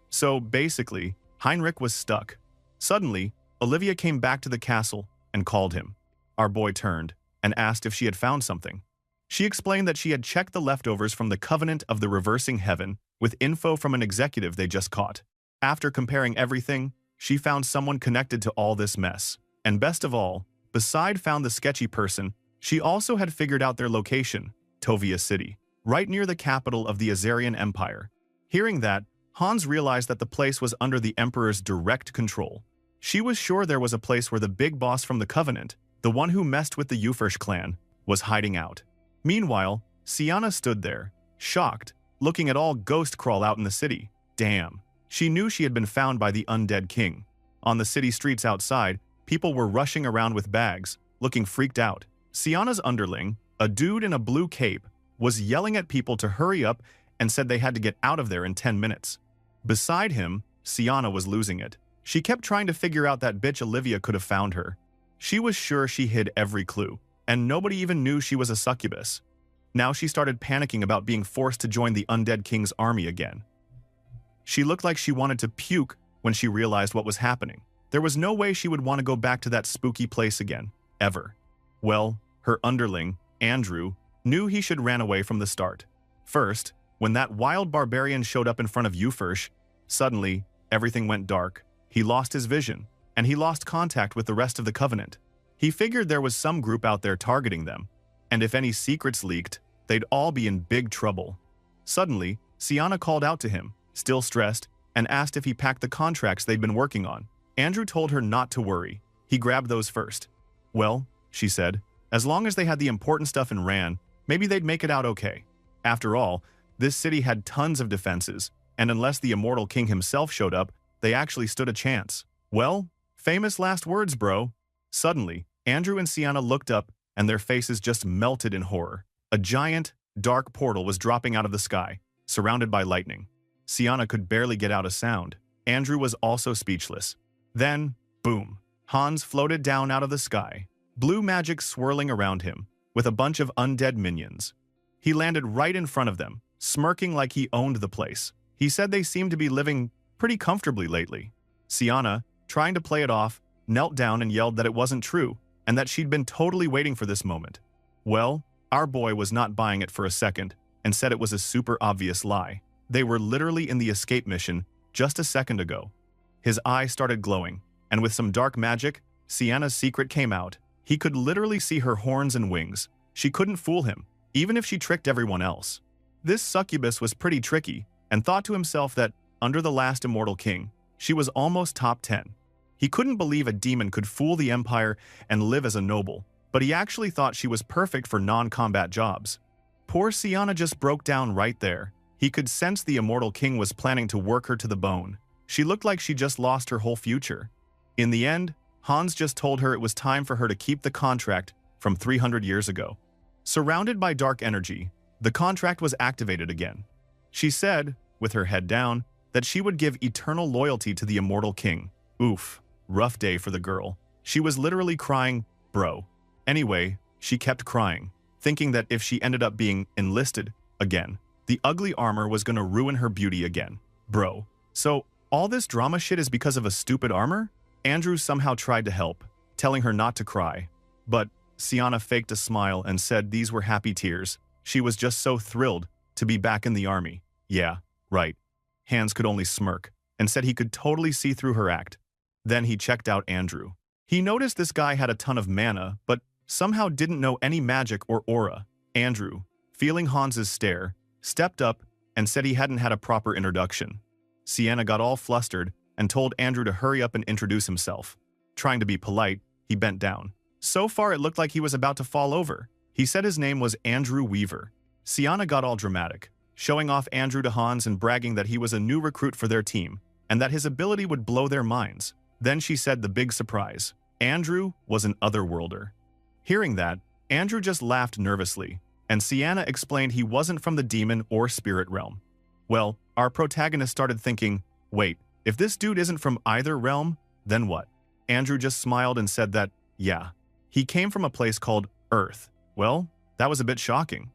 So, basically, Heinrich was stuck. Suddenly, Olivia came back to the castle and called him. Our boy turned and asked if she had found something. She explained that she had checked the leftovers from the Covenant of the Reversing Heaven with info from an executive they just caught. After comparing everything, she found someone connected to all this mess. And best of all, beside found the sketchy person, she also had figured out their location, Tovia City, right near the capital of the Azarian Empire. Hearing that, Hans realized that the place was under the Emperor's direct control. She was sure there was a place where the big boss from the Covenant, the one who messed with the Ufirsh clan, was hiding out. Meanwhile, Sienna stood there, shocked, looking at all ghost crawl out in the city. Damn. She knew she had been found by the undead king. On the city streets outside, people were rushing around with bags, looking freaked out. Sienna's underling, a dude in a blue cape, was yelling at people to hurry up and said they had to get out of there in 10 minutes. Beside him, Sienna was losing it. She kept trying to figure out that bitch Olivia could have found her. She was sure she hid every clue, and nobody even knew she was a succubus. Now she started panicking about being forced to join the undead king's army again. She looked like she wanted to puke when she realized what was happening. There was no way she would want to go back to that spooky place again, ever. Well, her underling, Andrew, knew he should ran away from the start. First, when that wild barbarian showed up in front of Ufirsh, suddenly, everything went dark. He lost his vision, and he lost contact with the rest of the Covenant. He figured there was some group out there targeting them, and if any secrets leaked, they'd all be in big trouble. Suddenly, Sienna called out to him, still stressed, and asked if he packed the contracts they'd been working on. Andrew told her not to worry. He grabbed those first. Well, she said, as long as they had the important stuff and ran, maybe they'd make it out okay. After all, this city had tons of defenses, and unless the immortal king himself showed up, they actually stood a chance. Well, famous last words, bro. Suddenly, Andrew and Sienna looked up, and their faces just melted in horror. A giant, dark portal was dropping out of the sky, surrounded by lightning. Sienna could barely get out a sound. Andrew was also speechless. Then, boom, Hans floated down out of the sky, blue magic swirling around him, with a bunch of undead minions. He landed right in front of them, smirking like he owned the place. He said they seemed to be living pretty comfortably lately. Sienna, trying to play it off, knelt down and yelled that it wasn't true, and that she'd been totally waiting for this moment. Well, our boy was not buying it for a second, and said it was a super obvious lie. They were literally in the escape mission just a second ago. His eye started glowing, and with some dark magic, Sienna's secret came out. He could literally see her horns and wings. She couldn't fool him, even if she tricked everyone else. This succubus was pretty tricky, and thought to himself that under the last immortal king. She was almost top 10. He couldn't believe a demon could fool the empire and live as a noble, but he actually thought she was perfect for non-combat jobs. Poor Sienna just broke down right there. He could sense the immortal king was planning to work her to the bone. She looked like she just lost her whole future. In the end, Hans just told her it was time for her to keep the contract from 300 years ago. Surrounded by dark energy, the contract was activated again. She said, with her head down, that she would give eternal loyalty to the immortal king. Oof, rough day for the girl. She was literally crying, bro. Anyway, she kept crying, thinking that if she ended up being enlisted again, the ugly armor was gonna ruin her beauty again. Bro. So, all this drama shit is because of a stupid armor? Andrew somehow tried to help, telling her not to cry. But Sienna faked a smile and said these were happy tears. She was just so thrilled to be back in the army. Yeah, right. Hans could only smirk and said he could totally see through her act. Then he checked out Andrew. He noticed this guy had a ton of mana, but somehow didn't know any magic or aura. Andrew, feeling Hans's stare, stepped up and said he hadn't had a proper introduction. Sienna got all flustered and told Andrew to hurry up and introduce himself. Trying to be polite, he bent down. So far it looked like he was about to fall over. He said his name was Andrew Weaver. Sienna got all dramatic, showing off Andrew to Hans and bragging that he was a new recruit for their team and that his ability would blow their minds. Then she said the big surprise. Andrew was an otherworlder. Hearing that, Andrew just laughed nervously, and Sienna explained he wasn't from the demon or spirit realm. Well, our protagonist started thinking, wait, if this dude isn't from either realm, then what? Andrew just smiled and said that, yeah, he came from a place called Earth. Well, that was a bit shocking.